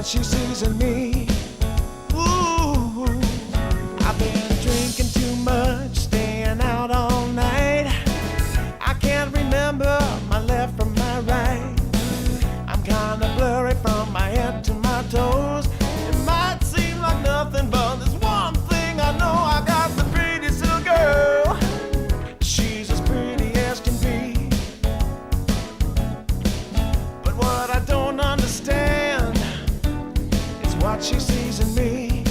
what she sees in me. Ooh, I've been drinking too much, staying out all night. I can't remember my left from my right. I'm kinda blurry from my head to my toes. It might seem like nothing, but there's one thing I know. I got the prettiest little girl. She's as pretty as can be. But what I don't understand is what she sees in me.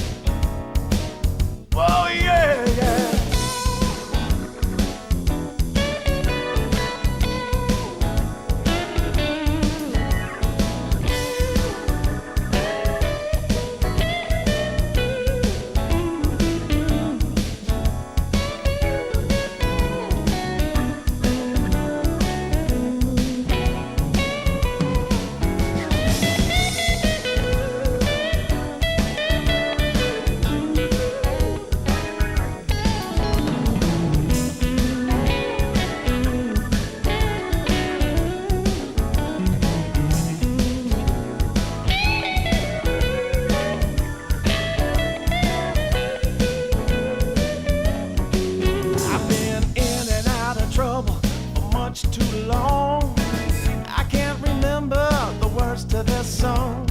Oh yeah, yeah. Too long. I can't remember the words to this song.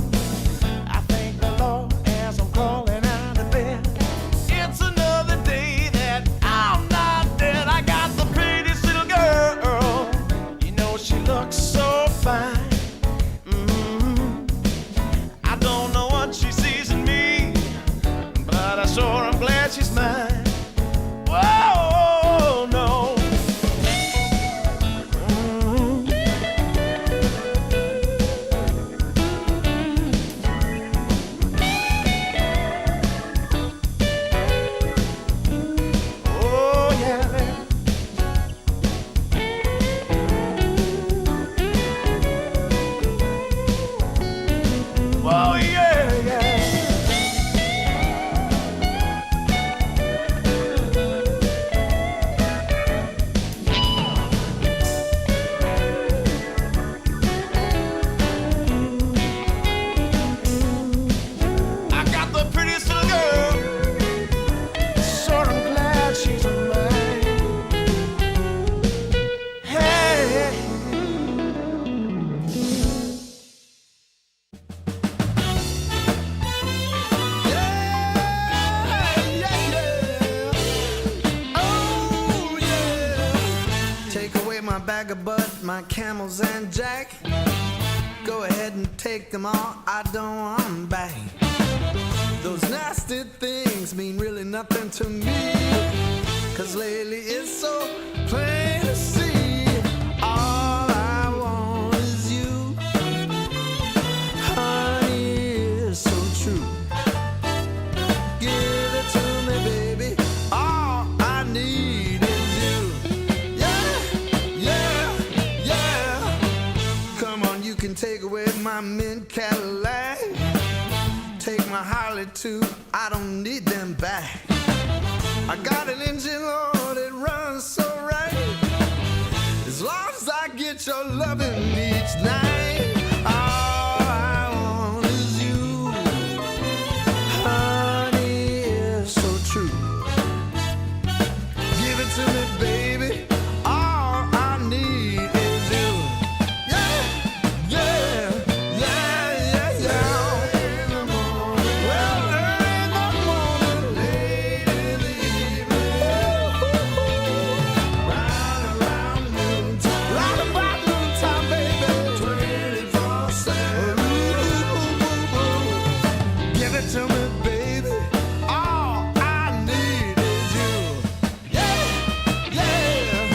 I thank the Lord as I'm crawling out of bed. It's another day that I'm not dead. I got the prettiest little girl. You know she looks so fine. I don't know what she sees in me, but I sure am glad she's mine. Whoa, no. Oh yeah, yeah. I got the prettiest little girl. So I'm glad she's mine. Hey. My bag of bud, my camels and jack. Go ahead and take them all, I don't want them back. Those nasty things mean really nothing to me, 'cause lately it's so plain to see. All I want is you. can take away my mint Cadillac, take my Harley too, I don't need them back. I got an engine, Lord, it runs so right. As long as I get your loving each night, all I want is you. Honey, it's so true. Give it to me, baby. All I need is you. Yeah, yeah, yeah, yeah, yeah. Early in the morning, well, early in the morning, late in the evening, round around noontime, right about noontime, baby, 24/7. Give it to me, baby. All I need is you. Yeah, yeah, yeah.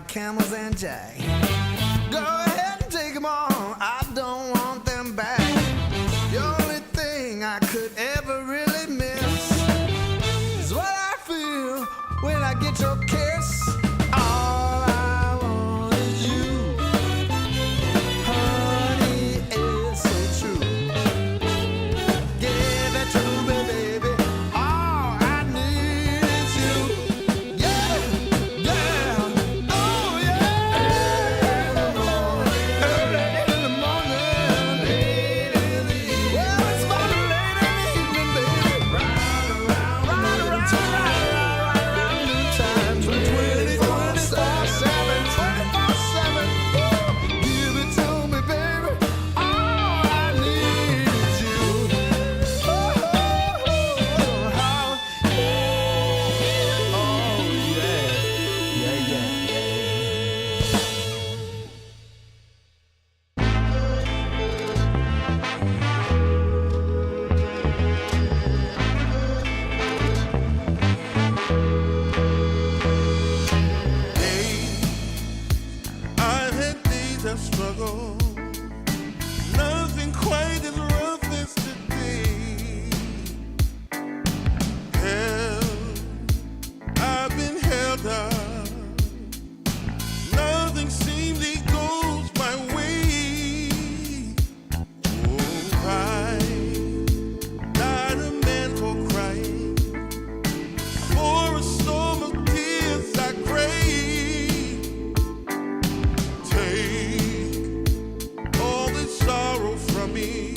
Camels and Jack. Go ahead and take them all. I don't want them back. The only thing I could ever really miss is what I feel when I get your kiss. All I want is you. Honey, it's so true. Give it to me, baby. All I need is you. Yeah, yeah. Oh, yeah. Early in the morning, late in the evening. Well, it's about late in the evening, baby. Right around noontime, 24/7, 24/7. Give it to me, baby. All I need is you. Oh, how, oh, yeah, yeah, yeah, yeah. I've had days of struggle, nothing quite as rough as today. Held, I've been held up, nothing seemingly goes my way. Oh, I not a man for crying, for a storm of tears I crave. Take all this sorrow from me.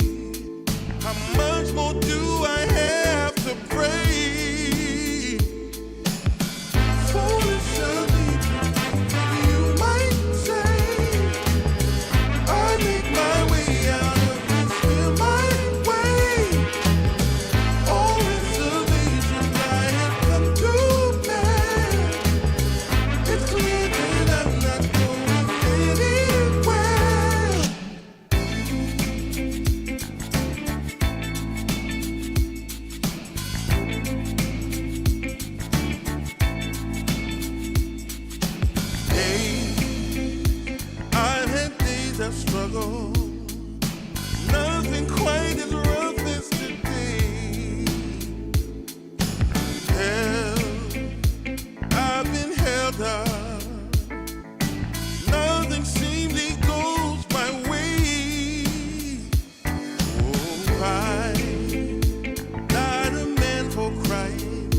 How much more do I have to pray? Foolish of me, you might say. I make my way out of this, feel my way. All reservations I have come to bear. It's clear that I'm not going anywhere. Hey, I've had days of struggle, nothing quite as rough as today. Held, I've been held up, nothing seemingly goes my way. Oh, I not a man for crying,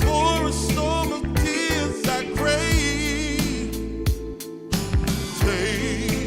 for a storm of tears I crave. Take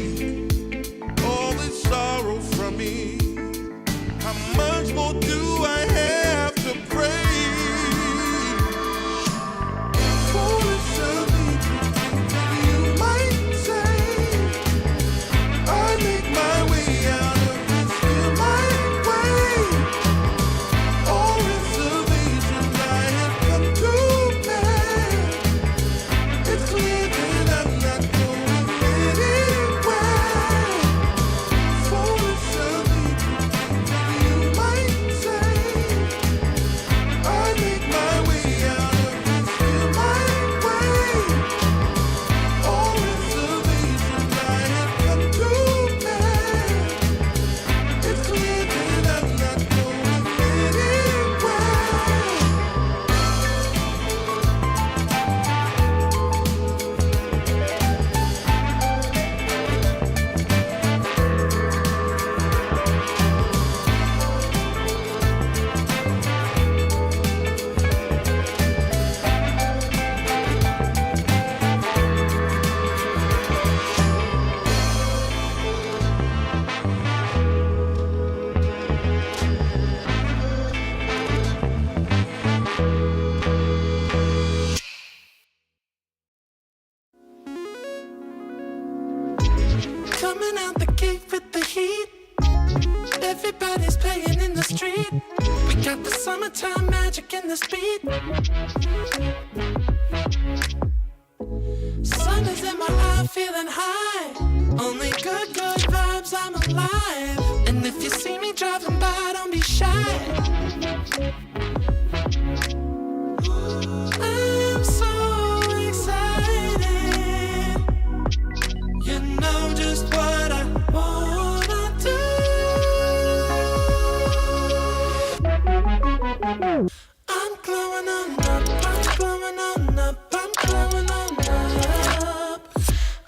Coming out the gate with the heat. Everybody's playing in the street. We got the summertime magic in this beat. Sun is in my eye, feeling high. Only good vibes, I'm alive. And if you see me driving by, don't be shy. I'm so excited. You know just what I wanna do. I'm glowing on up, I'm glowing on up, I'm glowing on up.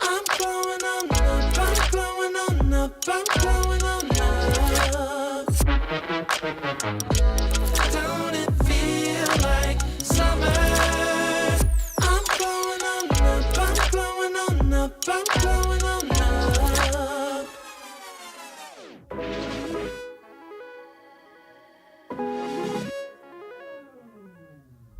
I'm glowing on up, I'm glowing on up, I'm glowing on up. Don't it feel like summer? I'm glowing on up, I'm glowing on up, I'm glowing on up.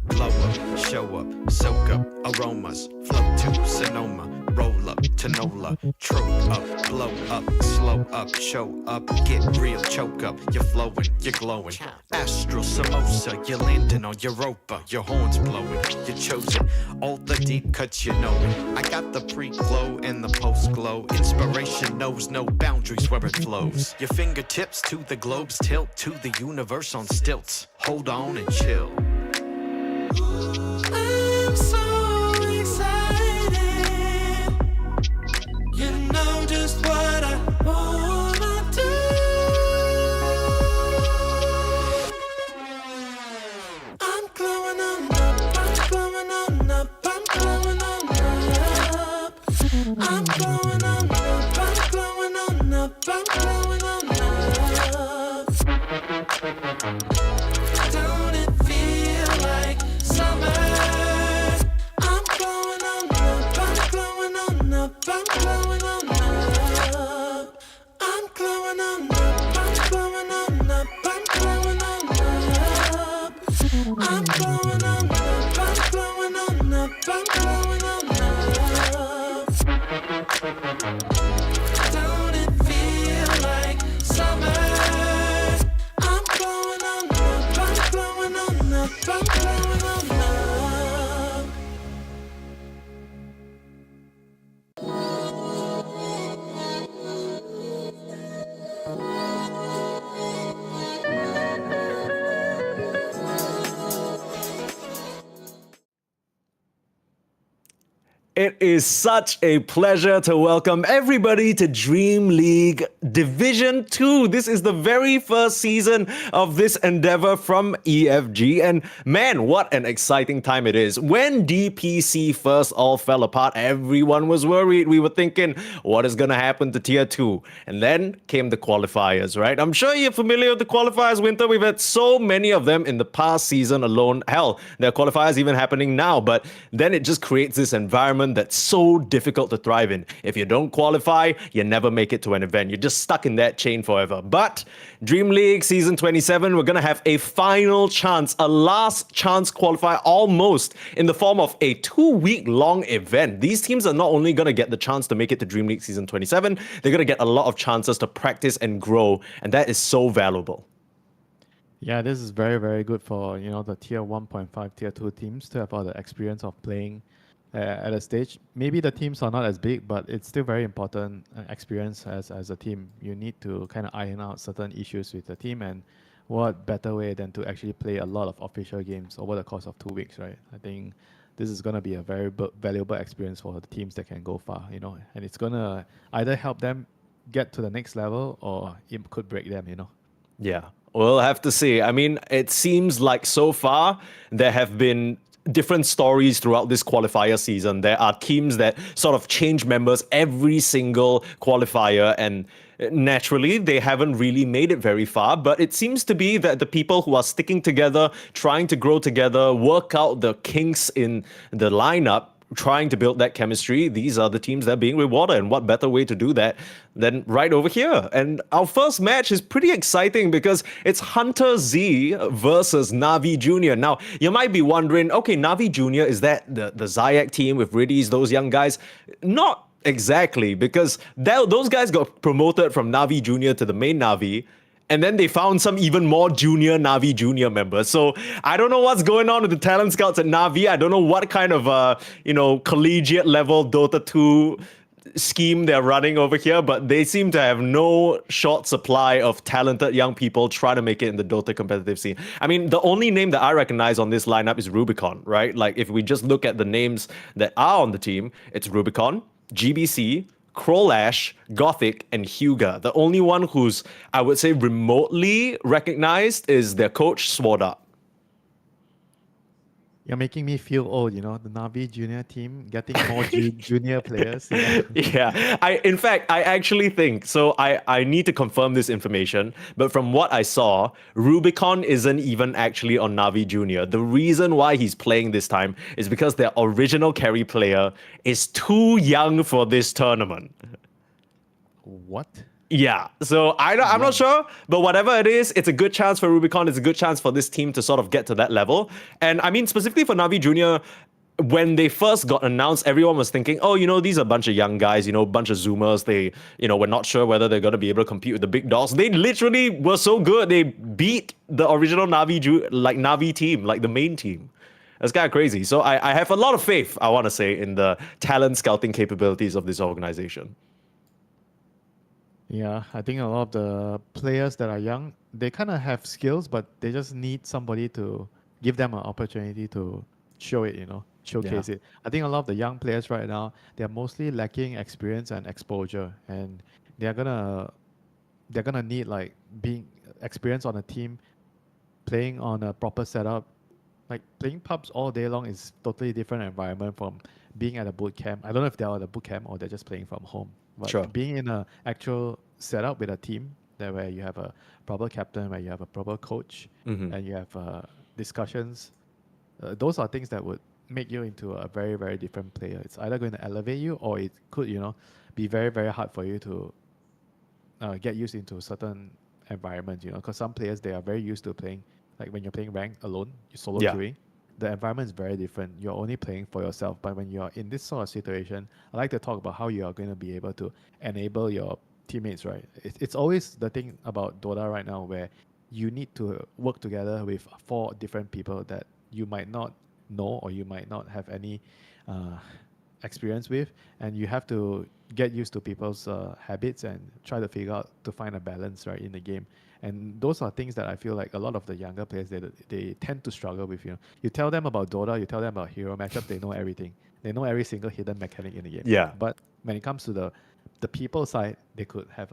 Blow up, show up, soak up aromas, float to Sonoma, roll up to Nola, trope up, blow up, slow up, show up, get real, choke up, you're flowing, you're glowing. Astral samosa, you're landing on Europa, your horns blowing, you're chosen, all the deep cuts you know it. I got the pre-glow and the post-glow, inspiration knows no boundaries where it flows. Your fingertips to the globes tilt to the universe on stilts, hold on and chill. I'm so excited. You know just what I wanna do. I'm glowing on up, I'm glowing on up, I'm glowing on up. I'm glowing on up, I'm glowing on up, I'm glowing on up. Don't it feel like summer? I'm glowing on up, I'm glowing on up, I'm glowing on up. I'm glowing on up, I'm glowing on up, I'm glowing on up. I'm glowing on up, I'm glowing on up, I'm glowing on up. Don't it feel like summer? I'm glowing on up, I'm glowing on up, I'm glowing on up. It is such a pleasure to welcome everybody to DreamLeague Division 2. This is the very first season of this endeavor from EFG, and man, what an exciting time it is. When DPC first all fell apart, everyone was worried. We were thinking, what is going to happen to Tier 2? And then came the qualifiers, right? I'm sure you're familiar with the qualifiers, Winter. We've had so many of them in the past season alone. Hell, there are qualifiers even happening now, but then it just creates this environment that's so difficult to thrive in. If you don't qualify, you never make it to an event. You're just stuck in that chain forever. But DreamLeague Season 27, we're going to have a final chance, a last chance qualifier almost in the form of a 2-week-long event. These teams are not only going to get the chance to make it to DreamLeague Season 27, they're going to get a lot of chances to practice and grow, and that is so valuable. Yeah, this is very, very good for, the tier 1.5, tier 2 teams to have all the experience of playing at a stage. Maybe the teams are not as big, but it's still very important experience as a team. You need to kind of iron out certain issues with the team, and what better way than to actually play a lot of official games over the course of 2 weeks, right? I think this is going to be a very valuable experience for the teams that can go far, and it's going to either help them get to the next level or it could break them, Yeah, we'll have to see. I mean, it seems like so far there have been different stories throughout this qualifier season. There are teams that sort of change members every single qualifier, and naturally they haven't really made it very far, but it seems to be that the people who are sticking together, trying to grow together, work out the kinks in the lineup, trying to build that chemistry, these are the teams that are being rewarded. And what better way to do that than right over here? And our first match is pretty exciting because it's HunterZ versus NAVI Jr. Now, you might be wondering, okay, NAVI Jr., is that the Zayak team with Riddies, those young guys? Not Exactly, because those guys got promoted from Navi Junior to the main Navi, and then they found some even more junior Navi Junior members. So I don't know what's going on with the talent scouts at Navi. I don't know what kind of collegiate level Dota 2 scheme they're running over here, but they seem to have no short supply of talented young people trying to make it in the Dota competitive scene. I mean, the only name that I recognize on this lineup is Rubicon, right? Like, if we just look at the names that are on the team, it's Rubicon, GBC, Crowlash, Gothic, and Huga. The only one who's, I would say, remotely recognized is their coach, Sworda. You're making me feel old, the Navi junior team getting more junior players. Yeah, in fact, I actually think, so I need to confirm this information, but from what I saw, Rubicon isn't even actually on Navi Junior. The reason why he's playing this time is because their original carry player is too young for this tournament. What? Yeah, so I'm not sure, but whatever it is, it's a good chance for Rubicon. It's a good chance for this team to sort of get to that level. And I mean, specifically for Navi Junior, when they first got announced, everyone was thinking, oh, these are a bunch of young guys, a bunch of Zoomers. They, we're not sure whether they're going to be able to compete with the big dogs. They literally were so good. They beat the original Navi team, like the main team. That's kind of crazy. So I have a lot of faith, I want to say, in the talent scouting capabilities of this organization. Yeah, I think a lot of the players that are young, they kind of have skills, but they just need somebody to give them an opportunity to show it, showcase it. I think a lot of the young players right now, they're mostly lacking experience and exposure, and they're gonna need like being experienced on a team, playing on a proper setup. Like playing pubs all day long is totally different environment from being at a boot camp. I don't know if they're at a boot camp or they're just playing from home. But Sure. being in an actual setup with a team where you have a proper captain, where you have a proper coach, and you have discussions, those are things that would make you into a very, very different player. It's either going to elevate you, or it could, be very, very hard for you to get used into certain environments. Because some players, they are very used to playing, like when you're playing ranked alone, you solo queuing. The environment is very different. You're only playing for yourself. But when you're in this sort of situation, I like to talk about how you are going to be able to enable your teammates, right? It's always the thing about Dota right now, where you need to work together with 4 different people that you might not know or you might not have any experience with. And you have to get used to people's habits and try to figure out to find a balance, right, in the game. And those are things that I feel like a lot of the younger players, they tend to struggle with. You tell them about Dota, you tell them about hero matchup, they know everything. They know every single hidden mechanic in the game. Yeah. But when it comes to the people side, they could have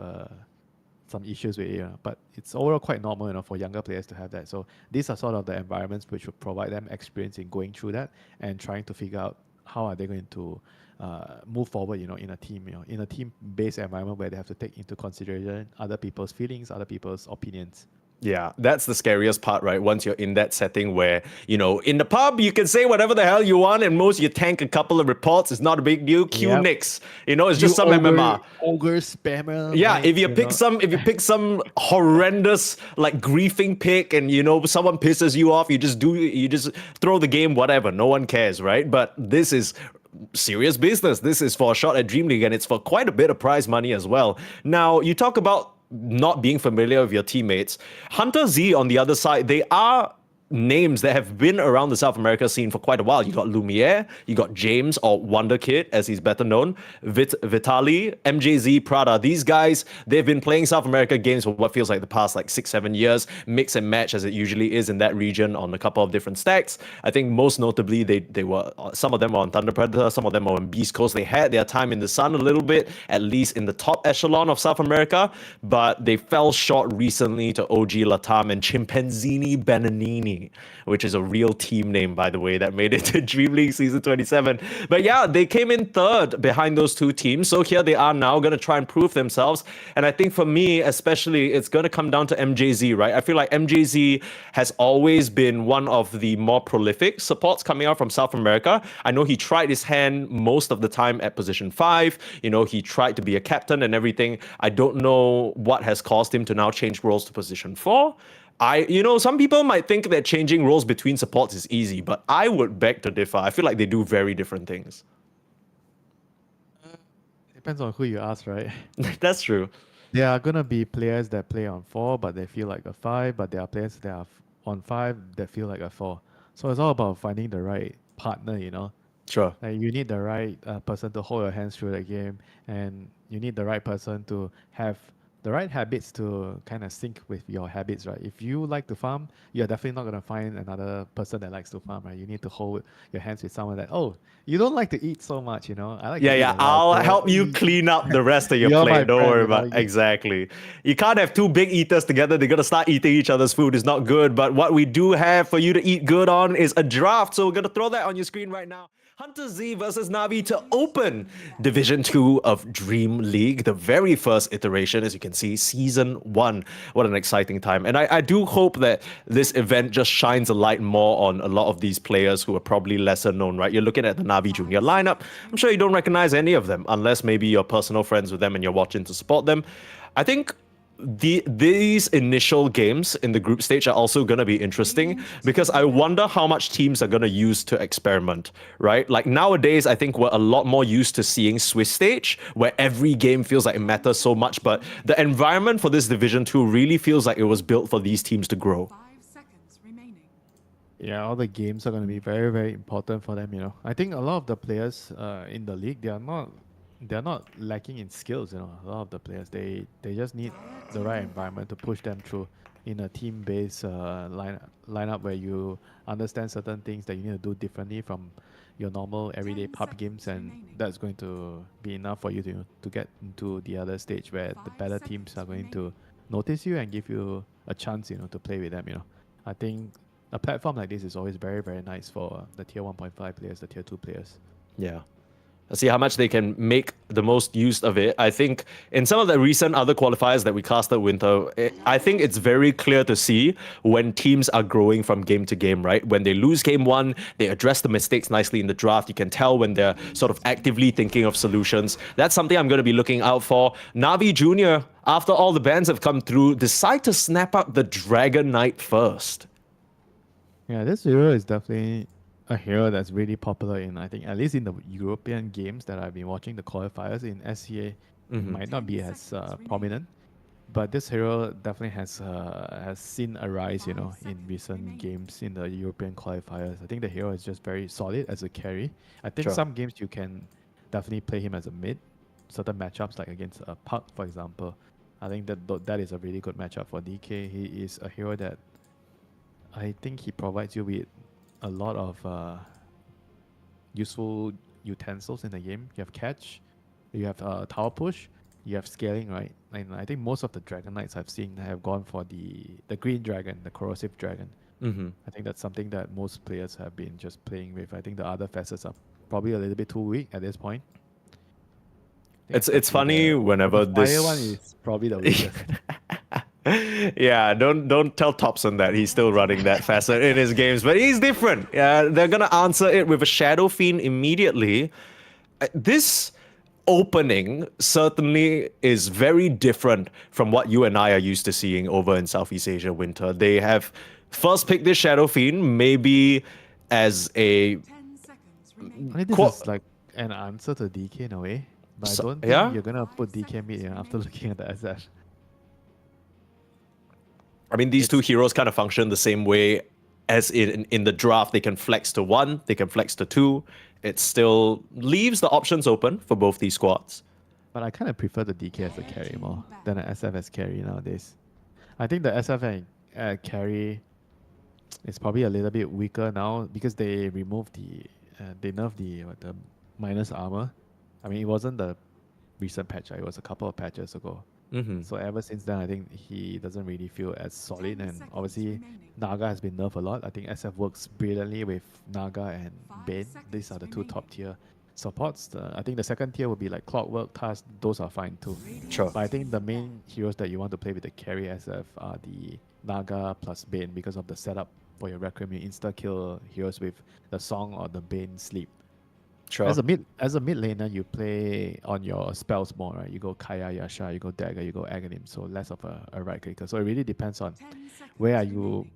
some issues with it. But it's overall quite normal, for younger players to have that. So these are sort of the environments which would provide them experience in going through that and trying to figure out how are they going to move forward, in a team, in a team-based environment where they have to take into consideration other people's feelings, other people's opinions. Yeah, that's the scariest part, right? Once you're in that setting where, in the pub, you can say whatever the hell you want, and most you tank a couple of reports. It's not a big deal. Q Nix. It's just some MMR. Ogre spammer. Yeah, if you pick some horrendous like griefing pick and someone pisses you off, you just throw the game, whatever. No one cares, right? But this is serious business. This is for a shot at DreamLeague, and it's for quite a bit of prize money as well. Now, you talk about not being familiar with your teammates. HunterZ on the other side, they are names that have been around the South America scene for quite a while. You got Lumiere, you got James, or Wonder Kid, as he's better known, Vitali, MJZ, Prada. These guys, they've been playing South America games for what feels like the past 6-7 years, mix and match as it usually is in that region on a couple of different stacks. I think most notably, they were, some of them were on Thunder Predator, some of them were on Beast Coast. They had their time in the sun a little bit, at least in the top echelon of South America, but they fell short recently to OG Latam and Chimpanzini Benanini, which is a real team name, by the way, that made it to DreamLeague Season 27. But yeah, they came in third behind those 2 teams. So here they are now going to try and prove themselves. And I think for me, especially, it's going to come down to MJZ, right? I feel like MJZ has always been one of the more prolific supports coming out from South America. I know he tried his hand most of the time at position 5. He tried to be a captain and everything. I don't know what has caused him to now change roles to position 4. Some people might think that changing roles between supports is easy, but I would beg to differ. I feel like they do very different things. depends on who you ask, right? That's true. There are gonna be players that play on 4, but they feel like a 5. But there are players that are on 5 that feel like a 4. So it's all about finding the right partner, you know. Sure. Like you need the right person to hold your hands through the game, and you need the right person to have the right habits to kind of sync with your habits, right? If you like to farm, you're definitely not gonna find another person that likes to farm, right? You need to hold your hands with someone that, oh, you don't like to eat so much, you know. I like Yeah, to eat yeah. a lot, I'll so help you clean up the rest of your You're my plate. Don't friend, worry you know, about exactly. You can't have two big eaters together. They're gonna start eating each other's food. It's not good. But what we do have for you to eat good on is a draft. So we're gonna throw that on your screen right now. HunterZ versus NAVI to open Division 2 of Dream League, the very first iteration, as you can see, Season 1. What an exciting time. And I do hope that this event just shines a light more on a lot of these players who are probably lesser known, right? You're looking at the NAVI Junior lineup. I'm sure you don't recognize any of them, unless maybe you're personal friends with them and you're watching to support them. I think these initial games in the group stage are also going to be interesting because I wonder how much teams are going to use to experiment, right? Like nowadays, I think we're a lot more used to seeing Swiss stage where every game feels like it matters so much, but the environment for this Division 2 really feels like it was built for these teams to grow. 5 seconds remaining. Yeah, all the games are going to be very, very important for them, you know. I think a lot of the players in the league, they're not lacking in skills, you know. A lot of the players, they just need the right environment to push them through in a team-based lineup where you understand certain things that you need to do differently from your normal everyday 10 pub games, and remaining. that's going to be enough for you to get into the other stage where the 5 better teams are seconds going to notice you and give you a chance, you know, to play with them, you know. I think a platform like this is always very, very nice for the tier 1.5 players, the tier 2 players. Yeah. See how much they can make the most use of it. I think in some of the recent other qualifiers that we casted winter, I think it's very clear to see when teams are growing from game to game, right? When they lose game 1, they address the mistakes nicely in the draft. You can tell when they're sort of actively thinking of solutions. That's something I'm going to be looking out for. NAVI Junior, after all the bans have come through, decide to snap up the Dragon Knight first. Yeah, this hero is definitely a hero that's really popular in, I think, at least in the European games that I've been watching, the qualifiers in SCA might not be as prominent, but this hero definitely has seen a rise, you know, in recent games in the European qualifiers. I think the hero is just very solid as a carry. I think Sure. some games you can definitely play him as a mid, certain matchups like against a Puck, for example. I think that is a really good matchup for DK. He is a hero that I think he provides you with a lot of useful utensils in the game. You have catch, you have tower push, you have scaling, right? And I think most of the Dragon Knights I've seen have gone for the green dragon, the corrosive dragon. I think that's something that most players have been just playing with. I think the other facets are probably a little bit too weak at this point. I think It's funny whenever the fire this one is probably the weakest. Yeah, don't tell Thompson that he's still running that facet in his games, but he's different. Yeah, they're gonna answer it with a Shadow Fiend immediately. This opening certainly is very different from what you and I are used to seeing over in Southeast Asia winter. They have first picked this Shadow Fiend maybe as a 10 seconds remaining. I think this Qua- is like an answer to DK in a way, but So- I don't think yeah? you're gonna put DK mid, you know, after looking at the SF. I mean, these two heroes kind of function the same way as in the draft. They can flex to 1, they can flex to 2. It still leaves the options open for both these squads. But I kind of prefer the DK as a carry more than the SF as carry nowadays. I think the SF and carry is probably a little bit weaker now because they removed they nerfed the minus armor. I mean, it wasn't the recent patch, it was a couple of patches ago. So ever since then, I think he doesn't really feel as solid, 10 and seconds obviously remaining. Naga has been nerfed a lot. I think SF works brilliantly with Naga and 5 Bane. These seconds are the two remaining. top tier supports. I think the second tier would be like Clockwork, Task. Those are fine too. Sure. But I think the main heroes that you want to play with the carry SF are the Naga plus Bane because of the setup for your Requiem. You insta kill heroes with the Song or the Bane Sleep. Sure. As a mid laner, you play on your spells more, right? You go Kaya, Yasha, you go Dagger, you go Aghanim, so less of a right clicker. So it really depends on 10 seconds where are you remaining.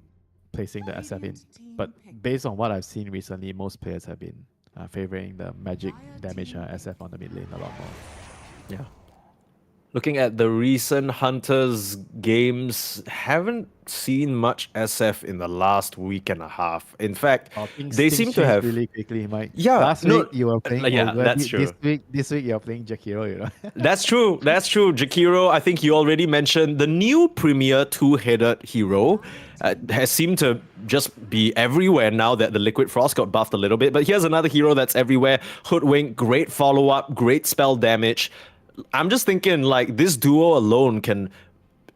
placing the SF in. Radiant team But pick. based on what I've seen recently, most players have been favoring the magic Fire damage team SF on the mid lane a lot more. Yeah. Looking at the recent Hunters games, haven't seen much SF in the last week and a half. In fact, Oh, things they things seem to change have. really quickly, Mike. Yeah, Last no, week you were playing yeah, Ogre. that's true. This week you're playing Jakiro, you know. That's true. That's true. Jakiro, I think you already mentioned the new premier two-headed hero has seemed to just be everywhere now that the Liquid Frost got buffed a little bit. But here's another hero that's everywhere. Hoodwink, great follow-up, great spell damage. I'm just thinking like this duo alone can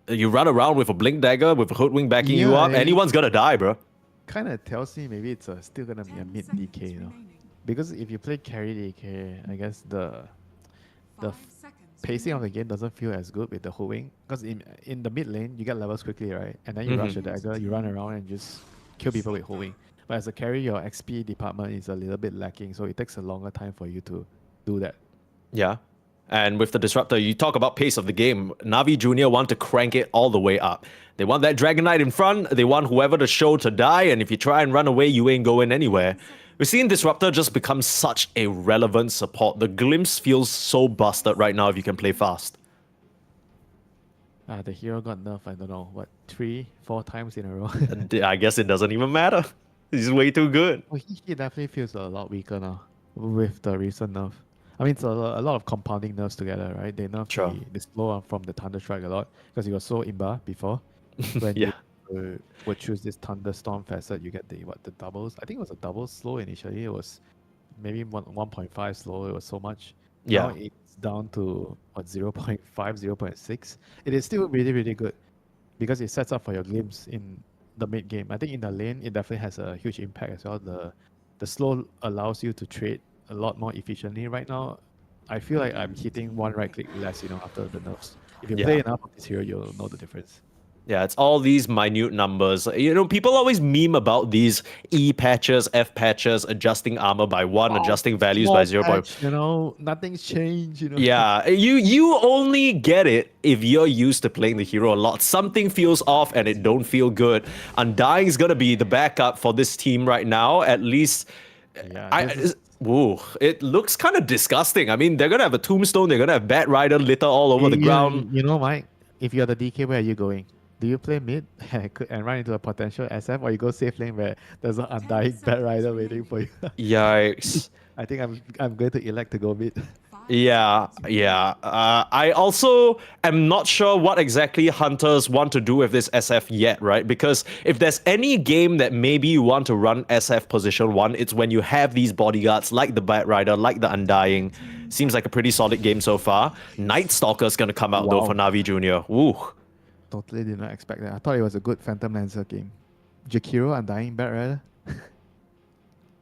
you run around with a blink dagger with a hoodwink backing you Yeah, up, anyone's gonna die, bro. Kind of tells me maybe it's still gonna be a 10 mid seconds DK, you know. remaining. Because if you play carry DK, I guess the 5 seconds pacing of the remaining. game doesn't feel as good with the hoodwink. Because in the mid lane you get levels quickly, right? And then you rush the dagger, you run around and just kill people with hoodwink. But as a carry, your XP department is a little bit lacking, so it takes a longer time for you to do that. Yeah. And with the Disruptor, you talk about pace of the game. Navi Jr. want to crank it all the way up. They want that Dragon Knight in front. They want whoever to show to die. And if you try and run away, you ain't going anywhere. We're seeing Disruptor just become such a relevant support. The Glimpse feels so busted right now if you can play fast. The hero got nerfed, I don't know, what, 3-4 times in a row. I guess it doesn't even matter. He's way too good. Well, he definitely feels a lot weaker now with the recent nerf. I mean, it's a lot of compounding nerfs together, right? They nerfed Sure. the slow on from the Thunder Strike a lot because he was so imba before. When Yeah. you would choose this Thunderstorm facet, you get the doubles. I think it was a double slow initially. It was maybe 1.5 slow. It was so much. Yeah. Now it's down to what 0.5, 0.6. It is still really, really good because it sets up for your glimpse in the mid game. I think in the lane, it definitely has a huge impact as well. The slow allows you to trade a lot more efficiently right now. I feel like I'm hitting one right click less, you know, after the nerfs. If you Yeah. play enough of this hero, you'll know the difference. Yeah, it's all these minute numbers. You know, people always meme about these E patches, F patches, adjusting armor by 1, adjusting values by 0. You know, nothing's changed, you know. Yeah, you only get it if you're used to playing the hero a lot. Something feels off and it don't feel good. Undying is gonna be the backup for this team right now. At least, Yeah, ooh, it looks kind of disgusting. I mean, they're gonna have a tombstone. They're gonna have Bat Rider litter all over the ground. You know, Mike, if you're the DK, where are you going? Do you play mid and run into a potential SF, or you go safe lane where there's an undying Bat Rider waiting for you? Yikes. I think I'm going to elect to go mid. Yeah. I also am not sure what exactly Hunters want to do with this SF yet, right? Because if there's any game that maybe you want to run SF position 1, it's when you have these bodyguards like the Bat Rider, like the Undying. Seems like a pretty solid game so far. Night Stalker's gonna come out though Wow. for Navi Jr. Ooh. Totally did not expect that. I thought it was a good Phantom Lancer game. Jakiro, Undying, Bat Rider.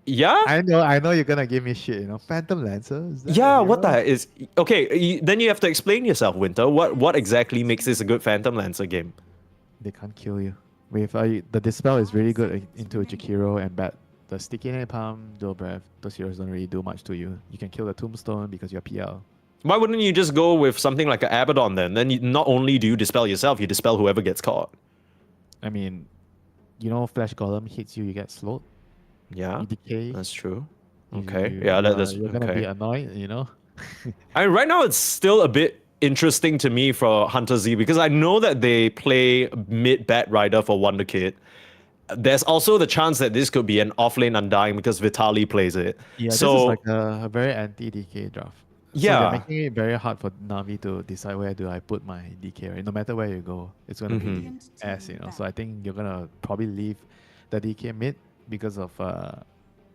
Yeah? I know you're gonna give me shit, you know. Phantom Lancer? Is that Yeah, a what the hero? heck is... Okay, then you have to explain yourself, Winter. What exactly makes this a good Phantom Lancer game? They can't kill you. With the Dispel is really good into Jakiro and Bat. The Sticky Napalm, Dual Breath, those heroes don't really do much to you. You can kill the Tombstone because you're PL. Why wouldn't you just go with something like an Abaddon then? Then not only do you dispel yourself, you dispel whoever gets caught. I mean, you know, Flash Golem hits you, you get slowed. Yeah, You decay. that's true. you- Okay, you- yeah, you're- that's You're gonna be okay. annoyed, you know. I mean, right now it's still a bit interesting to me for HunterZ because I know that they play mid Bat Rider for Wonder Kid. There's also the chance that this could be an offlane Undying because Vitali plays it. Yeah, so this is like a very anti-DK draft. So Yeah. they're making it very hard for Navi to decide where do I put my DK. Right? No matter where you go, it's gonna be S, you know. So I think you're gonna probably leave the DK mid because of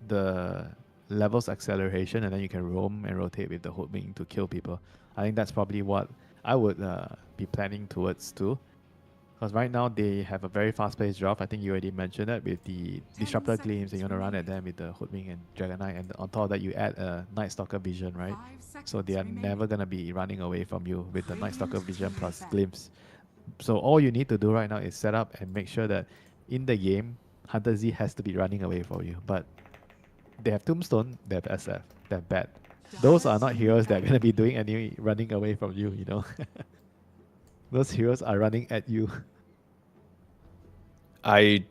the levels acceleration, and then you can roam and rotate with the hoodwink to kill people. I think that's probably what I would be planning towards too. Because right now they have a very fast-paced draft. I think you already mentioned that with the Disruptor Gleams, and you want to run at them with the Hoodwink and Dragon Knight, and on top of that you add a Night Stalker Vision, right? 5 So they are seconds never gonna be running away from you with the Night Stalker Vision plus Glimpse. So all you need to do right now is set up and make sure that in the game, HunterZ has to be running away from you. But they have Tombstone, they have SF, they have Bat. Those are not heroes that are gonna be doing any running away from you, you know. Those heroes are running at you. I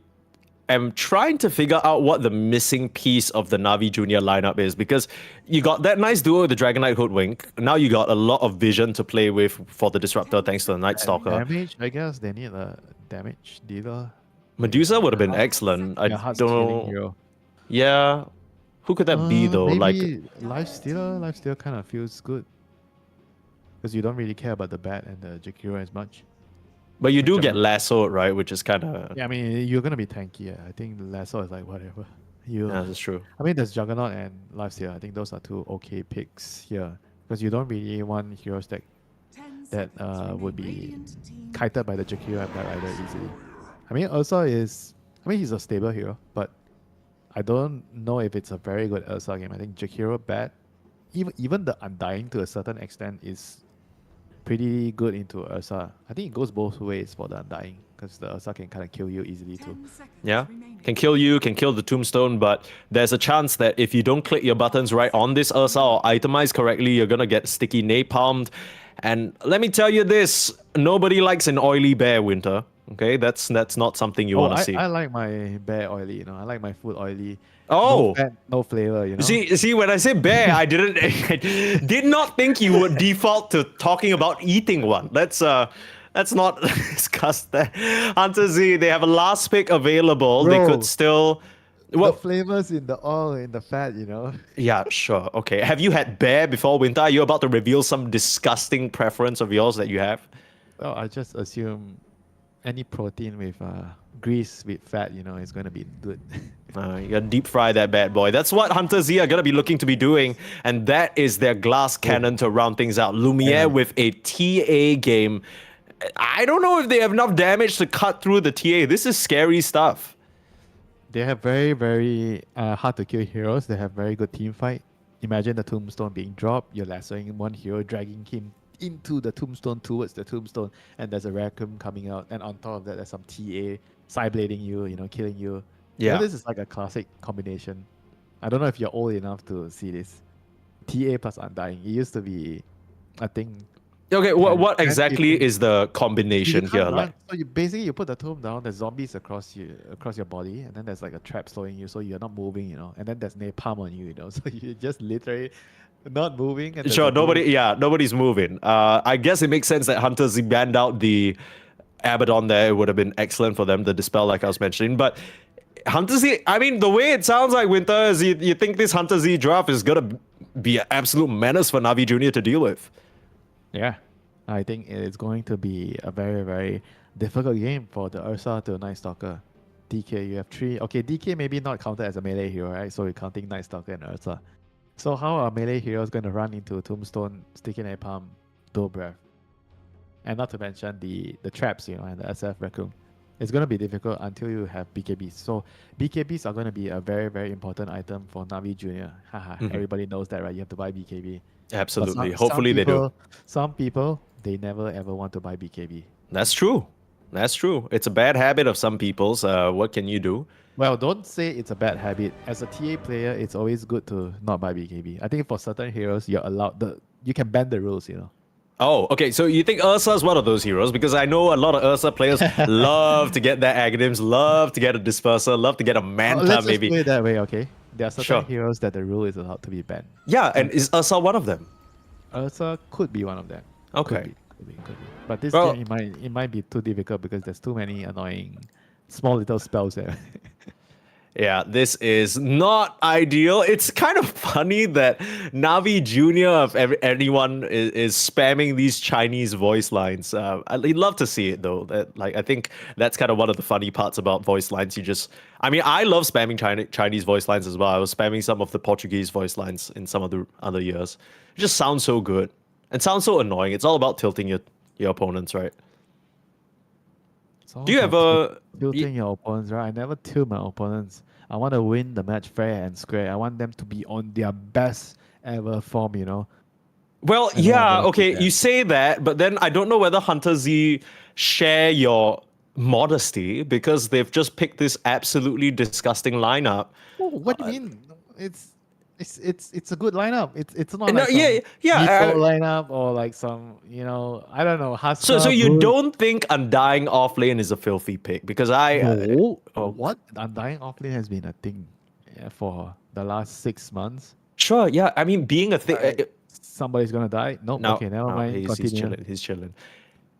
am trying to figure out what the missing piece of the Navi Junior lineup is, because you got that nice duo with the Dragon Knight Hoodwink. Now you got a lot of vision to play with for the Disruptor thanks to the Night Stalker. Damage, I guess they need a damage dealer. Medusa would have been excellent. I Yeah, hard don't scaling know. hero. Yeah. Who could that be though? Like, Maybe Lifestealer kind of feels good. Because you don't really care about the bat and the Jakiro as much. but you do which get I'm- lassoed, right? Which is kind of Yeah, I mean, you're going to be tanky. Yeah. I think Lasso is like whatever. yeah, that's true. I mean, there's Juggernaut and Lifestealer. I think those are two okay picks here. Because you don't really want heroes that would be kited by the Jakiro and Bat Rider easily. I mean, Ursa is... I mean, he's a stable hero, but I don't know if it's a very good Ursa game. I think Jakiro Bat, even the Undying to a certain extent is pretty good into Ursa. I think it goes both ways for the Undying, because the Ursa can kind of kill you easily too. Yeah, can kill you, can kill the Tombstone, but there's a chance that if you don't click your buttons right on this Ursa or itemize correctly, you're gonna get sticky napalmed. And let me tell you this, nobody likes an oily bear, Winter. Okay, that's not something you want to see. I like my bear oily, you know. I like my food oily. Oh. No fat, no flavor, you know. See, when I say bear, I did not think you would default to talking about eating one. Let's not discuss that. HunterZ, they have a last pick available. They Bro. could still. the Well, flavors in the oil, in the fat, you know. yeah, sure. Okay. Have you had bear before, Winter? Are you about to reveal some disgusting preference of yours that you have? Well, I just assume any protein with grease with fat, you know, is going to be good. You gotta deep fry that bad boy. That's what HunterZ are gonna be looking to be doing, and that is their glass cannon to round things out. Lumiere with a TA game. I don't know if they have enough damage to cut through the TA. This is scary stuff. They have very, very hard to kill heroes. They have very good team fight. Imagine the tombstone being dropped. You're lassoing one hero, dragging him into the tombstone, towards the tombstone, and there's a Raccoon coming out. And on top of that, there's some TA side-blading you, you know, killing you. Yeah. You know, this is like a classic combination. I don't know if you're old enough to see this. TA plus Undying. It used to be, I think. Okay, what and exactly it- is the combination you here? can't Like, run. So you basically you put the tomb down, there's zombies across your body, and then there's like a trap slowing you, so you're not moving, you know. And then there's napalm on you, you know. So you're just literally not moving. And there's sure, a bullet. nobody's moving. I guess it makes sense that HunterZ banned out the Abaddon there. It would have been excellent for them to dispel, like I was mentioning. But HunterZ, I mean, the way it sounds like, Winter, is you think this HunterZ draft is gonna be an absolute menace for Navi Junior to deal with. Yeah, I think it's going to be a very, very difficult game for the Ursa to Night Stalker. DK, you have three. Okay, DK maybe not counted as a melee hero, right? So we're counting Night Stalker and Ursa. So how are melee heroes going to run into Tombstone, Sticky Napalm, Dual Breath? And not to mention the traps, you know, and the SF Raccoon. It's going to be difficult until you have BKBs. So BKBs are going to be a very, very important item for Navi Junior. Haha, everybody knows that, right? You have to buy BKB. But Absolutely. some Hopefully they do. people- Some people, they never ever want to buy BKB. That's true. That's true. It's a bad habit of some people's. What can you do? Well, don't say it's a bad habit. As a TA player, it's always good to not buy BKB. I think for certain heroes, you're allowed you can bend the rules, you know. Oh, okay. So you think Ursa is one of those heroes? Because I know a lot of Ursa players love to get their Aghanims, love to get a Disperser, love to get a Manta, Let's maybe. just put it that way, okay? There are certain Sure. heroes that the rule is allowed to be banned. Yeah, and is Ursa one of them? Ursa could be one of them. Okay. Could be. But this Well- game, it might be too difficult because there's too many annoying small little spells there. Yeah, this is not ideal. It's kind of funny that Navi Junior of anyone is spamming these Chinese voice lines. I'd love to see it though. I think that's kind of one of the funny parts about voice lines. I mean, I love spamming Chinese voice lines as well. I was spamming some of the Portuguese voice lines in some of the other years. It just sounds so good. It sounds so annoying. It's all about tilting your opponents, right? It's all Do you about ever? tilting your opponents, right? I never tilt my opponents. I want to win the match fair and square. I want them to be on their best ever form, you know. Well, I know yeah, I'm gonna okay, do that. you say that, but then I don't know whether HunterZ share your modesty because they've just picked this absolutely disgusting lineup. Oh, what do you mean? it's a good lineup. It's not No, like yeah, some yeah, Nico lineup or like some, you know, I don't know. So Husker, you Bruce. don't think Undying off lane is a filthy pick? Because No, oh, what? Undying offlane has been a thing for the last 6 months. sure, yeah. I mean, being a thing. Somebody's gonna die. Nope. No, Okay, never no, mind. he's Continue. chilling. He's chilling.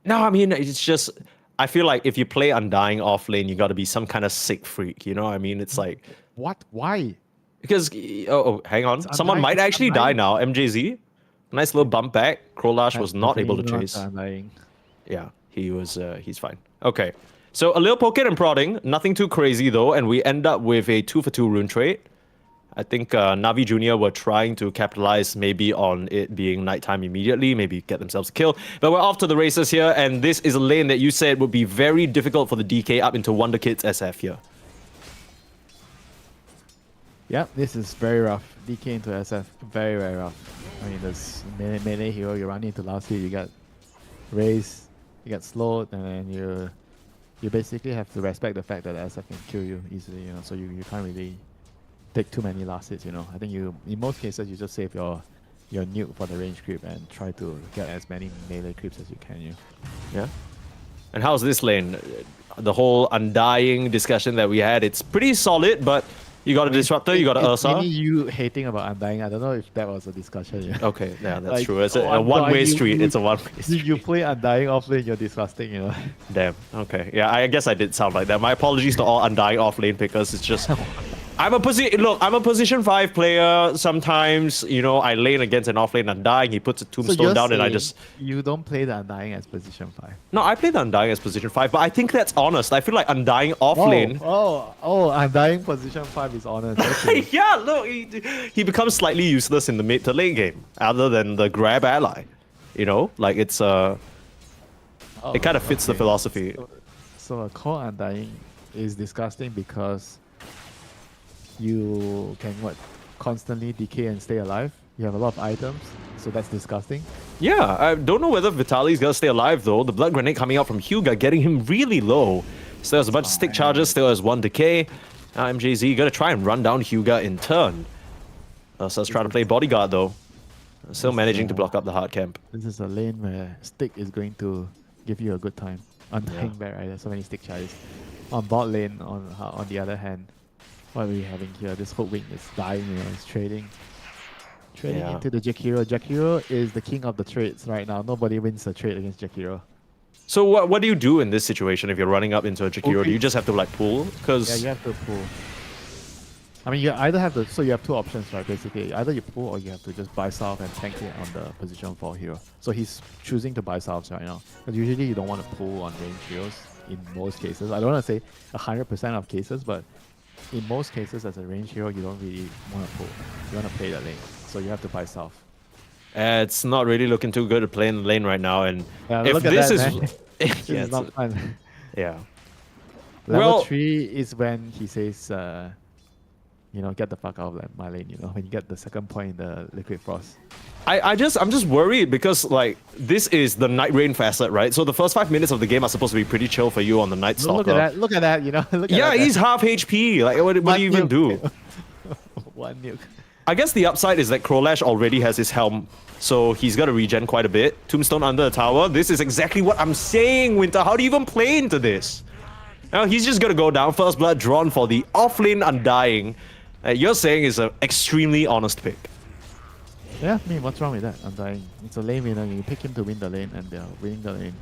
No, I mean, it's just. I feel like if you play Undying off lane, you got to be some kind of sick freak. You know what I mean? It's like What? Why? because hang on, someone Undying- might it's actually die Undying. now. MJZ, nice little bump back. Krolash was not able to Definitely chase. Undying. Yeah, he was. He's fine. Okay, so a little poking and prodding, nothing too crazy though, and we end up with a 2-for-2 rune trade. I think Navi Junior were trying to capitalize maybe on it being nighttime immediately, maybe get themselves a kill. But we're off to the races here, and this is a lane that you said would be very difficult for the DK up into Wonder Kids SF here. Yep, this is very rough. DK into SF, very, very rough. I mean, there's melee hero, you run into last hit, you get raised, you get slowed, and then you basically have to respect the fact that SF can kill you easily, you know, so you can't really take too many last hits, you know. I think in most cases, you just save your nuke for the range creep and try to get as many melee creeps as you can, Yeah. And how's this lane? The whole Undying discussion that we had, it's pretty solid, but you got a Disruptor, you got a It's Ursa. mainly you hating about Undying. I don't know if that was a discussion. Yeah. Okay, yeah, that's Like, true. It's a Undying, one-way you- street. you- It's a one-way You, street. you play Undying offlane, you're disgusting, you know. Damn. Okay. Yeah, I guess I did sound like that. My apologies to all Undying off-lane pickers. It's just... I'm a position 5 player. Sometimes, you know, I lane against an off-lane Undying. He puts a tombstone you're down and I saying just... You don't play the Undying as position 5. No, I play the Undying as position 5, but I think that's honest. I feel like Undying off-lane... Undying position 5 is honest. Okay. Yeah, look, he becomes slightly useless in the mid to late game, other than the grab ally. You know, like it's it kind of fits the philosophy. So a core Undying is disgusting because you can constantly decay and stay alive. You have a lot of items, so that's disgusting. Yeah, I don't know whether Vitali's gonna stay alive though. The blood grenade coming out from Hyuga, getting him really low. Still has a bunch of stick charges, still has 1 decay. Now MJZ gonna try and run down Hyuga in turn. Ursa's trying to play bodyguard though. Still managing to block up the hard camp. This is a lane where stick is going to give you a good time. Undying back, right? There's so many stick charges. On bot lane, on the other hand, what are we having here? This hook wing is dying, you know, it's trading. Trading Yeah. into the Jakiro. Jakiro is the king of the trades right now. Nobody wins a trade against Jakiro. So what do you do in this situation if you're running up into a Jakiro? Do you just have to like pull? Yeah, Because you have to pull. I mean, you either have to, so you have two options, right? Basically, either you pull or you have to just buy salve and tank it on the position 4 hero. So he's choosing to buy salves right now. Because usually you don't want to pull on range heroes in most cases. I don't want to say 100% of cases, but in most cases as a range hero, you don't really want to pull. You want to play the lane. So you have to buy salve. it's not really looking too good to play in the lane right now. And Yeah, if look at this that, is, man. This yeah, is not fun. yeah. Level Well- 3 is when he says, you know, get the fuck out of my lane, you know, when you get the second point in the Liquid Frost. I'm just worried because like this is the Night Rain facet, right? So the first 5 minutes of the game are supposed to be pretty chill for you on the Night Stalker. Look at that, you know. Look at Yeah, that. he's half HP. Like what do One you even nuke. do? One nuke. I guess the upside is that Krolash already has his helm, so he's got to regen quite a bit. Tombstone under the tower. This is exactly what I'm saying, Winter. How do you even play into this? Now he's just gonna go down. First blood drawn for the offlane Undying. You're saying is an extremely honest pick. Yeah, I mean, what's wrong with that? Undying. It's a lane winner. You pick him to win the lane, and they're winning the lane.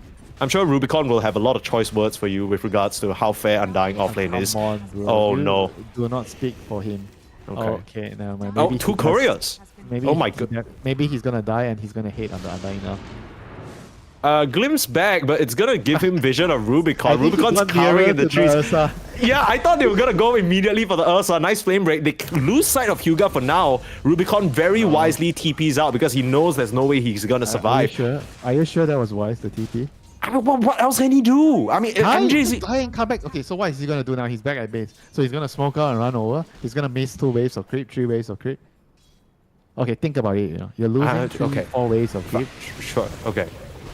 I'm sure Rubicon will have a lot of choice words for you with regards to how fair Undying offlane is. Come on, bro. Oh You no. Do not speak for him. Okay. Okay, never mind. Oh, Maybe 2 he does- couriers. Maybe Oh my he- god. Maybe he's gonna die and he's gonna hate on the Undying now. Glimpse back, but it's gonna give him vision of I Rubicon. think he's Rubicon's one cowering nearer in the to trees. Ursa. Yeah, I thought they were gonna go immediately for the Ursa. Nice flame break. They lose sight of Hyuga for now. Rubicon very wisely TPs out because he knows there's no way he's gonna Are you survive. sure? Are you sure that was wise, the TP? I mean, what else can he do? I mean, MJZ. Die and come back. Okay, so what is he gonna do now? He's back at base. So he's gonna smoke out and run over. He's gonna miss 2 waves of creep, 3 waves of creep. Okay, think about it. You know, you're losing okay. 4 waves of creep. Sure. Okay.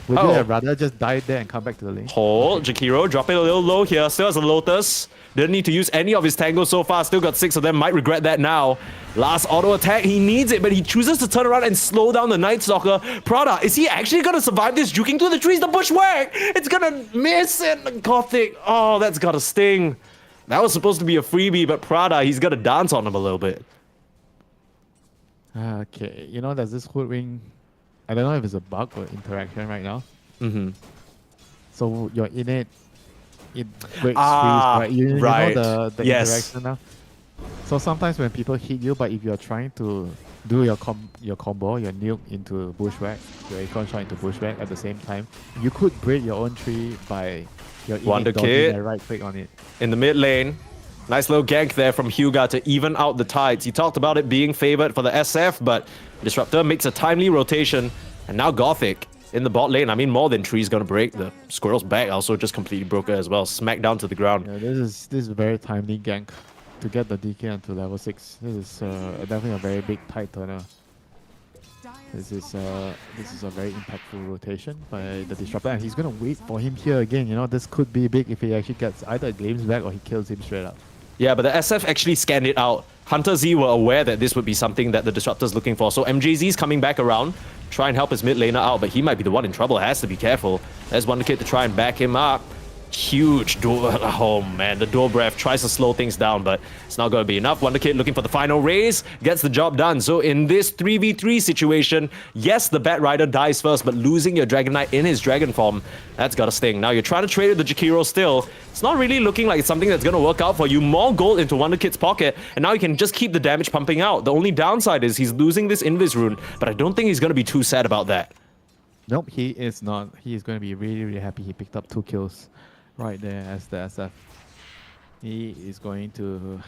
Would Oh. you have rather just died there and come back to the lane? Hold, Jakiro dropping a little low here. Still has a Lotus. Didn't need to use any of his tangos so far. Still got 6 of them. Might regret that now. Last auto attack. He needs it, but he chooses to turn around and slow down the Night Stalker. Prada, is he actually going to survive this? Juking through the trees. The bushwhack. It's going to miss it. Gothic. Oh, that's got to sting. That was supposed to be a freebie, but Prada, he's got to dance on him a little bit. Okay, you know, there's this hoodwing. I don't know if it's a bug or interaction right now. Mm-hmm. So your innate, it breaks Ah, freeze, right? You right. know the Yes. interaction now. So sometimes when people hit you, but if you're trying to do your combo, your nuke into bushwhack, your acorn shot into bushwhack at the same time, you could break your own tree by your Wonder innate dodging Kid. and right click on it. In the mid lane. Nice little gank there from Hyuga to even out the tides. He talked about it being favored for the SF, but Disruptor makes a timely rotation. And now Gothic in the bot lane. I mean, more than tree's gonna break. The Squirrel's back also just completely broke her as well. Smacked down to the ground. Yeah, this is a very timely gank to get the DK onto level 6. This is definitely a very big tide turner. This is a very impactful rotation by the Disruptor, and he's gonna wait for him here again. You know, this could be big if he actually gets either a glimpse back or he kills him straight up. Yeah, but the SF actually scanned it out. HunterZ were aware that this would be something that the Disruptor's looking for. So MJZ's coming back around, try and help his mid laner out, but he might be the one in trouble. Has to be careful. There's Wonder Kid to try and back him up. Huge door. Oh man, the door breath tries to slow things down, but it's not going to be enough. Wonder Kid looking for the final raise, gets the job done. So in this 3v3 situation, yes, the Bat Rider dies first, but losing your Dragon Knight in his dragon form, that's got to sting. Now you're trying to trade with the Jakiro still. It's not really looking like it's something that's going to work out for you. More gold into Wonder Kid's pocket, and now you can just keep the damage pumping out. The only downside is he's losing this Invis rune, but I don't think he's going to be too sad about that. Nope, he is not. He is going to be really, really happy he picked up 2 kills right there as the SF. He is going to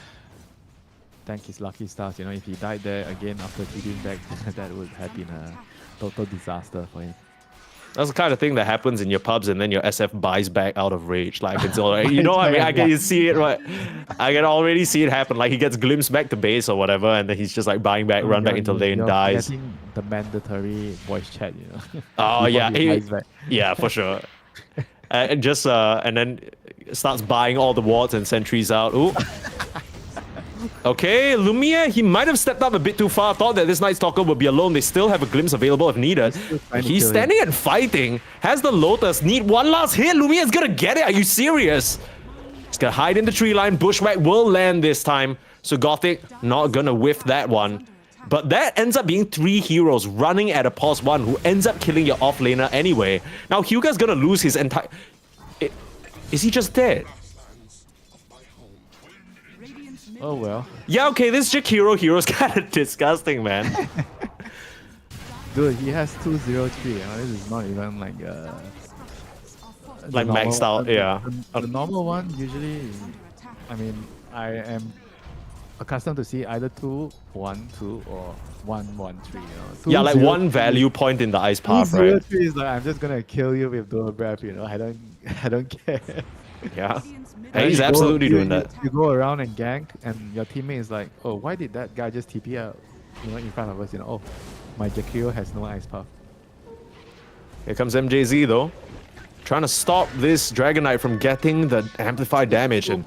thank his lucky stars. You know, if he died there again after TPing back, that would have been a total disaster for him. That's the kind of thing that happens in your pubs, and then your SF buys back out of rage. Like, it's alright. You know what I mean? I can see it, right? I can already see it happen. Like, he gets glimpsed back to base or whatever, and then he's just like buying back, run back into lane, You're dies. getting the mandatory voice chat, you know. Oh, yeah. Before he dies back. Yeah, for sure. And just, and then starts buying all the wards and sentries out. Ooh. Okay, Lumia, he might have stepped up a bit too far. Thought that this Night Stalker would be alone. They still have a glimpse available if needed. He's standing and fighting. Has the Lotus. Need one last hit. Lumia's gonna get it. Are you serious? He's gonna hide in the tree line. Bushwhack will land this time. So Gothic not gonna whiff that one. But that ends up being 3 heroes running at a pause 1 who ends up killing your offlaner anyway. Now Hyuga's gonna lose his entire... Is he just dead? Oh well. Yeah, okay, this Jakiro hero is kind of disgusting, man. Dude, he has 203. You know, this is not even like Like maxed out, yeah. The normal one usually, I mean, I am accustomed to see either 2, 1, 2, or 1, 1, 3. You know, Yeah, like 2, 0, 1 3. value point in the ice path, 2, 0, right? 3 is like, I'm just gonna kill you with dual breath. You know, I don't care. Yeah. And He's you go- absolutely you- doing you- that. You go around and gank, and your teammate is like, "Oh, why did that guy just TP out? You know, in front of us. You know, oh, my Jakiro has no ice path." Here comes MJZ though. Trying to stop this Dragon Knight from getting the amplified damage. And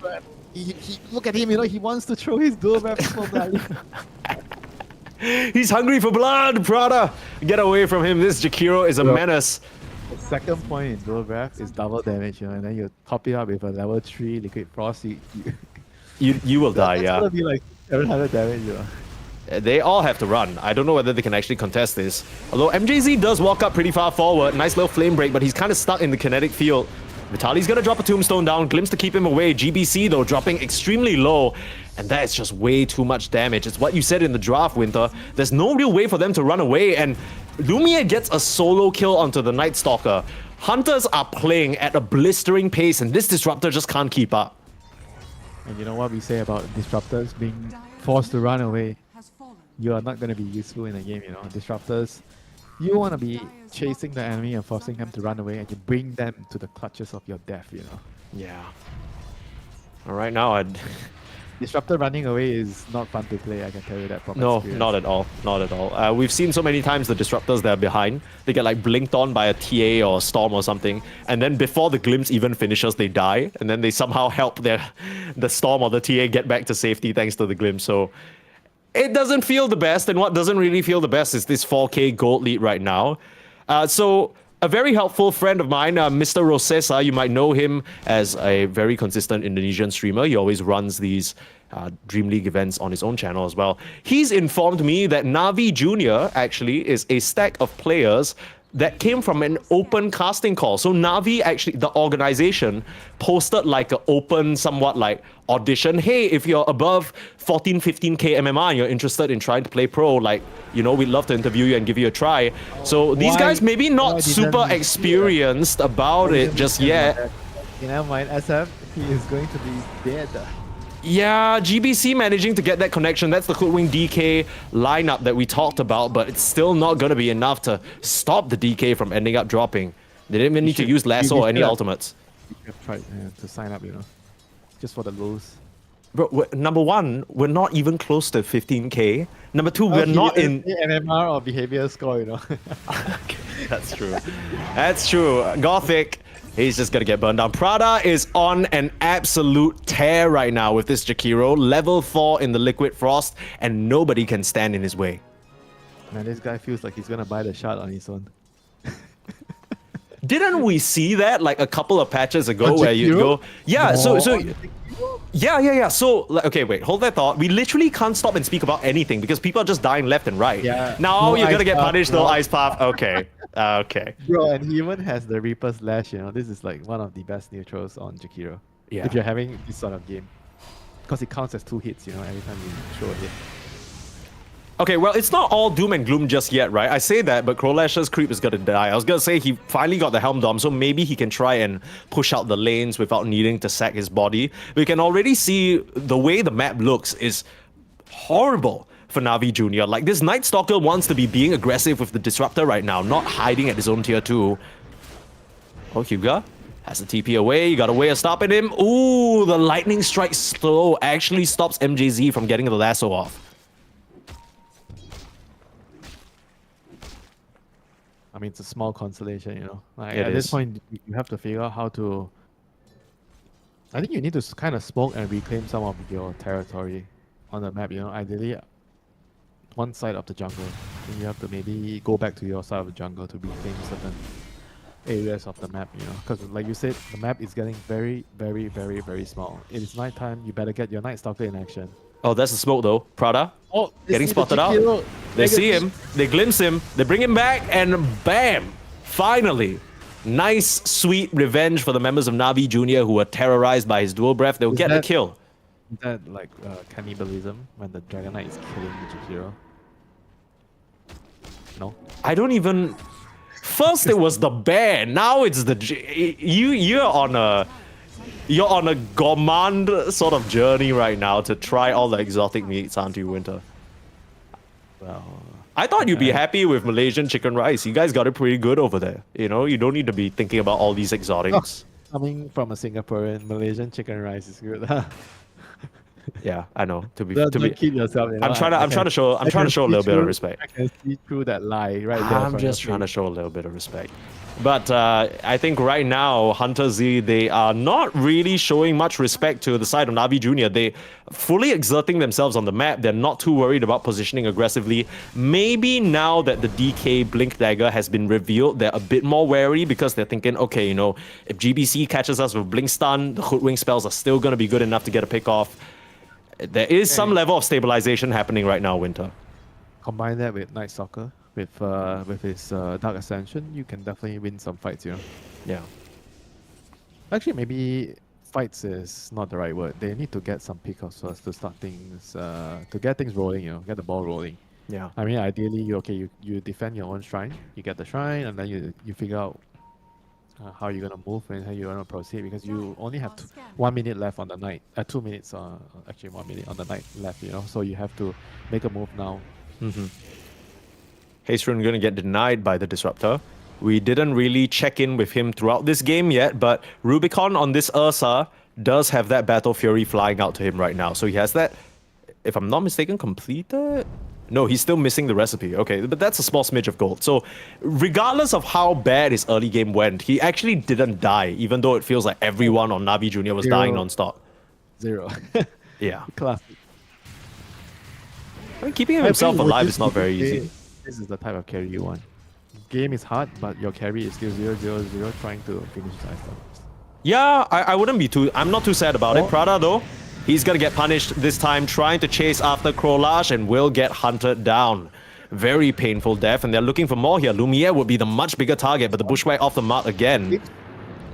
He look at him. You know, he wants to throw his dual breath so badly. he's hungry for blood, Prada! Get away from him. This Jakiro is a Yeah. menace. The second point in dual breath is double damage. You know, and then you top it up with a level 3 liquid frost. You will die, That's yeah. gonna be like 700 damage. You know. They all have to run. I don't know whether they can actually contest this. Although MJZ does walk up pretty far forward. Nice little flame break, but he's kind of stuck in the kinetic field. Vitali's gonna drop a tombstone down. Glimpse to keep him away. GBC though dropping extremely low. And that is just way too much damage. It's what you said in the draft, Winter. There's no real way for them to run away. And Lumia gets a solo kill onto the Night Stalker. Hunters are playing at a blistering pace, and this Disruptor just can't keep up. And you know what we say about disruptors being forced to run away? You are not going to be useful in a game, you know. Disruptors, you want to be chasing the enemy and forcing them to run away, and you bring them to the clutches of your death, you know. Yeah. All right, now Disruptor running away is not fun to play, I can tell you that from No, experience. not at all. Not at all. We've seen so many times the disruptors that are behind, they get like blinked on by a TA or a storm or something, and then before the glimpse even finishes, they die, and then they somehow help the storm or the TA get back to safety thanks to the glimpse. So it doesn't feel the best, and what doesn't really feel the best is this 4K gold lead right now. So a very helpful friend of mine, Mr. Rosesa, you might know him as a very consistent Indonesian streamer. He always runs these DreamLeague events on his own channel as well. He's informed me that NAVI Junior actually is a stack of players that came from an open casting call. So NAVI actually, the organization, posted like an open, somewhat like audition. Hey, if you're above 14, 15k MMR and you're interested in trying to play pro, like, you know, we'd love to interview you and give you a try. So these guys maybe why not didn't super he- experienced about it just yet. You know, mind SF, he is going to be dead. Yeah, GBC managing to get that connection. That's the Hoodwing DK lineup that we talked about, but it's still not going to be enough to stop the DK from ending up dropping. They didn't even need to use Lasso or any ultimates. You have tried to sign up, you know, just for the lows. Bro, number one, we're not even close to 15k. Number two, we're not in... NMR or behavior score, you know. That's true. That's true. Gothic, he's just gonna get burned down. Prada is on an absolute tear right now with this Jakiro. Level 4 in the Liquid Frost, and nobody can stand in his way. Man, this guy feels like he's gonna buy the shot on his own. Didn't we see that like a couple of patches ago On where you Jakiro? go... Yeah, so No. Yeah. So, like, okay, wait, hold that thought. We literally can't stop and speak about anything because people are just dying left and right. Yeah. Now No you're gonna ice get path, punished, no. no ice path. Okay. Okay. Bro, and he even has the Reaper's Lash, you know. This is like one of the best neutrals on Jakiro. Yeah. If you're having this sort of game. Because it counts as 2 hits, you know, every time you throw a hit. Okay, well, it's not all doom and gloom just yet, right? I say that, but Crowlash's creep is gonna die. I was gonna say he finally got the Helm Dom, so maybe he can try and push out the lanes without needing to sack his body. We can already see the way the map looks is horrible for Navi Jr. Like, this Night Stalker wants to be being aggressive with the Disruptor right now, not hiding at his own tier 2. Oh, Hyuga has the TP away. You got a way of stopping him. Ooh, the Lightning Strike slow actually stops MJZ from getting the lasso off. I mean, it's a small consolation, you know. Like, It at this is. point, you have to figure out how to... I think you need to kind of smoke and reclaim some of your territory on the map, you know. Ideally, one side of the jungle. Then you have to maybe go back to your side of the jungle to reclaim certain areas of the map, you know. Because like you said, the map is getting very, very, very, very small. It is nighttime, you better get your Night Stalker in action. Oh, that's the smoke though. Prada Oh, getting spotted out. They see him, they glimpse him, they bring him back, and bam! Finally! Nice, sweet revenge for the members of Navi Jr. who were terrorized by his dual breath. They'll Is get the that- kill. Is that like cannibalism when the Dragon Knight is killing the hero? No? I don't even... First it was the bear, now it's the... You're on a gourmand sort of journey right now to try all the exotic meats, aren't you, Winter? Well, I thought you'd be happy with Malaysian chicken rice. You guys got it pretty good over there. You know, you don't need to be thinking about all these exotics. coming from a Singaporean, Malaysian chicken rice is good. Yeah, I know. Don't keep yourself. You know, I'm trying to show a little bit of respect. I can see through that lie right there. I'm from just your trying to face. show a little bit of respect. But I think right now, HunterZ, they are not really showing much respect to the side of Navi Jr. They fully exerting themselves on the map. They're not too worried about positioning aggressively. Maybe now that the DK Blink Dagger has been revealed, they're a bit more wary because they're thinking, okay, you know, if GBC catches us with Blink Stun, the Hoodwing spells are still going to be good enough to get a pick off. There is some level of stabilization happening right now, Winter. Combine that with Night Stalker, with his Dark Ascension, you can definitely win some fights, you know. Yeah. Actually, maybe fights is not the right word. They need to get some pickups first to start things, to get things rolling, you know, get the ball rolling. Yeah. I mean, ideally, you defend your own shrine, you get the shrine, and then you figure out how you're gonna move and how you're gonna proceed, because you only have 1 minute left on the night. 2 minutes, actually 1 minute on the night left, you know. So you have to make a move now. Hastrun going to get denied by the Disruptor. We didn't really check in with him throughout this game yet, but Rubicon on this Ursa does have that Battle Fury flying out to him right now. So he has that, if I'm not mistaken, completed? No, he's still missing the recipe. Okay, but that's a small smidge of gold. So regardless of how bad his early game went, he actually didn't die, even though it feels like everyone on Navi Junior was dying non-stop. 0. Yeah. Classic. I mean, keeping himself alive is not very easy. This is the type of carry you want. Game is hard, but your carry is still 0-0-0, trying to finish his ice stomps. Yeah, I wouldn't be too... I'm not too sad about it. Oh. Prada, though, he's gonna get punished this time, trying to chase after Krolash and will get hunted down. Very painful death, and they're looking for more here. Lumiere would be the much bigger target, but the Bushwhack off the mark again.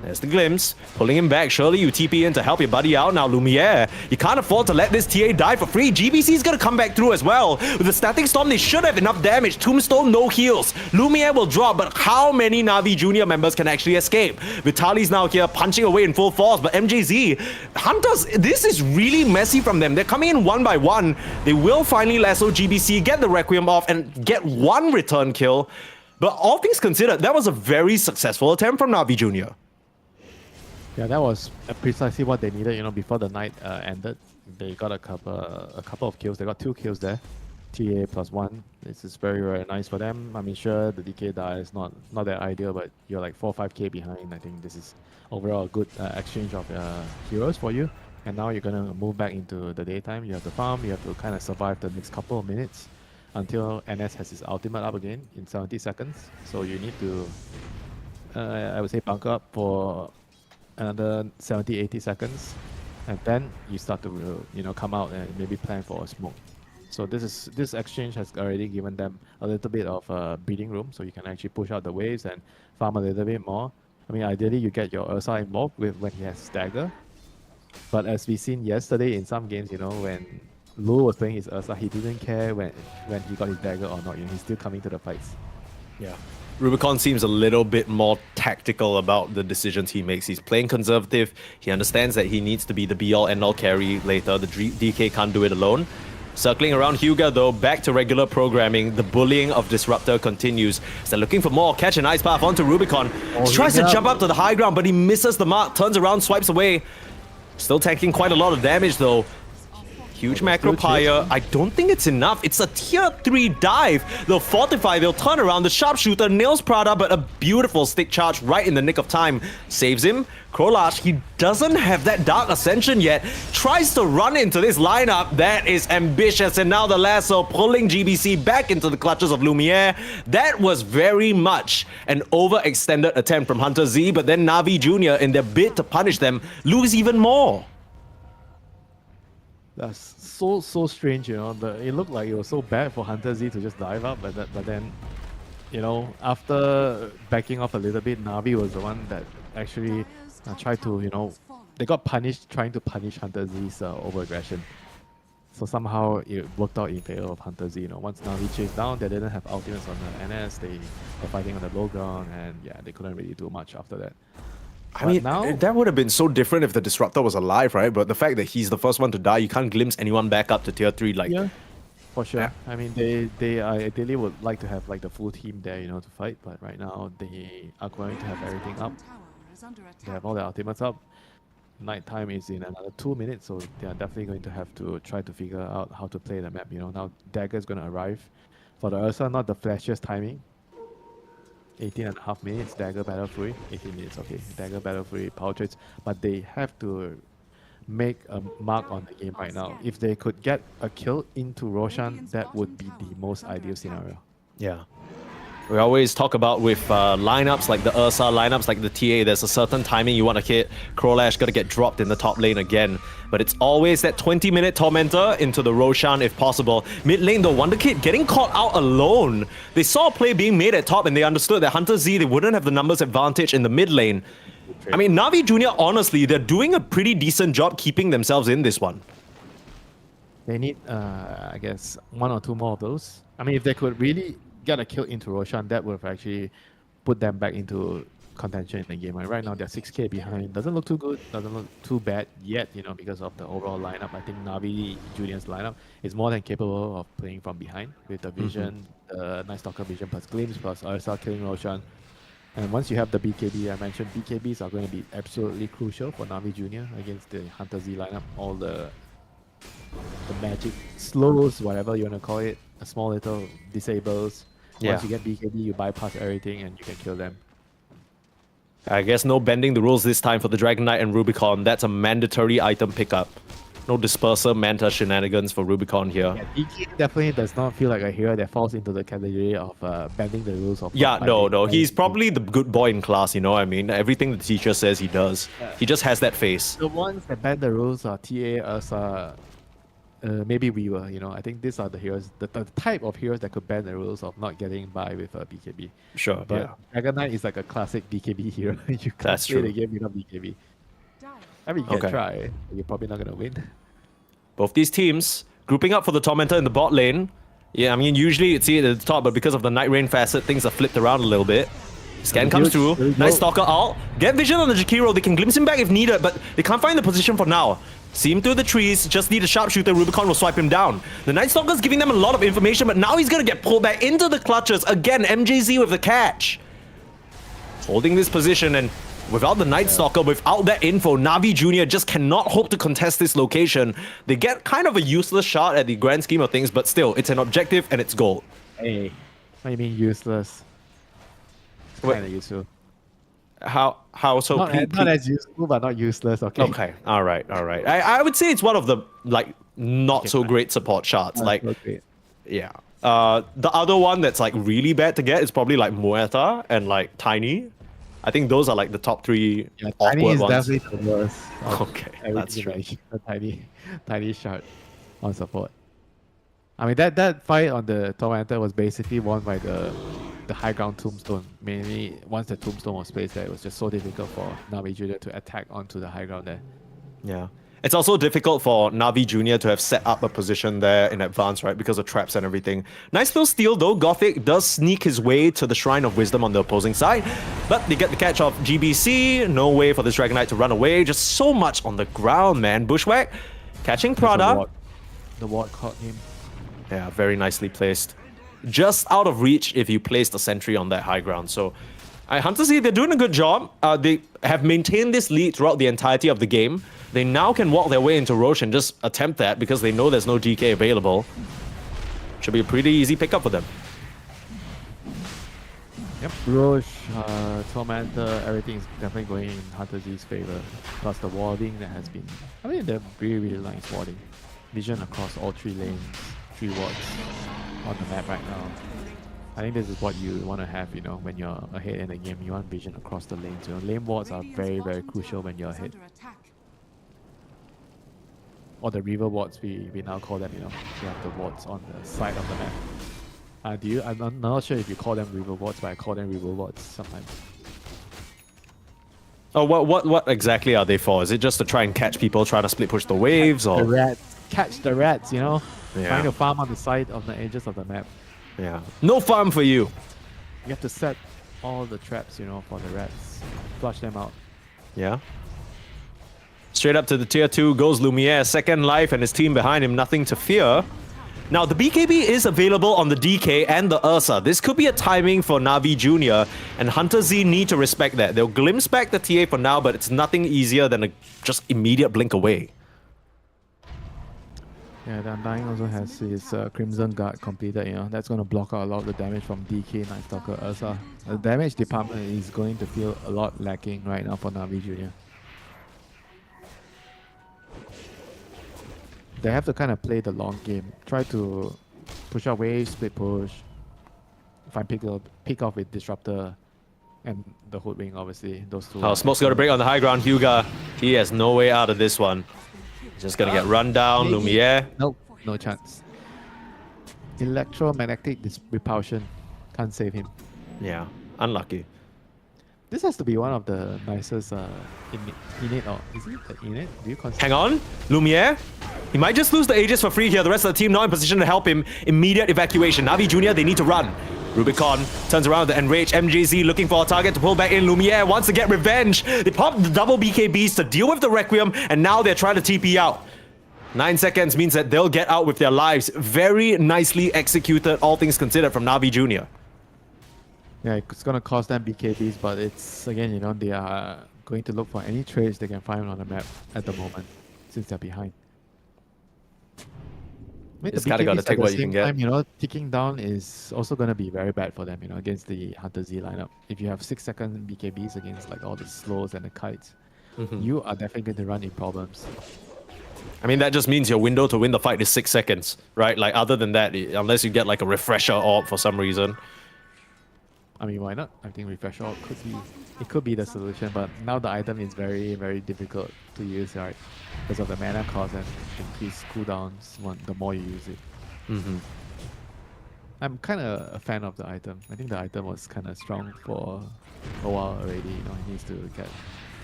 There's the glimpse, pulling him back. Surely you TP in to help your buddy out. Now Lumiere, you can't afford to let this TA die for free. GBC's gonna come back through as well. With the Static Storm, they should have enough damage. Tombstone, no heals. Lumiere will drop, but how many Navi Junior members can actually escape? Vitali's now here, punching away in full force, but MJZ, Hunters, this is really messy from them. They're coming in one by one. They will finally lasso GBC, get the Requiem off, and get one return kill. But all things considered, that was a very successful attempt from Navi Junior. Yeah, that was precisely what they needed. You know, before the night ended, they got a couple of kills. They got 2 kills there, TA +1. This is very, very nice for them. I mean, sure, the DK die is not that ideal, but you're like 4-5k behind. I think this is overall a good exchange of heroes for you. And now you're gonna move back into the daytime. You have to farm. You have to kind of survive the next couple of minutes until NS has his ultimate up again in 70 seconds. So you need to, I would say, bunker up for another 70-80 seconds, and then you start to come out and maybe plan for a smoke. So this exchange has already given them a little bit of breathing room, so you can actually push out the waves and farm a little bit more. I mean, ideally you get your Ursa involved with when he has stagger, but as we seen yesterday in some games, when Lu was playing his Ursa, he didn't care when he got his dagger or not. He's still coming to the fights. Yeah. Rubicon seems a little bit more tactical about the decisions he makes. He's playing conservative. He understands that he needs to be the be-all, end-all carry later. The DK can't do it alone. Circling around Hyuga, though, back to regular programming. The bullying of Disruptor continues. So they're looking for more. Catch an Ice Path onto Rubicon. He tries to jump up to the high ground, but he misses the mark. Turns around, swipes away. Still tanking quite a lot of damage, though. Huge macro pyre. I don't think it's enough. It's a tier 3 dive. They'll fortify, they'll turn around. The sharpshooter nails Prada, but a beautiful stick charge right in the nick of time saves him. Krolash, he doesn't have that Dark Ascension yet. Tries to run into this lineup. That is ambitious. And now the lasso pulling GBC back into the clutches of Lumiere. That was very much an overextended attempt from HunterZ, but then Navi Junior, in their bid to punish them, lose even more. That's so strange, it looked like it was so bad for HunterZ to just dive up, but then, after backing off a little bit, Navi was the one that actually tried to, they got punished trying to punish HunterZ's over-aggression. So somehow it worked out in favor of HunterZ. Once Navi chased down, they didn't have ultimates on the NS, they were fighting on the low ground, and yeah, they couldn't really do much after that. I mean, that would have been so different if the Disruptor was alive, right? But the fact that he's the first one to die, you can't glimpse anyone back up to tier 3. Yeah, for sure. Yeah. I mean, they ideally would like to have the full team there, to fight. But right now, they are going to have everything up. They have all the ultimates up. Nighttime is in another 2 minutes, so they are definitely going to have to try to figure out how to play the map. Now Dagger is going to arrive. For the Ursa, not the flashiest timing. 18.5 minutes, Dagger Battle Fury. 18 minutes, okay. Dagger Battle Fury, power trades. But they have to make a mark on the game right now. If they could get a kill into Roshan, that would be the most ideal scenario. Yeah. We always talk about with lineups like the Ursa, lineups like the TA, there's a certain timing you want to hit. Krolash got to get dropped in the top lane again. But it's always that 20-minute Tormentor into the Roshan if possible. Mid lane, the Wonder Kid getting caught out alone. They saw a play being made at top and they understood that HunterZ, they wouldn't have the numbers advantage in the mid lane. I mean, Navi Junior, honestly, they're doing a pretty decent job keeping themselves in this one. They need, I guess, 1 or 2 more of those. I mean, if they could really get a kill into Roshan, that would have actually put them back into contention in the game. Right now, they're 6k behind. Doesn't look too good, doesn't look too bad yet, because of the overall lineup. I think Navi Junior's lineup is more than capable of playing from behind with the vision, the Night Stalker vision plus Glimpse plus Ursa killing Roshan. And once you have the BKB, I mentioned BKBs are going to be absolutely crucial for Navi Junior against the HunterZ lineup. All the magic slows, whatever you want to call it, a small little disables. Yeah. Once you get BKB, you bypass everything and you can kill them. I guess no bending the rules this time for the Dragon Knight and Rubicon. That's a mandatory item pickup. No disperser, manta shenanigans for Rubicon here. Yeah, DK definitely does not feel like a hero that falls into the category of bending the rules of. Yeah, no. fighting. He's probably the good boy in class, you know what I mean? Everything the teacher says he does. He just has that face. The ones that bend the rules are TA, Ursa, maybe Weaver, you know. I think these are the heroes, the type of heroes that could bend the rules of not getting by with a BKB. Sure, But yeah. Dragon Knight is like a classic BKB hero. You can't That's play true. the game without BKB. Die. I mean, you Okay. can try, but you're probably not going to win. Both these teams grouping up for the Tormentor in the bot lane. Yeah, I mean, usually you'd see it at the top, but because of the Night Rain facet, things are flipped around a little bit. Scan comes through. There we go. Nice Stalker ult. Get vision on the Jakiro. They can glimpse him back if needed, but they can't find the position for now. See him through the trees. Just need a sharpshooter. Rubicon will swipe him down. The Night Stalker's giving them a lot of information, but now he's going to get pulled back into the clutches. Again, MJZ with the catch. Holding this position, and without the Night Stalker, without that info, Navi Junior just cannot hope to contest this location. They get kind of a useless shot at the grand scheme of things, but still, it's an objective and it's gold. Hey, what do you mean useless? It's Wait. kind of useful. How so? Not as useful, but not useless. Okay. Okay, all right. I would say it's one of the like not so great support shots. Like, Okay. yeah. The other one that's like really bad to get is probably like Muerta and like Tiny. I think those are like the top three Yeah, awkward Tiny is ones. definitely the worst. of Okay, everything that's true. like a tiny shot on support. I mean that fight on the Tormentor was basically won by the high ground tombstone. Mainly once the tombstone was placed there, it was just so difficult for Navi Junior to attack onto the high ground there. Yeah. It's also difficult for Navi Junior to have set up a position there in advance, right? Because of traps and everything. Nice little steal though. Gothic does sneak his way to the Shrine of Wisdom on the opposing side. But they get the catch of GBC. No way for this Dragon Knight to run away. Just so much on the ground, man. Bushwhack. Catching Prada. The ward caught him. Yeah, very nicely placed. Just out of reach if you place the sentry on that high ground. So, HunterZ, they're doing a good job. They have maintained this lead throughout the entirety of the game. They now can walk their way into Roche and just attempt that because they know there's no DK available. Should be a pretty easy pickup for them. Yep. Roche, Tormentor, everything is definitely going in HunterZ's favor. Plus the warding that has been... I mean, they're really nice warding. Vision across all 3 lanes, 3 wards on the map right now. I think this is what you want to have, you know, when you're ahead in the game. You want vision across the lanes. You know, lane wards are very crucial when you're ahead. Under attack. Or the river wards, we now call them, you know. You have the wards on the side of the map. I'm not sure if you call them river wards, but I call them river wards sometimes. Oh, what exactly are they for? Is it just to try and catch people trying to split push the waves, or The rats. Catch the rats, you know? Yeah. Trying to farm on the side of the edges of the map. yeah, no farm for you? You have to set all the traps, you know, for the rats. Flush them out. Yeah. Straight up to the tier 2 goes Lumiere, second life, and his team behind him, nothing to fear. Now, the BKB is available on the DK and the Ursa. This could be a timing for Navi Junior, and HunterZ need to respect that. They'll glimpse back the TA for now, but it's nothing easier than a just immediate blink away. Yeah, the Undying also has his Crimson Guard completed, you know. That's going to block out a lot of the damage from DK, Night Stalker, Ursa. The damage department is going to feel a lot lacking right now for Navi Junior. They have to kind of play the long game. Try to push out waves, split push. Find pick off with Disruptor and the Hoodwing, obviously. Those two. Oh, Smoke's got to break on the high ground. Hyuga, he has no way out of this one. Just gonna get run down. maybe. Lumiere. Nope, no chance. Electromagnetic repulsion. Can't save him. Yeah, unlucky. This has to be one of the nicest innate, or is it the innate? Do you consider? Hang on, Lumiere. He might just lose the Aegis for free here. The rest of the team not in position to help him. Immediate evacuation. Navi Junior, they need to run. Rubicon turns around the enraged MJZ looking for a target to pull back in. Lumiere wants to get revenge. They pop the double BKBs to deal with the Requiem, and now they're trying to TP out. 9 seconds means that they'll get out with their lives. Very nicely executed, all things considered, from Navi Junior. Yeah, it's gonna cost them BKBs, but it's again, you know, they are going to look for any trades they can find on the map at the moment, since they're behind. I mean, Just the gotta BKBs take at what the you can same get. time, you know, ticking down is also gonna be very bad for them, you know, against the HunterZ lineup. If you have 6-second BKBs against like all the slows and the kites, you are definitely going to run into problems. I mean, that just means your window to win the fight is 6 seconds, right? Like, other than that, unless you get like a refresher orb for some reason. I mean, why not? I think refresh orb could be the solution, but now the item is very, very difficult to use, right? Because of the mana cost and increased cooldowns the more you use it. I'm kind of a fan of the item. I think the item was kind of strong for a while already. You know, it needs to get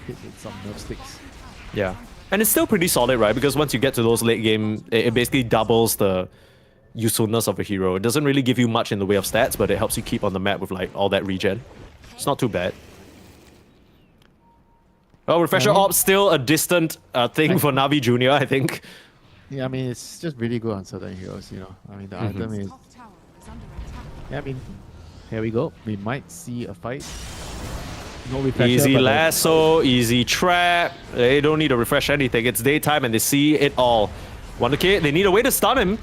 hit with some nerf sticks. Yeah. And it's still pretty solid, right? Because once you get to those late game, it basically doubles the usefulness of a hero. It doesn't really give you much in the way of stats, but it helps you keep on the map with like all that regen. It's not too bad. Well, Refresher Orb still a distant thing for Navi Junior, I think. Yeah, I mean, it's just really good on certain heroes, you know. I mean, the item is... Top tower is under attack. Yeah, I mean, here we go. We might see a fight. No refresher, Easy but lasso, easy trap. They don't need to refresh anything. It's daytime and they see it all. Wonder Kid, they need a way to stun him.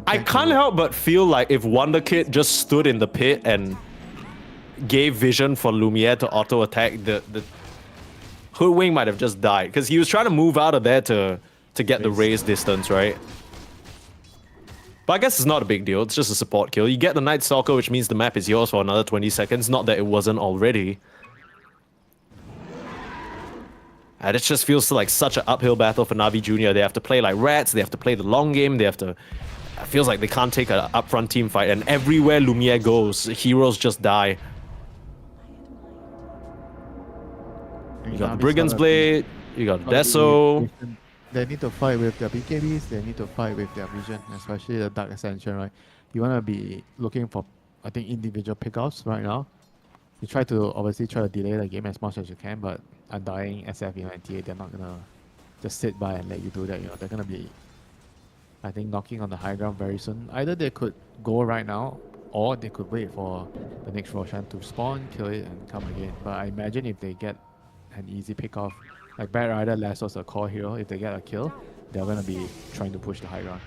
I can't help but feel like if Wonder Kid just stood in the pit and gave vision for Lumiere to auto attack, the Hoodwink might have just died because he was trying to move out of there to get the raise distance, right? But I guess it's not a big deal. It's just a support kill. You get the Night Stalker, which means the map is yours for another 20 seconds. Not that it wasn't already. And it just feels like such an uphill battle for Navi Junior. They have to play like rats. They have to play the long game. They have to... It feels like they can't take an upfront team fight. And everywhere Lumiere goes, heroes just die. You got the Brigand's Blade. You got Deso. They need to fight with their BKBs. They need to fight with their vision, especially the Dark Ascension, right? You want to be looking for, I think, individual pickoffs right now. You try to obviously try to delay the game as much as you can, but Undying, SF, you know, and TA, they're not gonna just sit by and let you do that. You know, they're gonna be, I think, knocking on the high ground very soon. Either they could go right now, or they could wait for the next Roshan to spawn, kill it, and come again. But I imagine if they get an easy pickoff, like Bat Rider, Lasso's a core hero, if they get a kill, they're gonna be trying to push the high ground.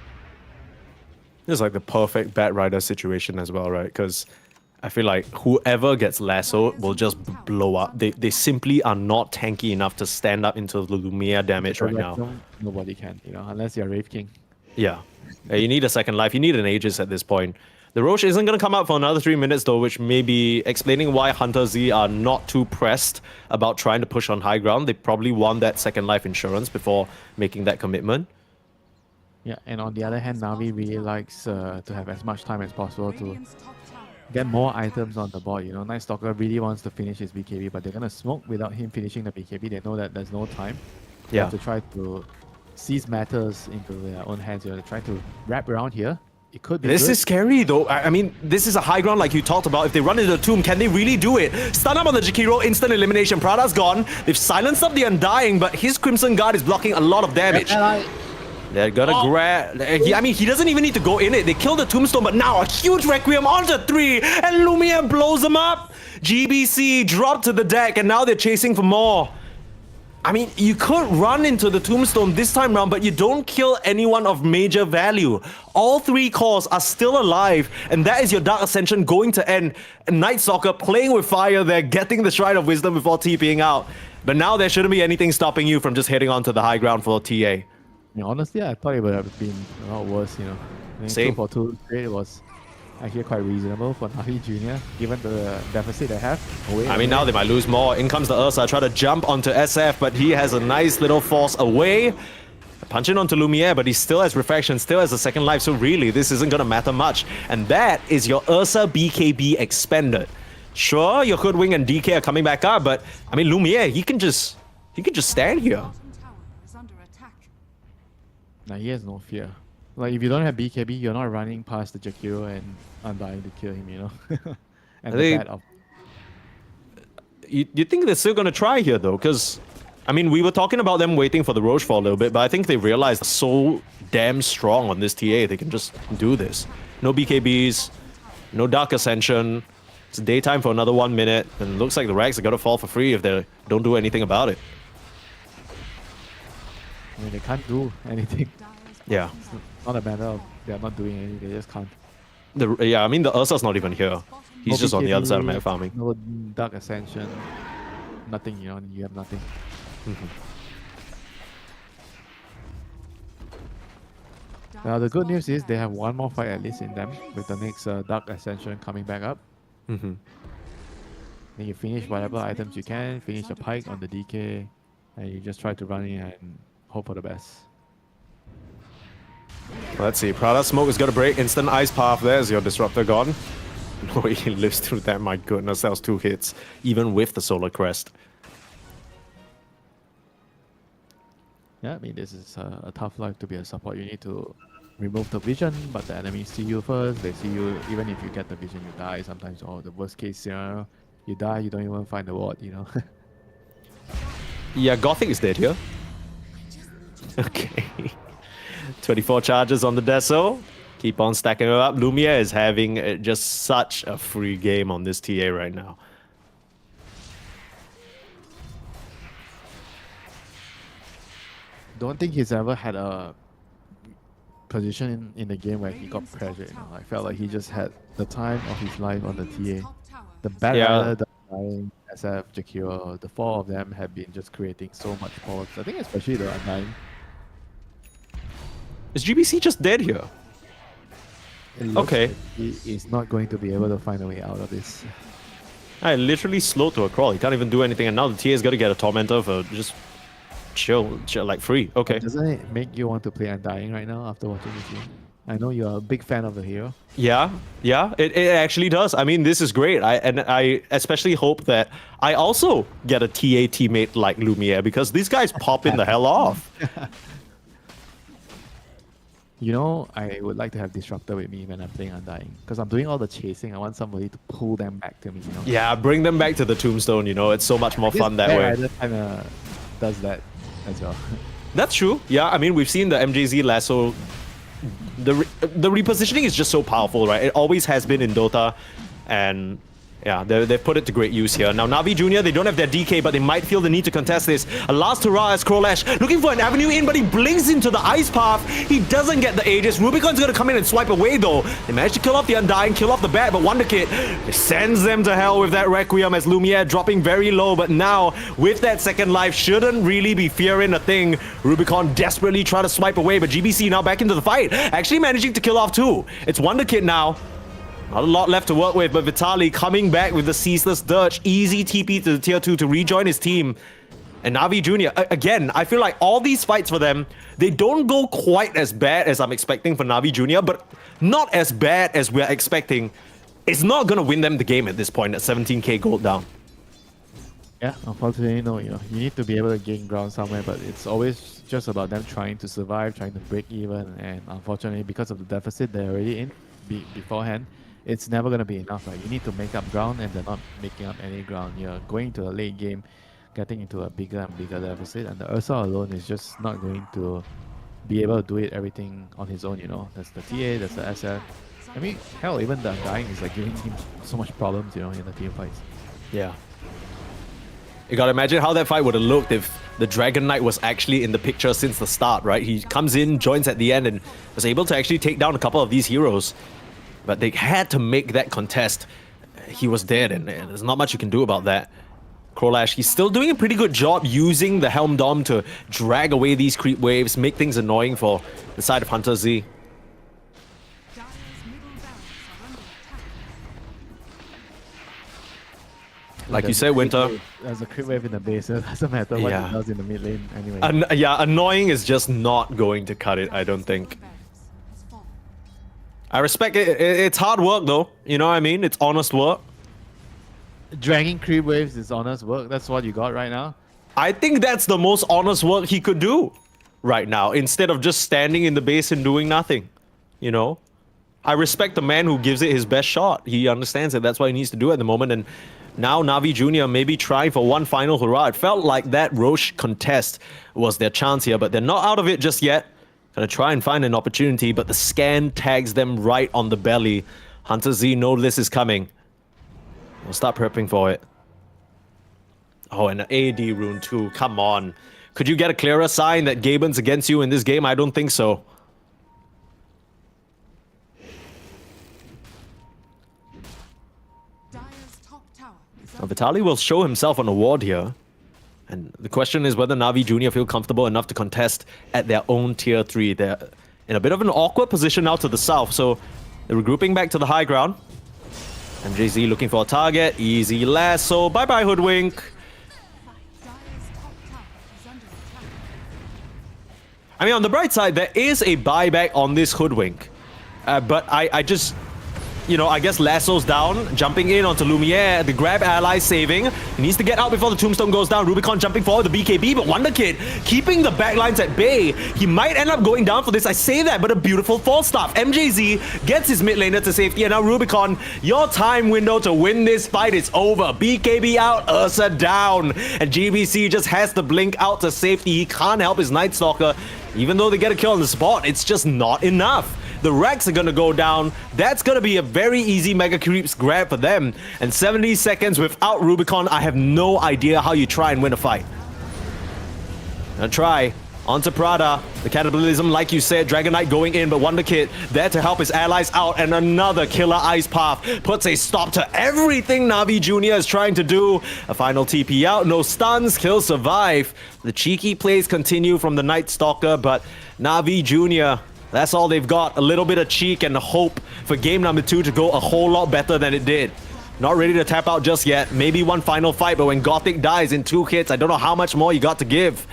It's like the perfect Bat Rider situation as well, right? Because I feel like whoever gets Lasso will just blow up. They simply are not tanky enough to stand up into the Lumiere damage right now. Nobody can, you know, unless you're Wraith King. Yeah. You need a second life. You need an Aegis at this point. The Roche isn't going to come out for another 3 minutes though, which may be explaining why HunterZ are not too pressed about trying to push on high ground. They probably want that second life insurance before making that commitment. Yeah, and on the other hand, Navi really likes to have as much time as possible to Radiant's top tower get more items on the board. You know, Night Stalker really wants to finish his BKB, but they're gonna smoke without him finishing the BKB. They know that there's no time. They Yeah. have to try to seize matters into their own hands. You know, they try to wrap around here. It could be This good. is scary though. I mean, this is a high ground like you talked about. If they run into the tomb, can they really do it? Stun up on the Jakiro, instant elimination. Prada's gone. They've silenced up the Undying, but his Crimson Guard is blocking a lot of damage. They're gonna grab... I mean, he doesn't even need to go in it. They killed the Tombstone, but now a huge Requiem onto 3, and Lumiere blows them up. GBC dropped to the deck, and now they're chasing for more. I mean, you could run into the Tombstone this time round, but you don't kill anyone of major value. All 3 cores are still alive, and that is your Dark Ascension going to end. Night Stalker playing with fire there, getting the Shrine of Wisdom before TPing out. But now there shouldn't be anything stopping you from just heading onto the high ground for TA. Yeah, honestly, I thought it would have been a lot worse, you know. I think Same. 2 for 2 trade was actually quite reasonable for Navi Junior, given the deficit they have. I mean, now they might lose more. In comes the Ursa, try to jump onto SF, but he has a nice little force away. Punching onto Lumiere, but he still has Refraction, still has a second life, so really, this isn't gonna matter much. And that is your Ursa BKB expended. Sure, your Hoodwink and DK are coming back up, but I mean, Lumiere, he can just stand here. bottom tower is under attack. Now he has no fear. Like, if you don't have BKB, you're not running past the Jakiro and Undying to kill him, you know. And I think- the bat of You think they're still gonna try here though? Because, I mean, we were talking about them waiting for the Roche for a little bit, but I think they realized so damn strong on this TA, they can just do this. No BKBs, no Dark Ascension. It's daytime for another 1 minute, and it looks like the Rags are gonna fall for free if they don't do anything about it. I mean, they can't do anything. Yeah. Not a matter of they're not doing anything, they just can't. I mean, the Ursa's not even here. He's just on the other side of map farming. No Dark Ascension, nothing, you have nothing. Now the good news is they have one more fight at least in them with the next Dark Ascension coming back up. Then you finish whatever items you can, finish the pike on the DK, and you just try to run in and hope for the best. Let's see. Prada Smoke is gonna break. Instant ice path. There's your disruptor gone. No, he lives through that. My goodness, that was 2 hits, even with the solar crest. Yeah, I mean, this is a tough life to be a support. You need to remove the vision, but the enemies see you first. They see you, even if you get the vision, you die sometimes. Or the worst case scenario, you die, you don't even find the ward, Yeah, Gothic is dead here. Okay. 24 charges on the Deso. Keep on stacking it up. Lumia is having just such a free game on this TA right now. Don't think he's ever had a position in the game where he got pressured. I felt like he just had the time of his life on the TA. The Bad Rider, the Undying, SF, Jakiro, the 4 of them have been just creating so much power. I think especially the Undying. Is GBC just dead here? It looks Okay. like he is not going to be able to find a way out of this. I literally slowed to a crawl. He can't even do anything, and now the TA is gonna get a Tormentor for just chill like free. Okay. Doesn't it make you want to play Undying right now after watching this game? I know you're a big fan of the hero. Yeah, it actually does. I mean, this is great. I especially hope that I also get a TA teammate like Lumiere, because these guys pop in the hell off. I would like to have Disruptor with me when I'm playing Undying. Because I'm doing all the chasing. I want somebody to pull them back to me, Yeah, bring them back to the tombstone, It's so much more fun that way. Rider kind of does that as well. That's true. Yeah, I mean, we've seen the MJZ lasso. The repositioning is just so powerful, right? It always has been in Dota. And yeah, they've put it to great use here. Now, Navi Jr., they don't have their DK, but they might feel the need to contest this. A last hurrah as Krolash looking for an avenue in, but he blinks into the ice path. He doesn't get the Aegis. Rubicon's going to come in and swipe away, though. They managed to kill off the Undying, kill off the Bat, but Wonderkid sends them to hell with that Requiem as Lumiere dropping very low. But now, with that second life, shouldn't really be fearing a thing. Rubicon desperately trying to swipe away, but GBC now back into the fight. Actually managing to kill off 2. It's Wonderkid now. Not a lot left to work with, but Vitaly coming back with the Ceaseless Dirge. Easy TP to the tier 2 to rejoin his team. And Navi Jr., again, I feel like all these fights for them, they don't go quite as bad as I'm expecting for Navi Jr., but not as bad as we're expecting. It's not going to win them the game at this point at 17k gold down. Yeah, unfortunately, no. You need to be able to gain ground somewhere, but it's always just about them trying to survive, trying to break even, and unfortunately, because of the deficit they're already in beforehand, it's never going to be enough. Right? You need to make up ground, and they're not making up any ground. You're going to a late game, getting into a bigger and bigger deficit, and the Ursa alone is just not going to be able to do everything on his own. There's the TA, there's the SF. I mean, hell, even the Undying is like giving him so much problems, in the team fights. Yeah. You gotta imagine how that fight would have looked if the Dragon Knight was actually in the picture since the start, right? He comes in, joins at the end, and was able to actually take down a couple of these heroes. But they had to make that contest. He was dead, and there's not much you can do about that. Krolash, he's still doing a pretty good job using the Helm Dom to drag away these creep waves, make things annoying for the side of HunterZ. Like you said, Winter. There's a creep wave in the base. It doesn't matter what Yeah. it does in the mid lane anyway. Yeah, annoying is just not going to cut it, I don't think. I respect it. It's hard work, though. You know what I mean? It's honest work. Dragging creep waves is honest work. That's what you got right now. I think that's the most honest work he could do right now, instead of just standing in the base and doing nothing. I respect the man who gives it his best shot. He understands it. That's what he needs to do at the moment. And now Navi Jr. maybe trying for one final hurrah. It felt like that Roche contest was their chance here, but they're not out of it just yet. Gonna try and find an opportunity, but the scan tags them right on the belly. HunterZ know this is coming. We'll start prepping for it. Oh, and an AD rune too. Come on. Could you get a clearer sign that Gaben's against you in this game? I don't think so. Dire's top tower is Now, Vitali will show himself on a ward here. And the question is whether Navi Junior feel comfortable enough to contest at their own tier 3. They're in a bit of an awkward position now to the south, so they're regrouping back to the high ground. MJZ looking for a target. Easy lasso. Bye-bye, Hoodwink. Dire's top tower is under attack. I mean, on the bright side, there is a buyback on this Hoodwink. But I just... You know, I guess Lasso's down, jumping in onto Lumiere, the grab ally saving. He needs to get out before the tombstone goes down. Rubicon jumping forward, the BKB, but Wonderkid keeping the backlines at bay. He might end up going down for this, I say that, but a beautiful false stop. MJZ gets his mid laner to safety, and now Rubicon, your time window to win this fight is over. BKB out, Ursa down, and GBC just has to blink out to safety. He can't help his Night Stalker. Even though they get a kill on the spot, it's just not enough. The Rex are gonna go down. That's gonna be a very easy Mega Creeps grab for them. And 70 seconds without Rubicon, I have no idea how you try and win a fight. Gonna try. Onto Prada. The cannibalism, like you said, Dragon Knight going in, but Wonderkid there to help his allies out. And another killer Ice Path puts a stop to everything Navi Junior is trying to do. A final TP out, no stuns, kill survive. The cheeky plays continue from the Night Stalker, but Navi Junior, that's all they've got. A little bit of cheek and hope for game number 2 to go a whole lot better than it did. Not ready to tap out just yet. Maybe one final fight, but when Gothic dies in 2 hits, I don't know how much more you got to give.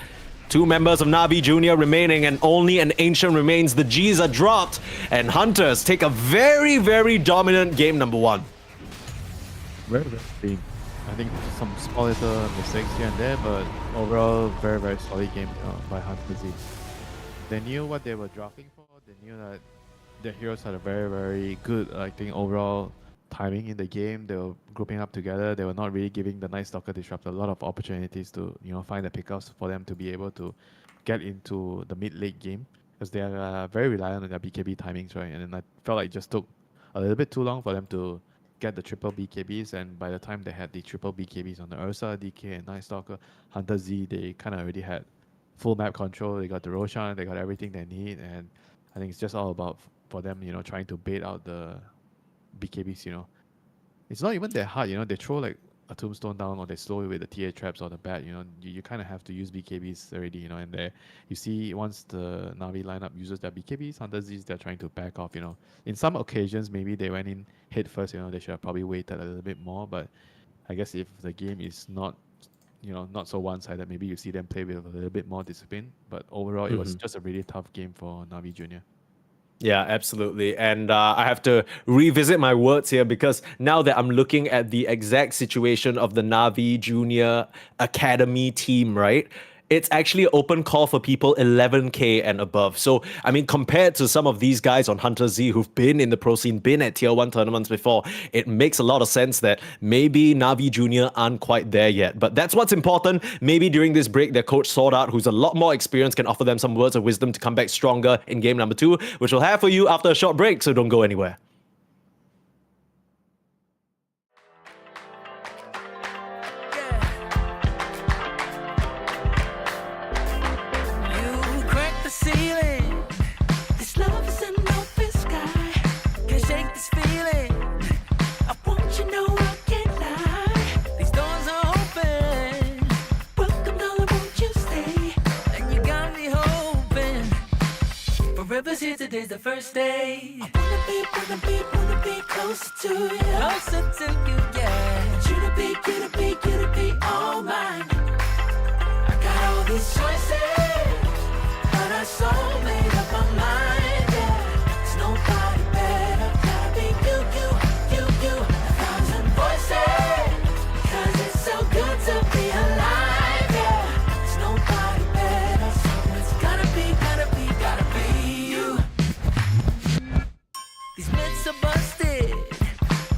2 members of Navi Junior remaining, and only an Ancient remains. The G's are dropped, and HunterZ take a very, very dominant game number 1. Very, very big. I think some small little mistakes here and there, but overall, very, very solid game by HunterZ. They knew what they were drafting for. They knew that the heroes had a very, very good, I think, overall timing in the game. They were grouping up together. They were not really giving the Night Stalker Disruptor a lot of opportunities to, you know, find the pickups for them to be able to get into the mid-late game, because they are very reliant on their BKB timings, right? And then I felt like it just took a little bit too long for them to get the triple BKBs, and by the time they had the triple BKBs on the Ursa, DK, and Night Stalker, HunterZ, they kind of already had full map control. They got the Roshan, they got everything they need, and I think it's just all about for them, you know, trying to bait out the BKBs, you know. It's not even that hard, you know. They throw like a tombstone down, or they slow it with the TA traps or the bat, you know. You kind of have to use BKBs already, you know. And there, you see, once the Navi lineup uses their BKBs, HunterZ, they're trying to back off, you know. In some occasions, maybe they went in head first, you know. They should have probably waited a little bit more, but I guess if the game is not, you know, not so one-sided, maybe you see them play with a little bit more discipline. But overall, it was just a really tough game for Navi Junior. Yeah, absolutely. And I have to revisit my words here, because now that I'm looking at the exact situation of the Navi Junior Academy team, right? It's actually an open call for people 11k and above. So, I mean, compared to some of these guys on HunterZ who've been in the pro scene, been at tier 1 tournaments before, it makes a lot of sense that maybe Navi Junior aren't quite there yet. But that's what's important. Maybe during this break, their coach Sword Out, who's a lot more experienced, can offer them some words of wisdom to come back stronger in game number 2, which we'll have for you after a short break, so don't go anywhere. You crack the ceiling. This love is an open sky. Can't shake this feeling. I want you know I can't lie. These doors are open. Welcome, darling, won't you stay? And you got me hoping. Forever's here, today's the first day. I wanna be closer to you. Closer to you, yeah. You to be all mine. I got all these choices, but I so made up my mind, yeah. There's nobody better, gotta be you. 1,000 voices, 'cause it's so good to be alive, yeah. There's nobody better, so it's gotta be you. These myths are busted,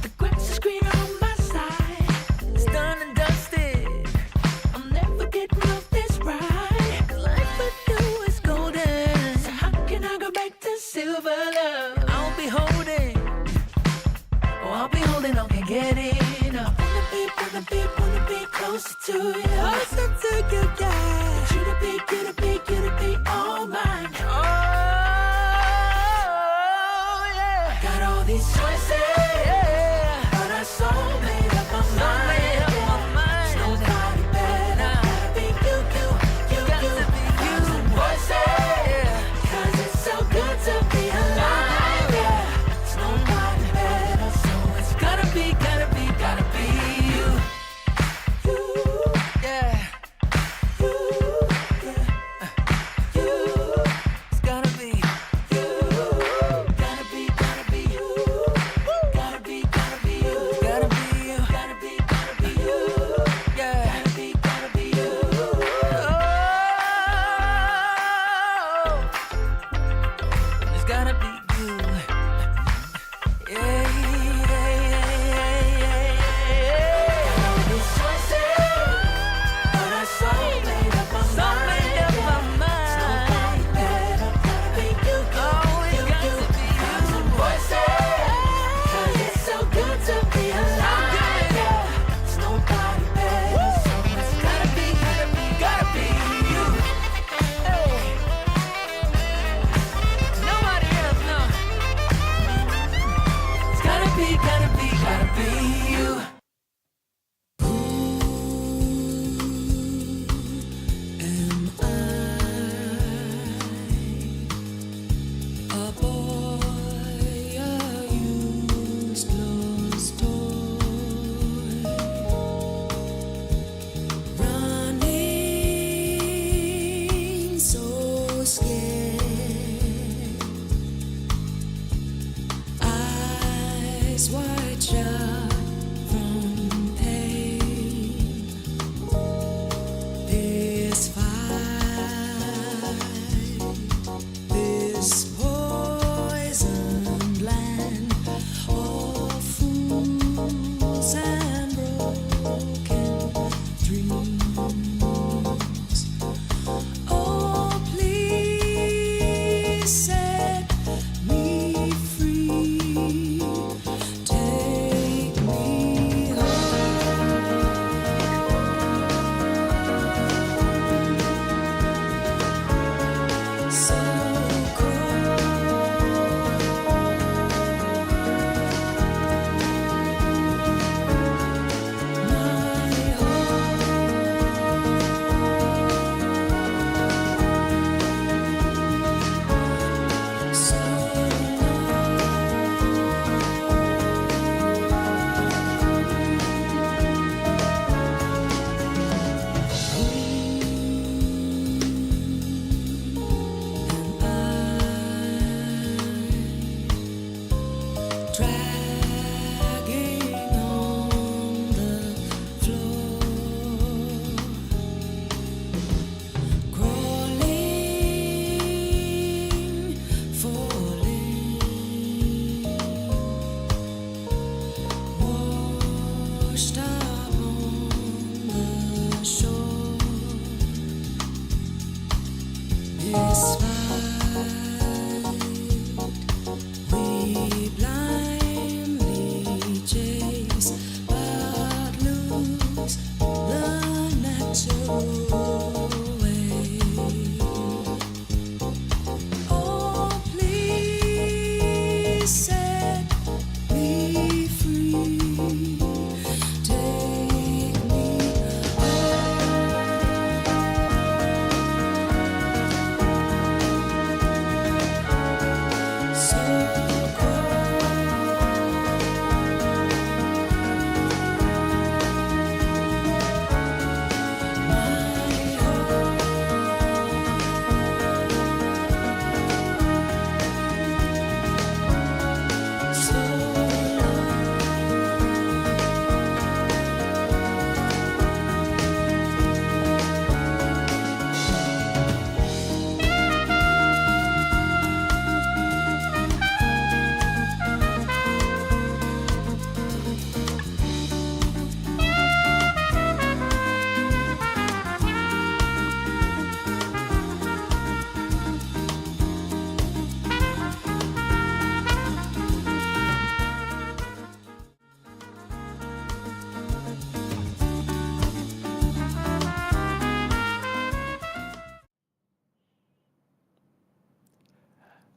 the grass is greener on my side. closer to you. Closer to you, yeah. You to be all mine. Oh, yeah. Got all these choices, yeah. But I so made up my mind. There's nobody better. Gotta be you. Got to be you. Voices, yeah. 'Cause it's so good to be alive, yeah. There's nobody better, so it's gotta be you. You, yeah. You, yeah.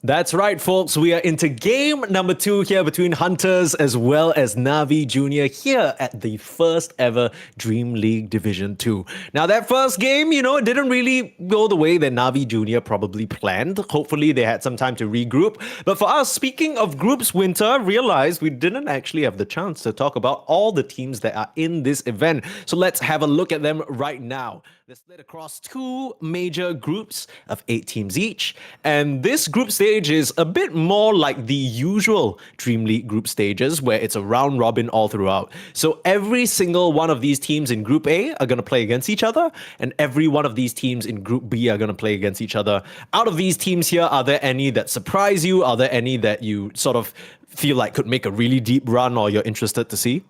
That's right, folks. We are into game number 2 here between HunterZ as well as NAVI Junior here at the first ever Dream League Division 2. Now, that first game, it didn't really go the way that NAVI Junior probably planned. Hopefully, they had some time to regroup. But for us, speaking of groups, Winter, realized we didn't actually have the chance to talk about all the teams that are in this event. So let's have a look at them right now. They're split across 2 major groups of 8 teams each. And this group stage is a bit more like the usual Dream League group stages where it's a round robin all throughout. So every single one of these teams in Group A are going to play against each other, and every one of these teams in Group B are going to play against each other. Out of these teams here, are there any that surprise you? Are there any that you sort of feel like could make a really deep run or you're interested to see?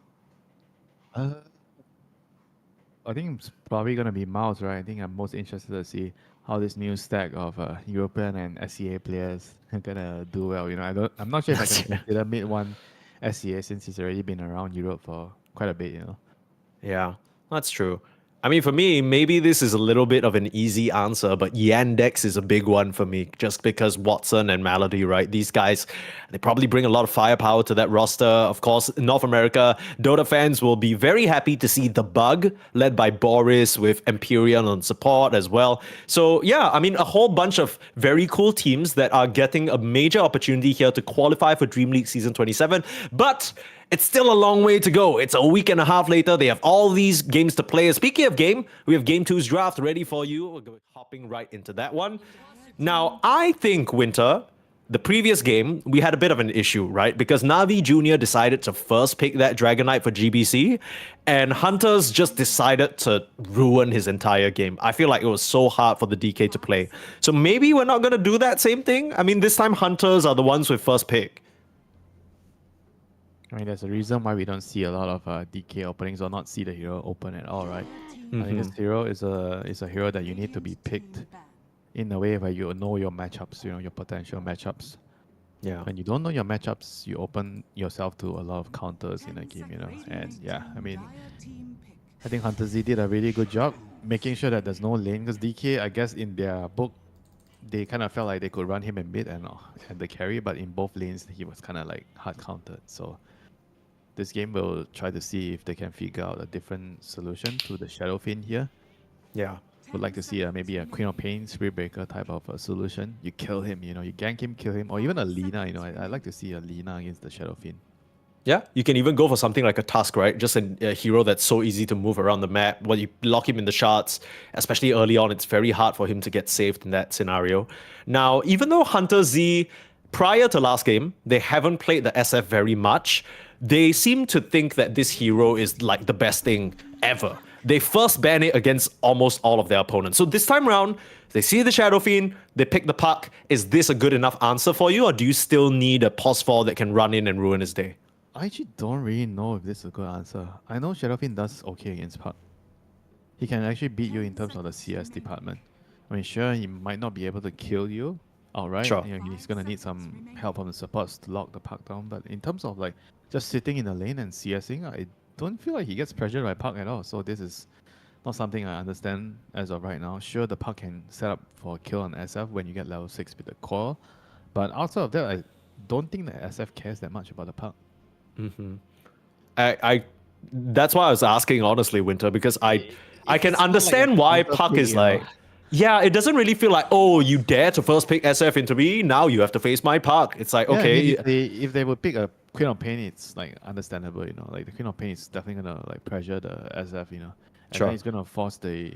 I think it's probably going to be Mouse, right? I think I'm most interested to see how this new stack of European and SEA players are going to do well. I'm not sure if I can consider mid-1 SEA since he's already been around Europe for quite a bit, Yeah, that's true. I mean, for me, maybe this is a little bit of an easy answer, but Yandex is a big one for me, just because Watson and Malady, right? These guys, they probably bring a lot of firepower to that roster. Of course, in North America, Dota fans will be very happy to see The Bug, led by Boris, with Empyrean on support as well. So yeah, I mean, a whole bunch of very cool teams that are getting a major opportunity here to qualify for Dream League Season 27. But it's still a long way to go. It's a week and a half later. They have all these games to play. Speaking of game, we have Game 2's draft ready for you. We're hopping right into that one. Now, I think, Winter, the previous game, we had a bit of an issue, right? Because NAVI Junior decided to first pick that Dragon Knight for GBC, and HunterZ just decided to ruin his entire game. I feel like it was so hard for the DK to play. So maybe we're not going to do that same thing? I mean, this time HunterZ are the ones with first pick. I mean, there's a reason why we don't see a lot of DK openings or not see the hero open at all, right? I think this hero is a hero that you need to be picked in a way where you know your matchups, your potential matchups. Yeah. When you don't know your matchups, you open yourself to a lot of counters in a game, And yeah, I mean, I think HunterZ did a really good job making sure that there's no lane, because DK, I guess in their book, they kind of felt like they could run him in mid and the carry, but in both lanes, he was kind of like hard countered. So this game will try to see if they can figure out a different solution to the Shadow Fiend here. Yeah. Would like to see maybe a Queen of Pain, Spirit Breaker type of a solution. You kill him, you gank him, kill him, or even a Lina, I'd like to see a Lina against the Shadow Fiend. Yeah, you can even go for something like a Tusk, right? Just a hero that's so easy to move around the map. When you lock him in the shards, especially early on, it's very hard for him to get saved in that scenario. Now, even though HunterZ, prior to last game, they haven't played the SF very much, they seem to think that this hero is like the best thing ever. They first ban it against almost all of their opponents. So this time around, they see the Shadow Fiend, they pick the puck. Is this a good enough answer for you, or do you still need a pos 4 that can run in and ruin his day? I actually don't really know if this is a good answer. I know Shadow Fiend does okay against puck. He can actually beat you in terms of the CS department. I mean, sure, he might not be able to kill you outright. Sure. He's going to need some help from the supports to lock the puck down. But in terms of like just sitting in the lane and CSing, I don't feel like he gets pressured by puck at all. So this is not something I understand as of right now. Sure, the puck can set up for a kill on SF when you get level 6 with the coil. But outside of that, I don't think that SF cares that much about the puck. I that's why I was asking, honestly, Winter, because I can understand like why counter Puck play, is like, yeah, it doesn't really feel like, oh, you dare to first pick SF into me, now you have to face my Puck. It's like, Yeah, okay. I mean, if they would pick a Queen of Pain, it's like understandable, Like the Queen of Pain is definitely gonna like pressure the SF, And Sure. then it's gonna force the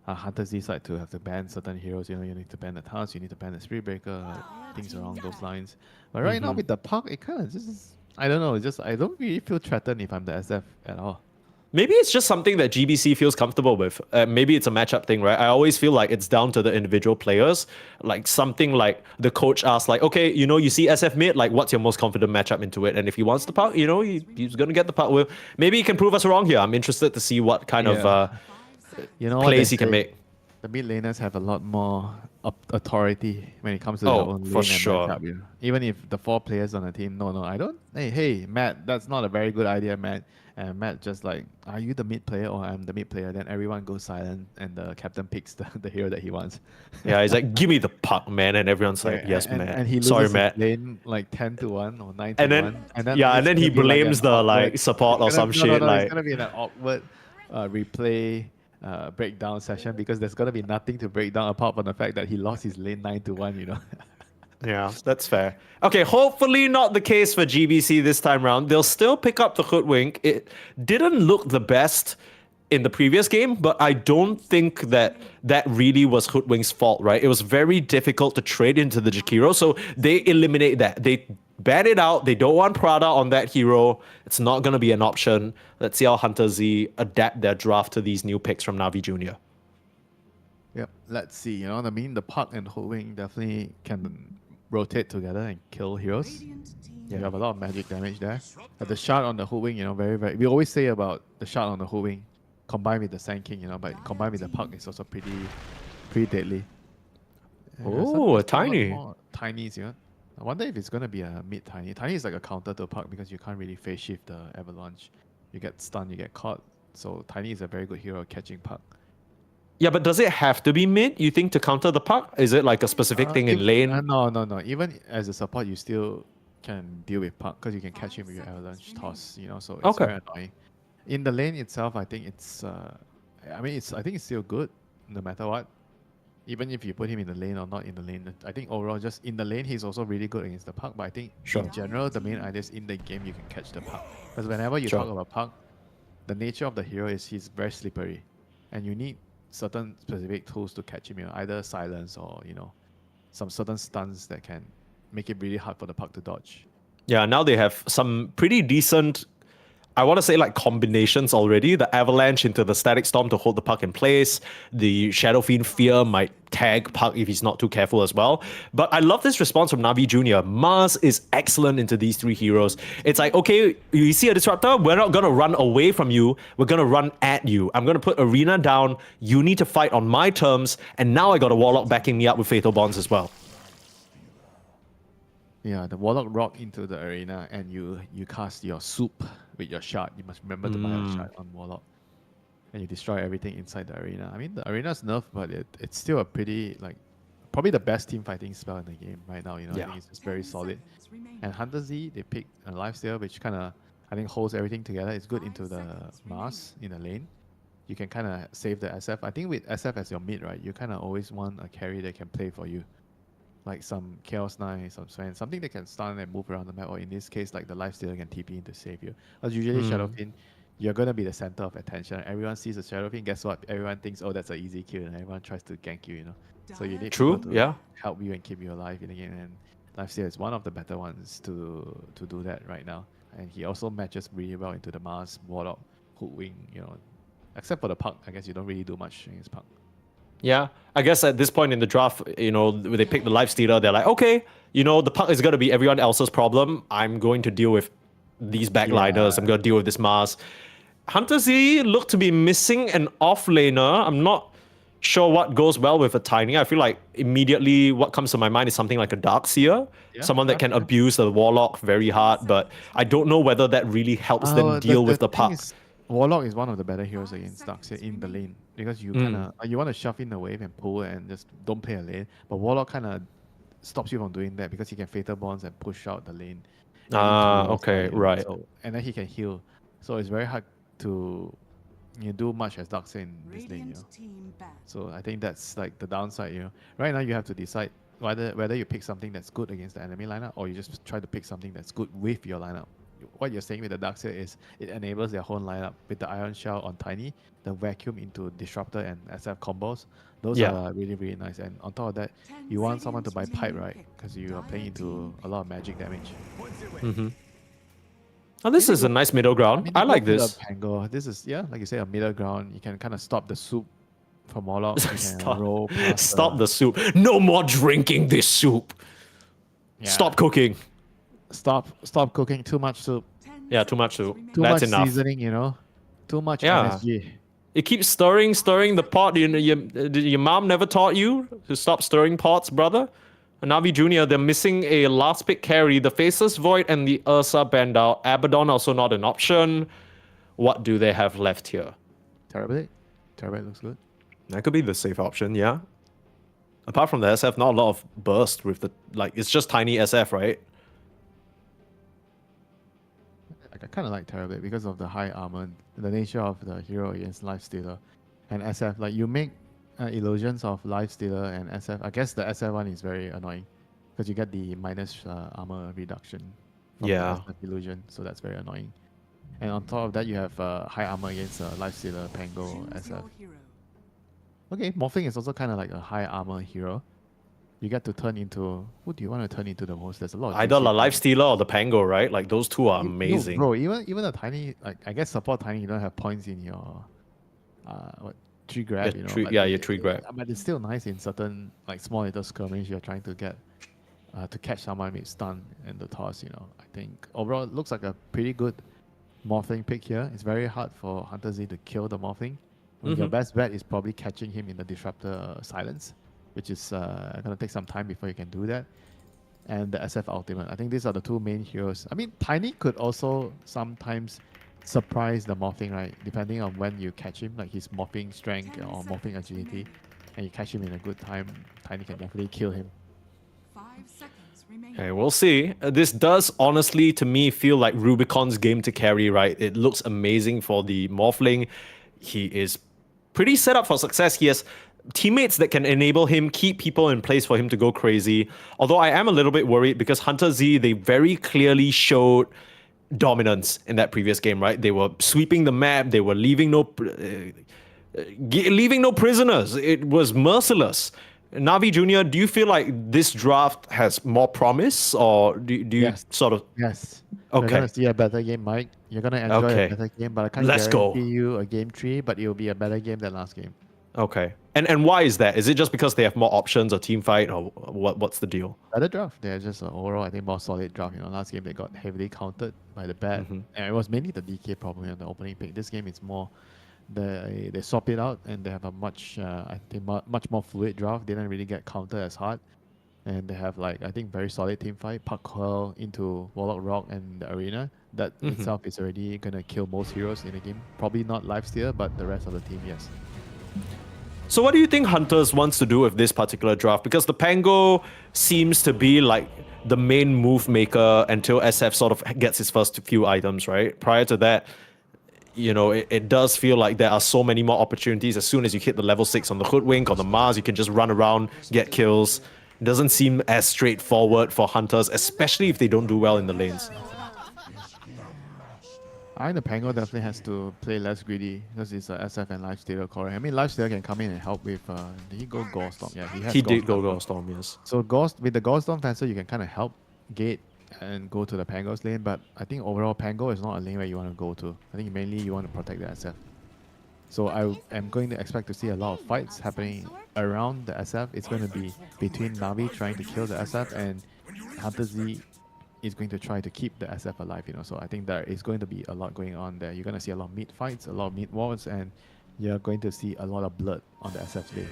HunterZ side to have to ban certain heroes. You need to ban the Tusk, you need to ban the Spirit Breaker, things along those lines. But right now with the Puck, it kind of just, I don't know. It's just I don't really feel threatened if I'm the SF at all. Maybe it's just something that GBC feels comfortable with. Maybe it's a matchup thing, right? I always feel like it's down to the individual players. Like something like the coach asks, like, okay, you see SF mid, like what's your most confident matchup into it? And if he wants the puck, he's gonna get the puck with. Maybe he can prove us wrong here. I'm interested to see what kind of You know plays they he can say- make. The mid laners have a lot more authority when it comes to their Oh, own lane for and sure. matchup, you know. Even if the 4 players on the team, no, I don't. Hey, Matt, that's not a very good idea, Matt. And Matt just like, are you the mid player or I'm the mid player? Then everyone goes silent and the captain picks the hero that he wants. Yeah, he's like, give me the puck, man. And everyone's like, yes, Matt. And he loses Sorry, his Matt. lane like 10-1 or 9-1. And then, and then yeah, it's and then gonna he be like an blames the awkward- like support or it's gonna- some shit. No, Like, it's gonna be an awkward replay breakdown session because there's gonna be nothing to break down apart from the fact that he lost his lane 9-1. You know. yeah, that's fair. Okay, hopefully not the case for GBC this time round. They'll still pick up the hoodwink. It didn't look the best in the previous game, but I don't think that really was Hoodwink's fault, right? It was very difficult to trade into the Jakiro, so they eliminate that. They ban it out. They don't want Prada on that hero. It's not going to be an option. Let's see how HunterZ adapt their draft to these new picks from Navi Junior. Yep. Let's see. You know what I mean? The puck and hoodwink definitely can rotate together and kill heroes. You have a lot of magic damage there. But the shot on the hoodwink, you know, very. We always say about the shot on the hoodwink combined with the Sand King, you know, but combined with the puck is also pretty deadly. Oh, a tiny. Tinies, you know. I wonder if it's gonna be a mid tiny. Tiny is like a counter to puck because you can't really phase shift the avalanche. You get stunned, you get caught. So tiny is a very good hero at catching puck. Yeah, but does it have to be mid, you think, to counter the puck? Is it like a specific thing in lane? No. Even as a support, you still can deal with puck because you can catch him with your avalanche toss, you know. So it's very annoying. In the lane itself, I think it's I think it's still good no matter what. Even if you put him in the lane or not in the lane, I think overall just in the lane he's also really good against the puck. But I think in general the main idea is in the game you can catch the puck. Because whenever you talk about puck, the nature of the hero is he's very slippery, and you need certain specific tools to catch him. You know, either silence or some certain stunts that can make it really hard for the puck to dodge. Yeah, now they have some pretty decent, I want to say like combinations already. The Avalanche into the Static Storm to hold the puck in place. The Shadow Fiend Fear might tag puck if he's not too careful as well. But I love this response from Navi Junior. Mars is excellent into these 3 heroes. It's like, okay, you see a Disruptor? We're not going to run away from you. We're going to run at you. I'm going to put Arena down. You need to fight on my terms. And now I got a Warlock backing me up with Fatal Bonds as well. Yeah, the Warlock rock into the arena and you cast your soup with your shard. You must remember to buy a shard on Warlock. And you destroy everything inside the arena. I mean, the arena's nerfed, but it's still a pretty, like, probably the best team fighting spell in the game right now. You know, I think it's just very solid. And HunterZ, they pick a lifesteal, which kind of, I think, holds everything together. It's good into the Mars in the lane. You can kind of save the SF. I think with SF as your mid, right, you kind of always want a carry that can play for you. Like some Chaos Knight, some Sven, something that can stun and move around the map, or in this case, like the lifesteal can TP in to save you. Because usually Shadow Fiend, you're going to be the center of attention. Everyone sees a Shadow Fiend, guess what? Everyone thinks, oh, that's an easy kill, and everyone tries to gank you, you know. So you need people to help you and keep you alive in the game, and lifesteal is one of the better ones to do that right now. And he also matches really well into the Mars, Warlock, Hoodwink, you know. Except for the puck, I guess you don't really do much against puck. Yeah, I guess at this point in the draft, you know, when they pick the lifestealer, they're like, okay, you know, the puck is going to be everyone else's problem. I'm going to deal with these backliners. I'm going to deal with this Mars. HunterZ looked to be missing an offlaner. I'm not sure what goes well with a Tiny. I feel like immediately what comes to my mind is something like a Darkseer. Someone that can abuse the Warlock very hard, but I don't know whether that really helps them deal with the puck. Warlock is one of the better heroes against Darkseer in the lane because you you want to shove in the wave and pull and just don't play a lane. But Warlock kind of stops you from doing that because he can Fatal Bonds and push out the lane. Okay, right. So, and then he can heal. So it's very hard to do much as Darkseer in this lane. You know? So I think that's like the downside. You know, right now you have to decide whether you pick something that's good against the enemy lineup or you just try to pick something that's good with your lineup. What you're saying with the Darkseer is it enables their whole lineup with the Iron Shell on Tiny, the Vacuum into Disruptor and SF combos. Those are really, really nice. And on top of that, you want someone to buy Pipe, right? Because you are playing into a lot of magic damage. Oh, this is a nice middle ground. I like this. Pango. This is, like you say, a middle ground. You can kind of stop the soup from Warlock. Stop the soup. No more drinking this soup. Stop cooking. Stop cooking too much soup. Yeah, too much soup. Too That's much enough. seasoning, you know. Too much MSG. It keeps stirring the pot. Your mom never taught you to stop stirring pots, brother? Navi Jr., they're missing a last pick carry, the Faceless Void and the Ursa banned out. Abaddon also not an option. What do they have left here? Terrorblade. Terrorblade looks good. That could be the safe option, yeah. Apart from the SF, not a lot of burst with the... Like, it's just tiny SF, right? I kind of like Terrorblade because of the high armor, the nature of the hero against Lifestealer. And SF, like you make illusions of Lifestealer and SF. I guess the SF one is very annoying because you get the minus armor reduction from the SF illusion, so that's very annoying. And on top of that, you have high armor against Lifestealer, Pango, SF. Okay, Morphling is also kind of like a high armor hero. You get to turn into... Who do you want to turn into the most? There's a lot of... Either the Lifestealer or the Pango, right? Like, those two are amazing. Bro, even a tiny... Like, I guess support tiny, you don't have points in your... tree grab, you know. Your tree grab. But it's still nice in certain, like, small little skirmish you're trying to get... to catch someone with stun and the toss, you know. I think overall it looks like a pretty good Morphling pick here. It's very hard for HunterZ to kill the Morphling. Your best bet is probably catching him in the Disruptor silence, which is going to take some time before you can do that. And the SF Ultimate. I think these are the two main heroes. I mean, Tiny could also sometimes surprise the Morphling, right? Depending on when you catch him, like his Morphing strength or Morphing agility, and you catch him in a good time, Tiny can definitely kill him. 5 seconds remaining. Okay, we'll see. This does honestly, to me, feel like Rubicon's game to carry, right? It looks amazing for the Morphling. He is pretty set up for success. He has teammates that can enable him, keep people in place for him to go crazy. Although I am a little bit worried because HunterZ, they very clearly showed dominance in that previous game, right? They were sweeping the map. They were leaving no prisoners. It was merciless. Navi Jr., do you feel like this draft has more promise, or do you sort of... Yes. Okay. You're going to see a better game, Mike. You're going to enjoy a better game, but I can't guarantee you a game 3, but it will be a better game than last game. Okay. And why is that? Is it just because they have more options or team fight, or what's the deal? Better draft. They're just overall, I think, more solid draft. You know, last game they got heavily countered by the bat, and it was mainly the DK problem in the opening pick. This game it's more they swap it out and they have a much more fluid draft. They didn't really get countered as hard, and they have like I think very solid team fight. Puck curl into Warlock Rock and the arena. That itself is already gonna kill most heroes in the game. Probably not Lifestealer, but the rest of the team, yes. So what do you think HunterZ wants to do with this particular draft? Because the Pango seems to be like the main move maker until SF sort of gets his first few items, right? Prior to that, you know, it does feel like there are so many more opportunities. As soon as you hit the level 6 on the Hoodwink, on the Mars, you can just run around, get kills. It doesn't seem as straightforward for HunterZ, especially if they don't do well in the lanes. I think the Pango definitely has to play less greedy because it's a SF and Lifestealer core. I mean, Lifestealer can come in and help with... did he go Gorestorm? Yeah, he did go Gorestorm, yes. So with the Gorestorm Fencer, you can kind of help gate and go to the Pango's lane, but I think overall Pango is not a lane where you want to go to. I think mainly you want to protect the SF. So I am going to expect to see a lot of fights happening around the SF. It's going to be between Navi trying to kill the SF and HunterZ is going to try to keep the SF alive, you know. So I think there is going to be a lot going on there. You're going to see a lot of mid fights, a lot of mid wars, and you're going to see a lot of blood on the SF lane.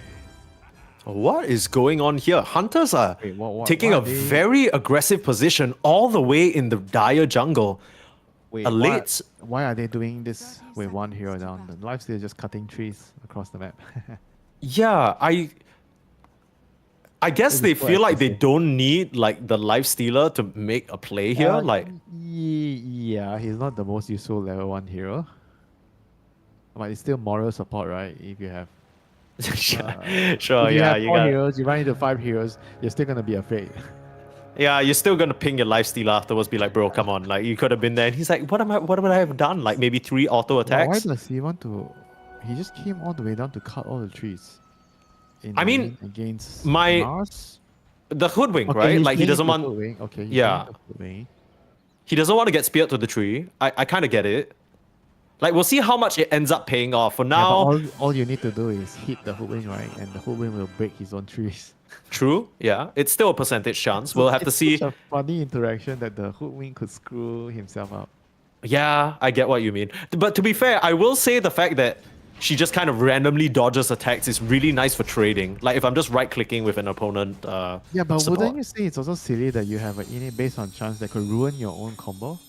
What is going on here? HunterZ are taking a very aggressive position all the way in the dire jungle. Wait, why are they doing this with one hero down? The Lifestealer just cutting trees across the map. Yeah, I guess they feel like they don't need like the Lifestealer to make a play here. Yeah, he's not the most useful level 1 hero. But it's still moral support, right? If you have sure, if yeah, you have you 4 got heroes, you run into 5 heroes, you're still gonna be afraid. Yeah, you're still gonna ping your Lifestealer afterwards, be like, bro, come on, like you could have been there. And he's like, what would I have done? Like maybe 3 auto attacks. Why does he want to? He just came all the way down to cut all the trees. I mean, against my Mars? the Hoodwink, right? Like he doesn't want. Okay. Yeah. He doesn't want to get speared to the tree. I kind of get it. Like we'll see how much it ends up paying off. For now, yeah, all you need to do is hit the Hoodwink, right? And the Hoodwink will break his own trees. True. Yeah, it's still a percentage chance. We'll have to see. It's such a funny interaction that the Hoodwink could screw himself up. Yeah, I get what you mean. But to be fair, I will say the fact that she just kind of randomly dodges attacks. It's really nice for trading. Like if I'm just right-clicking with an opponent. Yeah, but support. wouldn't you say it's also silly that you have an innate based on chance that could ruin your own combo?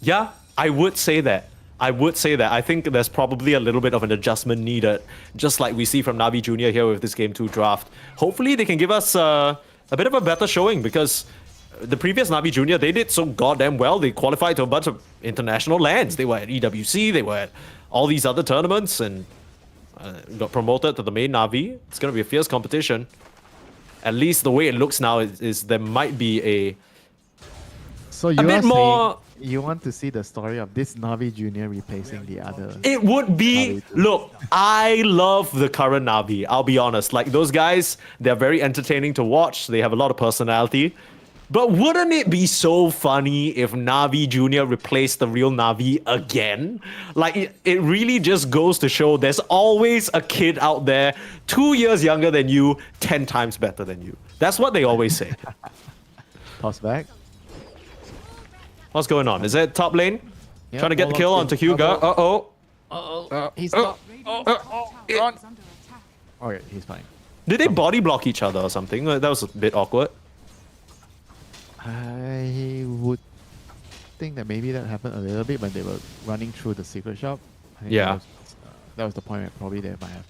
Yeah, I would say that. I think there's probably a little bit of an adjustment needed, just like we see from Navi Junior here with this Game 2 draft. Hopefully they can give us a bit of a better showing, because the previous Navi Junior, they did so goddamn well. They qualified to a bunch of international lands. They were at EWC, they were at all these other tournaments, and got promoted to the main Navi. It's going to be a fierce competition. At least the way it looks now is there might be a So bit more. You want to see the story of this Navi Junior replacing the other. It would be. Look, I love the current Navi. I'll be honest. Like those guys, they're very entertaining to watch. They have a lot of personality. But wouldn't it be so funny if Navi Junior replaced the real Navi again? Like it really just goes to show there's always a kid out there 2 years younger than you, 10 times better than you. That's what they always say. Toss back. What's going on? Is that top lane? Yeah, Trying to get the ball kill locked onto in. Hugo. He's not. Radiant's top tower is under attack. Alright, he's fine. Did they body block each other or something? That was a bit awkward. I would think that maybe that happened a little bit when they were running through the secret shop. I think Yeah. that was the point where probably they might have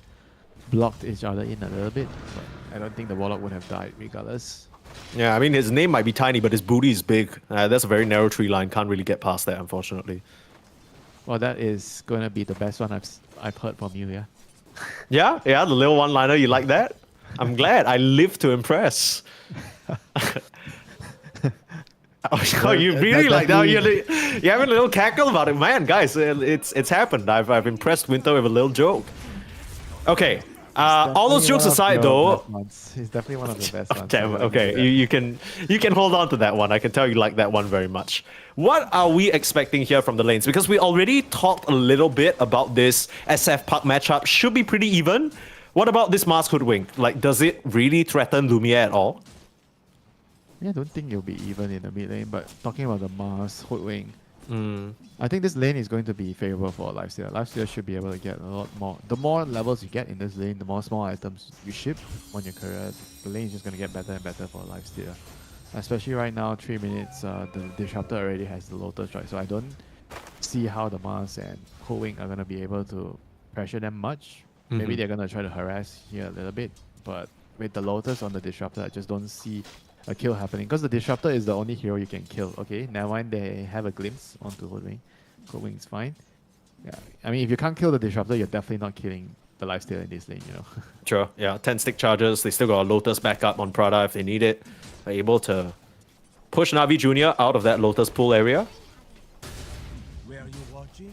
blocked each other in a little bit. But I don't think the Warlock would have died regardless. Yeah, I mean, his name might be tiny, but his booty is big. That's a very narrow tree line. Can't really get past that, unfortunately. Well, that is going to be the best one I've heard from you, yeah? Yeah, the little one-liner. You like that? I'm glad. I live to impress. Oh, you really like that? You have a little cackle about it, man, guys. It's happened. I've impressed Winter with a little joke. Okay. All those jokes aside, though. He's definitely one of the best ones. Damn. Okay, you can hold on to that one. I can tell you like that one very much. What are we expecting here from the lanes? Because we already talked a little bit about this SF Puck matchup. Should be pretty even. What about this Mars Hoodwink? Like, does it really threaten Lumiere at all? Yeah, I don't think it'll be even in the mid lane, but talking about the Mars Hoodwink, I think this lane is going to be favorable for Lifestealer. Lifestealer should be able to get a lot more. The more levels you get in this lane, the more small items you ship on your career, the lane is just going to get better and better for Lifestealer. Especially right now, 3 minutes, the Disruptor already has the Lotus, right? So I don't see how the Mars and Hoodwink are going to be able to pressure them much. Maybe they're going to try to harass here a little bit, but with the Lotus on the Disruptor, I just don't see a kill happening, because the Disruptor is the only hero you can kill. Okay, now when they have a glimpse onto Hoodwink, Hoodwink is fine. Yeah, I mean, if you can't kill the Disruptor, you're definitely not killing the Lifestealer in this lane, you know. Sure, yeah. 10 stick charges. They still got a Lotus backup on Prada if they need it. They're able to push Navi Junior out of that Lotus pool area. Where are you watching?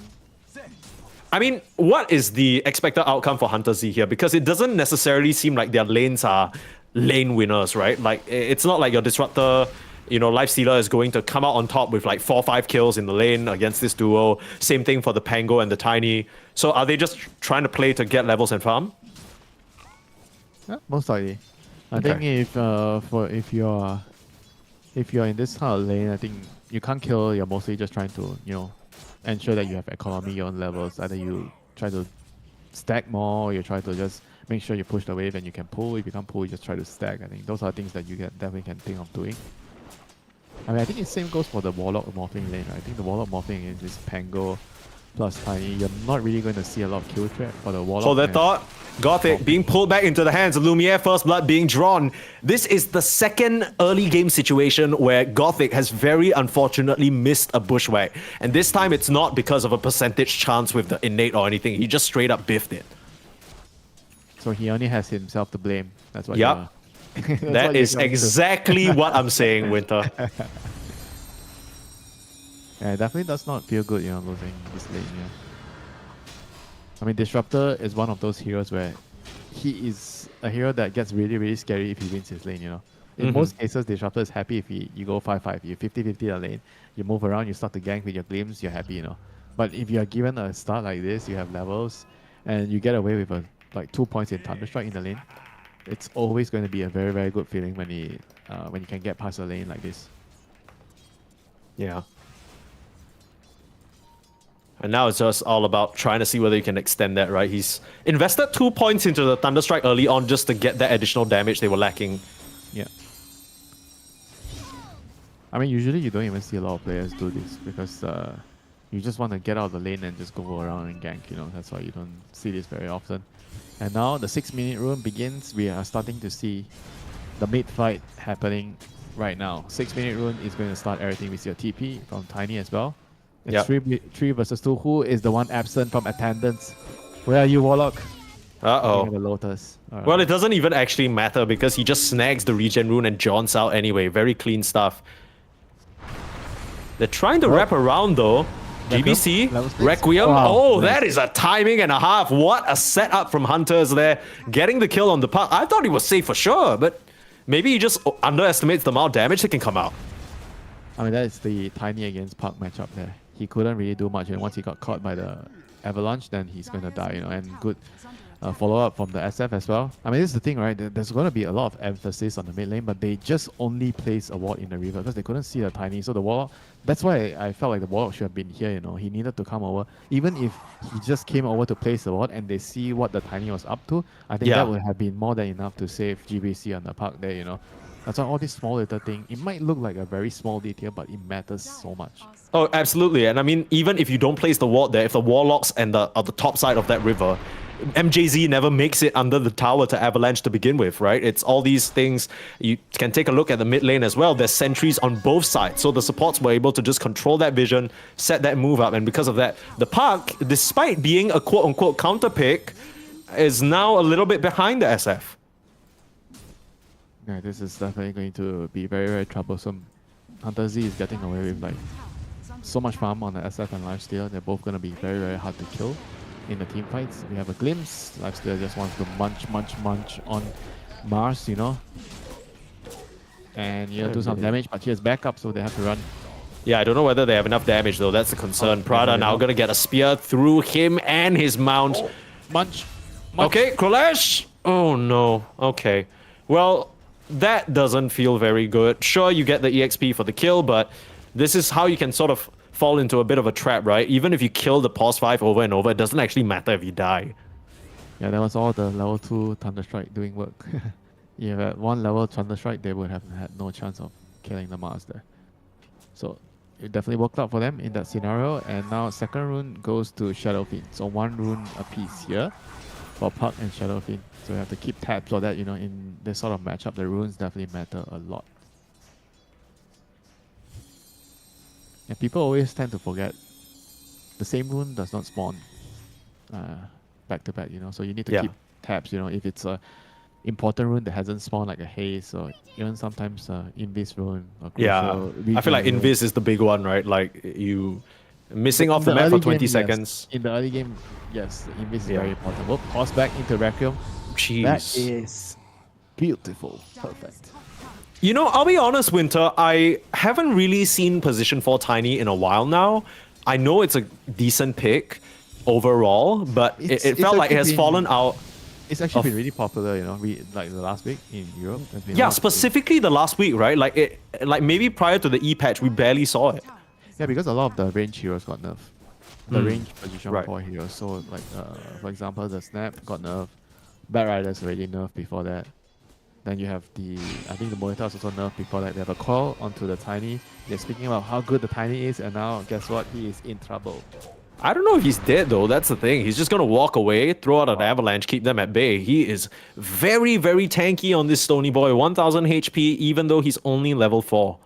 I mean, what is the expected outcome for HunterZ here? Because it doesn't necessarily seem like their lanes are lane winners, right? Like, it's not like your Disruptor, Lifestealer is going to come out on top with like 4 or 5 kills in the lane against this duo. Same thing for the Pango and the Tiny. So are they just trying to play to get levels and farm? Yeah, most likely. I think if you're in this kind of lane, I think you can't kill. You're mostly just trying to ensure that you have economy your own levels. Either you try to stack more, or you try to just make sure you push the wave and you can pull. If you can't pull, you just try to stack. I think those are things that you definitely can think of doing. I mean, I think the same goes for the Warlock morphing lane, right? I think the Warlock morphing is just Pango plus Tiny. You're not really going to see a lot of kill threat for the Warlock. So the thought, Gothic being pulled back into the hands of Lumiere, first blood being drawn. This is the second early game situation where Gothic has very unfortunately missed a bushwhack. And this time it's not because of a percentage chance with the innate or anything. He just straight up biffed it. So he only has himself to blame. That's what. Yep. That is exactly what I'm saying, Winter. Yeah, it definitely does not feel good, losing this lane. Yeah. I mean, Disruptor is one of those heroes where he is a hero that gets really, really scary if he wins his lane. In most cases, Disruptor is happy if you go 5-5, you 50-50 the lane, you move around, you start to gank with your glimpse, you're happy. But if you are given a start like this, you have levels, and you get away with like 2 points in Thunderstrike in the lane, it's always going to be a very, very good feeling when you can get past a lane like this. Yeah. And now it's just all about trying to see whether you can extend that, right? He's invested 2 points into the Thunderstrike early on just to get that additional damage they were lacking. Yeah. I mean, usually you don't even see a lot of players do this because you just want to get out of the lane and just go around and gank, you know. That's why you don't see this very often. And now the 6-minute rune begins. We are starting to see the mid fight happening right now. 6-minute rune is going to start everything. We see a TP from Tiny as well. It's Yep. 3 versus 2. Who is the one absent from attendance? Where are you, Warlock? Uh-oh. The Lotus. Well, it doesn't even actually matter because he just snags the regen rune and jaunts out anyway. Very clean stuff. They're trying to wrap around though. GBC, Level 6. Requiem. Wow. Oh, that is a timing and a half. What a setup from HunterZ there. Getting the kill on the puck. I thought he was safe for sure, but maybe he just underestimates the amount of damage that can come out. I mean, that is the Tiny against Puck matchup there. He couldn't really do much, and once he got caught by the Avalanche, then he's going to die, you know, and good follow-up from the SF as well. I mean, this is the thing, right? There's going to be a lot of emphasis on the mid lane, but they just only placed a ward in the river because they couldn't see the Tiny. So the Warlock, that's why I felt like the Warlock should have been here, you know. He needed to come over. Even if he just came over to place the ward and they see what the Tiny was up to, I think that would have been more than enough to save GBC on the Puck there, you know. That's why all these small little things, it might look like a very small detail, but it matters so much. Oh, absolutely. And I mean, even if you don't place the ward there, if the Warlocks and the top side of that river, MJZ never makes it under the tower to Avalanche to begin with, right? It's all these things. You can take a look at the mid lane as well. There's sentries on both sides. So the supports were able to just control that vision, set that move up. And because of that, the Puck, despite being a quote-unquote counter pick, is now a little bit behind the SF. Yeah, this is definitely going to be very, very troublesome. HunterZ is getting away with like so much farm on the SF and Lifesteal. They're both going to be very, very hard to kill in the team fights. We have a glimpse. Lifesteal just wants to munch on Mars, you know. And do some damage, but here's backup, so they have to run. Yeah, I don't know whether they have enough damage though. That's the concern. Prada now going to get a spear through him and his mount. Munch. Okay, Kralesh. Oh no. Okay. Well, that doesn't feel very good. Sure, you get the EXP for the kill, but this is how you can sort of fall into a bit of a trap, right? Even if you kill the pause 5 over and over, it doesn't actually matter if you die. Yeah, that was all the level 2 Thunderstrike doing work. If at 1 level Thunderstrike, they would have had no chance of killing the Mars there. So it definitely worked out for them in that scenario. And now second rune goes to Shadowfiend. So 1 rune apiece here for Puck and Shadowfiend. So you have to keep tabs on that, you know, in this sort of matchup. The runes definitely matter a lot. And people always tend to forget the same rune does not spawn back to back, you know. So you need to keep tabs, you know, if it's a important rune that hasn't spawned like a haze or even sometimes invis rune or crucial I feel like rune. invis is the big one, right? Like you missing off the map for 20 seconds. Yes. In the early game, yes, invis is very important. We'll pause back into Requiem. Jeez. That is beautiful. Perfect. You know, I'll be honest, Winter, I haven't really seen Position 4 Tiny in a while now. I know it's a decent pick overall, but it felt like it has fallen out. It's actually been really popular, you know, like the last week in Europe. Yeah, specifically the last week, right? Like maybe prior to the E patch, we barely saw it. Yeah, because a lot of the range heroes got nerfed. The range position 4 heroes. So, like, for example, the Snap got nerfed. Bat Rider's already nerfed before that. Then you have I think the Monitor's also nerfed before that. They have a call onto the Tiny. They're speaking about how good the Tiny is, and now, guess what? He is in trouble. I don't know if he's dead though, that's the thing. He's just gonna walk away, throw out an avalanche, keep them at bay. He is very, very tanky on this Stony Boy. 1000 HP, even though he's only level 4.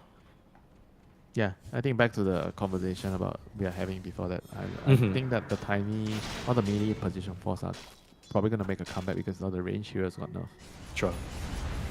Yeah, I think back to the conversation about we are having before that. I think that the Tiny, all the melee position 4s are probably going to make a comeback because all the range heroes got nerfed. Sure.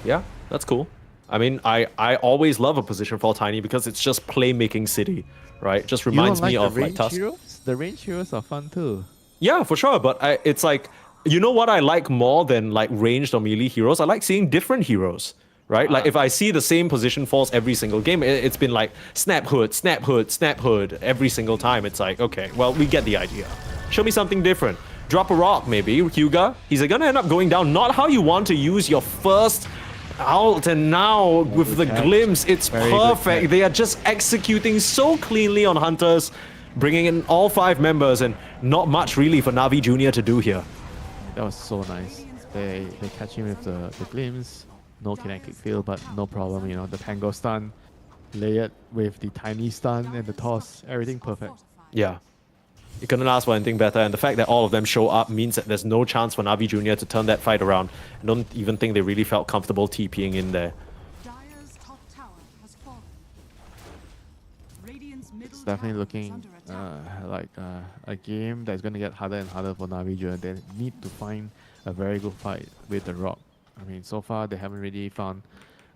Yeah, that's cool. I mean, I always love a position 4 Tiny because it's just playmaking city, right? Just reminds me of like Tusk. The range heroes are fun too. Yeah, for sure. But it's like, you know what I like more than like ranged or melee heroes? I like seeing different heroes, right? Like if I see the same position 4s every single game, it's been like snap hood, snap hood, snap hood every single time. It's like, okay, well, we get the idea. Show me something different. Drop a rock, maybe. Hyuga, he's gonna end up going down. Not how you want to use your first ult, and now with the glimpse, it's perfect. They are just executing so cleanly on HunterZ. bringing in all 5 members, and not much really for Navi Junior to do here. That was so nice. They catch him with the glimpse, no kinetic field, but no problem, you know, the Pango stun, layered with the tiny stun and the toss, everything perfect. Yeah. You couldn't ask for anything better, and the fact that all of them show up means that there's no chance for Navi Junior to turn that fight around. I don't even think they really felt comfortable TPing in there. Dire's top tower has fallen. Radiant's middle It's definitely tower is looking under attack. like a game that's going to get harder and harder for Navi Junior. They need to find a very good fight with the Rock. I mean, so far they haven't really found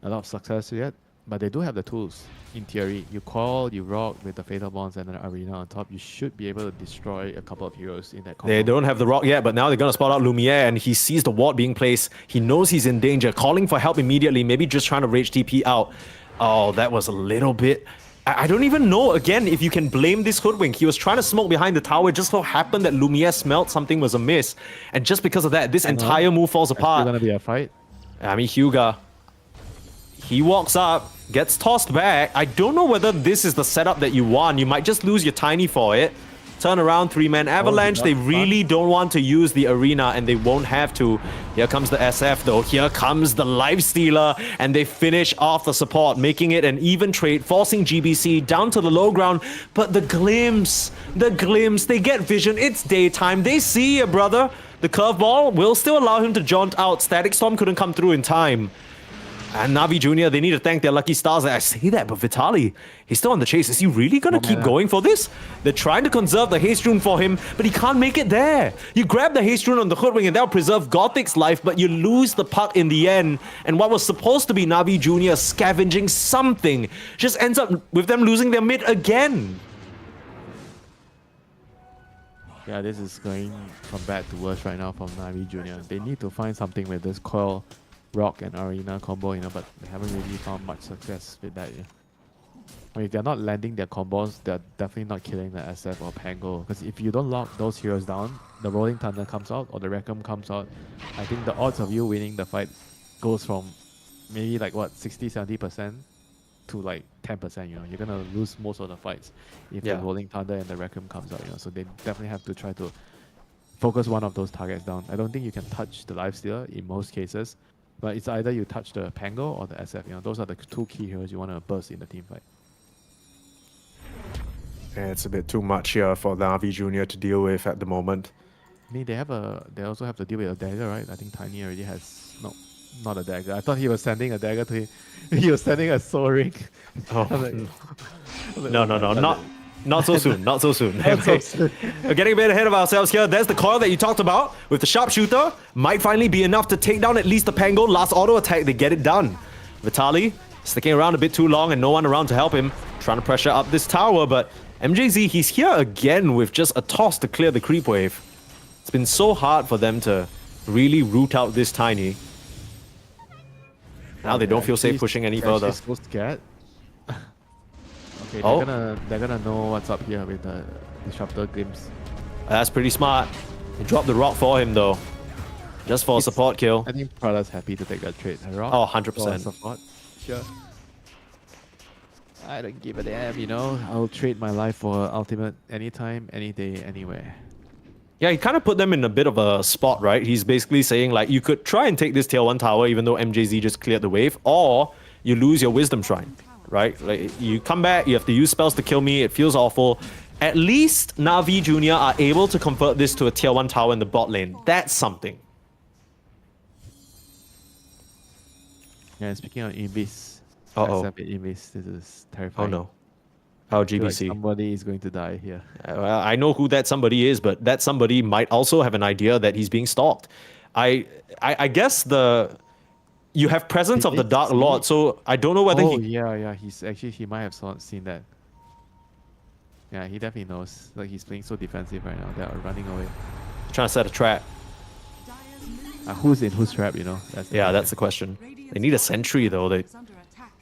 a lot of success yet, but they do have the tools. In theory, you call, you rock with the Fatal Bonds and an Arena on top, you should be able to destroy a couple of heroes in that combo. They don't have the rock yet, but now they're going to spot out Lumiere, and he sees the ward being placed. He knows he's in danger, calling for help immediately, maybe just trying to rage TP out. Oh, that was a little bit... I don't even know, again, if you can blame this Hoodwink. He was trying to smoke behind the tower. It just so happened that Lumiere smelt something was amiss. And just because of that, this entire move falls It's apart. going to be a fight. I mean, Hyuga, he walks up, gets tossed back. I don't know whether this is the setup that you want. You might just lose your Tiny for it. Turn around, 3-man Avalanche. They really don't want to use the Arena, and they won't have to. Here comes the SF, though. Here comes the Lifestealer, and they finish off the support, making it an even trade, forcing GBC down to the low ground. But the glimpse, they get vision. It's daytime. They see you, brother. The curveball will still allow him to jaunt out. Static Storm couldn't come through in time. And Navi Junior, they need to thank their lucky stars. I say that, but Vitaly, he's still on the chase. Is he really going to keep going for this? They're trying to conserve the haste rune for him, but he can't make it there. You grab the haste rune on the Hoodwing and that'll preserve Gothic's life, but you lose the puck in the end. And what was supposed to be Navi Junior scavenging something just ends up with them losing their mid again. Yeah, this is going from bad to worse right now from Navi Junior. They need to find something with this Coil, Rock and Arena combo, you know, but they haven't really found much success with that. I mean, if they're not landing their combos, they're definitely not killing the SF or Pango. Because if you don't lock those heroes down, the Rolling Thunder comes out or the Reckham comes out, I think the odds of you winning the fight goes from maybe like what, 60-70% to like 10%, you know. You're gonna lose most of the fights if the Rolling Thunder and the Reckham comes out, you know. So they definitely have to try to focus one of those targets down. I don't think you can touch the Lifestealer in most cases, but it's either you touch the Pango or the SF, you know. Those are the two key heroes you want to burst in the team fight. Yeah, it's a bit too much here for Navi Junior to deal with at the moment. I mean, they also have to deal with a dagger, right? I think Tiny already has... No, not a dagger. I thought he was sending a dagger to him. He was sending a soul ring. Oh, Like, no, not so soon, not so soon. We're getting a bit ahead of ourselves here. There's the coil that you talked about with the sharpshooter. Might finally be enough to take down at least the Pango. Last auto attack, they get it done. Vitaly sticking around a bit too long and no one around to help him. Trying to pressure up this tower, but MJZ, he's here again with just a toss to clear the creep wave. It's been so hard for them to really root out this Tiny. Now they don't feel safe pushing any further. So scared. Okay, Oh. they're gonna know what's up here with the Disruptor Glimpse. That's pretty smart. They dropped the rock for him though. Just for a support kill. I think Prada's happy to take that trade. A rock Oh, for 100%. support. Sure. I don't give a damn, you know. I'll trade my life for ultimate anytime, any day, anywhere. Yeah, he kind of put them in a bit of a spot, right? He's basically saying, like, you could try and take this tier 1 tower even though MJZ just cleared the wave, or you lose your Wisdom Shrine, right? Like, you come back, you have to use spells to kill me, it feels awful. At least Navi Junior are able to convert this to a tier 1 tower in the bot lane. That's something. Yeah, and speaking of Invis, Uh-oh. SF Invis, this is terrifying. Oh no. How I feel like GBC. somebody is going to die here. Well, I know who that somebody is, but that somebody might also have an idea that he's being stalked. I guess you have presence of the Dark Lord, so I don't know whether yeah, he might have seen that. Yeah, he definitely knows. Like, he's playing so defensive right now. They're running away. trying to set a trap. Who's in whose trap, you know? That's the question. They need a sentry though. I Is under attack.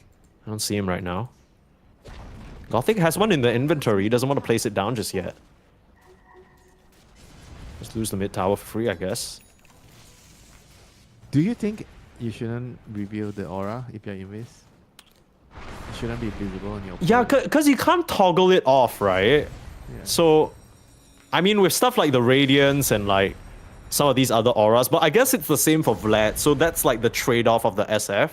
don't see him right now. Gothic has one in the inventory. He doesn't want to place it down just yet. Just lose the mid tower for free, I guess. Do you think you shouldn't reveal the aura if you're Invis? It shouldn't be visible on your Yeah, opponent. because you can't toggle it off, right? So, I mean, with stuff like the Radiance and like some of these other auras, but I guess it's the same for Vlad. So that's like the trade-off of the SF.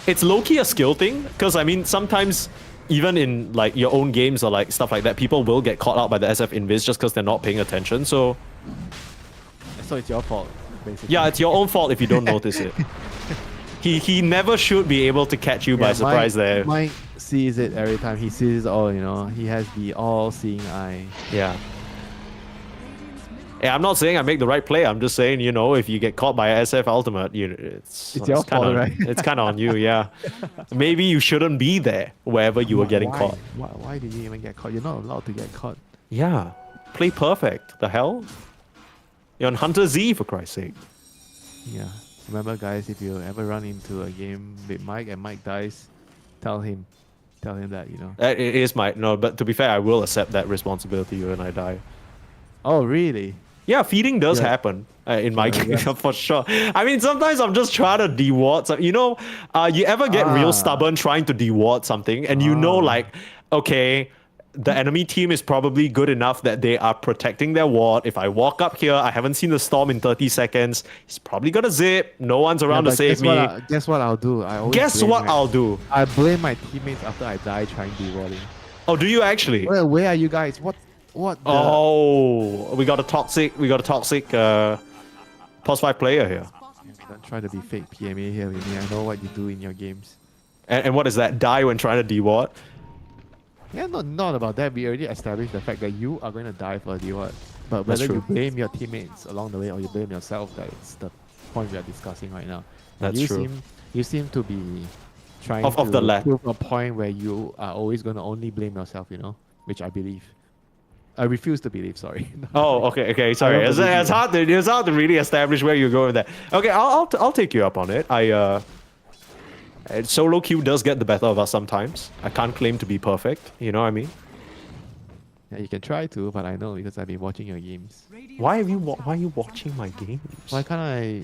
It's low-key a skill thing, because I mean, sometimes even in like your own games or like stuff like that, people will get caught out by the SF invis just because they're not paying attention. So it's your fault, basically. yeah, it's your own fault if you don't notice it. He never should be able to catch you by surprise there. Mike sees it every time. He sees it all, you know. He has the all-seeing eye. Yeah. Yeah, I'm not saying I make the right play. I'm just saying, you know, if you get caught by a SF ultimate, it's your fault, right? It's kind of on you, yeah. Maybe you shouldn't be there wherever you were getting caught. Why did you even get caught? You're not allowed to get caught. Yeah, play perfect. The hell? You're on HunterZ, for Christ's sake. Yeah. Remember, guys, if you ever run into a game with Mike and Mike dies, tell him that, you know. It is my... No, but to be fair, I will accept that responsibility when I die. Oh, really? Yeah, feeding does happen in my game, for sure. I mean, sometimes I'm just trying to deward. You know, you ever get real stubborn trying to deward something, and you know, like, okay, the enemy team is probably good enough that they are protecting their ward. If I walk up here, I haven't seen the storm in 30 seconds. He's probably gonna zip. No one's around to save me. Guess what I'll do? Guess what I'll do? I blame my teammates after I die trying dewarding. Oh, do you actually? Where are you guys? What? Oh, we got a toxic Pos 5 player here. Don't try to be fake PMA here with me. I know what you do in your games. And what is that? Die when trying to deward? Yeah, not about that. We already established the fact that you are going to die for a deward. But whether true. you blame your teammates along the way or you blame yourself, that's the point we are discussing right now. And That's true. You seem to be trying Of to the left. prove a point where you are always going to only blame yourself, you know, which I believe. I refuse to believe, sorry. Oh, okay, sorry. It's hard to really establish where you're going with that. Okay, I'll take you up on it. Solo queue does get the better of us sometimes. I can't claim to be perfect, you know what I mean? Yeah, you can try to, but I know because I've been watching your games. Why are you watching my games? Why can't I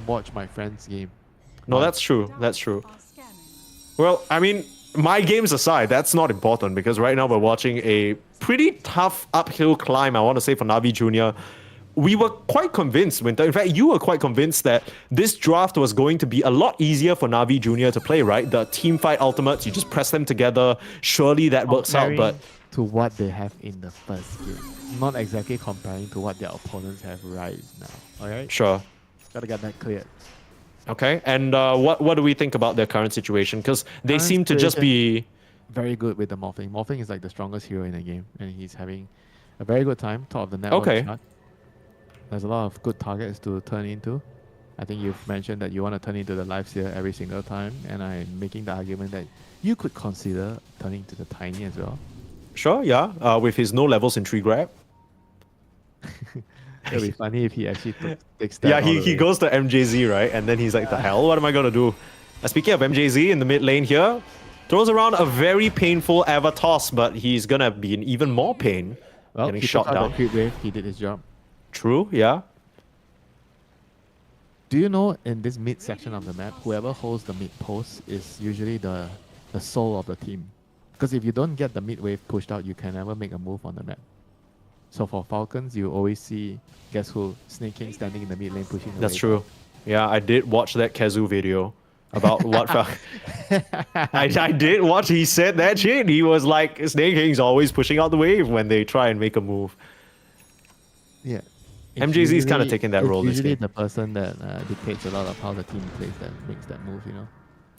watch my friend's game? No, that's true. Well, I mean, my games aside, that's not important because right now we're watching a pretty tough uphill climb, I want to say, for NAVI Junior. We were quite convinced, Winter. In fact, you were quite convinced that this draft was going to be a lot easier for NAVI Junior to play, right? The team fight ultimates, you just press them together. Surely that works out, but... to what they have in the first game. Not exactly comparing to what their opponents have right now. Alright? Sure. Gotta get that cleared. Okay, and what do we think about their current situation? Because they seem to just be... very good with the Morphling. Morphling is like the strongest hero in the game, and he's having a very good time, top of the network chart. There's a lot of good targets to turn into. I think you've mentioned that you want to turn into the Life Seer every single time, and I'm making the argument that you could consider turning to the Tiny as well. Sure, yeah, with his no levels in tree grab. It'll be funny if he actually takes that. Yeah, he goes to MJZ, right? And then he's like, the hell, what am I going to do? Speaking of MJZ in the mid lane here, throws around a very painful Ava toss, but he's going to be in even more pain. Well, getting he shot took out down. the creep wave. He did his job. True, yeah. Do you know in this mid section of the map, whoever holds the mid post is usually the soul of the team. Because if you don't get the mid wave pushed out, you can never make a move on the map. So for Falcons, you always see, guess who? Snake King standing in the mid lane pushing the That's wave. true. Yeah, I did watch that Kazu video about what... I did watch, he said that shit. He was like, Snake King's always pushing out the wave when they try and make a move. Yeah. MJZ is kind of taking that role this usually game. the person that dictates a lot of how the team plays that makes that move, you know.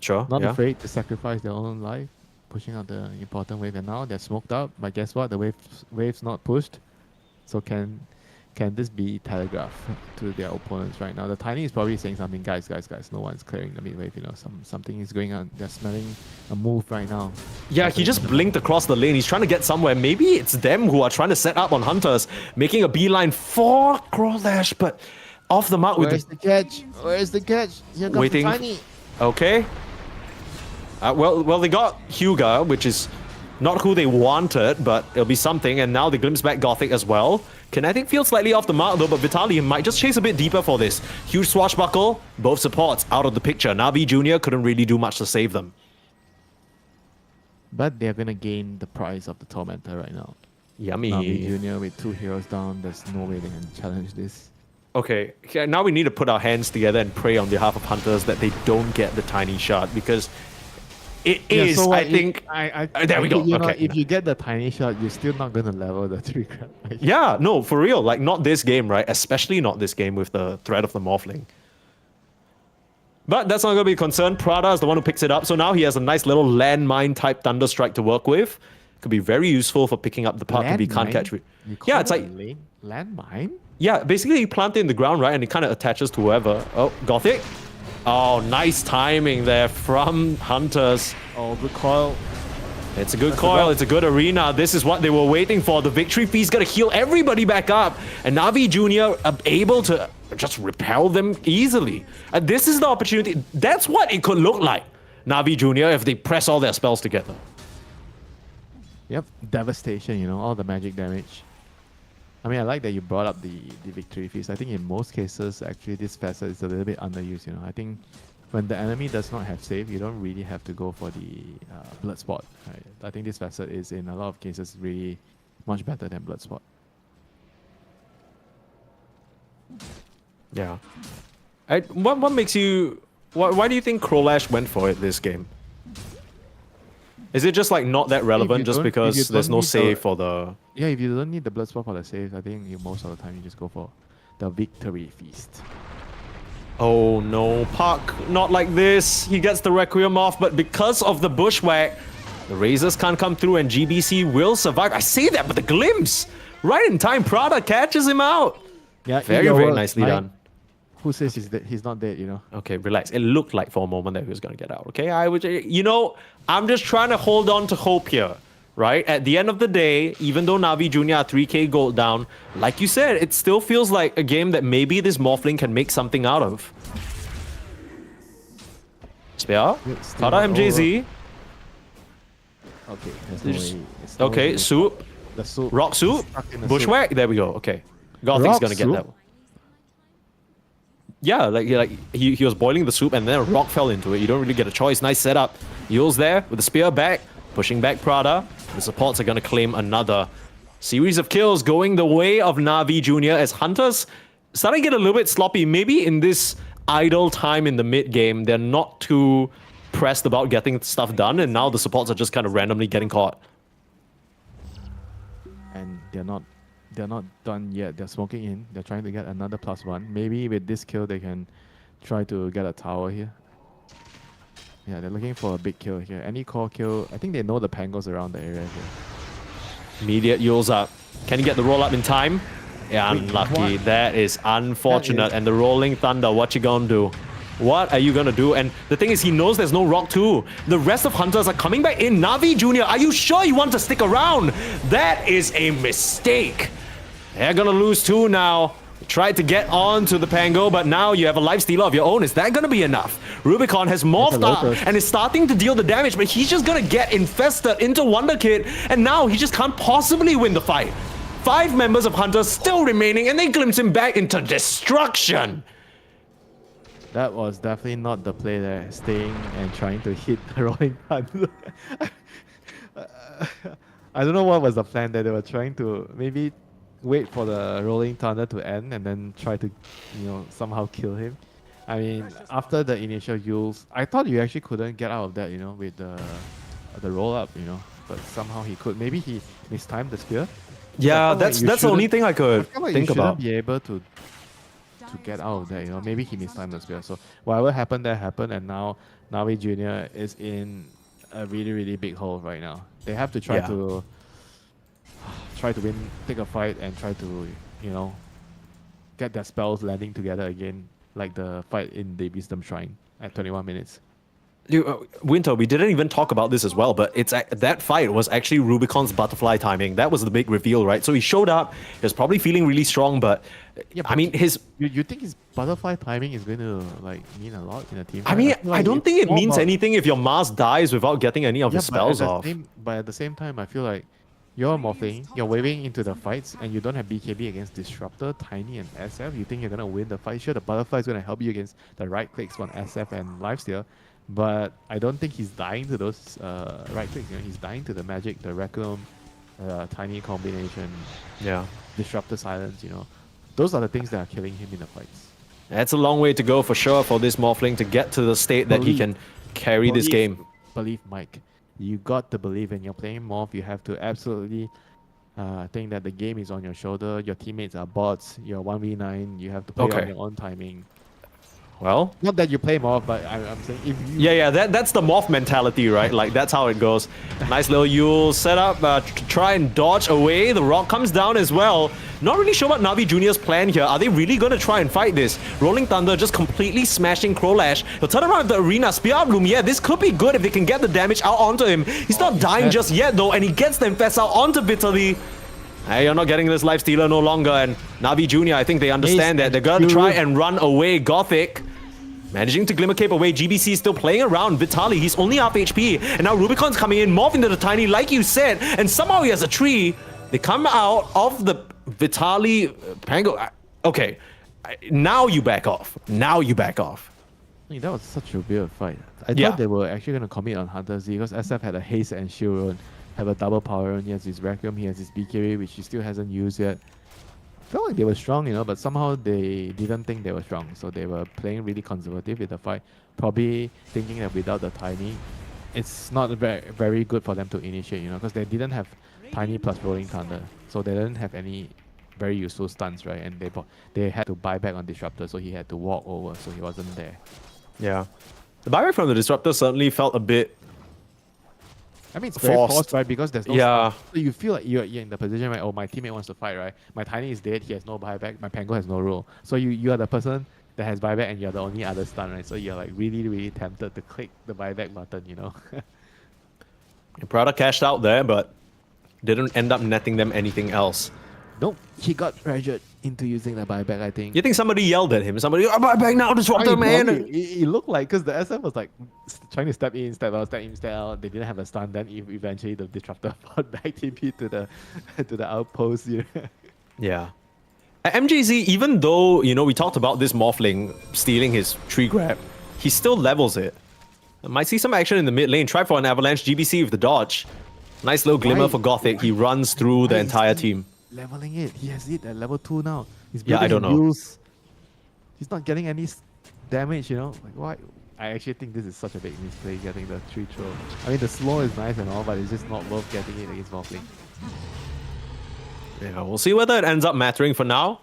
Sure, Not yeah. afraid to sacrifice their own life, pushing out the important wave, and now they're smoked out. But guess what? The wave's not pushed. So can this be telegraphed to their opponents right now? The Tiny is probably saying something, guys, no one's clearing the mid wave, you know, something is going on. They're smelling a move right now. Yeah, he just blinked across the lane. He's trying to get somewhere. Maybe it's them who are trying to set up on HunterZ, making a beeline for Crowlash, but off the mark with Where's the catch? Where's the catch? Here comes waiting. the Tiny. Okay. Well, they got Hyuga, which is not who they wanted, but it'll be something. And now they glimpse back Gothic as well. Kinetic feels slightly off the mark though, but Vitaly might just chase a bit deeper for this. Huge swashbuckle, both supports out of the picture. NAVI Junior couldn't really do much to save them. but they're gonna gain the prize of the Tormentor right now. Yummy. Navi Junior with 2 heroes down, there's no way they can challenge this. Okay, now we need to put our hands together and pray on behalf of HunterZ that they don't get the tiny shot, because it is, so I think... there we go, You know, okay. if you get the tiny shot, you're still not gonna level the 3 crab. Yeah, no, for real. Like, not this game, right? Especially not this game with the threat of the Morphling. But that's not going to be a concern. Prada is the one who picks it up. So now he has a nice little landmine type Thunder Strike to work with. Could be very useful for picking up the puck if he can't catch it. Yeah, it's like... Landmine? Yeah, basically you plant it in the ground, right? And it kind of attaches to whoever. Oh, Gothic. Oh, nice timing there from HunterZ. Oh, good coil. It's a good coil, it's a good arena. This is what they were waiting for. The victory feast gonna heal everybody back up. And Navi Jr. are able to just repel them easily. And this is the opportunity. That's what it could look like, Navi Jr., if they press all their spells together. Yep, devastation, you know, all the magic damage. I mean, I like that you brought up the victory feast. I think in most cases, actually, this facet is a little bit underused, you know. I think when the enemy does not have save, you don't really have to go for the blood spot. Right? I think this facet is, in a lot of cases, really much better than blood spot. Yeah. What makes you... Why do you think Krolash went for it this game? Is it just like not that relevant just because there's no save for the... Yeah, if you don't need the blood spot for the save, I think most of the time you just go for the victory feast. Oh no, Puck, not like this. He gets the Requiem off, but because of the bushwhack, the Razors can't come through and GBC will survive. I say that, but the glimpse! Right in time, Prada catches him out. Yeah, very, very nicely done. Who says he's not dead, you know? Okay, relax. It looked like for a moment that he was going to get out, okay? You know, I'm just trying to hold on to hope here, right? At the end of the day, even though Navi Jr. are 3k gold down, like you said, it still feels like a game that maybe this Morphling can make something out of. Spear, Kata MJZ. Okay, there's no way. It's no Okay, way. Soup. The soup. Rock Soup. Stuck in the Bushwhack. There we go. Okay. Gothic's Rock gonna get soup? that one. Yeah, he was boiling the soup and then a rock fell into it. You don't really get a choice. Nice setup. Yule's there with the spear back, pushing back Prada. The supports are gonna claim another series of kills going the way of Navi Jr. as HunterZ starting to get a little bit sloppy. Maybe in this idle time in the mid game, they're not too pressed about getting stuff done, and now the supports are just kind of randomly getting caught. And they're not done yet. They're smoking in. They're trying to get another +1. Maybe with this kill they can try to get a tower here. Yeah, they're looking for a big kill here. Any core kill. I think they know the Pangos around the area here. Immediate Yule's up. Can he get the roll up in time? Yeah, unlucky. That is unfortunate. And the Rolling Thunder, what you gonna do? What are you gonna do? And the thing is, he knows there's no rock too. The rest of HunterZ are coming back in. Navi Jr., are you sure you want to stick around? That is a mistake. They're gonna lose 2 now. Tried to get on to the Pango, but now you have a life stealer of your own. Is that gonna be enough? Rubicon has morphed up and is starting to deal the damage, but he's just gonna get infested into Wonderkid, and now he just can't possibly win the fight. 5 members of HunterZ still remaining, and they glimpse him back into destruction. That was definitely not the play there. Staying and trying to hit the Rolling Thunder. I don't know what was the plan there. They were trying to maybe wait for the Rolling Thunder to end and then try to, you know, somehow kill him. I mean, after the initial Yules, I thought you actually couldn't get out of that, you know, with the roll up, you know. But somehow he could. Maybe he mistimed the spear. Yeah, that's the only thing I could think about. Be able to get out of that, you know. Maybe he mistimed the spear. So whatever happened, that happened, and now Navi Jr. is in a really, really big hole right now. They have to try to win, take a fight, and try to, you know, get their spells landing together again, like the fight in the Wisdom Shrine at 21 minutes. Winter, we didn't even talk about this as well, but that fight was actually Rubicon's butterfly timing. That was the big reveal, right? So he showed up, he was probably feeling really strong, but yeah, I mean, you think his butterfly timing is going to like mean a lot in a team? I mean, I don't think it means anything if your Mars dies without getting any of his spells off. But at the same time, I feel like you're morphing, you're waving into the fights, and you don't have BKB against Disruptor, Tiny, and SF. You think you're going to win the fight? Sure, the butterfly is going to help you against the right clicks on SF and Lifesteal. But I don't think he's dying to those right clicks. You know, he's dying to the magic, the Requiem, tiny combination, Yeah. disruptor silence. You know, those are the things that are killing him in the fights. That's a long way to go for sure for this Morphling to get to the state that he can carry this game. Believe, Mike. You got to believe when you're playing Morph. You have to absolutely think that the game is on your shoulder. Your teammates are bots. You're 1v9. You have to play on your own timing. Well, Not that you play Morph, but I'm saying if you... yeah, that's the Morph mentality, right? Like, that's how it goes. Nice little Yule set up, try and dodge away. The rock comes down as well. Not really sure what Navi Jr.'s plan here. Are they really going to try and fight this? Rolling Thunder just completely smashing Crowlash. He'll turn around the arena, spear up Loom. Yeah, this could be good if they can get the damage out onto him. He's not dying just yet, though, and he gets the Infest out onto Vitaly. Hey, you're not getting this Life Stealer no longer, and Navi Jr., I think they understand that. They're going to try and run away. Gothic managing to Glimmer Cape away. GBC is still playing around. Vitaly, he's only half HP. And now Rubicon's coming in, morph into the Tiny, like you said. And somehow he has a tree. They come out of the Vitaly Pango. Okay, now you back off. Now you back off. I mean, that was such a weird fight. I thought they were actually going to commit on HunterZ because SF had a haste and shield rune, have a double power rune. He has his Requiem, he has his BKB, which he still hasn't used yet. Felt like they were strong, you know, but somehow they didn't think they were strong. So they were playing really conservative with the fight, probably thinking that without the Tiny, it's not very good for them to initiate, you know, because they didn't have Tiny plus Rolling Thunder. So they didn't have any very useful stunts, right? And they had to buy back on Disruptor, so he had to walk over, so he wasn't there. Yeah. The buyback from the Disruptor certainly felt a bit... I mean, it's very forced, right? Because there's no Yeah. stun. So you feel like you're in the position, right? Oh, my teammate wants to fight, right? My Tiny is dead, he has no buyback, my Pango has no roll. So you are the person that has buyback and you're the only other stun, right? So you're like really tempted to click the buyback button, you know? Prada cashed out there, but didn't end up netting them anything else. Nope, he got pressured into using the buyback, I think. You think somebody yelled at him? Somebody, oh, buyback now, Disruptor, man! It looked like, because the SF was like trying to step in, step out, step in, step out. They didn't have a stun, then eventually the Disruptor fought back TP to the outpost. You know? Yeah. At MJZ, even though, you know, we talked about this Morphling stealing his tree grab, he still levels it. Might see some action in the mid lane. Try for an avalanche. GBC with the dodge. Nice little glimmer for Gothic. He runs through the entire team. Leveling it. He has it at level 2 now. He's Yeah, I don't know. builds. He's not getting any damage, you know? Like, why? I actually think this is such a big misplay, getting the tree throw. I mean, the slow is nice and all, but it's just not worth getting it against Morphling. Yeah, we'll see whether it ends up mattering for now.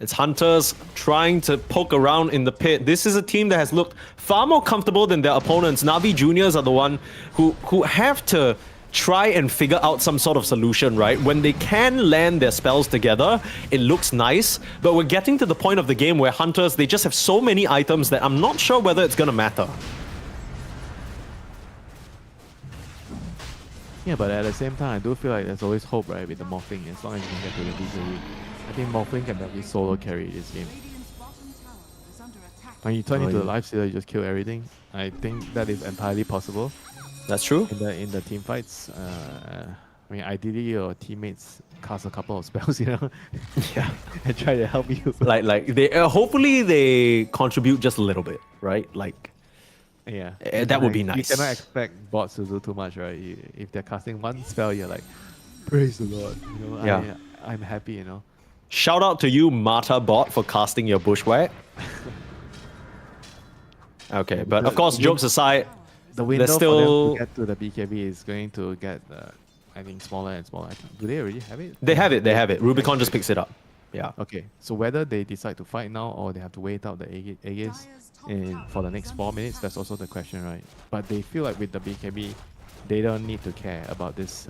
It's HunterZ trying to poke around in the pit. This is a team that has looked far more comfortable than their opponents. Navi Juniors are the one who have to try and figure out some sort of solution, right? When they can land their spells together, it looks nice, but we're getting to the point of the game where HunterZ, they just have so many items that I'm not sure whether it's gonna matter. Yeah, but at the same time, I do feel like there's always hope, right, with the Morphling, as long as you can get to the victory. I think Morphling can definitely solo carry this game. Radiant's bottom tower is under attack. When you turn into the Lifestealer, you just kill everything. I think that is entirely possible. That's true. In the team fights. I mean, ideally your teammates cast a couple of spells, you know, Yeah. and try to help you. Like they hopefully they contribute just a little bit, right? Like Yeah, that would be nice. You cannot expect bots to do too much, right? If they're casting one spell, you're like, praise the Lord. You know, Yeah. I'm happy, you know. Shout out to you, Mata Bot, for casting your Bushwhack. Okay, but of course, jokes aside, The window still- for them to get to the BKB is going to get, I think, smaller and smaller. Do they already have it? they have it. Rubicon just picks it up. Yeah. Okay, so whether they decide to fight now or they have to wait out the Aegis for the next 4 minutes, that's also the question, right? But they feel like with the BKB, they don't need to care about this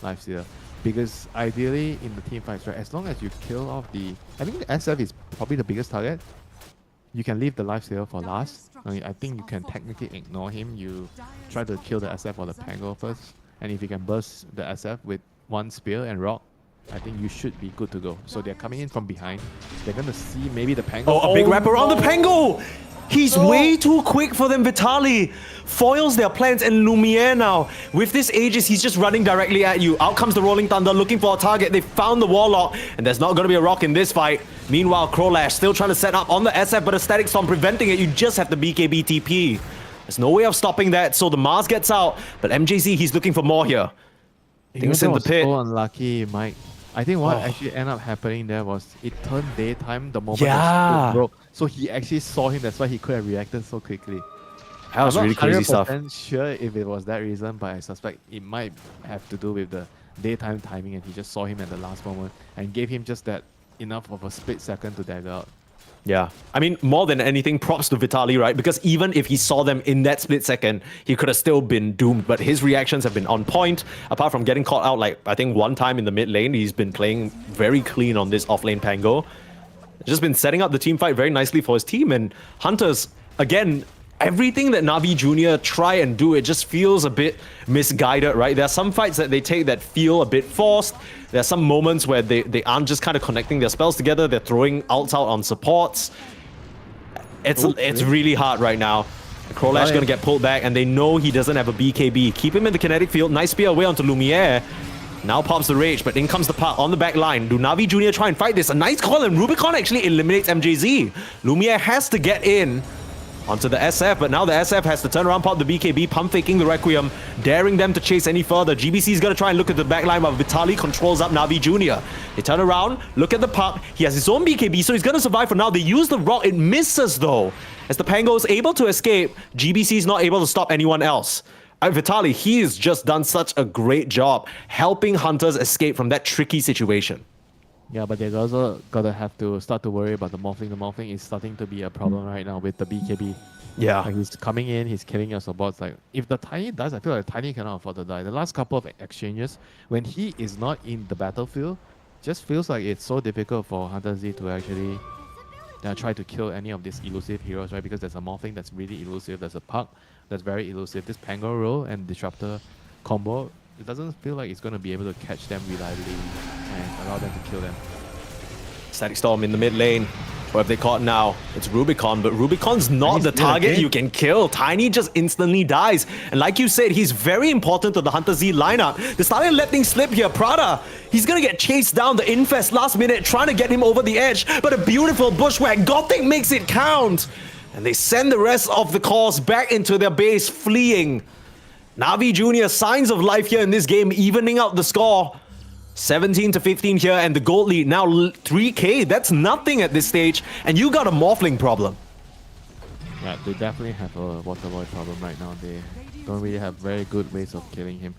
Lifestealer. Because ideally in the team fights, right, as long as you kill off the... I think the SF is probably the biggest target. You can leave the Lifestealer for last. I mean, I think you can technically ignore him. You try to kill the SF or the Pango first. And if you can burst the SF with one spear and rock, I think you should be good to go. So they're coming in from behind. They're going to see maybe the Pango. Oh, a big wrap around the Pango! He's way too quick for them. Vitaly foils their plans, and Lumiere now, with this Aegis, he's just running directly at you. Out comes the Rolling Thunder looking for a target. They found the Warlock, and there's not going to be a rock in this fight. Meanwhile, Crowlash still trying to set up on the SF, but a Static Storm preventing it. You just have the BKB TP. There's no way of stopping that, so the Mars gets out, but MJZ, he's looking for more here. Things in the pit. So unlucky, Mike. I think what Oh. actually ended up happening there was it turned daytime the moment Yeah. the screen broke. So he actually saw him, that's why he could have reacted so quickly. That was I'm really not crazy stuff. 100% sure if it was that reason, but I suspect it might have to do with the daytime timing and he just saw him at the last moment and gave him just that enough of a split second to dagger out. Yeah. I mean, more than anything, props to Vitaly, right? Because even if he saw them in that split second, he could have still been doomed. But his reactions have been on point. Apart from getting caught out, like, I think one time in the mid lane, he's been playing very clean on this off-lane Pango. Just been setting up the team fight very nicely for his team. And HunterZ, again, everything that Navi Jr. try and do, it just feels a bit misguided, right? There are some fights that they take that feel a bit forced. There are some moments where they aren't just kind of connecting their spells together. They're throwing ults out on supports. It's really hard right now. Crowlash gonna get pulled back, and they know he doesn't have a BKB. Keep him in the kinetic field. Nice spear away onto Lumiere. Now pops the rage, but in comes the puck on the back line. Do Navi Jr. try and fight this? A nice call, and Rubicon actually eliminates MJZ. Lumiere has to get in onto the SF, but now the SF has to turn around, pop the BKB, pump faking the Requiem, daring them to chase any further. GBC's gonna try and look at the backline while Vitaly controls up Navi Jr. They turn around, look at the puck. He has his own BKB, so he's gonna survive for now. They use the rock, it misses though. As the Pango is able to escape, GBC is not able to stop anyone else. Vitaly, he has just done such a great job helping HunterZ escape from that tricky situation. Yeah, but they also gotta have to start to worry about the morphling. The morphling is starting to be a problem right now with the BKB. Yeah. Like he's coming in, he's killing your supports. Like if the Tiny dies, I feel like Tiny cannot afford to die. The last couple of exchanges, when he is not in the battlefield, just feels like it's so difficult for HunterZ to actually try to kill any of these elusive heroes, right? Because there's a morphling that's really elusive, there's a puck that's very elusive. This Pango roll and Disruptor combo, it doesn't feel like it's going to be able to catch them reliably and allow them to kill them. Static Storm in the mid lane. What have they caught now? It's Rubicon, but Rubicon's not he's the still target okay. you can kill. Tiny just instantly dies. And like you said, he's very important to the HunterZ lineup. They're starting to let things slip here. Prada, he's gonna get chased down. The Infest last minute trying to get him over the edge, but a beautiful bushwhack. Gothic makes it count. And they send the rest of the cores back into their base, fleeing. Navi Jr. signs of life here in this game, evening out the score. 17 to 15 here, and the gold lead now 3k. That's nothing at this stage, and you got a morphling problem. Yeah, they definitely have a water boy problem right now. They don't really have very good ways of killing him.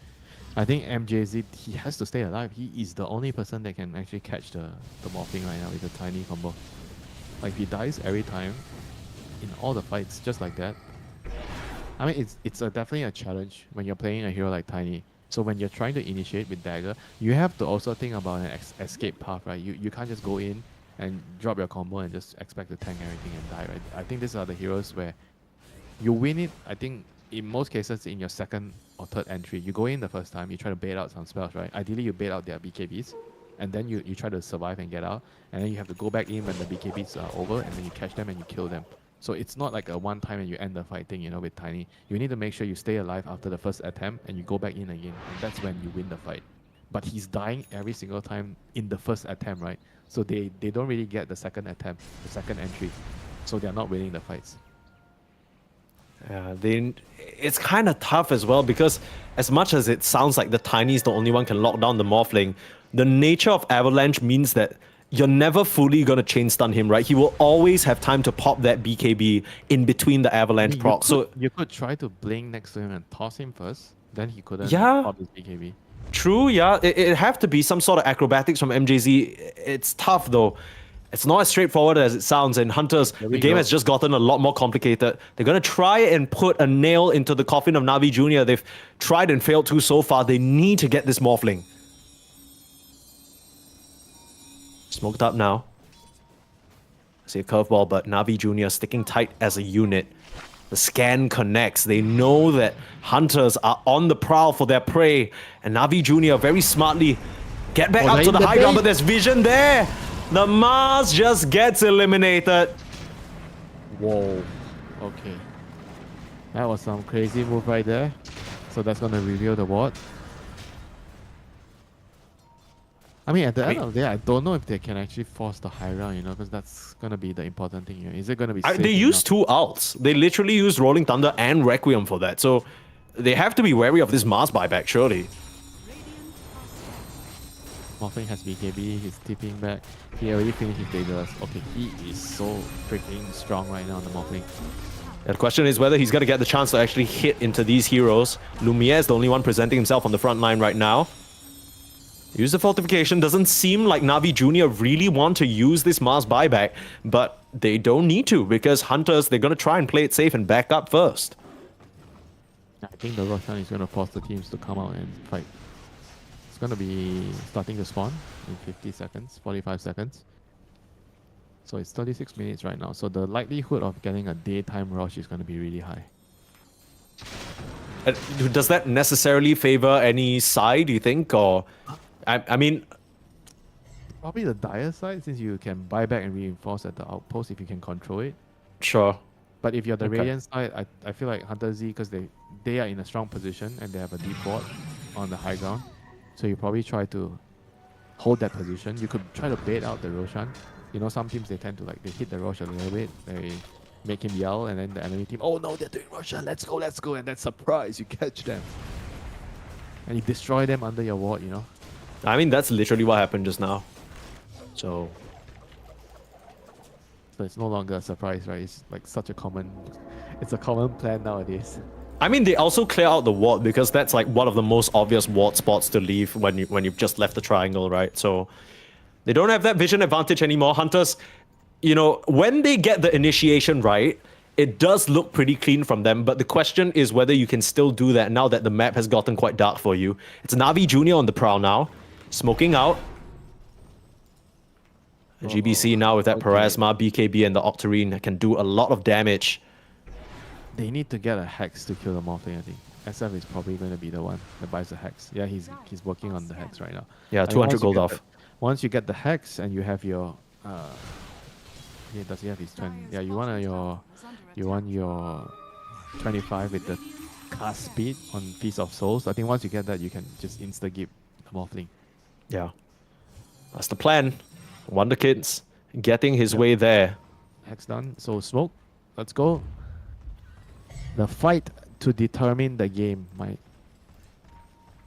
I think MJZ, he has to stay alive. He is the only person that can actually catch the morphling right now with the Tiny combo. Like, if he dies every time in all the fights, just like that. I mean, it's definitely a challenge when you're playing a hero like Tiny. So when you're trying to initiate with Dagger, you have to also think about an escape path, right? You can't just go in and drop your combo and just expect to tank everything and die, right? I think these are the heroes where you win it, I think, in most cases, in your second or third entry. You go in the first time, you try to bait out some spells, right? Ideally, you bait out their BKBs, and then you try to survive and get out, and then you have to go back in when the BKBs are over, and then you catch them and you kill them. So it's not like a one time and you end the fight thing, you know, with Tiny. You need to make sure you stay alive after the first attempt and you go back in again, and that's when you win the fight. But he's dying every single time in the first attempt, right? So they don't really get the second attempt, the second entry. So they're not winning the fights. Yeah, it's kind of tough as well, because as much as it sounds like the Tiny is the only one can lock down the morphling, the nature of Avalanche means that you're never fully going to chain stun him, right? He will always have time to pop that BKB in between the Avalanche proc. So you could try to blink next to him and toss him first, then he couldn't Yeah. pop his BKB. true, yeah, it have to be some sort of acrobatics from MJZ. It's tough though. It's not as straightforward as it sounds. In HunterZ, the game has just gotten a lot more complicated. They're going to try and put a nail into the coffin of Navi Jr. They've tried and failed to so far. They need to get this morphling. Smoked up now. I see a curveball, but Navi Jr. sticking tight as a unit. The scan connects. They know that HunterZ are on the prowl for their prey. And Navi Jr. very smartly get back up to the high ground, but there's vision there. The Mars just gets eliminated. Whoa. Okay. That was some crazy move right there. So that's going to reveal the ward. I mean, at the end of the day, I don't know if they can actually force the high ground, you know, because that's going to be the important thing here. Is it going to be safe They use enough? 2 ults. They literally use Rolling Thunder and Requiem for that. So they have to be wary of this Mars buyback, surely. Morphling has BKB, he's tipping back. He already finished his Daedalus. Okay, he is so freaking strong right now on the Morphling. The question is whether he's going to get the chance to actually hit into these heroes. Lumiere is the only one presenting himself on the front line right now. Use the fortification. Doesn't seem like NAVI Jr. really want to use this Mars buyback, but they don't need to because HunterZ, they're going to try and play it safe and back up first. I think the Roshan is going to force the teams to come out and fight. It's going to be starting to spawn in 50 seconds, 45 seconds. So it's 36 minutes right now. So the likelihood of getting a daytime rush is going to be really high. Does that necessarily favor any side, do you think? Or, I mean... Probably the dire side, since you can buy back and reinforce at the outpost if you can control it. Sure. But if you're the Okay. Radiant side, I feel like HunterZ, because they are in a strong position and they have a deep board on the high ground. So you probably try to hold that position. You could try to bait out the Roshan. You know, some teams they tend to they hit the Roshan a little bit. They make him yell, and then the enemy team, oh no, they're doing Roshan, let's go, and then surprise, you catch them. And you destroy them under your ward, you know. I mean, that's literally what happened just now. So it's no longer a surprise, right? It's like such a common, it's a common plan nowadays. I mean, they also clear out the ward because that's like one of the most obvious ward spots to leave when you've just left the triangle, right? So they don't have that vision advantage anymore. HunterZ, you know, when they get the initiation right, it does look pretty clean from them, but the question is whether you can still do that now that the map has gotten quite dark for you. It's NAVI Jr. on the prowl now, smoking out. GBC now with that Parasma, BKB, and the Octarine can do a lot of damage. They need to get a Hex to kill the Morphling, I think. SF is probably going to be the one that buys the Hex. Yeah, he's working on the Hex right now. Yeah, I mean, 200 once you gold get off. Once you get the Hex and you have your... yeah, does he have his 20? Yeah, you want your 25 with the cast speed on Feast of Souls. I think once you get that, you can just insta-give the Morphling. Yeah. That's the plan. Wonder Kids getting his way there. Hex done. So smoke. Let's go. The fight to determine the game, Mike.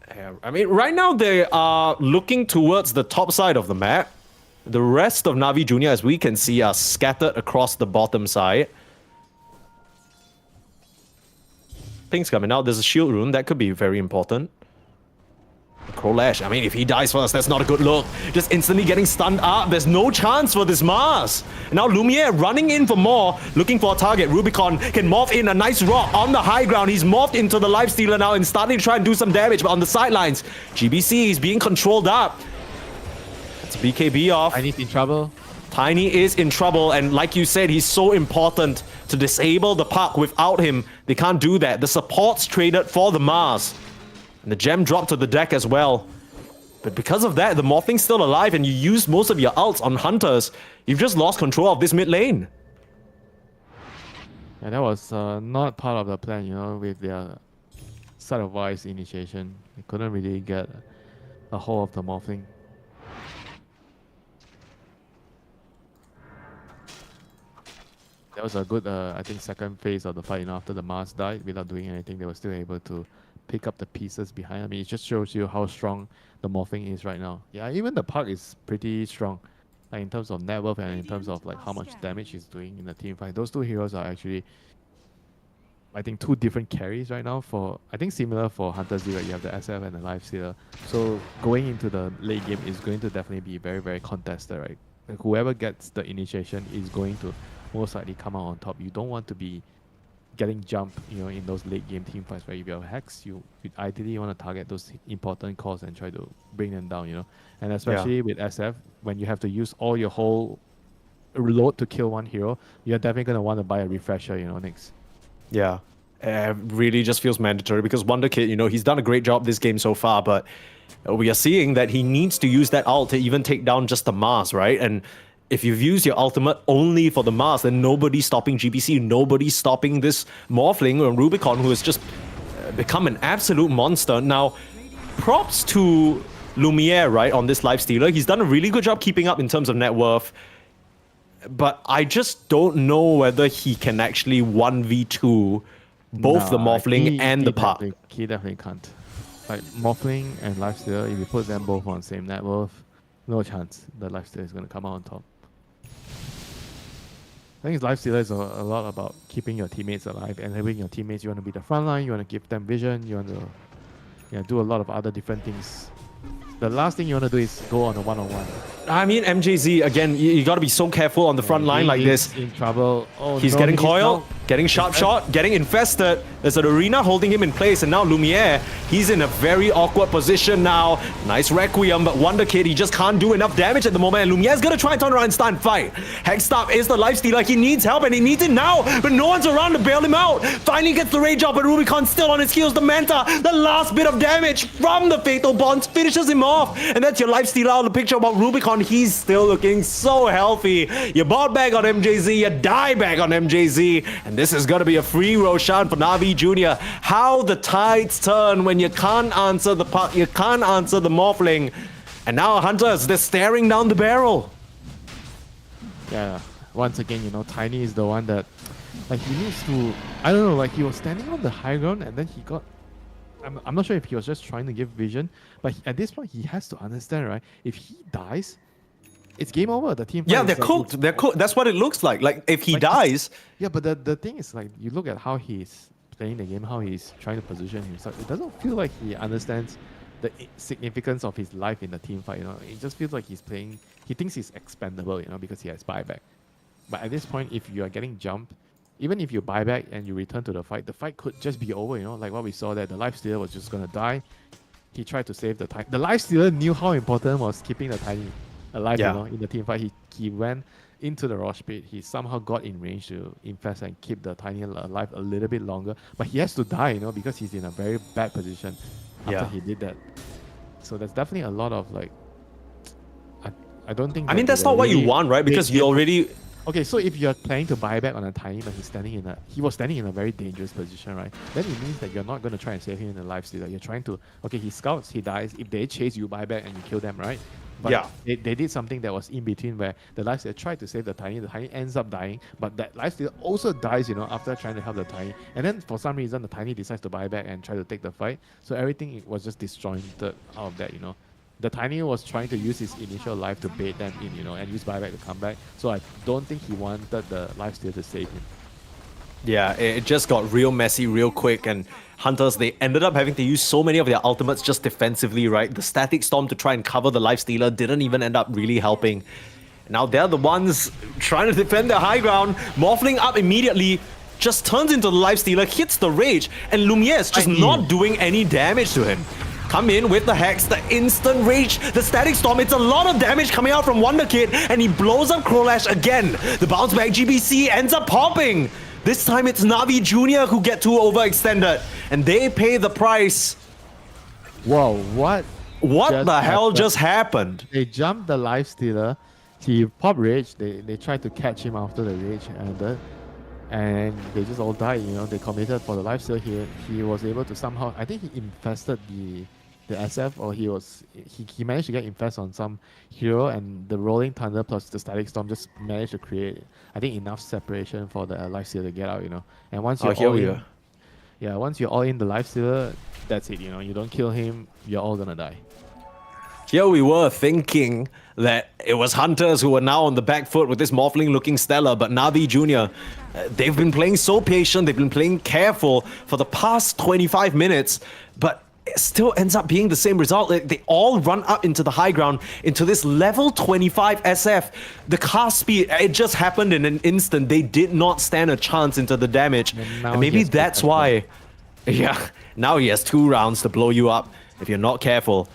Yeah, I mean, right now they are looking towards the top side of the map. The rest of NAVI Jr., as we can see, are scattered across the bottom side. Things coming out. There's a shield rune. That could be very important. Crowlash, I mean, if he dies first, that's not a good look. Just instantly getting stunned up. There's no chance for this Mars. Now Lumiere running in for more, looking for a target. Rubicon can morph in a nice rock on the high ground. He's morphed into the Lifestealer now and starting to try and do some damage, but on the sidelines, GBC is being controlled up. That's BKB off. Tiny's in trouble. Tiny is in trouble, and like you said, he's so important to disable the puck. Without him, they can't do that. The support's traded for the Mars. And the gem dropped to the deck as well. But because of that, the Morphling's still alive and you used most of your ults on HunterZ. You've just lost control of this mid lane. Yeah, that was not part of the plan, you know, with their side-of-wise initiation. They couldn't really get a hold of the Morphling. That was a good, I think, second phase of the fight. You know, after the Mars died, without doing anything, they were still able to pick up the pieces behind. I mean, it just shows you how strong the Morphling is right now. Yeah, even the Puck is pretty strong. Like in terms of net worth and in terms of like how much damage he's doing in the team fight. Those two heroes are actually, I think, two different carries right now for, I think similar for HunterZ, right? You have the SF and the Lifestealer. So going into the late game is going to definitely be very, very contested, right? Like whoever gets the initiation is going to most likely come out on top. You don't want to be getting jumped, you know, in those late game team fights where if you have Hex, you ideally want to target those important calls and try to bring them down, you know. And especially with SF, when you have to use all your whole reload to kill one hero, you're definitely going to want to buy a refresher, you know, next. Yeah. Really just feels mandatory because Wonder Kid, you know, he's done a great job this game so far, but we are seeing that he needs to use that ult to even take down just the Mars, right? And if you've used your ultimate only for the Mars, then nobody's stopping GBC, nobody's stopping this Morphling or Rubicon, who has just become an absolute monster. Now, props to Lumiere, right, on this Lifestealer. He's done a really good job keeping up in terms of net worth. But I just don't know whether he can actually 1v2 both the Morphling and the Puck. He definitely can't. Like Morphling and Lifestealer, if you put them both on same net worth, no chance the Lifestealer is going to come out on top. I think Lifestealer is a lot about keeping your teammates alive and having your teammates. You want to be the front line, you want to give them vision, you want to do a lot of other different things. The last thing you want to do is go on a one-on-one. I mean, MJZ, again, you got to be so careful on the front line like this. In trouble. Oh, He's getting coiled, getting sharp shot, getting infested. There's an arena holding him in place, and now Lumiere, he's in a very awkward position now. Nice Requiem, but Wonder Kid, he just can't do enough damage at the moment, and Lumiere's gonna try and turn around and start and fight. Hextop is the lifestealer. He needs help, and he needs it now, but no one's around to bail him out. Finally gets the rage out, but Rubicon's still on his heels. The Manta, the last bit of damage from the Fatal Bonds finishes him off, and that's your lifestealer out of the picture about Rubicon. He's still looking so healthy. You bought back on MJZ, you die back on MJZ, and this is gonna be a free Roshan for Navi Jr. How the tides turn when you can't answer the puck, you can't answer the Morphling, and now HunterZ, they're staring down the barrel. Yeah, once again, Tiny is the one that, like, he needs to, I don't know, like, he was standing on the high ground and then he got, I'm not sure if he was just trying to give vision, but at this point, he has to understand, right? If he dies, it's game over. The team. Yeah, they're cooked. They're cooked. That's what it looks like. Like, if he dies. Yeah, but the thing is, like, you look at how he's playing the game, how he's trying to position himself. It doesn't feel like he understands the significance of his life in the team fight. It just feels like he's playing. He thinks he's expendable, because he has buyback. But at this point, if you are getting jumped, even if you buy back and you return to the fight could just be over. Like what we saw there, the Lifestealer was just gonna die. He tried to save the Tiny. The Lifestealer knew how important was keeping the Tiny alive, in the team fight. He went into the Rosh pit. He somehow got in range to infest and keep the Tiny alive a little bit longer. But he has to die, because he's in a very bad position after he did that. So there's definitely a lot of, like, I don't think. I mean, that's not what you want, right? Because you already. Okay, so if you're planning to buy back on a Tiny, but he was standing in a very dangerous position, right? Then it means that you're not going to try and save him in a Lifestealer. You're trying to, okay, he scouts, he dies. If they chase you, buy back and you kill them, right? But they did something that was in between where the Lifestealer tried to save the Tiny ends up dying, but that Lifestealer also dies, after trying to help the Tiny. And then for some reason, the Tiny decides to buy back and try to take the fight. So everything was just disjointed out of that, The Tiny was trying to use his initial life to bait them in, and use buyback to come back. So I don't think he wanted the Lifestealer to save him. Yeah, it just got real messy real quick, and HunterZ, they ended up having to use so many of their ultimates just defensively, right? The Static Storm to try and cover the Lifestealer didn't even end up really helping. Now they're the ones trying to defend their high ground. Morphling up immediately, just turns into the Lifestealer, hits the Rage, and Lumiere's just not doing any damage to him. Come in with the Hex, the instant Rage, the Static Storm. It's a lot of damage coming out from Wonder Kid, and he blows up Crowlash again. The bounce back GBC ends up popping. This time it's Navi Jr. who get too overextended, and they pay the price. Whoa, what? What the hell just happened? They jumped the Lifestealer. He popped Rage. They tried to catch him after the Rage ended, and they just all died. They committed for the Lifestealer here. He was able to somehow, I think he infested the SF, or he managed to get infest on some hero, and the Rolling Thunder plus the Static Storm just managed to create, I think, enough separation for the Lifestealer to get out. And once you're once you're all in the Lifestealer, that's it. You don't kill him, you're all gonna die. Here we were thinking that it was HunterZ who were now on the back foot with this Morphling looking stellar, but Navi Jr., they've been playing so patient, they've been playing careful for the past 25 minutes, but it still ends up being the same result. They all run up into the high ground, into this level 25 SF. The cast speed, it just happened in an instant. They did not stand a chance into the damage. And maybe that's why, now he has 2 rounds to blow you up if you're not careful.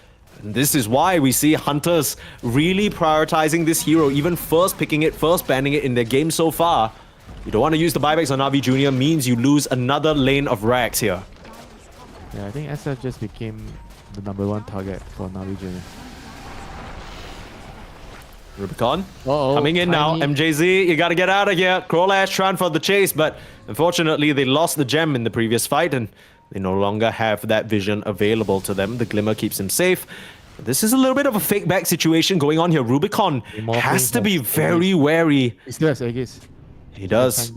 And this is why we see HunterZ really prioritizing this hero, even first picking it, first banning it in their game so far. You don't want to use the buybacks on Navi Jr. means you lose another lane of racks here. Yeah, I think SF just became the #1 target for Navi Jr. Rubicon coming in now. MJZ, you gotta get out of here. Crowlash trying for the chase, but unfortunately they lost the gem in the previous fight, and they no longer have that vision available to them. The Glimmer keeps him safe. This is a little bit of a fake back situation going on here. Rubicon Immortal has to be has very wary. He still has Aegis. He does.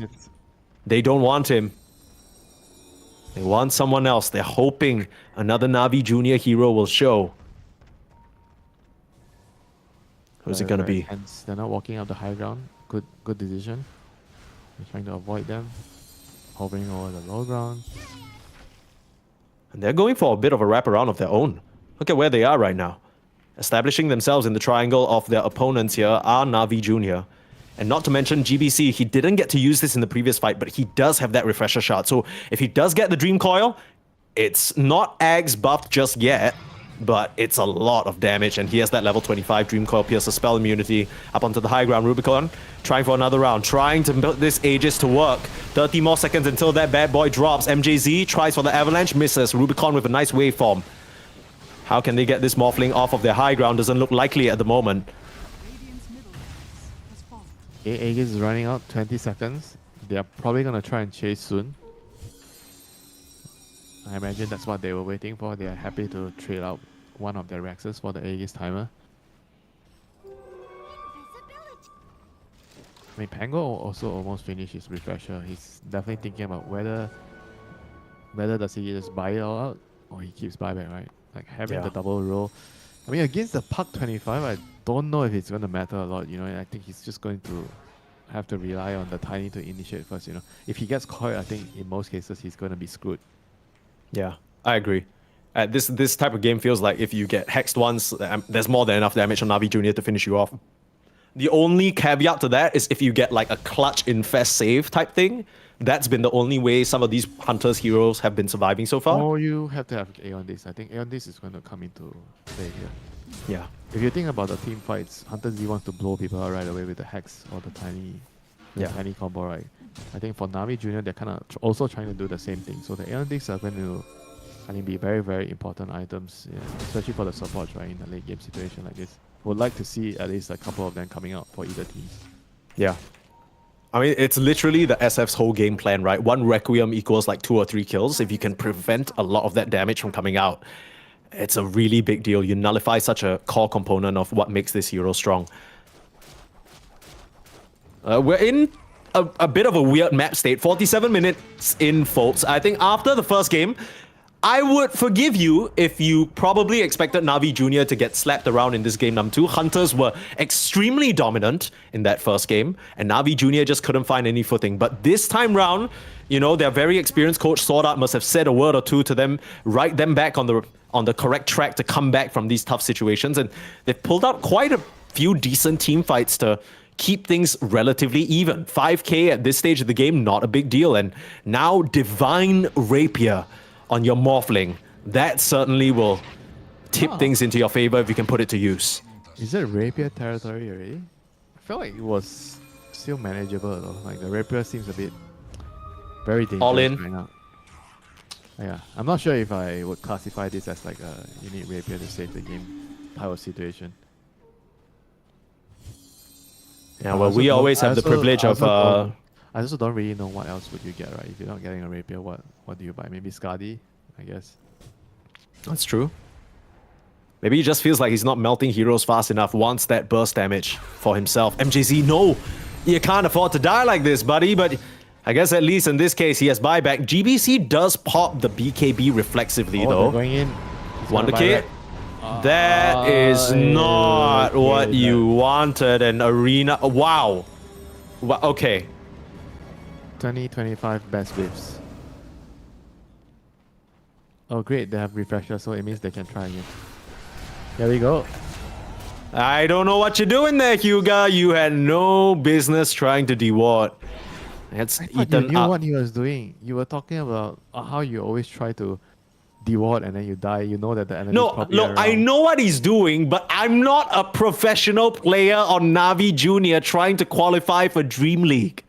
They don't want him. They want someone else. They're hoping another Navi Junior hero will show. Who's it gonna be? Hence, they're not walking up the high ground. Good decision. They're trying to avoid them. Hovering over the low ground. And they're going for a bit of a wraparound of their own. Look at where they are right now. Establishing themselves in the triangle of their opponents here are Navi Junior. And not to mention GBC, he didn't get to use this in the previous fight, but he does have that refresher shot. So if he does get the Dream Coil, it's not Ags buffed just yet, but it's a lot of damage. And he has that level 25 Dream Coil Piercer spell immunity up onto the high ground. Rubicon trying for another round, trying to build this Aegis to work. 30 more seconds until that bad boy drops. MJZ tries for the avalanche, misses. Rubicon with a nice waveform. How can they get this Morphling off of their high ground? Doesn't look likely at the moment. Radiant's middle barracks has fallen. Aegis is running out, 20 seconds. They are probably going to try and chase soon. I imagine that's what they were waiting for. They are happy to trade out one of their Rexes for the Aegis timer. I mean, Pango also almost finished his refresher. He's definitely thinking about whether does he just buy it all out or he keeps buyback, right? Like having the double roll. I mean, against the Puck 25, I don't know if it's going to matter a lot. You know, I think he's just going to have to rely on the Tiny to initiate first. You know, if he gets caught, I think in most cases he's going to be screwed. Yeah, I agree. This type of game feels like if you get hexed once, there's more than enough damage on Navi Junior to finish you off. The only caveat to that is if you get like a clutch infest save type thing. That's been the only way some of these HunterZ heroes have been surviving so far. Or you have to have Aeon Disc. I think Aeon Disc is going to come into play here. Yeah. If you think about the team fights, HunterZ wants to blow people out right away with the Hex or the tiny combo, right? I think for Navi Junior, they're kind of also trying to do the same thing. So the Aeon Discs are going to, I think, be very, very important items, especially for the supports, right, in a late game situation like this. Would like to see at least a couple of them coming out for either teams. Yeah. I mean, it's literally the SF's whole game plan, right? One Requiem equals like 2 or 3 kills. If you can prevent a lot of that damage from coming out, it's a really big deal. You nullify such a core component of what makes this hero strong. We're in a bit of a weird map state. 47 minutes in, folks. I think after the first game, I would forgive you if you probably expected Navi Junior to get slapped around in this game number 2. HunterZ were extremely dominant in that first game, and Navi Junior just couldn't find any footing. But this time round, you know, their very experienced coach Sword Art must have said a word or two to them, right them back on the correct track to come back from these tough situations, and they've pulled out quite a few decent team fights to keep things relatively even. 5k at this stage of the game, not a big deal. And now Divine Rapier on your Morphling. That certainly will tip things into your favor if you can put it to use. Is it Rapier territory already? I feel like it was still manageable though. Like the Rapier seems a bit very dangerous All in. right now. Yeah, I'm not sure if I would classify this as like a you need Rapier to save the game type of situation. Yeah, well, we always have the privilege of... I also don't really know what else would you get, right? If you're not getting a Rapier, what do you buy? Maybe Skadi, I guess. That's true. Maybe he just feels like he's not melting heroes fast enough, wants that burst damage for himself. MJZ, no! You can't afford to die like this, buddy, but I guess at least in this case he has buyback. GBC does pop the BKB reflexively though. Going in. Wonder Kid. That is not what you wanted, an arena. Wow. Okay. 2025 best whips. Oh great, they have refresher, so it means they can try again. There we go. I don't know what you're doing there, Hyuga. You had no business trying to deward. That's eaten you knew up. what he was doing. You were talking about how you always try to deward and then you die. You know that the enemy is probably around. I know what he's doing, but I'm not a professional player on Navi Junior trying to qualify for DreamLeague.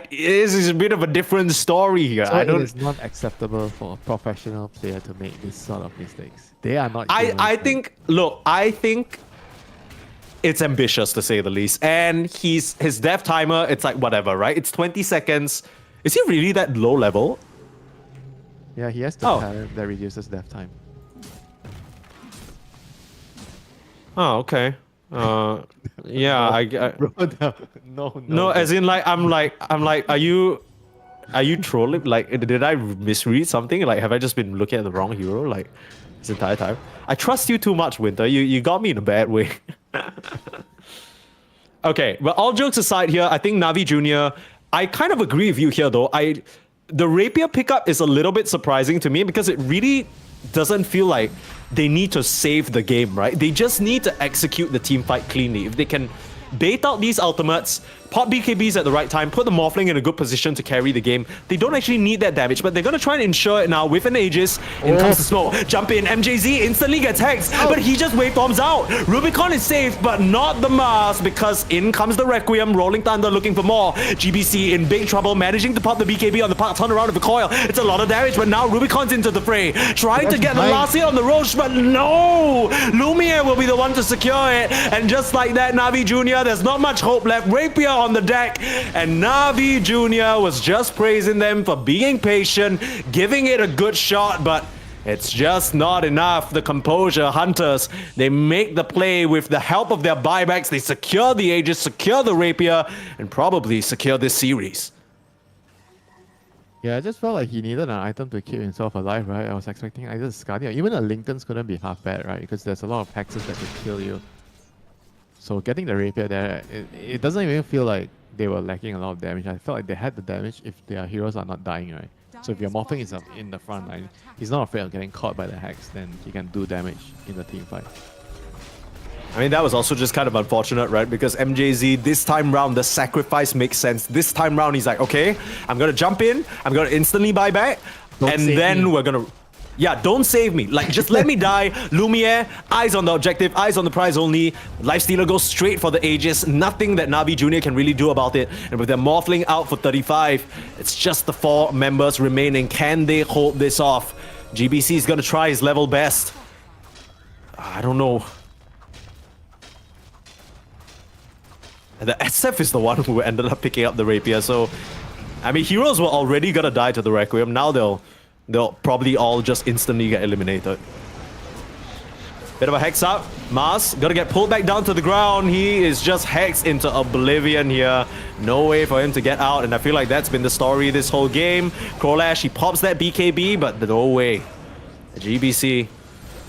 This is a bit of a different story here. So it is not acceptable for a professional player to make this sort of mistakes. They are not. I think it's ambitious to say the least. And his death timer, it's like whatever, right? It's 20 seconds. Is he really that low level? Yeah, he has the talent that reduces death time. Oh, okay. Yeah, Bro, no, no, as in like I'm like, are you trolling? Like, did I misread something? Like, have I just been looking at the wrong hero like this entire time? I trust you too much, Winter. You got me in a bad way. Okay, but all jokes aside here, I think Navi Jr. I kind of agree with you here though. The rapier pickup is a little bit surprising to me because it really doesn't feel like they need to save the game, right? They just need to execute the team fight cleanly. If they can bait out these ultimates, pop BKBs at the right time, put the Morphling in a good position to carry the game. They don't actually need that damage, but they're going to try and ensure it now with an Aegis. In comes the smoke. Jump in. MJZ instantly gets hexed, but he just wavebombs out. Rubicon is safe, but not the Mars because in comes the Requiem. Rolling Thunder looking for more. GBC in big trouble, managing to pop the BKB on the turn around of the coil. It's a lot of damage, but now Rubicon's into the fray. Trying to get the last hit on the Roche, but no! Lumiere will be the one to secure it. And just like that, Navi Jr., there's not much hope left. Rapier on the deck, and Navi Jr. was just praising them for being patient, giving it a good shot, but it's just not enough. The composure, HunterZ, they make the play with the help of their buybacks. They secure the Aegis, secure the Rapier, and probably secure this series. Yeah, I just felt like he needed an item to keep himself alive, right? I was expecting either Scardia, even a Linken's couldn't be half bad, right? Because there's a lot of hexes that could kill you. So getting the Rapier there, it doesn't even feel like they were lacking a lot of damage. I felt like they had the damage if their heroes are not dying, right? So if your Morphling is up in the front line, he's not afraid of getting caught by the Hex, then he can do damage in the team fight. I mean, that was also just kind of unfortunate, right? Because MJZ, this time round, the sacrifice makes sense. This time round, he's like, okay, I'm going to jump in, I'm going to instantly buy back, and then we're going to... Yeah, don't save me. Like, just let me die. Lumiere, eyes on the objective, eyes on the prize only. Lifestealer goes straight for the Aegis. Nothing that Navi Jr. can really do about it. And with their Morphling out for 35, it's just the 4 members remaining. Can they hold this off? GBC is going to try his level best. I don't know. The SF is the one who ended up picking up the Rapier, so... I mean, heroes were already gonna die to the Requiem. Now they'll probably all just instantly get eliminated. Bit of a hex up. Mars gonna get pulled back down to the ground. He is just hexed into oblivion here. No way for him to get out, and I feel like that's been the story this whole game. Crowlash, he pops that BKB, but no way. The GBC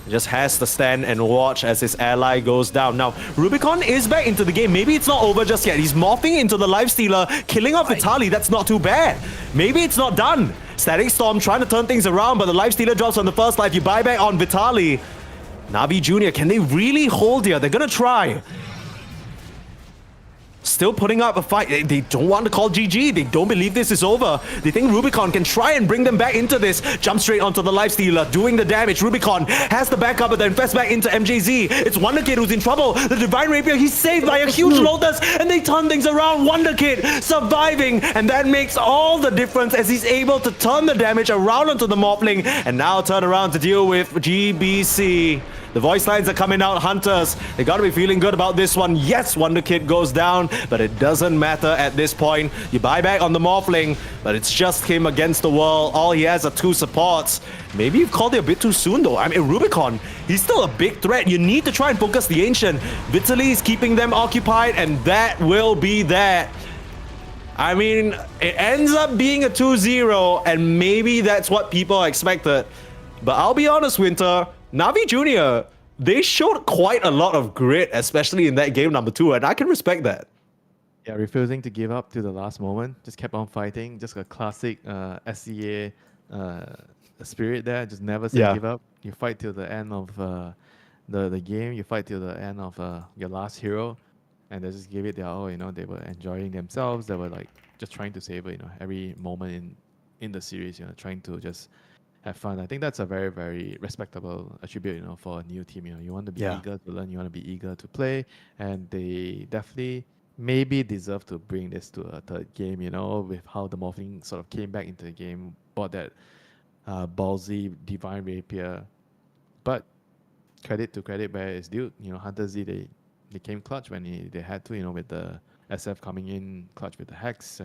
just has to stand and watch as his ally goes down. Now, Rubicon is back into the game. Maybe it's not over just yet. He's morphing into the Lifestealer, killing off Vitali. That's not too bad. Maybe it's not done. Static Storm trying to turn things around, but the Lifestealer drops on the first life. You buy back on Vitali. Navi Jr., can they really hold here? They're gonna try. Still putting up a fight. They don't want to call GG. They don't believe this is over. They think Rubicon can try and bring them back into this. Jump straight onto the Lifestealer, doing the damage. Rubicon has the backup, but then fest back into MJZ. It's Wonderkid who's in trouble. The Divine Rapier, he's saved by a huge Lotus, and they turn things around. Wonderkid surviving, and that makes all the difference as he's able to turn the damage around onto the Morphling, and now turn around to deal with GBC. The voice lines are coming out, HunterZ. They gotta be feeling good about this one. Yes, Wonderkid goes down, but it doesn't matter at this point. You buy back on the Morphling, but it's just him against the world. All he has are 2 supports. Maybe you've called it a bit too soon though. I mean, Rubicon, he's still a big threat. You need to try and focus the Ancient. Vitali is keeping them occupied, and that will be that. I mean, it ends up being a 2-0, and maybe that's what people expected. But I'll be honest, Winter, Navi Jr., they showed quite a lot of grit, especially in that game number 2, and I can respect that. Yeah, refusing to give up to the last moment. Just kept on fighting. Just a classic SCA spirit there. Just never say give up. You fight till the end of the game. You fight till the end of your last hero. And they just gave it their all, you know. They were enjoying themselves. They were like just trying to savor, you know, every moment in the series, you know, trying to just have fun. I think that's a very, very respectable attribute, you know, for a new team. You know, you want to be eager to learn, you want to be eager to play, and they definitely maybe deserve to bring this to a third game, you know, with how the Morphling sort of came back into the game, bought that ballsy Divine Rapier. But credit to credit where it's due. You know, HunterZ, they came clutch when they had to, you know, with the SF coming in clutch with the Hex.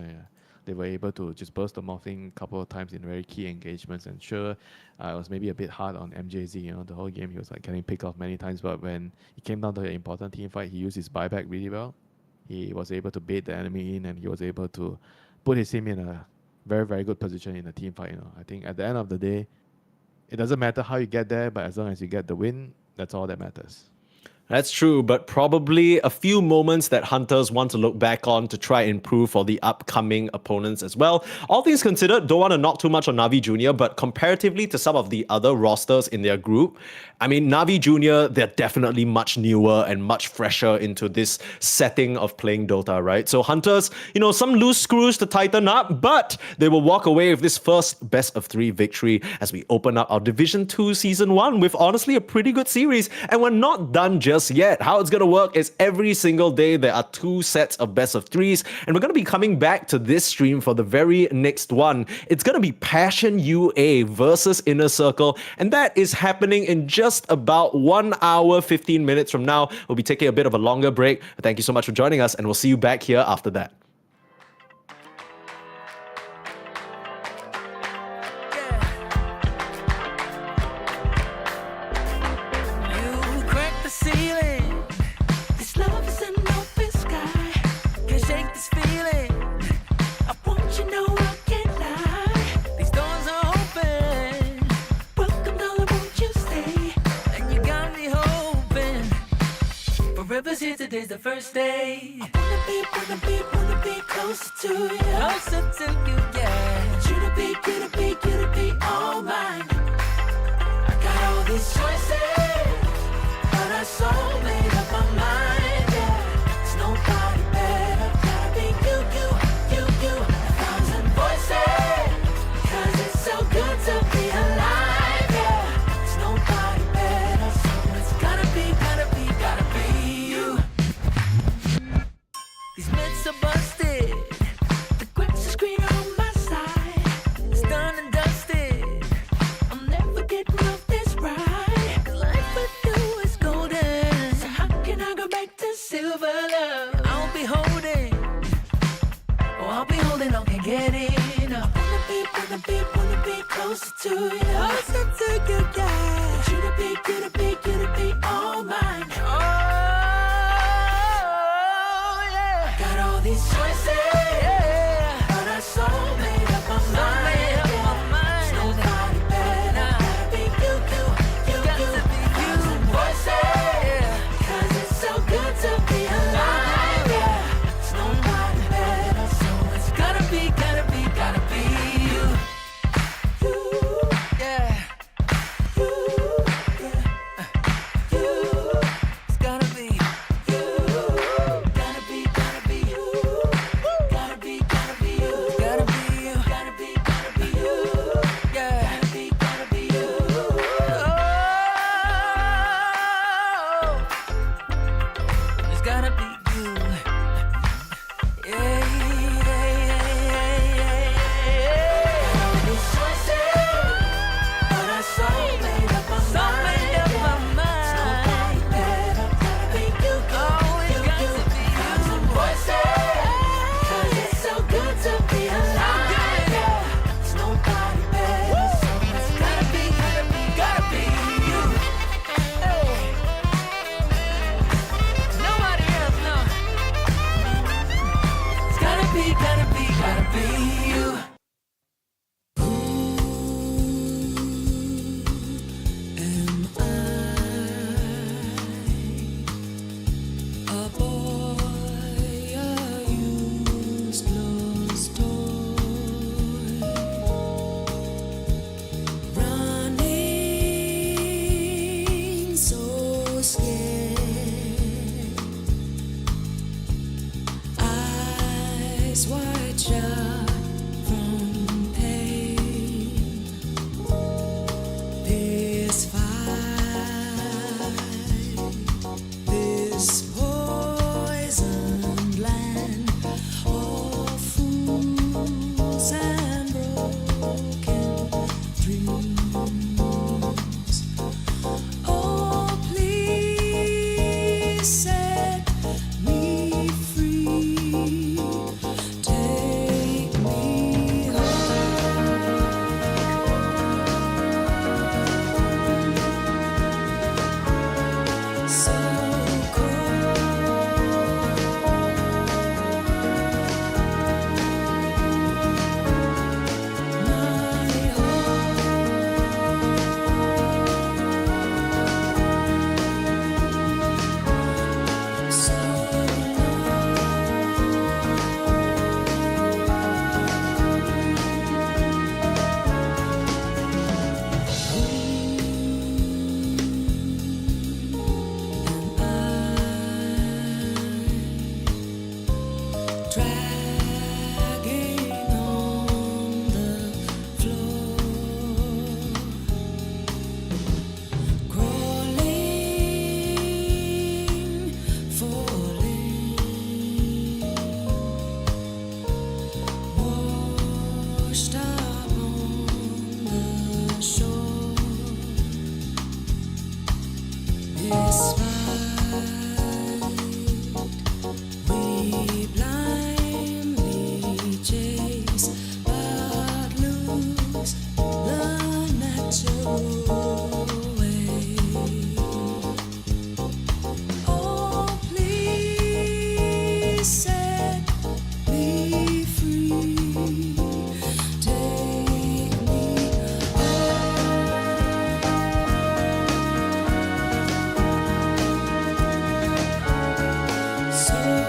they were able to just burst the morphing a couple of times in very key engagements. And sure, it was maybe a bit hard on MJZ. You know, the whole game he was like getting picked off many times. But when it came down to an important team fight, he used his buyback really well. He was able to bait the enemy in, and he was able to put his team in a very, very good position in a team fight. You know, I think at the end of the day, it doesn't matter how you get there, but as long as you get the win, that's all that matters. That's true, but probably a few moments that HunterZ want to look back on to try and improve for the upcoming opponents as well. All things considered, don't want to knock too much on NAVI Junior, but comparatively to some of the other rosters in their group, I mean, NAVI Junior, they're definitely much newer and much fresher into this setting of playing Dota, right? So HunterZ, you know, some loose screws to tighten up, but they will walk away with this first best of 3 victory as we open up our Division 2 Season 1 with honestly a pretty good series. And we're not done just yet. How it's going to work is every single day there are 2 sets of best of 3s, and we're going to be coming back to this stream for the very next one. It's going to be Passion UA versus Inner Circle, and that is happening in just about 1 hour 15 minutes from now. We'll be taking a bit of a longer break. Thank you so much for joining us, and we'll see you back here after that. You crack the ceiling. This love is an open sky. Can't shake this feeling. I want you to know I can't lie. These doors are open. Welcome, darling, won't you stay? And you got me hoping. Forever's here, today's the first day. I wanna be closer to you. Closer to you, yeah. Want you to be all mine. I got all these choices, but I so made up my mind, yeah. There's nobody better, gotta be you. 1,000 voices, 'cause it's so good to be alive, yeah. There's nobody better, so it's gotta be you. These myths are busted, the grass is green on my side. It's done and dusted, I'm never getting off this ride. Life with you is golden, so how can I go back to silver love? I'll be holding on, can't get enough. Wanna be closer to you. Closer to you, yeah. Want you to be all mine. Oh, yeah. Got all these choices, yeah. But I so made up my mind. There's nobody better, gotta be you. Got to be you. 1,000 voices, yeah. 'Cause it's so good to be alive, yeah. There's nobody better, so it's gotta be you. Yeah. It's gotta be you. Gotta be you. Gotta be you. Gotta be you. Yeah. Gotta be you. Oh. It's gotta be you. Yeah. All these choices, but I so made up my mind. There's nobody better, gotta be you. Always got to be you. 1,000 voices, 'cause it's so good to be alive, yeah. There's nobody better, so it's gotta be you. Hey. Nobody else, no. It's gotta be you. A boy I used lost toy, running so scared, eyes wide shut from pain. This fight, this poisoned land of fools and broken dreams. Oh, please set me free. Take chase but lose the natural way. Oh, please set me free. Take me home. So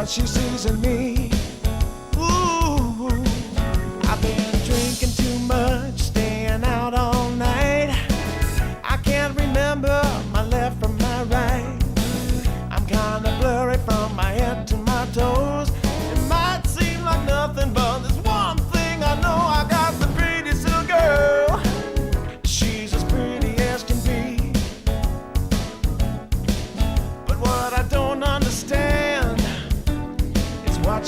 what she sees in me. Ooh, I've been drinking too much, staying out all night. I can't remember my left from my right. I'm kinda blurry from my head to my toes. It might seem like nothing, but there's one thing I know. I got the prettiest little girl. She's as pretty as can be. But what I don't understand is what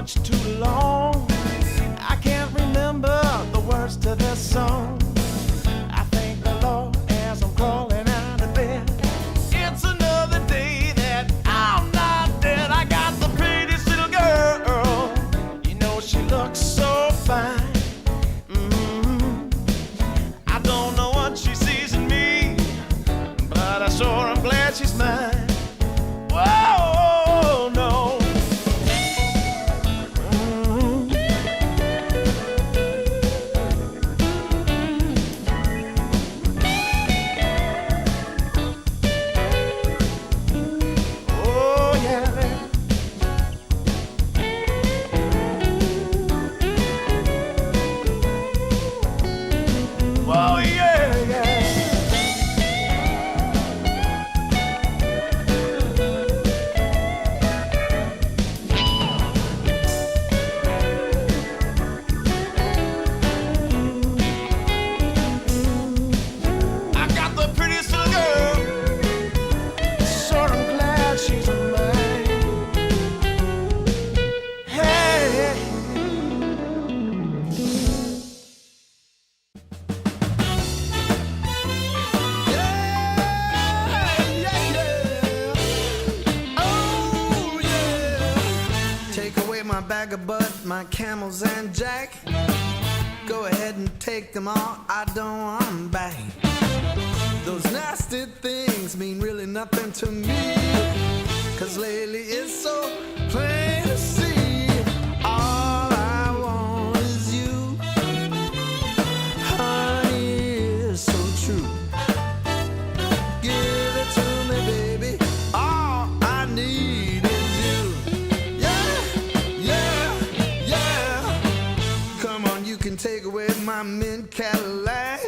much too long. I can't remember the words to this song. I thank the Lord as I'm crawling out of bed. It's another day that I'm not dead. I got the prettiest little girl. You know she looks so fine. I don't know what she sees in me, but I sure am glad she's mine. Whoa, no. Oh, yeah. Oh, yeah, yeah. I got the prettiest little girl. Sure, I'm glad she's mine. Hey. Take away my bag of bud, my camels and jack. Go ahead and take them all, I don't want them back. Those nasty things mean really nothing to me. Cause lately it's so plain to see. All I want is you. Honey is so true. Give it to me, baby. All I need is you. Yeah, yeah, yeah. Come on, you can take away my mint Cadillac.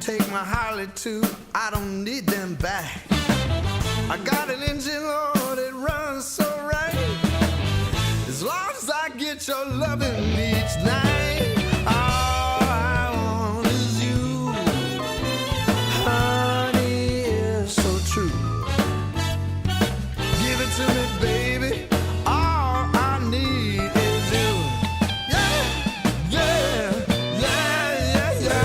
Take my Harley too, I don't need them back. I got an engine, Lord, it runs so right. As long as I get your loving each night. All I want is you. Honey is so true. Give it to me, baby. All I need is you. Yeah, yeah, yeah, yeah, yeah.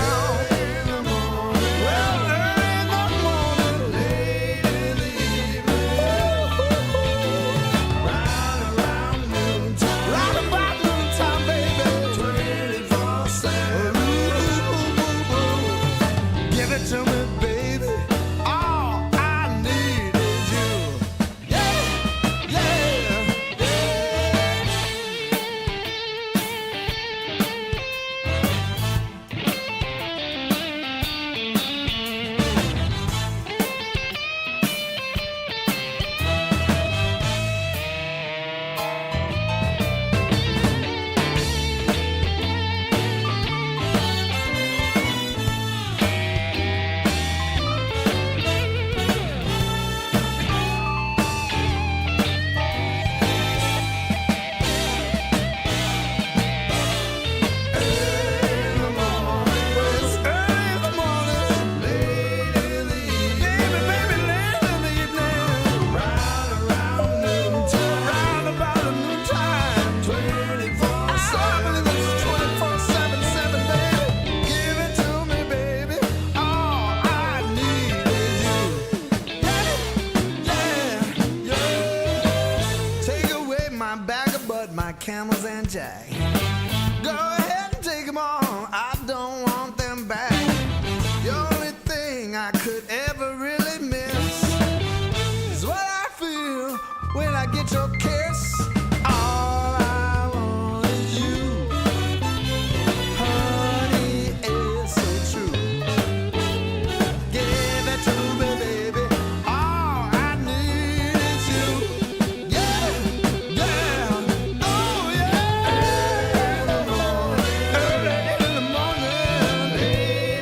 In the morning, well, early in the morning, late in the evening, round around noontime, round about noontime, baby, 24/7. Give it to me, baby. All I need is you. Yeah, yeah, yeah. My camels and jack. Go ahead and take them all, I don't want them back. The only thing I could ever really miss is what I feel when I get your kiss. All I want is you. Honey is so true. Give it to me, baby. All I need is you. Yeah, yeah. Oh, yeah. Early in the morning, late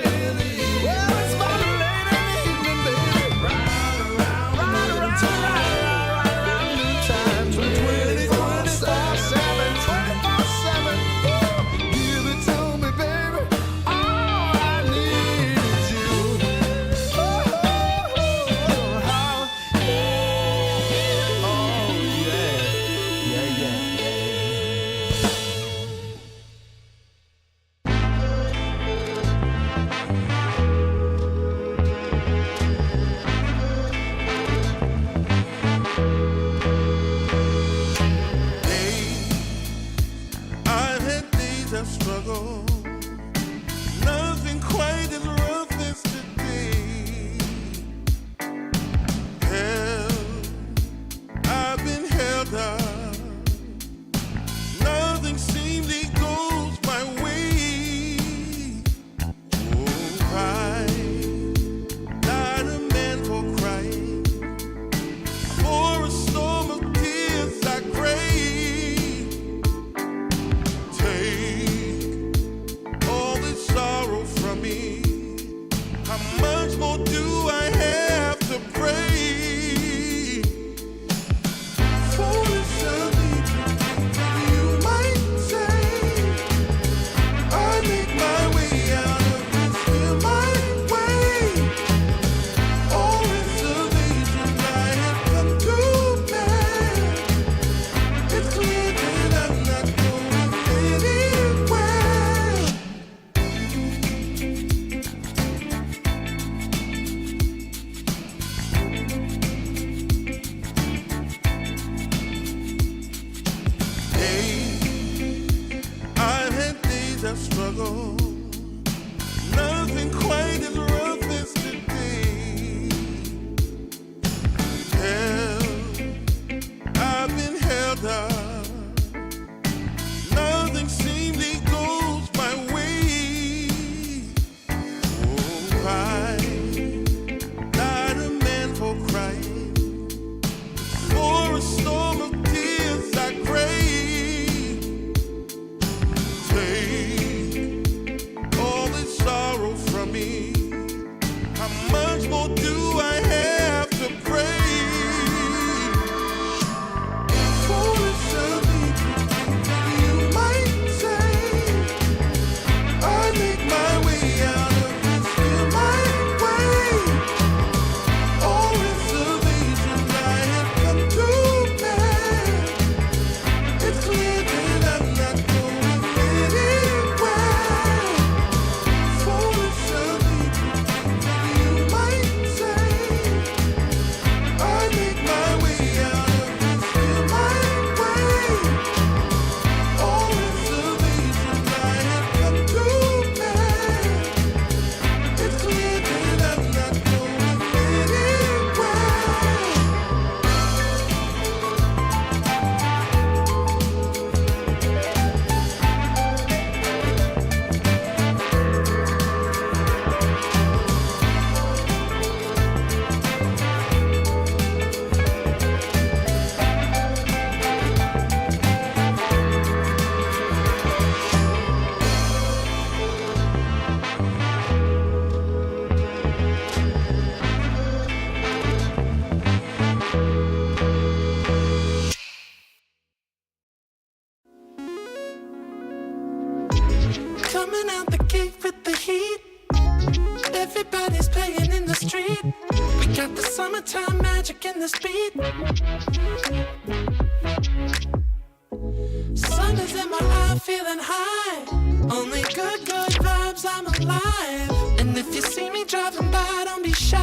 of struggle. Nothing quite as rough as today. Held, I've been held up. Nothing seemingly goes my way. Oh, crying, not a man for crying. For a storm of tears I crave. Take all this sorrow from me. How much more do I have to pray? Foolish of me, you might say. I make my way out of this here my way. All reservation I have come to bear. It's clear that I'm not going anywhere. Hey, I've had days of struggle. Nothing quite as rough as today. Held, I've been held up. Nothing seemingly goes my way. Oh, crying, not a man for crying. For a storm of tears I crave. Take all this sorrow from me. How much more do I have to pray? Foolish of me, you might say. I make my way out of this here my way. All reservation I have come to bear. It's clear that I'm not going anywhere. Foolish of me, you might say. I make my way out of this here my way. All reservation I have come to bear. It's clear that I'm not going anywhere. Coming out the gate with the heat. Everybody's playing in the street. We got the summertime magic in this beat. Sun is in my eye, feeling high. Only good vibes, I'm alive. And if you see me driving by, don't be shy.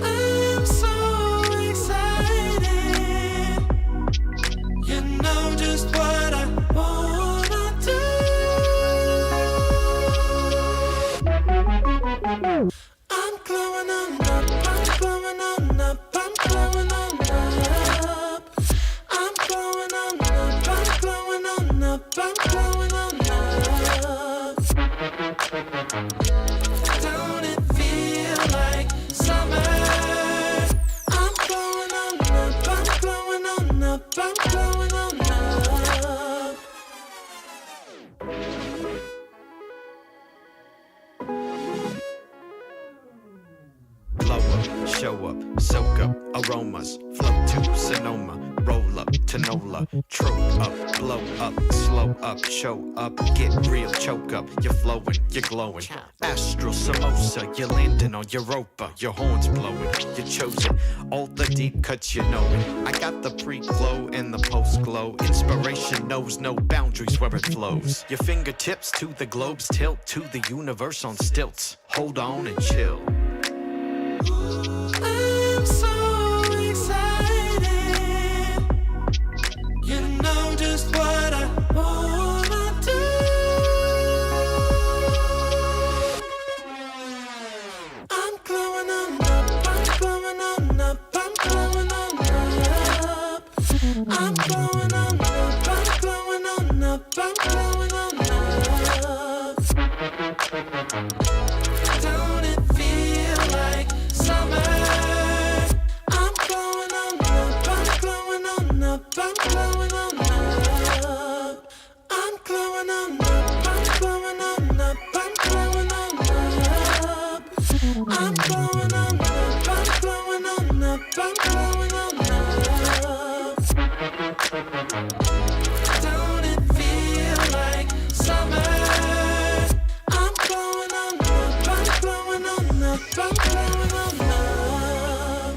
I'm so excited. You know just what I wanna do. I'm glowing on up, I'm glowing on up, I'm glowing on up. I'm glowing on up, I'm glowing on up, I'm glowing on up. Don't it feel like summer? I'm glowing on up, I'm glowing on up, I'm glowing on up. Blow up, show up, soak up aromas, float to Sonoma, roll up to Nola, trope up, blow up, slow up, show up, get real, choke up, you're flowing, you're glowing. Astral samosa, you're landing on Europa, your horns blowing, you're chosen. All the deep cuts you know it. I got the pre-glow and the post-glow. Inspiration knows no boundaries where it flows. Your fingertips to the globes tilt to the universe on stilts. Hold on and chill. I'm so excited. You I'm glowing on up, I'm glowing on up, I'm glowing on up. Don't it feel like summer? I'm glowing on up, I'm glowing on up, I'm glowing on up. I'm glowing on up, I'm glowing on up, I'm glowing on up. I'm glowing on up, I'm glowing on up, I'm glowing on up. Don't it feel like summer? I'm glowing on up, I'm glowing on up, I'm glowing on up.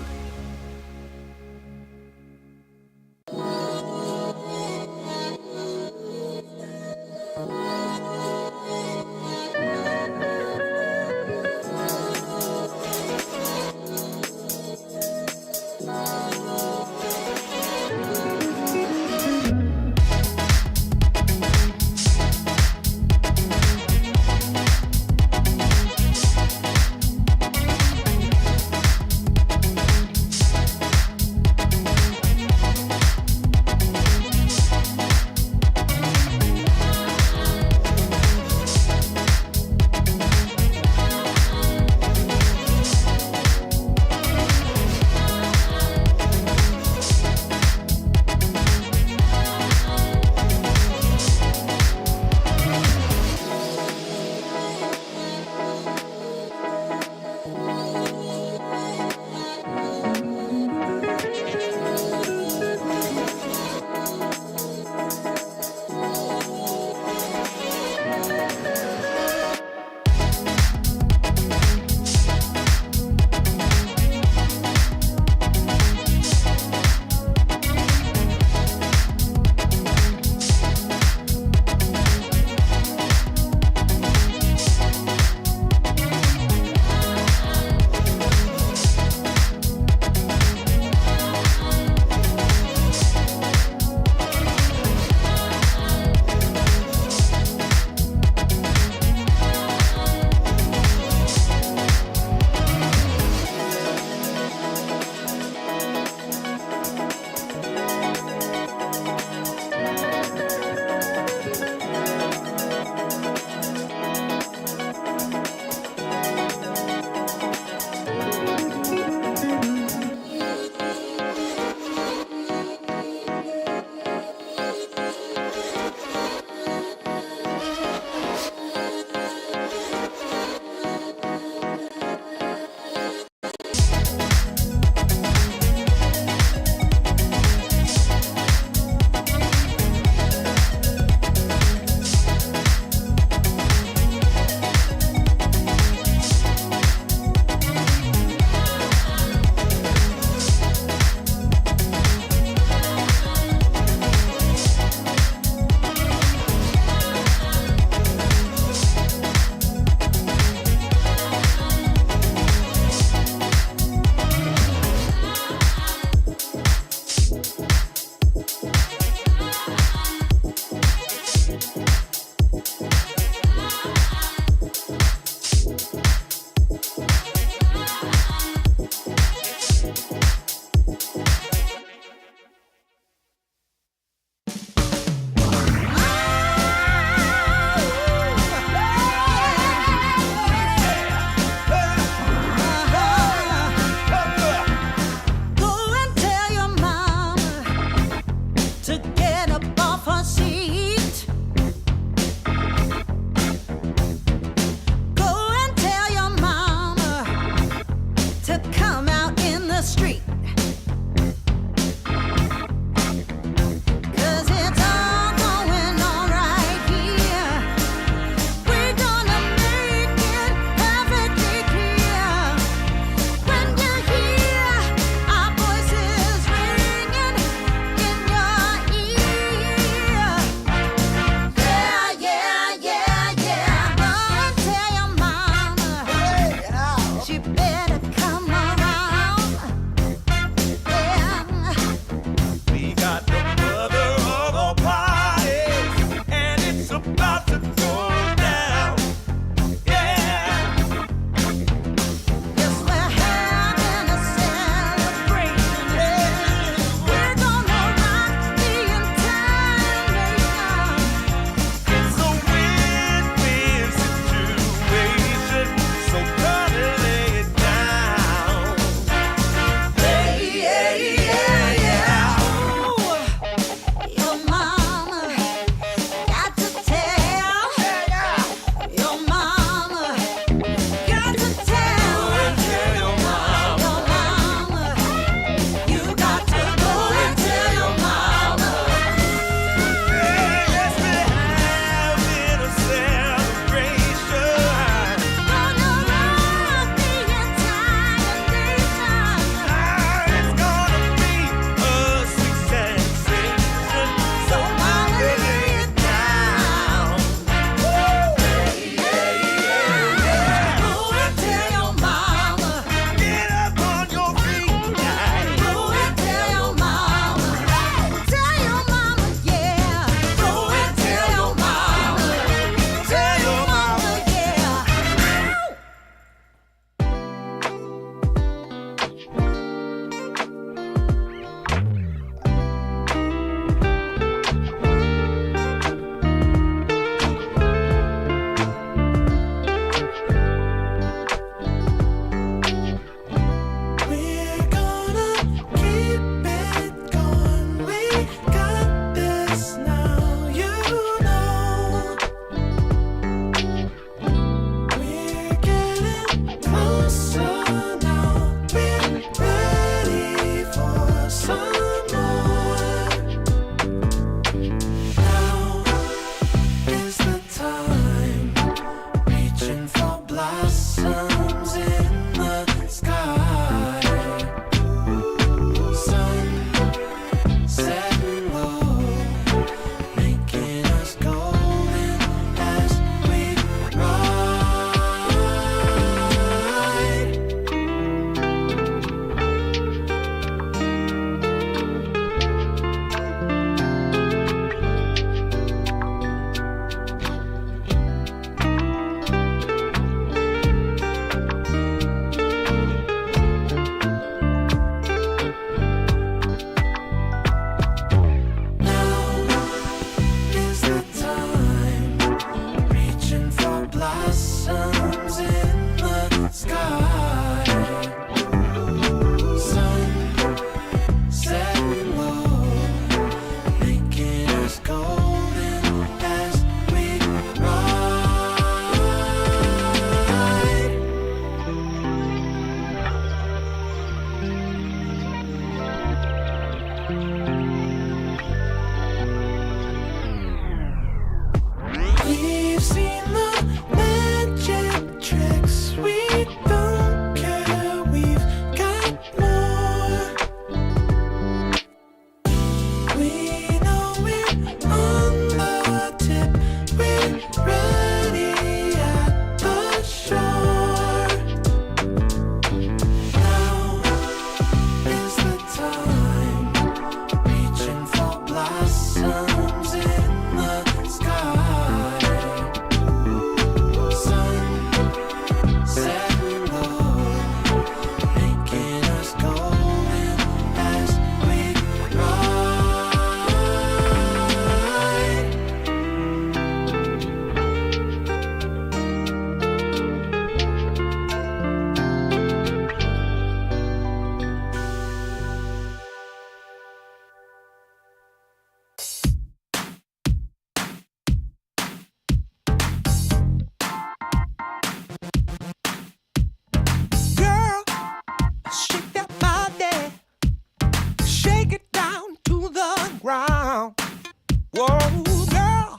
Whoa, girl,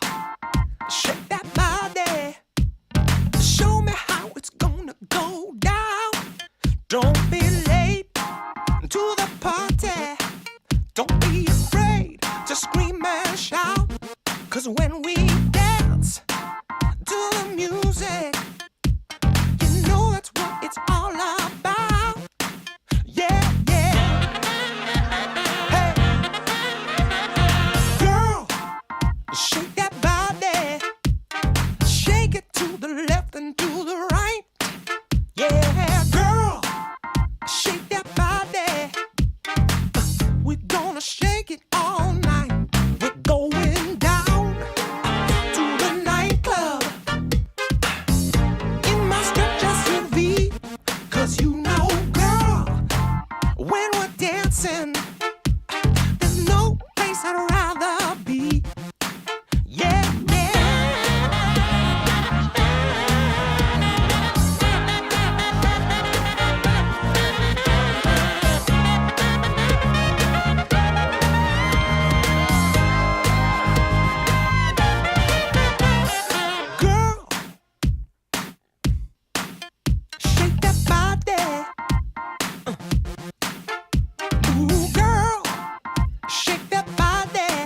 shake that body. Show me how it's gonna go down. Don't be late to the party. Don't be afraid to scream and shout. 'Cause when we dance to the music, you know that's what it's all about. Yeah, yeah. Hey, girl, shake that body. Shake it to the left and to the right. Yeah, girl, shake that body. We're gonna shake it all night. We're going down to the nightclub in my stretch SUV. 'Cause you know, girl, when we're dancing, there's no place I'd rather be. Yeah, yeah. Girl, shake that body. Ooh, girl, shake that body.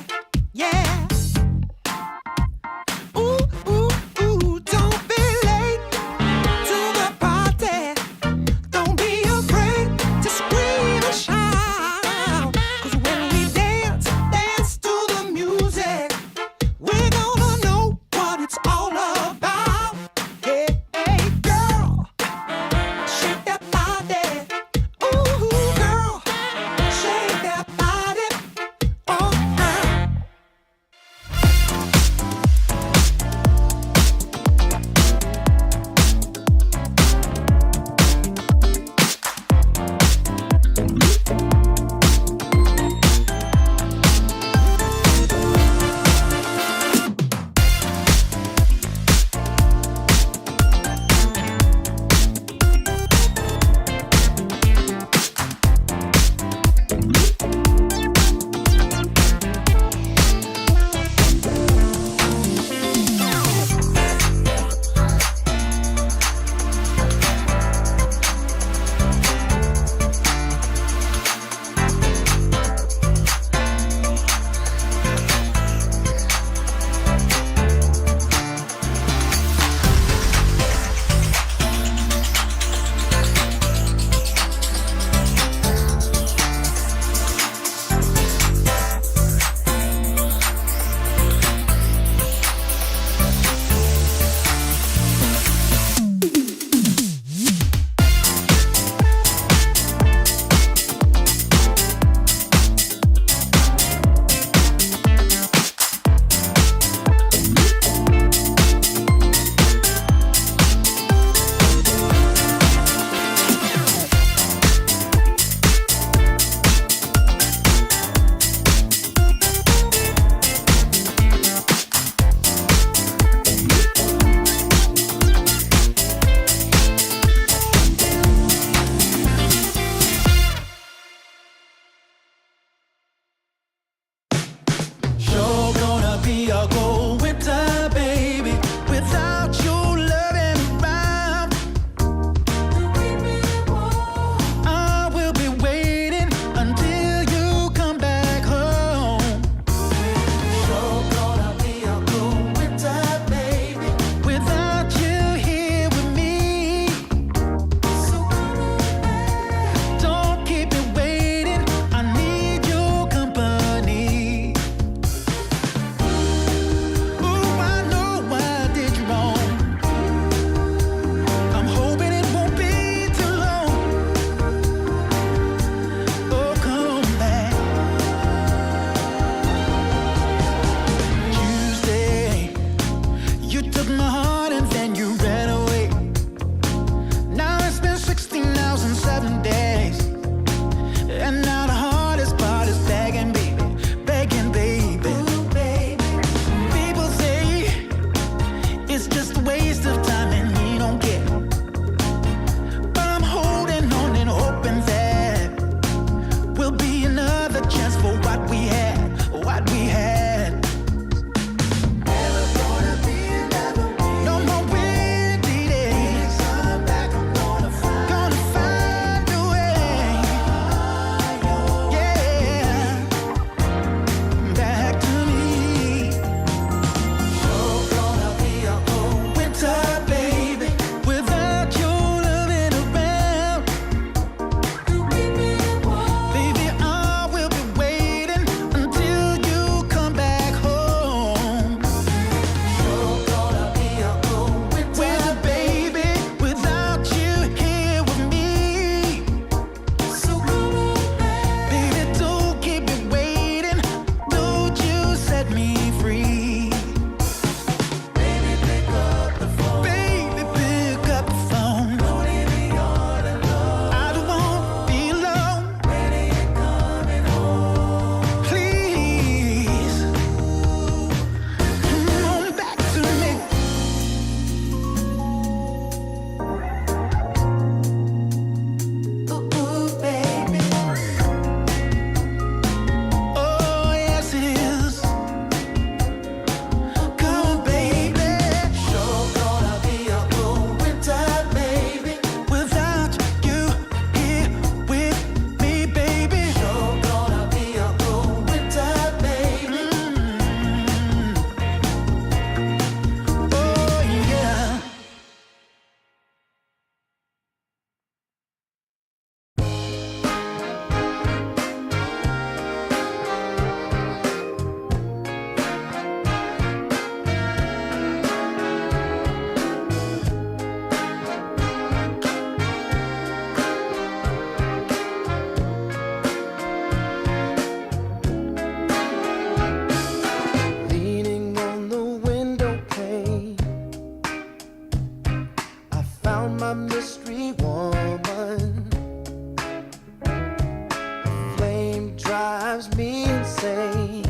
insane.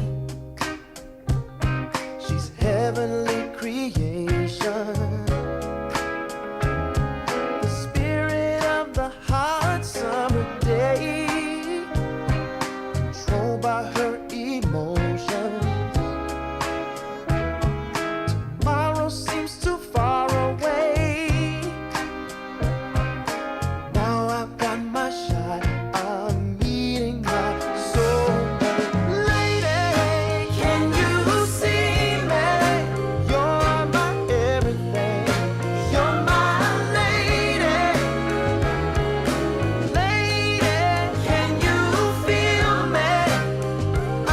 She's heavenly creation, the spirit of the hot summer day, controlled by her emotion. Tomorrow seems too far away. Now I've got my shot. I'm meeting my soulmate. Lady, can you see me? You're my everything. You're my lady. Lady, can you feel me?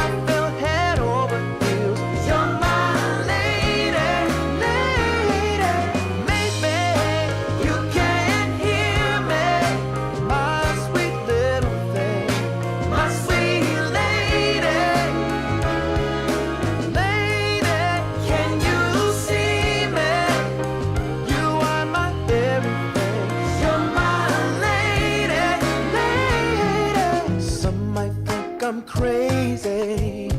I feel head over heels. You're my lady, lady. Maybe you can't hear me, my sweet little thing, my sweet lady. Lady, can you see me? You are my everything. You're my lady, lady. Some might think I'm crazy.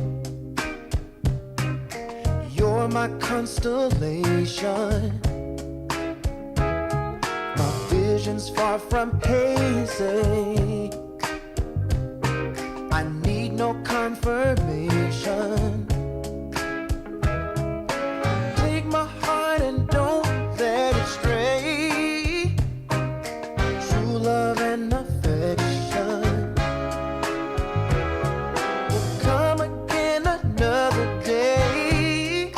You're my constellation. My vision's far from hazy. I need no confirmation. Take my heart and don't let it stray. True love and affection will come again another day,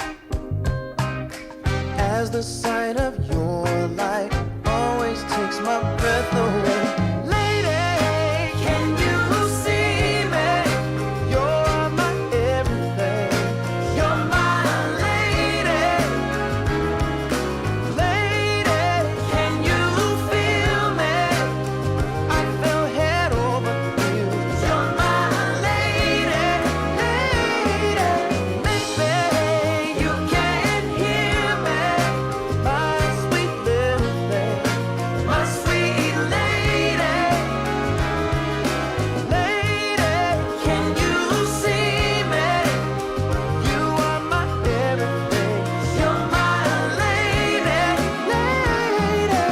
as the sight of your light always takes my breath away. Lady, can you see me? You're my everything. You're my lady. Lady, can you feel me? I feel head over heels. You're my lady, lady. Maybe you can't hear me, my sweet little thing, my sweet lady. Lady, can you see me? You are my everything. You're my lady, lady.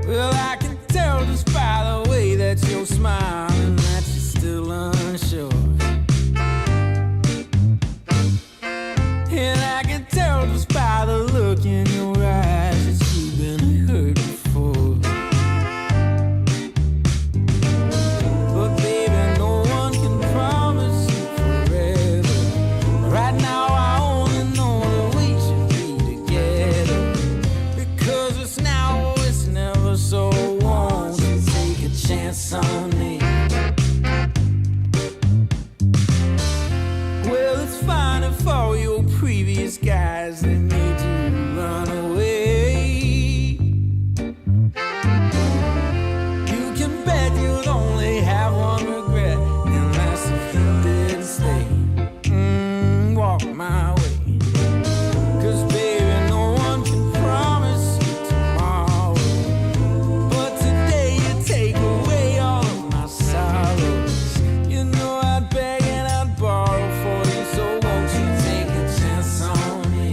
Well, I can tell just by the way that you're smiling that you're still unsure. And I can tell just by the look in your eyes that you've been hurt before. But baby, no one can promise you forever. Right now I only know that we should be together, because it's now or it's never. So won't you take a chance on me? Well, it's fine if all your previous guys, they made you run away. You can bet you'd only have one regret, and that's if you didn't stay. Walk my way. 'Cause baby, no one can promise you tomorrow, but today you take away all of my sorrows. You know I'd beg and I'd borrow for you, so won't you take a chance on me?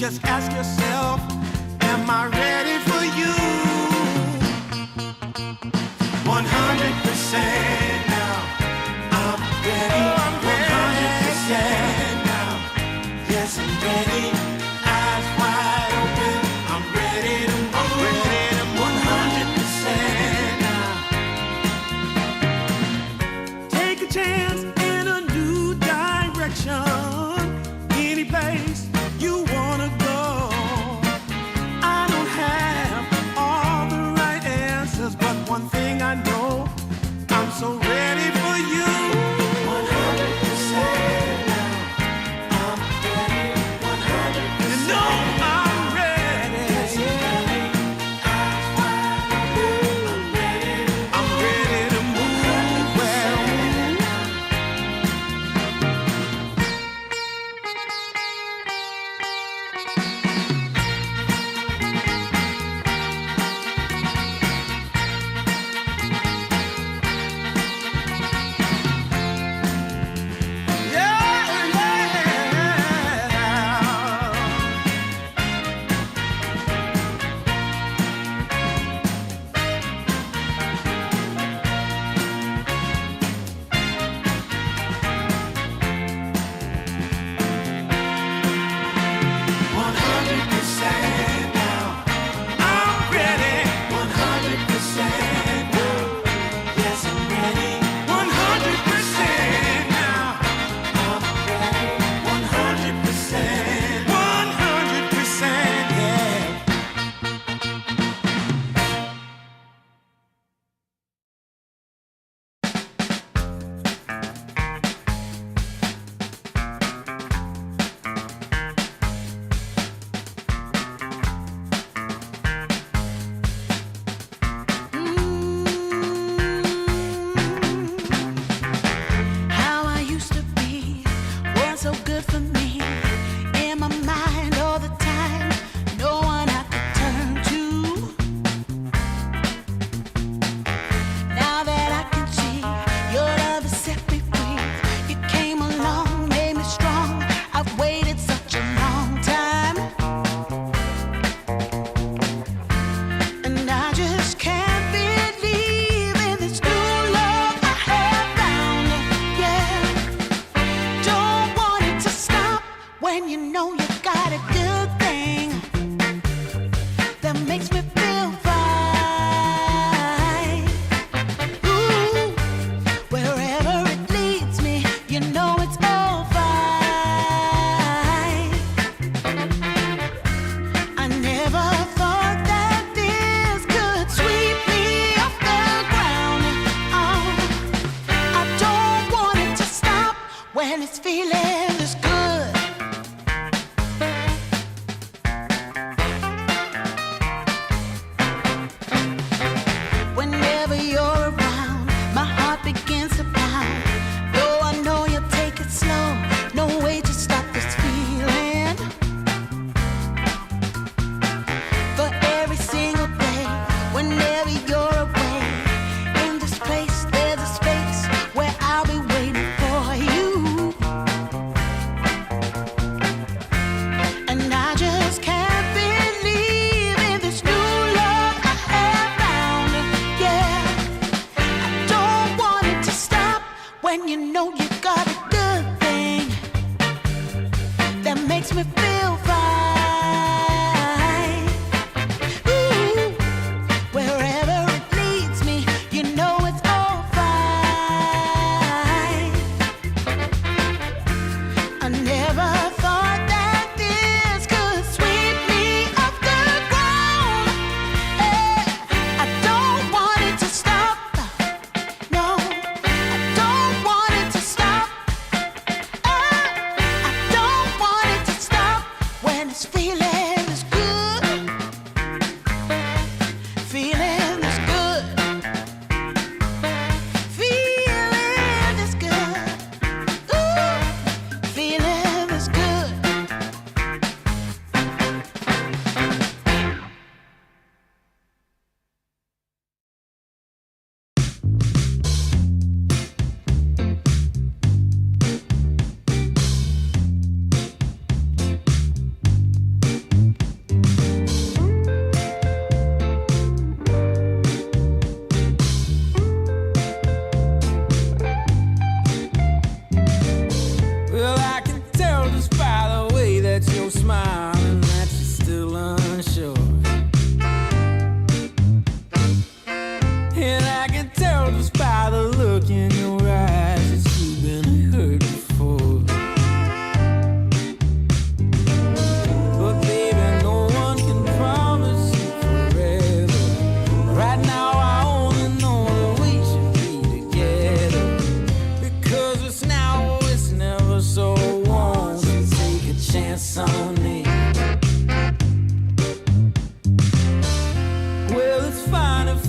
Just ask yourself, am I ready for you? 100% now. I'm ready. 100% now. Yes, I'm ready. Eyes wide open. I'm ready to move. 100% now. Take a chance in a new direction. Any place you wanna go. I don't have all the right answers, but one thing I know, I'm so ready for you. 100% now. I'm ready. 100%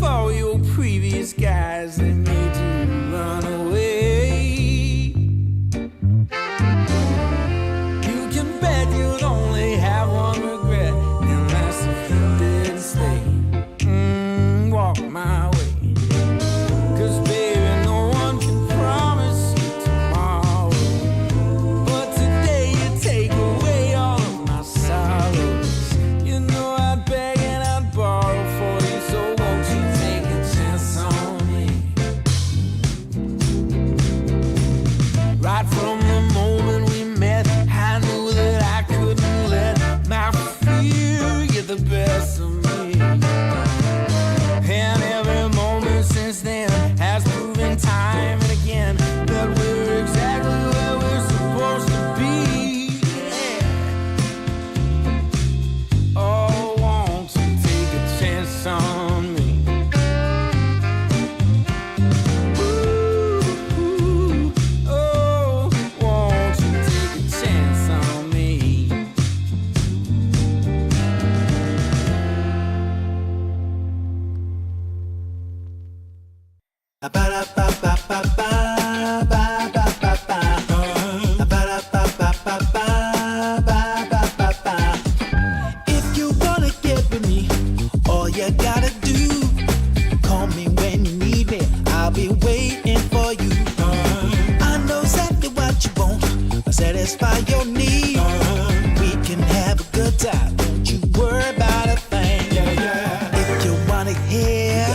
for your previous guys that made you run away. You can bet you'd only have one regret, and that's if you didn't stay. Walk my way. 'Cause baby, no one can promise you tomorrow, but today you take away all of my sorrows. You know I'd beg and I'd borrow for you, so won't you take a chance on me? Right from the moment we met, I knew that I couldn't let my fear get the best of me. And every moment since then has proven time and again that we're exactly where we're supposed to be. Yeah. Oh, won't you take a chance on me? Ooh, oh, won't you take a chance on me? If you wanna get with me, all you gotta do, call me when you need me. I'll be waiting for you. I know exactly what you want, I'll satisfy your need. We can have a good time, don't you worry about a thing. If you want it here,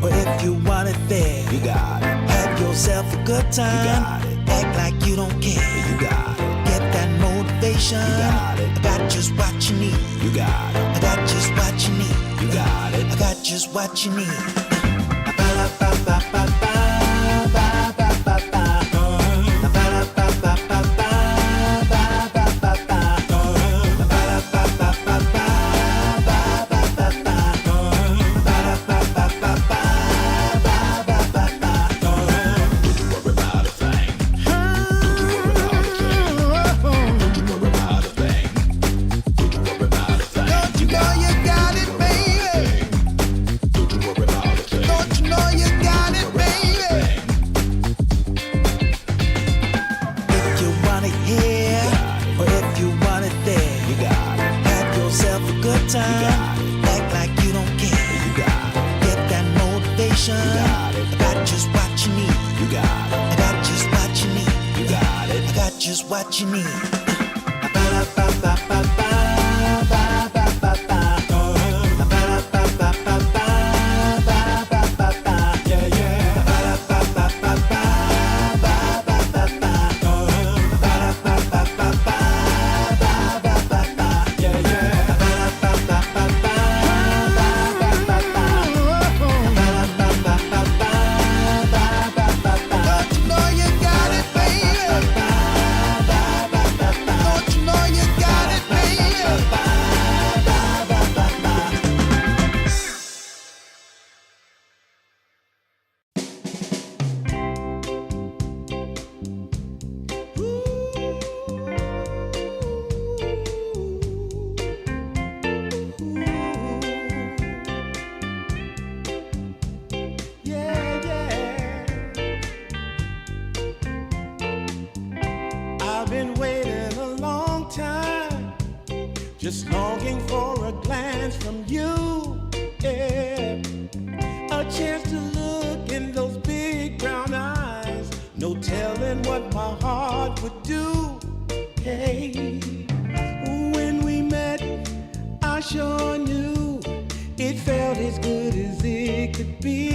or if you want it there, you got it. Have yourself a good time, act like you don't care. You got it. Get that motivation, I got just what you need. You got it. I got just what you need. You got it. I got just what you need. Don't you know you got it, baby? Don't you know you got it, baby? If you want it here, or if you want it there, you got it. Have yourself a good time, act like you don't care. You got it. Get that motivation, I got just what you need. You got it. I got just what you need. You got it. I got just what you need. Don't you know you got it, baby? Don't you know you got it, baby? Yeah, yeah. I've been waiting a long time, just longing for a glance from you. Yeah, a chance to look in those big brown eyes. No telling what my heart would do. Hey, when we met, I sure knew it felt as good as it could be.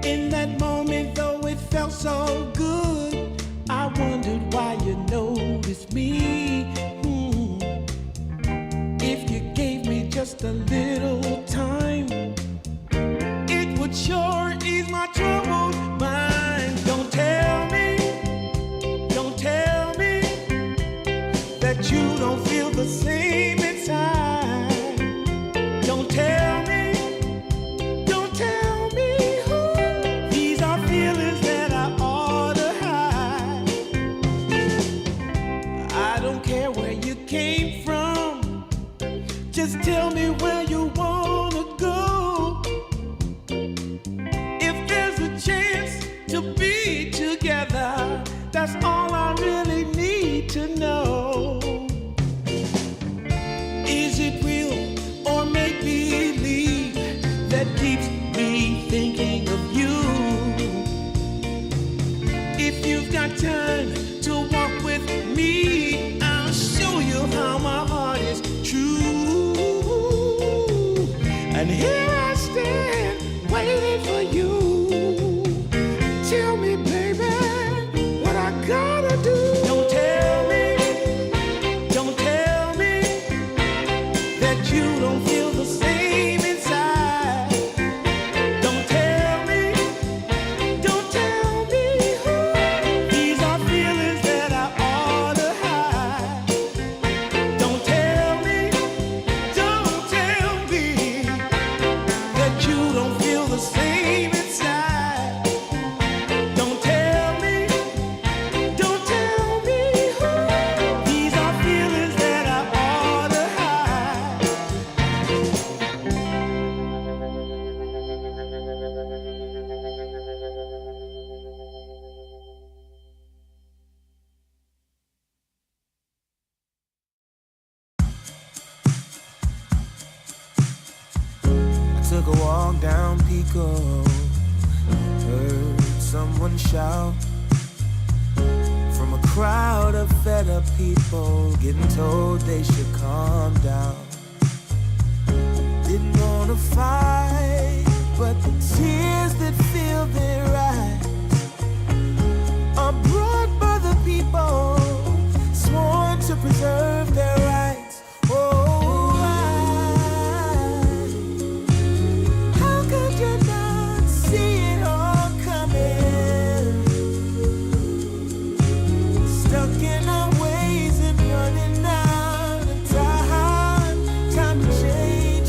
In that moment, though it felt so good, I wondered why you noticed me. If you gave me just a little time, it would sure ease my troubled mind. Don't tell me that you don't feel the same inside. Don't tell me. These are feelings that I ought to hide. I don't care where you came from, just tell me where you wanna go. And here I stand, waiting for you. Tell me, baby, what I gotta do. Don't tell me that you don't feel the same inside. Don't tell me, these are feelings that I ought to hide. Don't tell me that you don't feel the same inside. Don't tell me, these are feelings that I ought to hide. I took a walk down Pico, heard someone shout from a crowd of fed up people, getting told they should calm down. Didn't wanna fight, but the tears that fill their eyes are brought by the people sworn to preserve their rights. Oh, how could you not see it all coming? Stuck in our ways and running out of time. Time to change.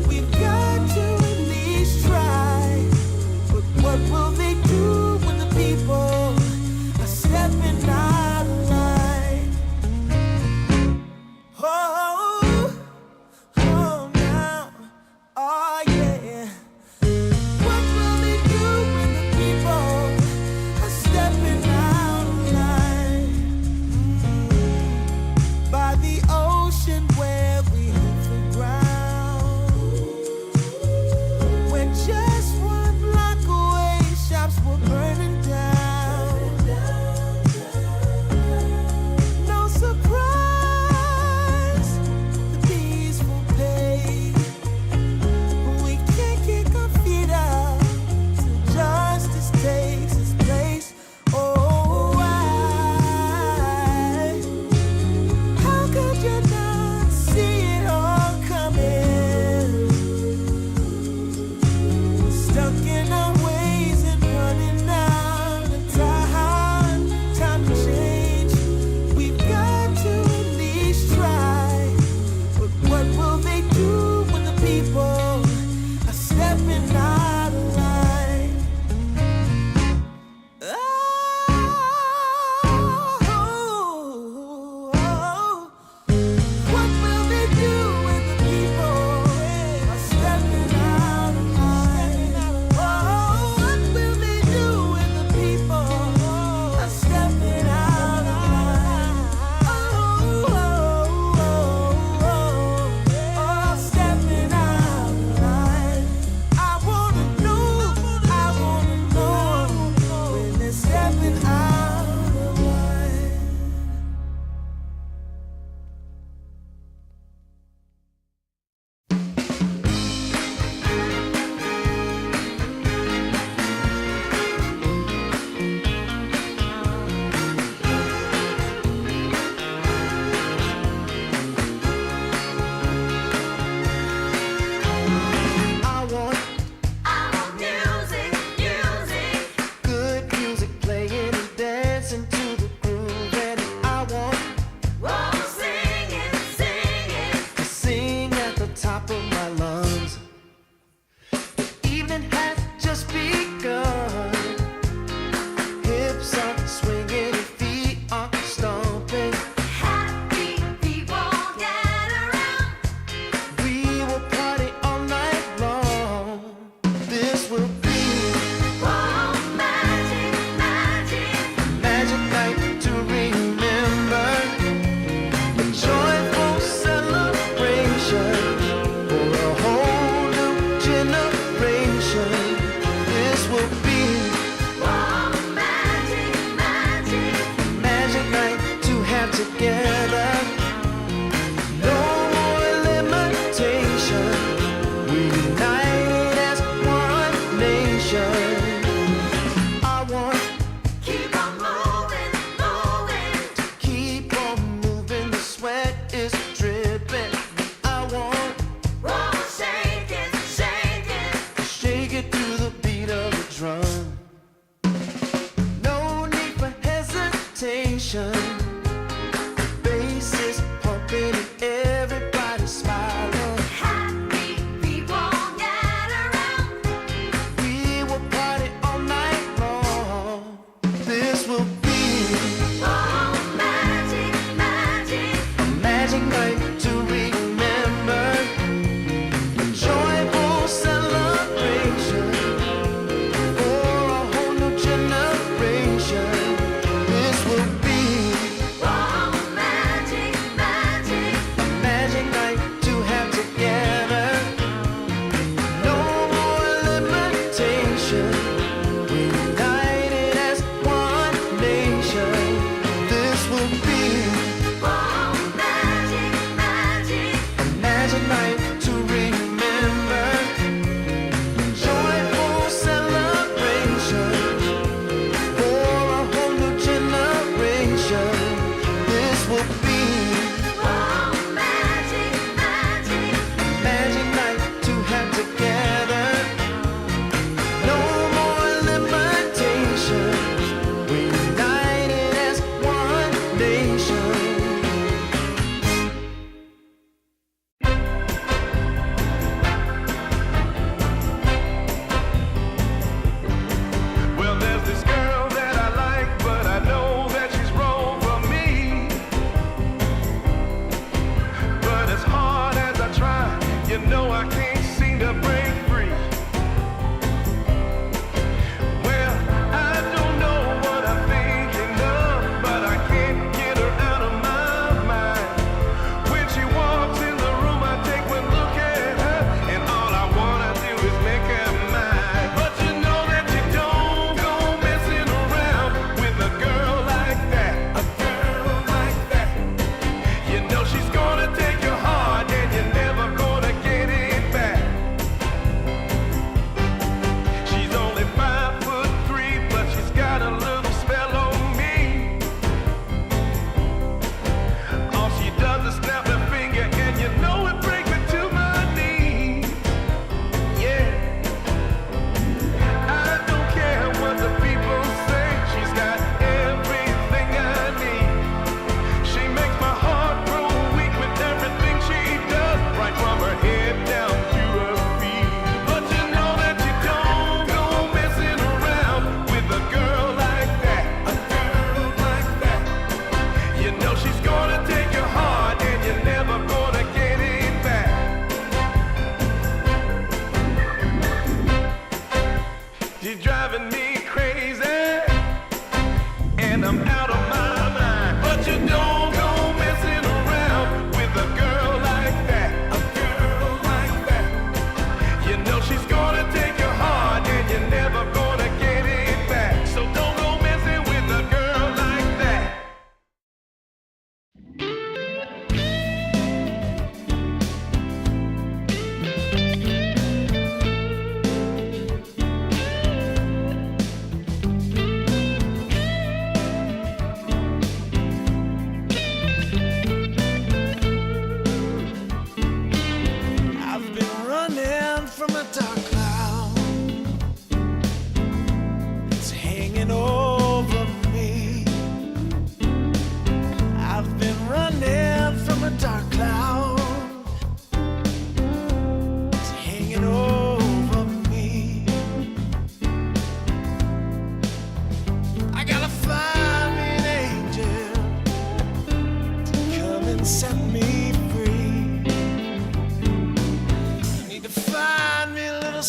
We've got to at least try. But what will nation. Bass is pumping and everybody smiling. Happy people gather round. We will party all night long. This will be Oh, magic, magic. a magic night to remember. A joyful celebration for a whole new generation. This will be Oh, magic, magic. a magic night to have together. No more limitation. We're united as one nation. This will be Oh, magic, magic. a magic night to remember. Joyful celebration for a whole new generation. This will be Oh, magic, magic. magic night to have together. No more limitation. We're united as one nation. Well, there's this girl that I like, but I know that she's wrong for me. But as hard as I try, you know I can't seem to break free. Well, I don't know what I'm thinking of, but I can't get her out of my mind. When she walks in the room, I take one look at her, and all I wanna do is make her mine. But you know that you don't go messing around with a girl like that. A girl like that. You know she's gonna take your heart, and you're never gonna get it back. She's only 5'3", but she's got a little spell on me. All she does is snap her finger, and you know it brings me to my knees. Yeah, I don't care what the people say. She's got everything I need. She makes my heart grow weak with everything she does, right from her head down to her feet. But you know that you don't go messing around with a girl like that. A girl like that. You know she's gonna take your heart, and you're never gonna get it back. She's driving me crazy, and I'm out of my mind. But you don't go messing around with a girl like that. A girl like that. You know she's gonna take your heart, and you're never gonna get it back. So don't go messing with a girl like that. I've been running from a dark cloud. It's hanging over me. I've been running from a dark cloud. It's hanging over me. I gotta find me an angel to come and set me free. I need to find me a little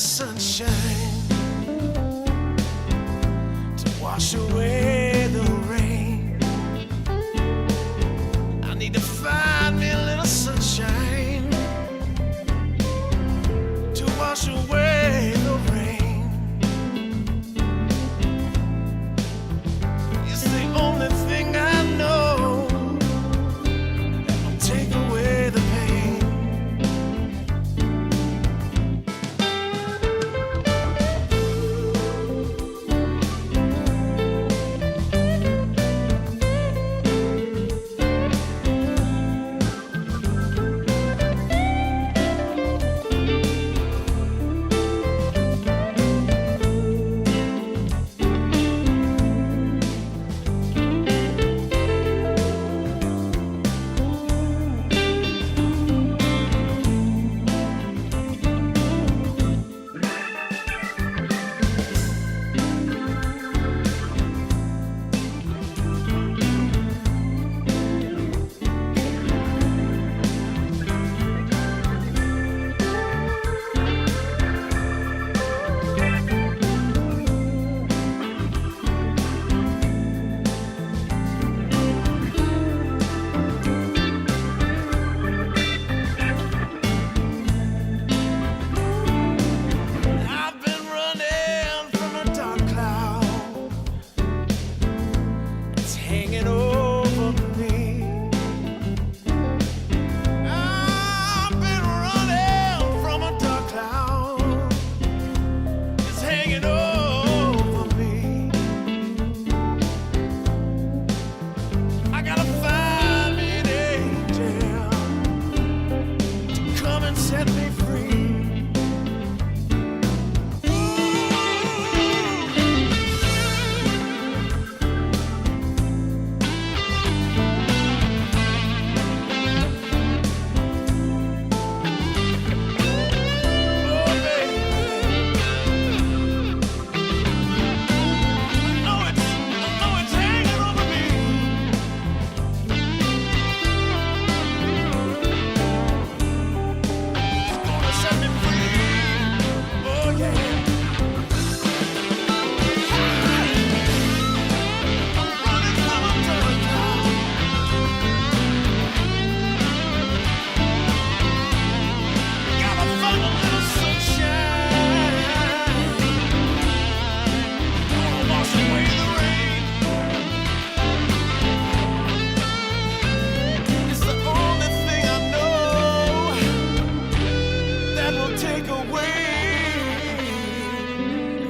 take away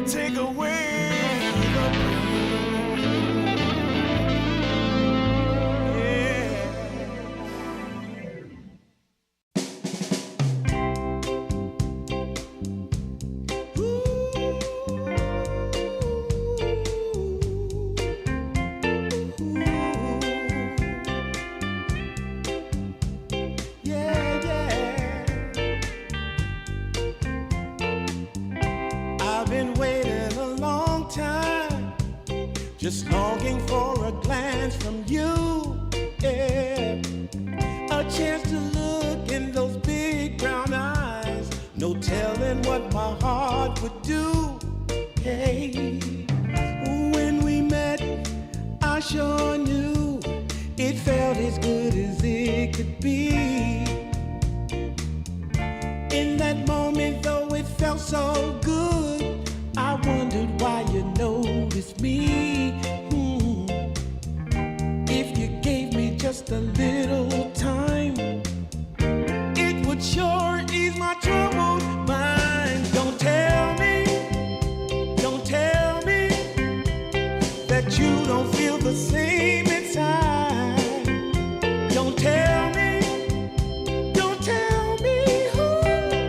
the I've been waiting a long time, just longing for a glance from you. Yeah. A chance to look in those big brown eyes. No telling what my heart would do. Hey, when we met, I sure knew it felt as good as it could be. In that moment, though it felt so good, I wondered why you noticed me. If you gave me just a little time, it would sure ease my troubled mind. Don't tell me that you don't feel the same inside. Don't tell me.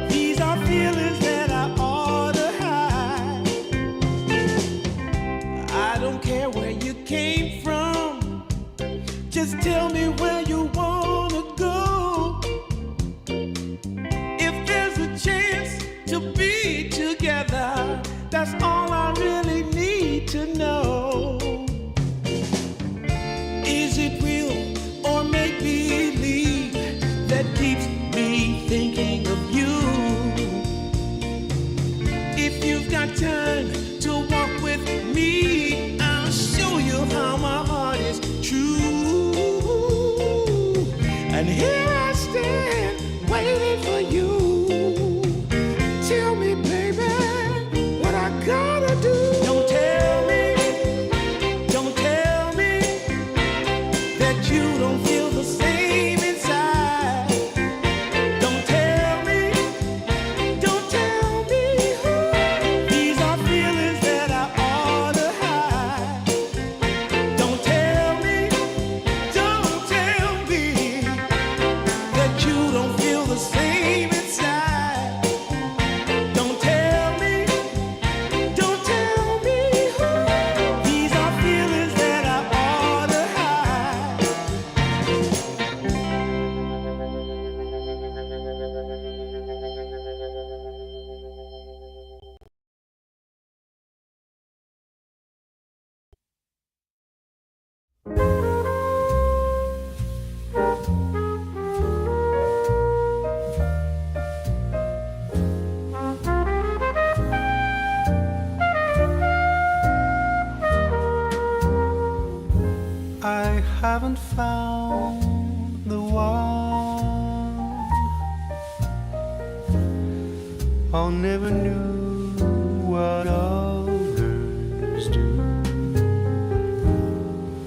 These are feelings that I ought to hide. I don't care where you came from, just tell me where you wanna go. If there's a chance to be together, that's all I really need to know. Is it real or make believe that keeps me thinking of you? If you've got time to walk with me, I'll show you how my heart is true. And here I stand, waiting for you. Tell me, baby, what I gotta do. Don't tell me that you don't feel the same inside. Don't tell me. These are feelings that I ought to hide. Don't tell me that you don't feel the same inside. Don't tell me. These are feelings that I ought to hide. I haven't found the one. I never knew what others do.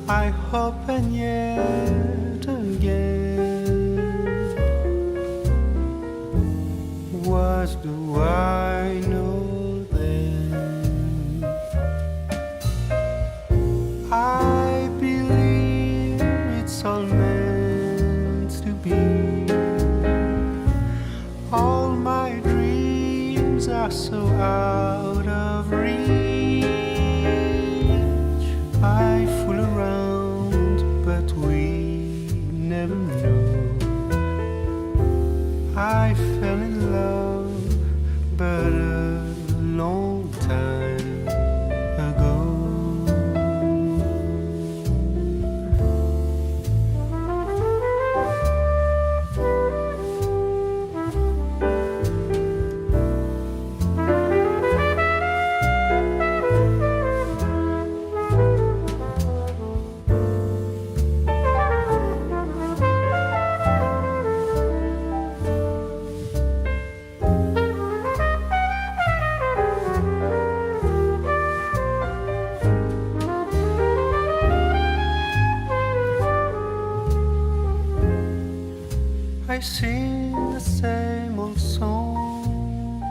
I hope and yet again, what do I know then? I believe it's all meant to be. All my dreams are so out of reach. I fool around, but we never know. I fell in love, but a long time ago. I sing the same old song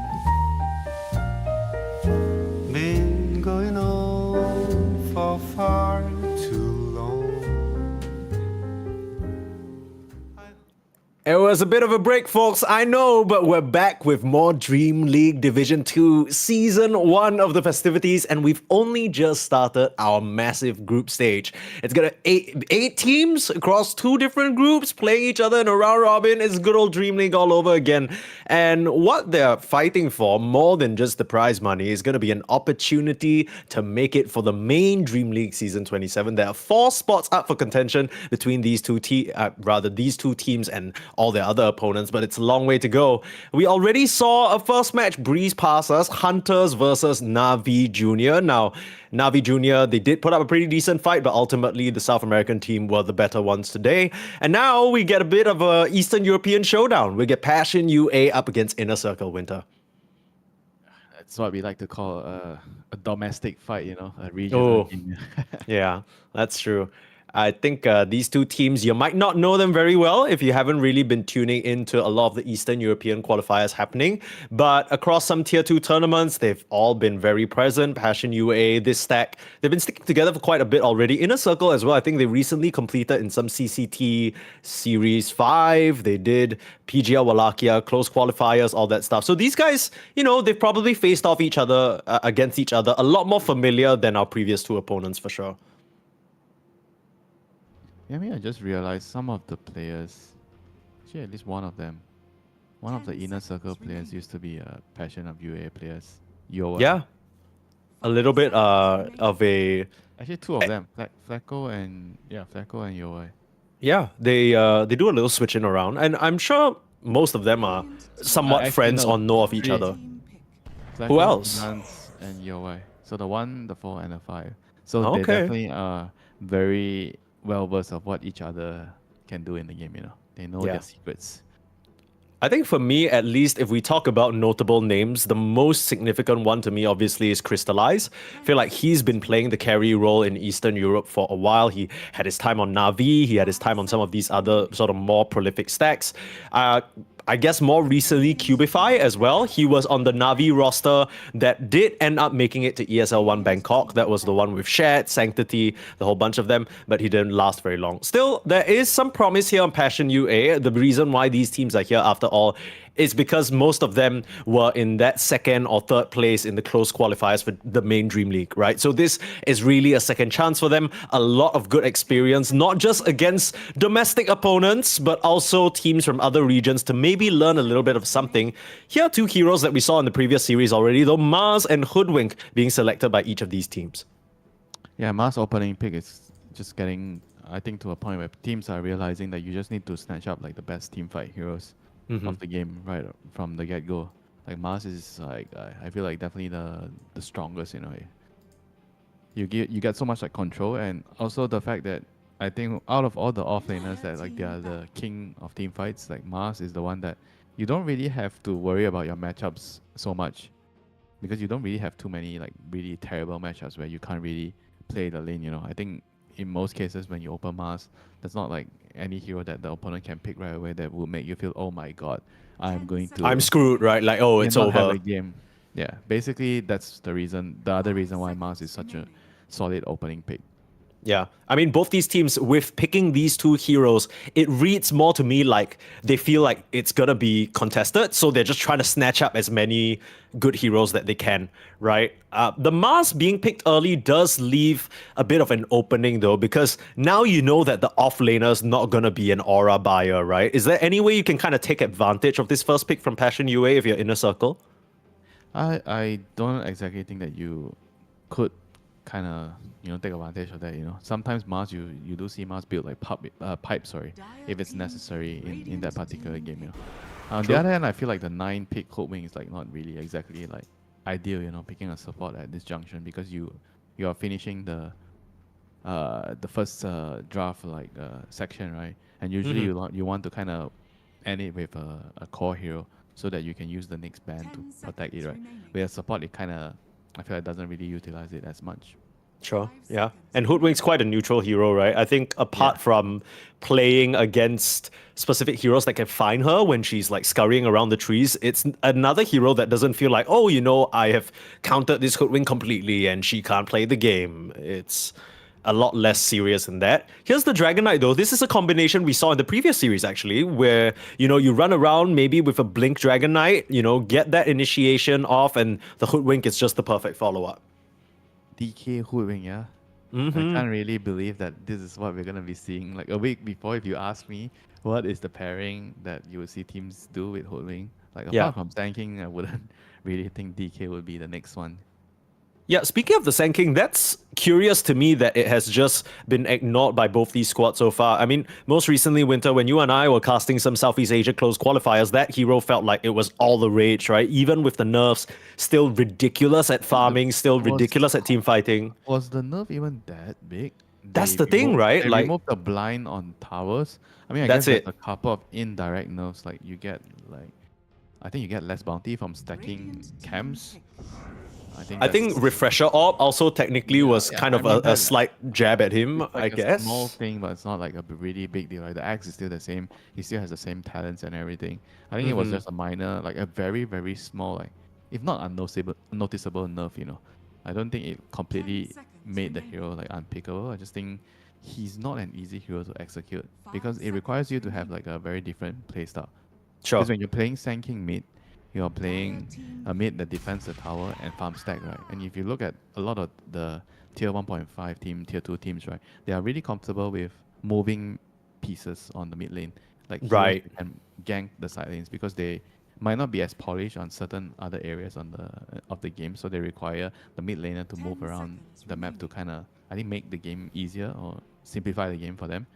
was a bit of a break, folks, I know, but we're back with more Dream League Division 2 Season 1 of the festivities, and we've only just started our massive group stage. It's gonna eight teams across 2 different groups playing each other in a round robin. It's good old Dream League all over again. And what they're fighting for, more than just the prize money, is gonna be an opportunity to make it for the main Dream League Season 27. There are 4 spots up for contention between these two teams and all their other opponents, but it's a long way to go. We already saw a first match breeze past us, HunterZ versus NAVI Junior. Now, NAVI Junior, they did put up a pretty decent fight, but ultimately the South American team were the better ones today. And now we get a bit of a Eastern European showdown. We get Passion UA up against Inner Circle Winter. That's what we like to call a domestic fight, you know, a regional game. Yeah, that's true. I think these 2 teams, you might not know them very well if you haven't really been tuning into a lot of the Eastern European qualifiers happening. But across some Tier 2 tournaments, they've all been very present. Passion UA, this stack, they've been sticking together for quite a bit already. Inner Circle as well, I think they recently completed in some CCT Series 5. They did PGL Wallachia, close qualifiers, all that stuff. So these guys, you know, they've probably faced off each other, against each other, a lot more familiar than our previous 2 opponents for sure. Yeah, I mean, I just realized some of the players, actually at least one of them, one of the Inner Circle players used to be a Passion of UA players. Yoa. Yeah, a little bit of a... Actually, 2 of them, Flacco and Yoa. Yeah, they do a little switching around, and I'm sure most of them are somewhat Actually, friends no, or know of each 3. other. Flacco, Who else? Nance, and Yoa. So the 1, the 4, and the 5. So Okay. they definitely are very well versed of what each other can do in the game, you know. They know Yeah. their secrets. I think for me, at least, if we talk about notable names, the most significant one to me, obviously, is Crystallize. I feel like he's been playing the carry role in Eastern Europe for a while. He had his time on Navi. He had his time on some of these other sort of more prolific stacks. I guess more recently, Cubify as well. He was on the Navi roster that did end up making it to ESL 1 Bangkok. That was the one with Shared, Sanctity, the whole bunch of them, but he didn't last very long. Still, there is some promise here on Passion UA. The reason why these teams are here, after all, is because most of them were in that 2nd or 3rd place in the close qualifiers for the main Dream League, right? So this is really a second chance for them. A lot of good experience, not just against domestic opponents, but also teams from other regions to maybe learn a little bit of something. Here are 2 heroes that we saw in the previous series already, though, Mars and Hoodwink being selected by each of these teams. Yeah, Mars opening pick is just getting, I think, to a point where teams are realizing that you just need to snatch up like the best team fight heroes of the game right from the get-go. Like Mars is like, I feel like definitely the strongest in a way. You get so much like control, and also the fact that I think out of all the offlaners that like they are the king of team fights, like Mars is the one that you don't really have to worry about your matchups so much, because you don't really have too many like really terrible matchups where you can't really play the lane, you know. I think in most cases when you open Mars, there's not like any hero that the opponent can pick right away that will make you feel, oh my god, I'm screwed, right? Like, oh, it's not have over. a game. Yeah, basically that's the reason, the other reason why Mars is such a solid opening pick. Yeah, I mean, both these teams, with picking these 2 heroes, it reads more to me like they feel like it's gonna be contested, so they're just trying to snatch up as many good heroes that they can, right? The Mars being picked early does leave a bit of an opening, though, because now you know that the offlaner's not gonna be an aura buyer, right? Is there any way you can kind of take advantage of this first pick from Passion UA if you're Inner Circle? I don't exactly think that you could kind of, you know, take advantage of that, you know. Sometimes Mars, you do see Mars build like pipe, if it's necessary in that particular game, you know. On the other hand, I feel like the 9 pick Hoodwink is like not really exactly like ideal, you know, picking a support at this junction, because you are finishing the first draft like section, right? And usually you want to kind of end it with a core hero so that you can use the next band to protect it, right? With a support, it kind of, I feel like doesn't really utilize it as much. Sure, yeah. And Hoodwink's quite a neutral hero, right? I think apart from playing against specific heroes that can find her when she's like scurrying around the trees, it's another hero that doesn't feel like, oh, you know, I have countered this Hoodwink completely and she can't play the game. It's a lot less serious in that. Here's the Dragon Knight though. This is a combination we saw in the previous series actually, where you run around maybe with a Blink Dragon Knight, get that initiation off, and the Hoodwink is just the perfect follow-up. DK Hoodwink, yeah. I can't really believe that this is what we're gonna be seeing. Like a week before, if you ask me, what is the pairing that you would see teams do with Hoodwink? Like apart from tanking, I wouldn't really think DK would be the next one. Yeah, speaking of the Sand King, that's curious to me that it has just been ignored by both these squads so far. I mean, most recently, Winter, when you and I were casting some Southeast Asia closed qualifiers, that hero felt like it was all the rage, right? Even with the nerfs, still ridiculous at farming, still ridiculous at team fighting. Was the nerf even that big? That's the thing, right? They Like, removed the blind on towers. I mean, I That's guess it. there's a couple of indirect nerfs. Like you get I think you get less bounty from stacking camps. I think Refresher Orb also technically was kind of a slight jab at him, it's like I a guess. small thing, but it's not like a really big deal. Like the axe is still the same. He still has the same talents and everything. I think it was just a minor, like a very, very small, like if not noticeable nerf. I don't think it completely made the hero like unpickable. I just think he's not an easy hero to execute because it requires you to have like a very different playstyle. Sure. Because when you're playing Sand King mid, you're playing a mid that defends the tower and farm stack, right? And if you look at a lot of the tier 1.5 team, tier 2 teams, right, they are really comfortable with moving pieces on the mid lane. Like Right. and gank the side lanes because they might not be as polished on certain other areas of the game, so they require the mid laner to move around the map to kind of, I think, make the game easier or simplify the game for them.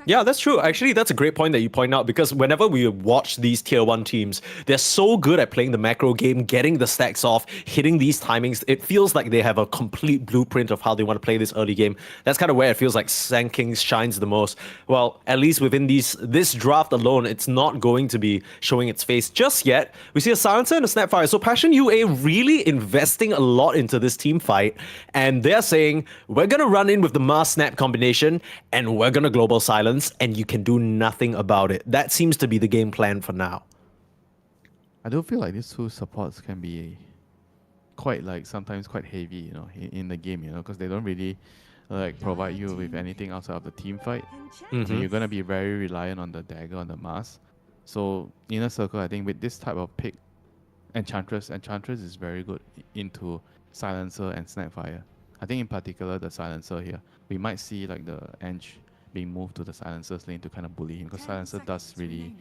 Yeah, that's true. Actually, that's a great point that you point out because whenever we watch these tier 1 teams, they're so good at playing the macro game, getting the stacks off, hitting these timings. It feels like they have a complete blueprint of how they want to play this early game. That's kind of where it feels like Sand King shines the most. Well, at least within this draft alone, it's not going to be showing its face just yet. We see a Silencer and a Snapfire. So Passion UA really investing a lot into this team fight, and they're saying, we're going to run in with the Mars Snap combination, and we're going to global silence, and you can do nothing about it. That seems to be the game plan for now. I do feel like these two supports can be quite sometimes quite heavy, in the game, because they don't really provide you with anything outside of the team fight. So you're gonna be very reliant on the dagger on the mask. So Inner Circle, I think with this type of pick, Enchantress is very good into Silencer and Snapfire. I think in particular the Silencer here, we might see like the Ench being moved to the Silencer's lane to kind of bully him because Silencer does really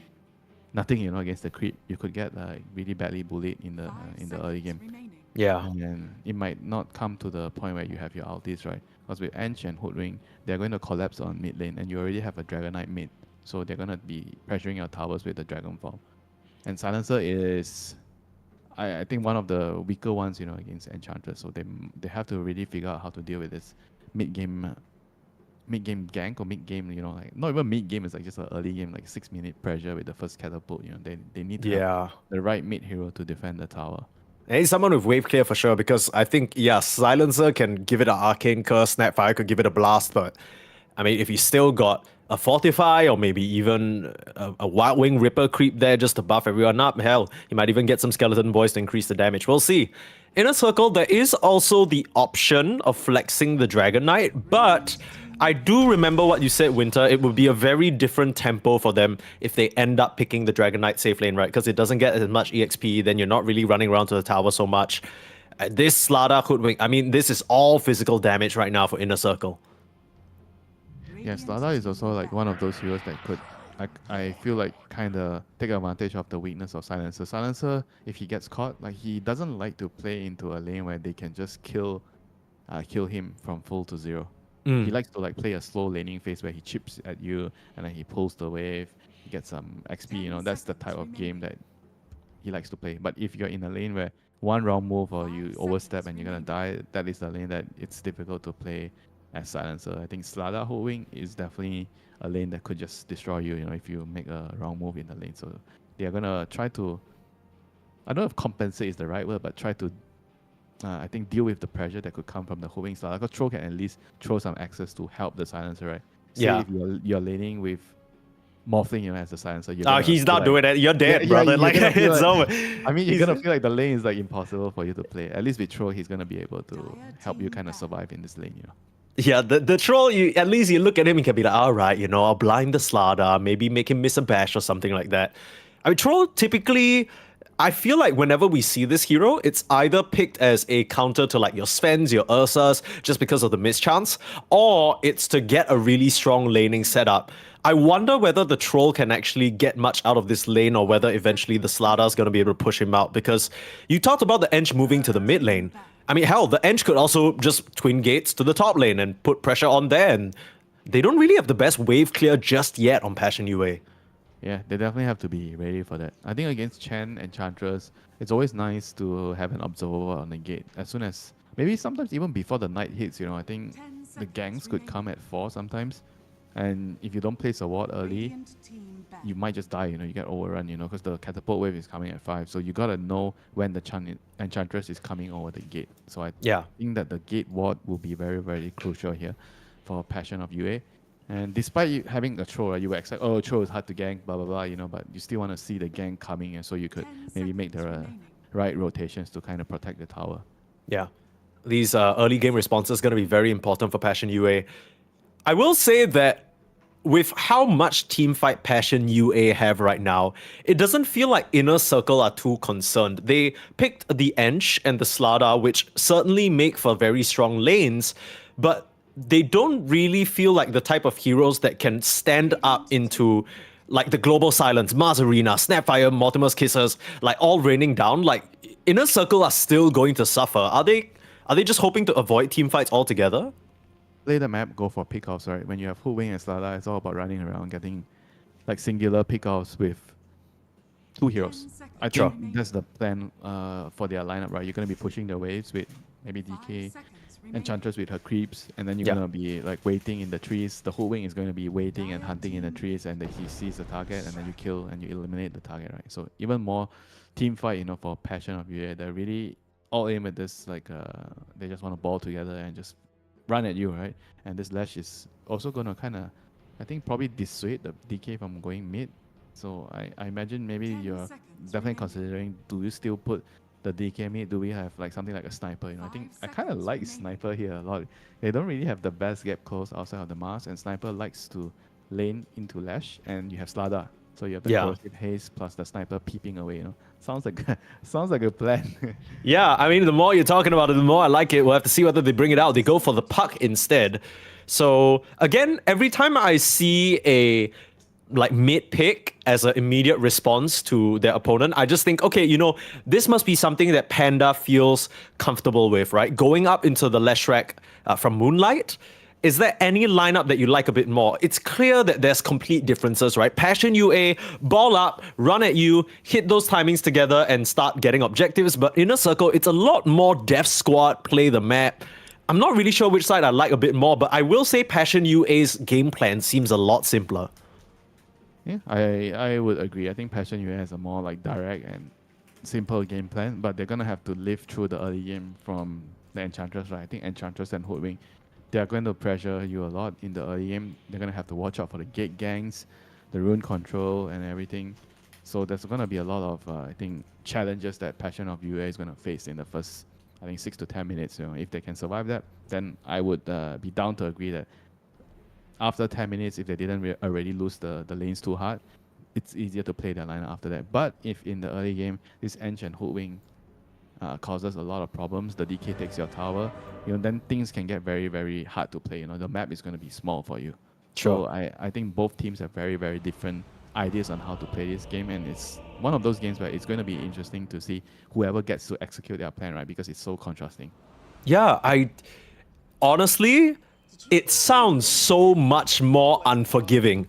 nothing, against the creep. You could get really badly bullied in the early game. Yeah. And it might not come to the point where you have your ultis, right? Because with Ench and Hoodwink, they're going to collapse on mid lane, and you already have a Dragon Knight mid, so they're going to be pressuring your towers with the Dragon Form. And Silencer is, I think, one of the weaker ones, against Enchantress. So they have to really figure out how to deal with this mid game gank or mid game, not even mid game, it's like just an early game, like 6-minute pressure with the first catapult. They need to have the right mid hero to defend the tower. And he's someone with wave clear for sure, because I think, Silencer can give it an arcane curse, Snapfire could give it a blast, but I mean, if you still got a Fortify or maybe even a Wild Wing Ripper creep there just to buff everyone up, hell, you might even get some Skeleton Boys to increase the damage. We'll see. Inner Circle, there is also the option of flexing the Dragon Knight, but I do remember what you said, Winter. It would be a very different tempo for them if they end up picking the Dragon Knight safe lane, right? Because it doesn't get as much EXP, then you're not really running around to the tower so much. This Slada Hoodwink, I mean, this is all physical damage right now for Inner Circle. Yeah, Slada is also like one of those heroes that could, I feel like, kind of take advantage of the weakness of Silencer. Silencer, if he gets caught, he doesn't like to play into a lane where they can just kill him from full to zero. He likes to play a slow laning phase where he chips at you and then he pulls the wave, he gets some XP. That's the type of game that he likes to play. But if you're in a lane where one wrong move or you overstep and you're gonna die, that is the lane that it's difficult to play as Silencer. I think Slada Holdwing is definitely a lane that could just destroy you, if you make a wrong move in the lane. So they are gonna try to, I don't know if compensate is the right word, but try to I think deal with the pressure that could come from the Hoodwink Slada. Because Throw can at least throw some access to help the Silencer, right? Say if you're laning with Morphling, as the Silencer. He's not doing it. You're dead, brother. It's over. I mean, you're gonna feel like the lane is impossible for you to play. At least with Throw, he's gonna be able to help you kind of survive in this lane, Yeah, the troll, at least you look at him, you can be like, all right, I'll blind the Slardar, maybe make him miss a bash or something like that. I mean, troll typically, I feel like whenever we see this hero, it's either picked as a counter to like your Svens, your Ursas, just because of the mischance, or it's to get a really strong laning setup. I wonder whether the troll can actually get much out of this lane or whether eventually the Slardar's going to be able to push him out, because you talked about the Ench moving to the mid lane. I mean, hell, the Ench could also just twin gates to the top lane and put pressure on there, and they don't really have the best wave clear just yet on Passion UA. Yeah, they definitely have to be ready for that. I think against Chen and Chantress, it's always nice to have an observer on the gate. As soon as, maybe sometimes even before the night hits, I think the ganks could come at 4 sometimes. And if you don't place a ward early, you might just die, you get overrun, because the catapult wave is coming at 5. So you gotta know when the Enchantress is coming over the gate. So I think that the gate ward will be very, very crucial here for Passion of UA. And despite you having the troll, you would expect, oh, troll is hard to gank, blah, blah, blah, but you still want to see the gank coming, and so you could maybe make the right rotations to kind of protect the tower. Yeah. These early game responses are going to be very important for Passion UA. I will say that with how much teamfight Passion UA have right now, it doesn't feel like Inner Circle are too concerned. They picked the Ench and the Slardar, which certainly make for very strong lanes, but they don't really feel like the type of heroes that can stand up into like the Global Silence, Mars Arena, Snapfire, Mortimer's Kisses, like all raining down. Like Inner Circle are still going to suffer. Are they just hoping to avoid team fights altogether? Play the map, go for pickoffs, right? When you have Hoodwing and Slardar, it's all about running around, getting like singular pickoffs with 2 heroes. I think that's the plan for their lineup, right? You're going to be pushing the waves with maybe DK, Enchantress with her creeps, and then you're going to be like waiting in the trees. The Hoodwing is going to be waiting and hunting in the trees, and then he sees the target, and then you kill and you eliminate the target, right? So even more team fight, for Passion of UA, they're really all in with this, like they just want to ball together and just run at you, right? And this Lash is also going to kind of, I think, probably dissuade the DK from going mid. So I imagine maybe you're definitely considering, do you still put the DK mid? Do we have like something like a sniper? I think I kind of like sniper here a lot. They don't really have the best gap close outside of the Mars, and sniper likes to lane into Lash, and you have Slardar. So you have the corrosive haze plus the sniper peeping away. Sounds like a plan. Yeah, I mean, the more you're talking about it, the more I like it. We'll have to see whether they bring it out. They go for the puck instead. So again, every time I see a like mid pick as an immediate response to their opponent, I just think, okay, this must be something that Panda feels comfortable with, right? Going up into the Leshrac from Moonlight. Is there any lineup that you like a bit more? It's clear that there's complete differences, right? Passion UA, ball up, run at you, hit those timings together and start getting objectives. But Inner Circle, it's a lot more Death Squad, play the map. I'm not really sure which side I like a bit more, but I will say Passion UA's game plan seems a lot simpler. Yeah, I would agree. I think Passion UA has a more like direct and simple game plan, but they're going to have to live through the early game from the Enchantress, right? I think Enchantress and Hoodwing, they are going to pressure you a lot in the early game. They're going to have to watch out for the gate gangs, the rune control, and everything. So there's going to be a lot of, I think, challenges that Passion of UA is going to face in the first, I think, 6 to 10 minutes. If they can survive that, then I would be down to agree that after 10 minutes, if they didn't already lose the lanes too hard, it's easier to play their lineup after that. But if in the early game, this Ench and Hoodwing causes a lot of problems, the DK takes your tower, then things can get very, very hard to play. The map is going to be small for you. Sure. So I think both teams have very, very different ideas on how to play this game, and it's one of those games where it's going to be interesting to see whoever gets to execute their plan, right? Because it's so contrasting. Yeah, honestly, it sounds so much more unforgiving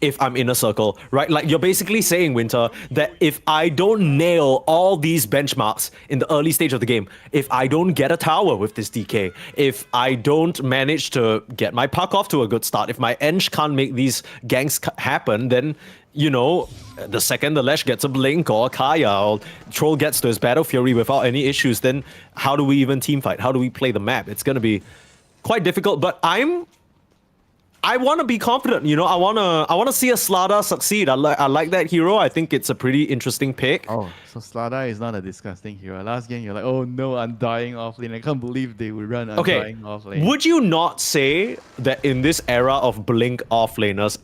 if I'm Inner Circle, right? Like, you're basically saying, Winter, that if I don't nail all these benchmarks in the early stage of the game, if I don't get a tower with this DK, if I don't manage to get my puck off to a good start, if my Ench can't make these ganks happen, then, the second the Lash gets a Blink or a Kaya or Troll gets to his Battle Fury without any issues, then how do we even teamfight? How do we play the map? It's going to be quite difficult, but I'm I want to be confident. You know, I wanna see a Slada succeed. I like that hero. I think it's a pretty interesting pick. Oh, so Slada is not a disgusting hero. Last game, you're like, oh no, Undying offlane. I can't believe they would run Okay, Undying offlane. would you not say that in this era of Blink offlaners,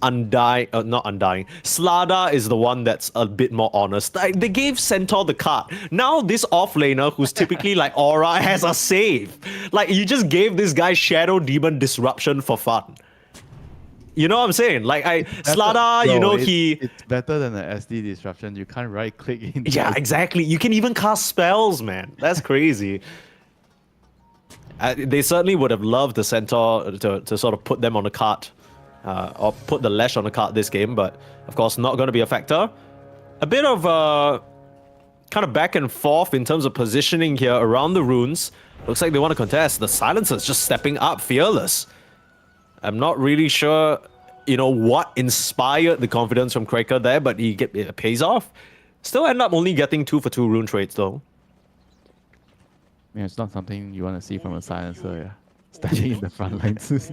not Undying, Slada is the one that's a bit more honest? Like, they gave Centaur the card. Now this offlaner, who's typically like Aura, has a save. Like, you just gave this guy Shadow Demon Disruption for fun. You know what I'm saying? Like, Slada, Bro, you know, it's better than the SD disruption. You can't right click in. Yeah, exactly. You can even cast spells, man. That's crazy. They certainly would have loved the Centaur to sort of put them on the cart, or put the Lash on the cart this game, but of course not going to be a factor. A bit of kind of back and forth in terms of positioning here around the runes. Looks like they want to contest. The Silencer's just stepping up, fearless. I'm not really sure, you know, what inspired the confidence from Cracker there, but it pays off. Still end up only getting 2 for 2 rune trades though. Yeah, it's not something you want to see from a silencer, yeah. Standing in the front lines.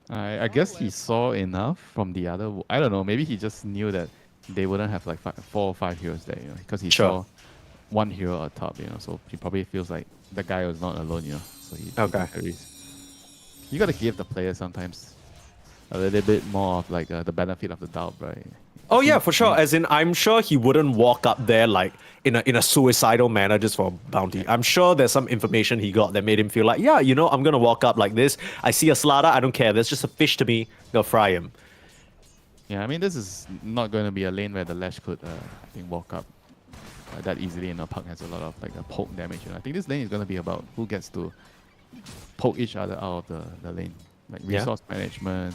I guess he saw enough from the other. I don't know, maybe he just knew that they wouldn't have like 4 or 5 heroes there, you know, because he saw one hero at top, you know, so he probably feels like the guy was not alone, you know. So he took the risk. You gotta give the player sometimes a little bit more of like the benefit of the doubt, right? Oh yeah, for sure. As in, I'm sure he wouldn't walk up there like in a suicidal manner just for bounty. I'm sure there's some information he got that made him feel like, yeah, you know, I'm gonna walk up like this. I see a Slada, I don't care. There's just a fish to me. Go fry him. Yeah, I mean, this is not going to be a lane where the Lash could, I think, walk up that easily. And Puck has a lot of like poke damage. You know? I think this lane is going to be about who gets to poke each other out of the lane. Like resource management.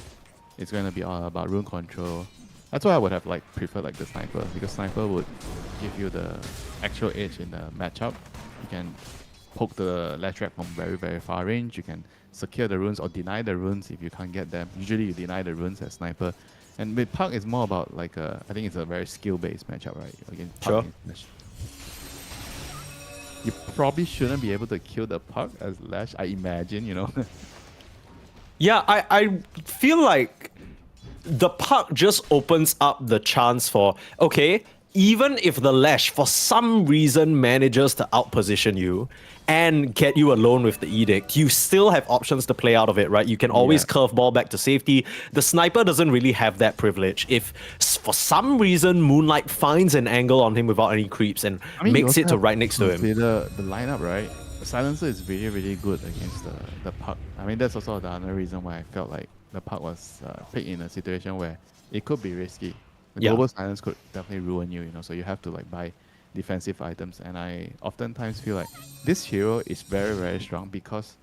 It's going to be all about rune control. That's why I would have like preferred like the sniper, because sniper would give you the actual edge in the matchup. You can poke the Lash Trap from very, very far range. You can secure the runes or deny the runes if you can't get them. Usually you deny the runes as sniper. And with Puck, it's more about like I think it's a very skill-based matchup, right? Against Puck and Lash. You probably shouldn't be able to kill the Puck as Lash, I imagine, you know. Yeah, I feel like the Puck just opens up the chance for, okay, even if the Lash for some reason manages to outposition you and get you alone with the Edict, you still have options to play out of it, right? You can always curveball back to safety. The Sniper doesn't really have that privilege. If for some reason Moonlight finds an angle on him without any creeps and makes it to right next to him. The lineup, right? The Silencer is really, really good against the Puck. I mean, that's also the other reason why I felt like the Puck was picked in a situation where it could be risky. The global silence could definitely ruin you, you know, so you have to like buy defensive items. And I oftentimes feel like this hero is very, very strong because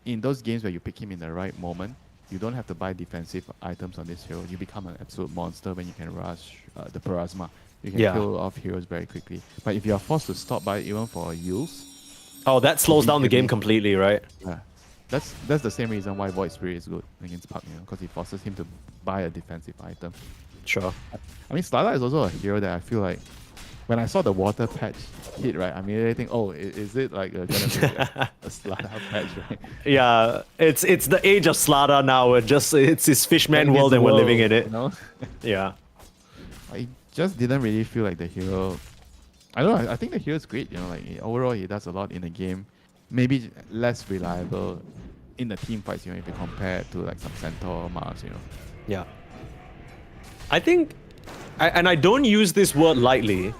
in those games where you pick him in the right moment, you don't have to buy defensive items on this hero. You become an absolute monster when you can rush the Parasma. You can kill off heroes very quickly. But if you are forced to stop by even for use, that slows down the game completely, right? Yeah. That's the same reason why Void Spirit is good against Puck, you know, because it forces him to buy a defensive item. Sure. I mean, Slada is also a hero that I feel like when I saw the water patch hit, right, I immediately think, oh, is it like gonna be a Slada patch, right? Yeah, it's the age of Slada now. It's his fishman world and we're living in it. You know? Yeah. I just didn't really feel like the hero. I don't know. I think the hero is great. You know, like overall he does a lot in the game. Maybe less reliable in the team fights. You know, if you compare it to like some Centaur or Mars. You know. Yeah. I think, and I don't use this word lightly.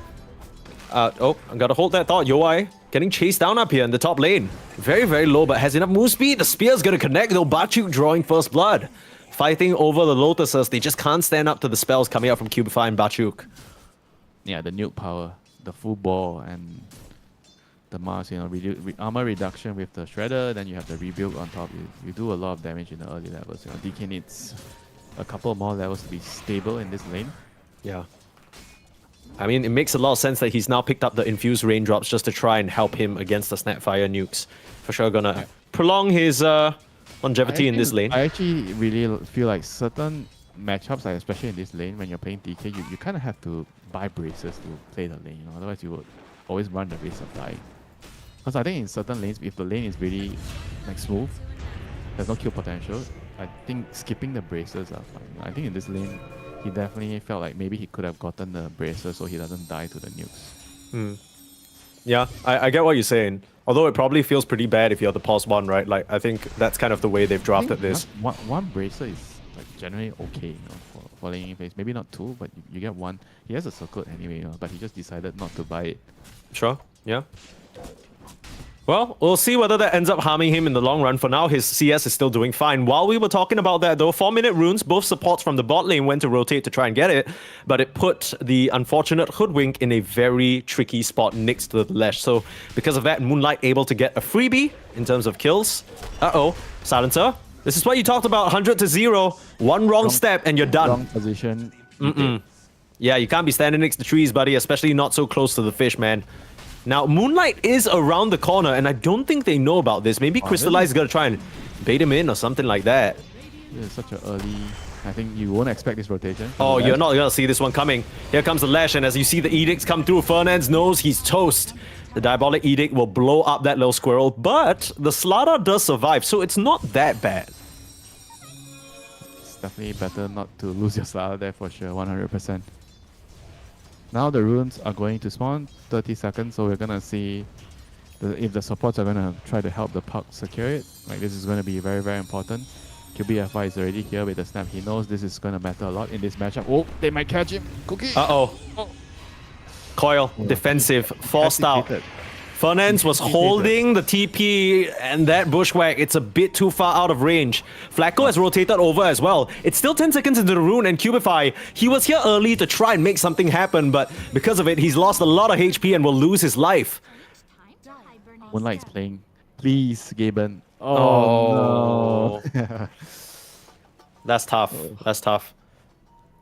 I gotta hold that thought. Yoai getting chased down up here in the top lane. Very, very low, but has enough move speed. The spear's gonna connect though. Bachuk drawing first blood. Fighting over the Lotuses. They just can't stand up to the spells coming out from Cubify and Bachuk. Yeah, the nuke power, the full ball, and the Mars, you know, armor reduction with the Shredder. Then you have the rebuild on top. You do a lot of damage in the early levels. You know, DK needs a couple more levels to be stable in this lane. Yeah. I mean, it makes a lot of sense that he's now picked up the infused raindrops just to try and help him against the Snapfire nukes. For sure gonna prolong his longevity in this lane. I actually really feel like certain matchups, like especially in this lane, when you're playing DK, you kind of have to buy braces to play the lane, you know, otherwise you would always run the risk of dying. Because I think in certain lanes, if the lane is really like smooth, there's no kill potential, I think skipping the braces are fine. I think in this lane, he definitely felt like maybe he could have gotten the braces so he doesn't die to the nukes. Yeah, I get what you're saying. Although it probably feels pretty bad if you're the pause one, right? Like, I think that's kind of the way they've I drafted think this. one bracer is like generally okay, for laying in phase. Maybe not two, but you get one. He has a circlet anyway, but he just decided not to buy it. Sure, yeah. Well, we'll see whether that ends up harming him in the long run. For now, his CS is still doing fine. While we were talking about that, though, 4-minute runes, both supports from the bot lane went to rotate to try and get it, but it put the unfortunate Hoodwink in a very tricky spot next to the Lesh. So because of that, Moonlight able to get a freebie in terms of kills. Uh-oh, Silencer. This is what you talked about, 100 to 0. One wrong step and you're done. Wrong position. Yeah, you can't be standing next to trees, buddy, especially not so close to the fish, man. Now, Moonlight is around the corner, and I don't think they know about this. Maybe Crystallize is going to try and bait him in or something like that. This is such an early... I think you won't expect this rotation. Oh, you're not going to see this one coming. Here comes the Lash, and as you see the Edicts come through, Fernand's knows he's toast. The Diabolic Edict will blow up that little squirrel, but the Slardar does survive, so it's not that bad. It's definitely better not to lose your Slardar there for sure, 100%. Now the runes are going to spawn, 30 seconds, so we're gonna see if the supports are gonna try to help the puck secure it. Like, this is gonna be very, very important. QBFY is already here with the snap. He knows this is gonna matter a lot in this matchup. Oh, they might catch him. Cookie! Uh-oh. Coil, defensive, forced out. Fernandes was holding the TP, and that bushwhack, it's a bit too far out of range. Flacco has rotated over as well. It's still 10 seconds into the rune, and Cubify, he was here early to try and make something happen, but because of it, he's lost a lot of HP and will lose his life. Moonlight's playing. Please, Gaben. Oh, no. That's tough. That's tough.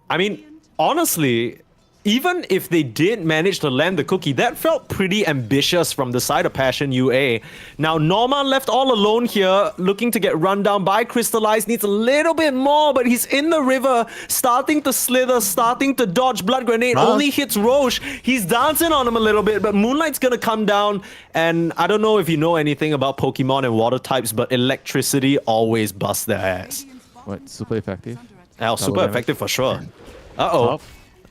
I mean, honestly, even if they did manage to land the cookie, that felt pretty ambitious from the side of Passion UA. Now, Norma left all alone here, looking to get run down by Crystallize. Needs a little bit more, but he's in the river, starting to slither, starting to dodge. Blood Grenade only hits Roche. He's dancing on him a little bit, but Moonlight's gonna come down. And I don't know if you know anything about Pokemon and water types, but electricity always busts their ass. What, super effective? Oh, super effective for sure. Uh-oh.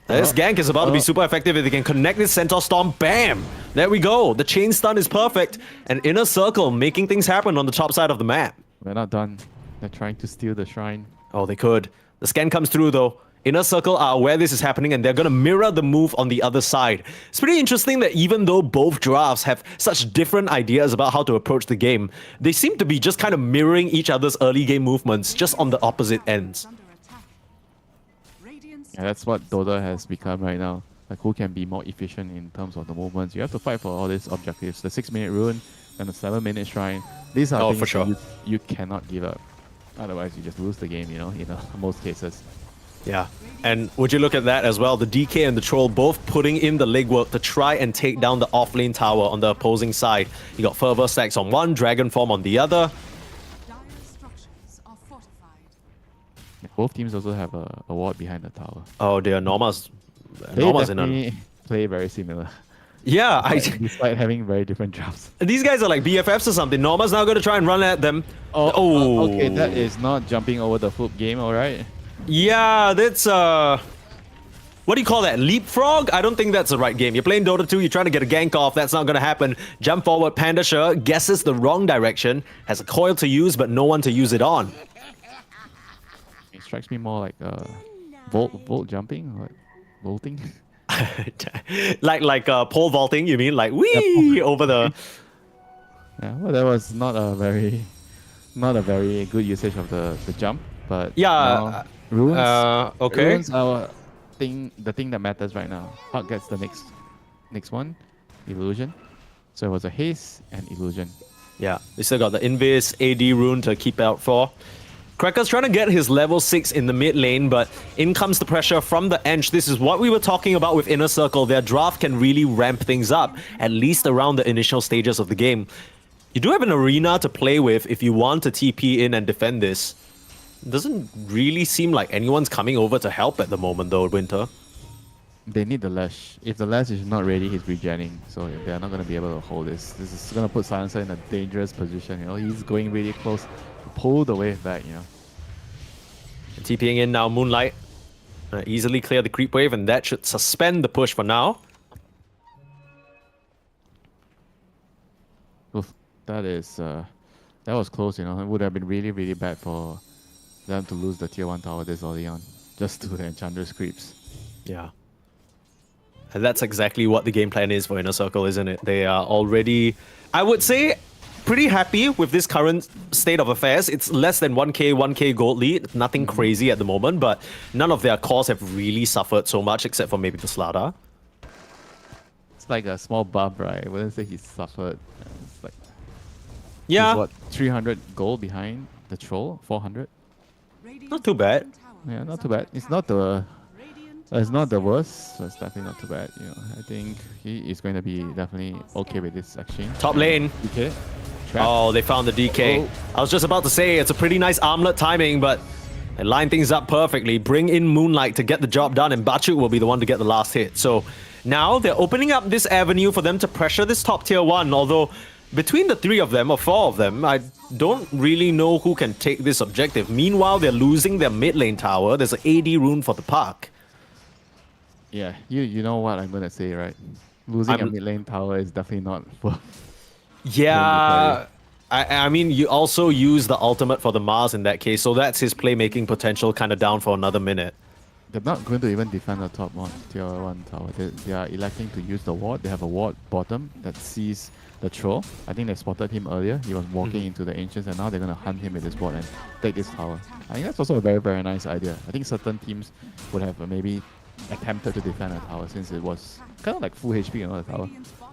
This gank is about to be super effective if they can connect this Centaur Storm. Bam! There we go. The chain stun is perfect. An inner circle making things happen on the top side of the map. We're not done. They're trying to steal the shrine. Oh, they could. The scan comes through though. Inner circle are aware this is happening and they're going to mirror the move on the other side. It's pretty interesting that even though both drafts have such different ideas about how to approach the game, they seem to be just kind of mirroring each other's early game movements, just on the opposite ends. Yeah, that's what Dota has become right now. Like, who can be more efficient in terms of the movements? You have to fight for all these objectives. The 6-minute rune and the 7-minute shrine. These are things for sure. that you cannot give up. Otherwise, you just lose the game, in most cases. Yeah. And would you look at that as well? The DK and the Troll both putting in the legwork to try and take down the offlane tower on the opposing side. You got Fervor Stacks on one, Dragon Form on the other. Both teams also have a ward behind the tower. Oh dear, Norma's They in definitely play very similar. Yeah, despite having very different drafts. these guys are like BFFs or something. Norma's now going to try and run at them. Oh. Okay, that is not jumping over the foot game, alright? Yeah, that's what do you call that? Leapfrog? I don't think that's the right game. You're playing Dota 2, you're trying to get a gank off, that's not going to happen. Jump forward, Pandasher guesses the wrong direction, has a coil to use, but no one to use it on. It strikes me more like volt jumping, or vaulting. like pole vaulting, you mean? Like wee over the. Yeah, well, that was not a very good usage of the jump, but yeah, runes. Okay. Runes are the thing that matters right now. Puck gets the next one, illusion. So it was a haste and illusion. Yeah, we still got the Invis AD rune to keep out for. Cracker's trying to get his level 6 in the mid lane, but in comes the pressure from the Ench. This is what we were talking about with Inner Circle. Their draft can really ramp things up, at least around the initial stages of the game. You do have an arena to play with if you want to TP in and defend this. Doesn't really seem like anyone's coming over to help at the moment though, Winter. They need the Lash. If the Lash is not ready, he's regenning. So they're not going to be able to hold this. This is going to put Silencer in a dangerous position. He's going really close to pull the wave back, And TPing in now, Moonlight. Easily clear the creep wave, and that should suspend the push for now. Oof, that was close, you know. It would have been really, really bad for them to lose the tier 1 tower this early on, just to the Enchantress creeps. Yeah. And that's exactly what the game plan is for Inner Circle, isn't it? They are already, I would say, pretty happy with this current state of affairs. It's less than 1k gold lead, nothing crazy at the moment, but none of their cores have really suffered so much except for maybe the Slada. It's like a small bump, right? I wouldn't say he suffered. It's like Yeah, he's what, 300 gold behind the troll? 400? not too bad. Yeah, not too bad. It's not the worst, so it's definitely not too bad. You know, I think he is going to be definitely okay with this exchange. Top lane. DK. Trap. Oh, they found the DK. Oh. I was just about to say, it's a pretty nice armlet timing, but they line things up perfectly. Bring in Moonlight to get the job done, and Bachuk will be the one to get the last hit. So now they're opening up this avenue for them to pressure this top tier 1, although between the 3 of them, or 4 of them, I don't really know who can take this objective. Meanwhile, they're losing their mid lane tower. There's an AD rune for the park. Yeah, you know what I'm gonna say, right? Losing a mid lane tower is definitely not worth. Yeah, I mean, you also use the ultimate for the Mars in that case, so that's his playmaking potential kind of down for another minute. They're not going to even defend the top one, tier 1 tower. They are electing to use the ward. They have a ward bottom that sees the troll. I think they spotted him earlier. He was walking into the ancients, and now they're going to hunt him with this ward and take this tower. I think that's also a very, very nice idea. I think certain teams would have maybe attempted to defend a tower since it was kind of like full HP, you know, the tower.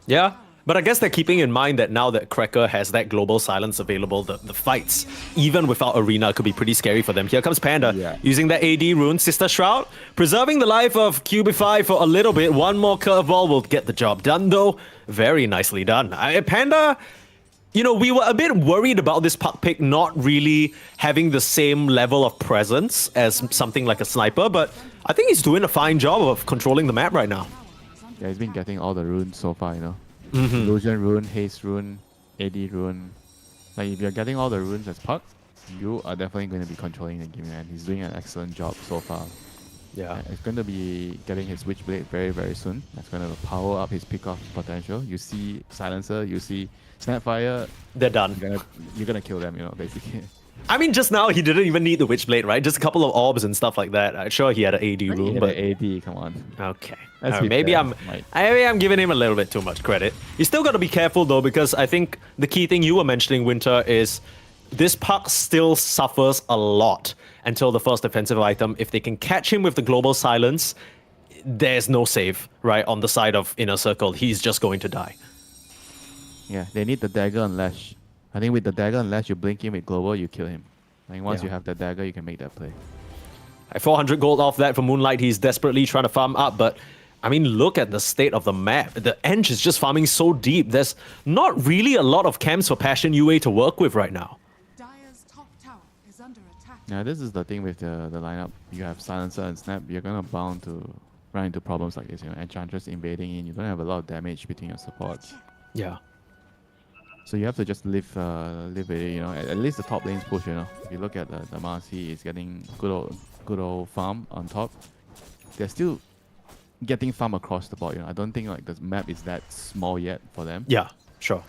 Yeah, but I guess they're keeping in mind that now that Cracker has that global silence available, the fights, even without Arena, could be pretty scary for them. Here comes Panda, using that AD rune, Sister Shroud, preserving the life of Cubify for a little bit. One more curveball will get the job done, though. Very nicely done. Panda, you know, we were a bit worried about this puck pick not really having the same level of presence as something like a sniper, but I think he's doing a fine job of controlling the map right now. Yeah, he's been getting all the runes so far, you know. Illusion rune, haste rune, AD rune. Like, if you're getting all the runes as puck, you are definitely going to be controlling the game, and he's doing an excellent job so far. Yeah. It's going to be getting his Witchblade very, very soon. That's going to power up his pick-off potential. You see Silencer, you see Snapfire. They're done. You're gonna kill them, you know, basically. I mean, just now he didn't even need the Witchblade, right? Just a couple of orbs and stuff like that. I'm sure he had an AD rune, but AD, come on. okay. Maybe I'm giving him a little bit too much credit. You still got to be careful though, because I think the key thing you were mentioning, Winter, is this puck still suffers a lot until the first defensive item. If they can catch him with the global silence, there's no save, right? On the side of Inner Circle, he's just going to die. Yeah, they need the dagger and lash. I think with the dagger and lash, you blink him with global, you kill him. I think once you have the dagger, you can make that play. 400 gold off that for Moonlight. He's desperately trying to farm up, but I mean, look at the state of the map. The Eng is just farming so deep. There's not really a lot of camps for Passion UA to work with right now. Dire's top tower is under attack. Yeah, this is the thing with the lineup. You have Silencer and Snap, you're gonna bound to run into problems like this. You know, Enchantress invading in, you don't have a lot of damage between your supports. Yeah. So you have to just live with it, you know. At least the top lane's push, you know. If you look at the Mars, he is getting good old farm on top. They're still getting farm across the board, you know. I don't think like the map is that small yet for them. Yeah, sure.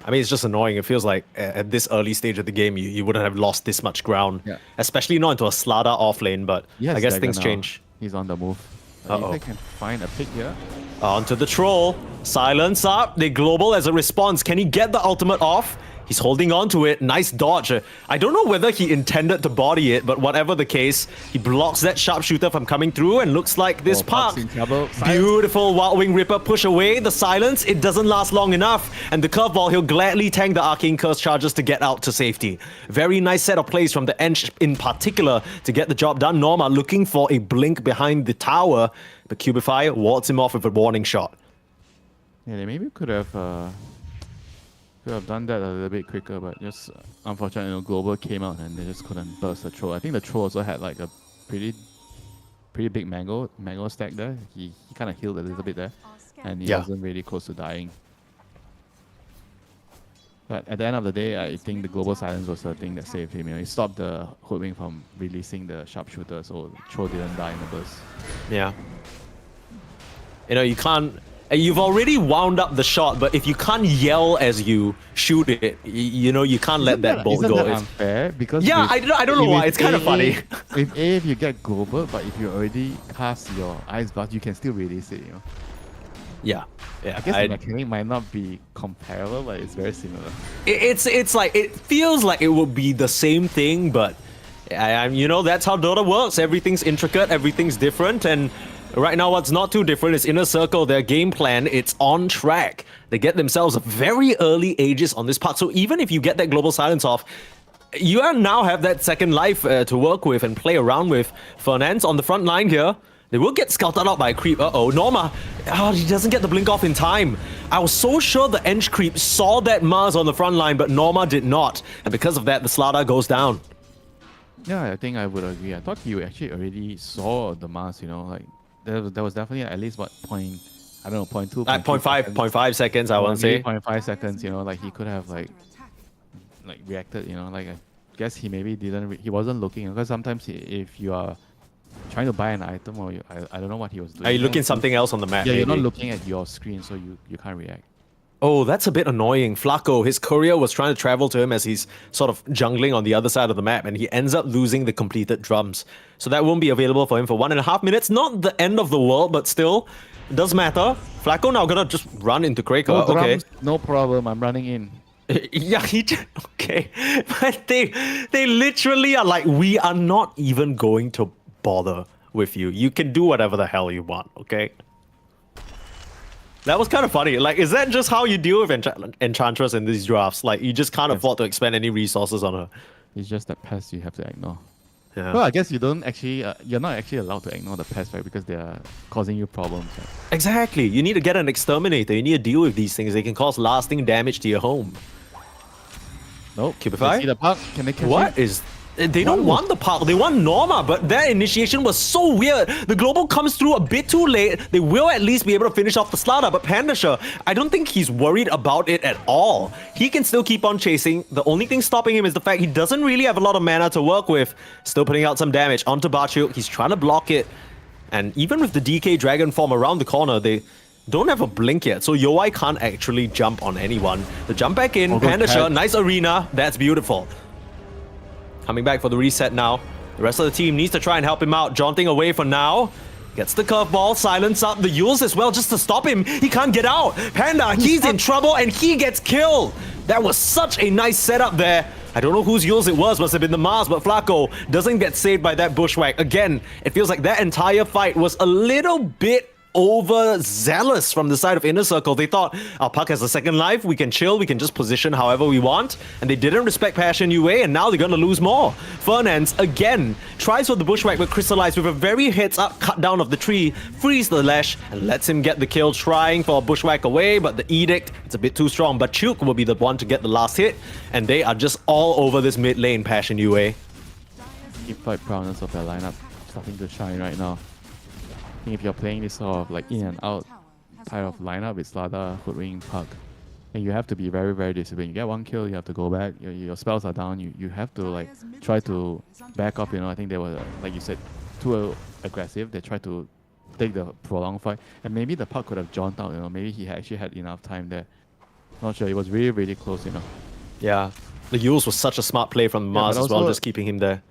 I mean, it's just annoying. It feels like at this early stage of the game, you wouldn't have lost this much ground. Yeah. Especially not into a Slada off lane, but I guess things change. He's on the move. If they can find a pick here. Onto the troll. Silence up. They global as a response. Can he get the ultimate off? He's holding on to it. Nice dodge. I don't know whether he intended to body it, but whatever the case, he blocks that sharpshooter from coming through, and looks like this park. Beautiful Wild Wing Ripper push away. The silence, it doesn't last long enough. And the curveball, he'll gladly tank the Arcane Curse charges to get out to safety. Very nice set of plays from the Eng in particular to get the job done. Norma looking for a blink behind the tower, but Cubify wards him off with a warning shot. Yeah, they maybe could have done that a little bit quicker, but just unfortunately, you know, Global came out and they just couldn't burst the troll. I think the troll also had like a pretty big mango stack there. He kind of healed a little bit there, and he wasn't really close to dying. But at the end of the day, I think the global silence was the thing that saved him. It stopped the Hoodwink from releasing the sharpshooter, so Cho didn't die in the burst. Yeah. You can't. You've already wound up the shot, but if you can't yell as you shoot it, you can't let that bolt Isn't go. that unfair? Because Yeah, I don't know why. It's kind of funny. With A, if you get global, but if you already cast your Ice Blast, you can still release it, Yeah. I guess the mechanic might not be comparable, but it's very similar. It's like, it feels like it would be the same thing, but that's how Dota works. Everything's intricate, everything's different, and right now what's not too different is Inner Circle, their game plan, it's on track. They get themselves very early Aegis on this part, so even if you get that global silence off, you now have that second life to work with and play around with. Fernance on the front line here. They will get scouted out by a creep. Uh-oh, Norma. He doesn't get the blink off in time. I was so sure the Eng creep saw that Mars on the front line, but Norma did not. And because of that, the Slada goes down. Yeah, I think I would agree. I thought he actually already saw the Mars, like there was definitely at least what point, I don't know, 0.2, 0.5 seconds, I want to say. 0.5 seconds, like he could have like reacted, like I guess he maybe he wasn't looking, because sometimes if you are trying to buy an item or I don't know what he was doing. Are you looking something else on the map? Yeah, maybe? you're not looking at your screen, so you can't react. Oh, that's a bit annoying. Flacco, his courier was trying to travel to him as he's sort of jungling on the other side of the map, and he ends up losing the completed drums. So that won't be available for him for 1.5 minutes. Not the end of the world, but still, it does matter. Flacco now gonna just run into Kraker. No Okay. drums, no problem, I'm running in. Yeah, okay. But they literally are like, we are not even going to bother with you. You can do whatever the hell you want, okay? That was kind of funny. Like, is that just how you deal with Enchantress in these drafts? Like, you just can't afford to expend any resources on her. It's just that pest you have to ignore. Yeah. Well, I guess you don't actually, you're not actually allowed to ignore the pest, right? Because they are causing you problems. Right? Exactly. You need to get an exterminator. You need to deal with these things. They can cause lasting damage to your home. Nope. Cubify? Can they see the puck? Can they catch What it? is... They don't want the puck, they want Norma, but that initiation was so weird. The global comes through a bit too late. They will at least be able to finish off the Slada, but Pandasha, I don't think he's worried about it at all. He can still keep on chasing. The only thing stopping him is the fact he doesn't really have a lot of mana to work with. Still putting out some damage onto Bachuk. He's trying to block it. And even with the DK Dragon form around the corner, they don't have a blink yet, so Yoi can't actually jump on anyone. The jump back in, Pandasha, nice arena, that's beautiful. Coming back for the reset now. The rest of the team needs to try and help him out. Jaunting away for now. Gets the curveball, silence up the Yules as well just to stop him. He can't get out. Panda, he's in trouble and he gets killed. That was such a nice setup there. I don't know whose Yules it was, must have been the Mars, but Flacco doesn't get saved by that bushwhack. Again, it feels like that entire fight was a little bit overzealous from the side of Inner Circle. They thought, our puck has a second life, we can chill, we can just position however we want, and they didn't respect Passion UA, and now they're gonna lose more. Fernance, again, tries for the bushwhack, but Crystallize with a very heads-up cut down of the tree, frees the Lash, and lets him get the kill, trying for a bushwhack away, but the Edict, it's a bit too strong. But Chuk will be the one to get the last hit, and they are just all over this mid lane, Passion UA. Keep like proudness of their lineup starting to shine right now. I think if you're playing this sort of like in and out type of lineup with Slada, Hoodwink, Puck, and you have to be very, very disciplined. You get one kill, you have to go back. Your spells are down. You have to like try to back up. I think they were, like you said, too aggressive. They tried to take the prolonged fight, and maybe the Puck could have jaunt out. Maybe he actually had enough time there. Not sure. It was really, really close. Yeah, the Yules was such a smart play from Mars as well, just keeping him there.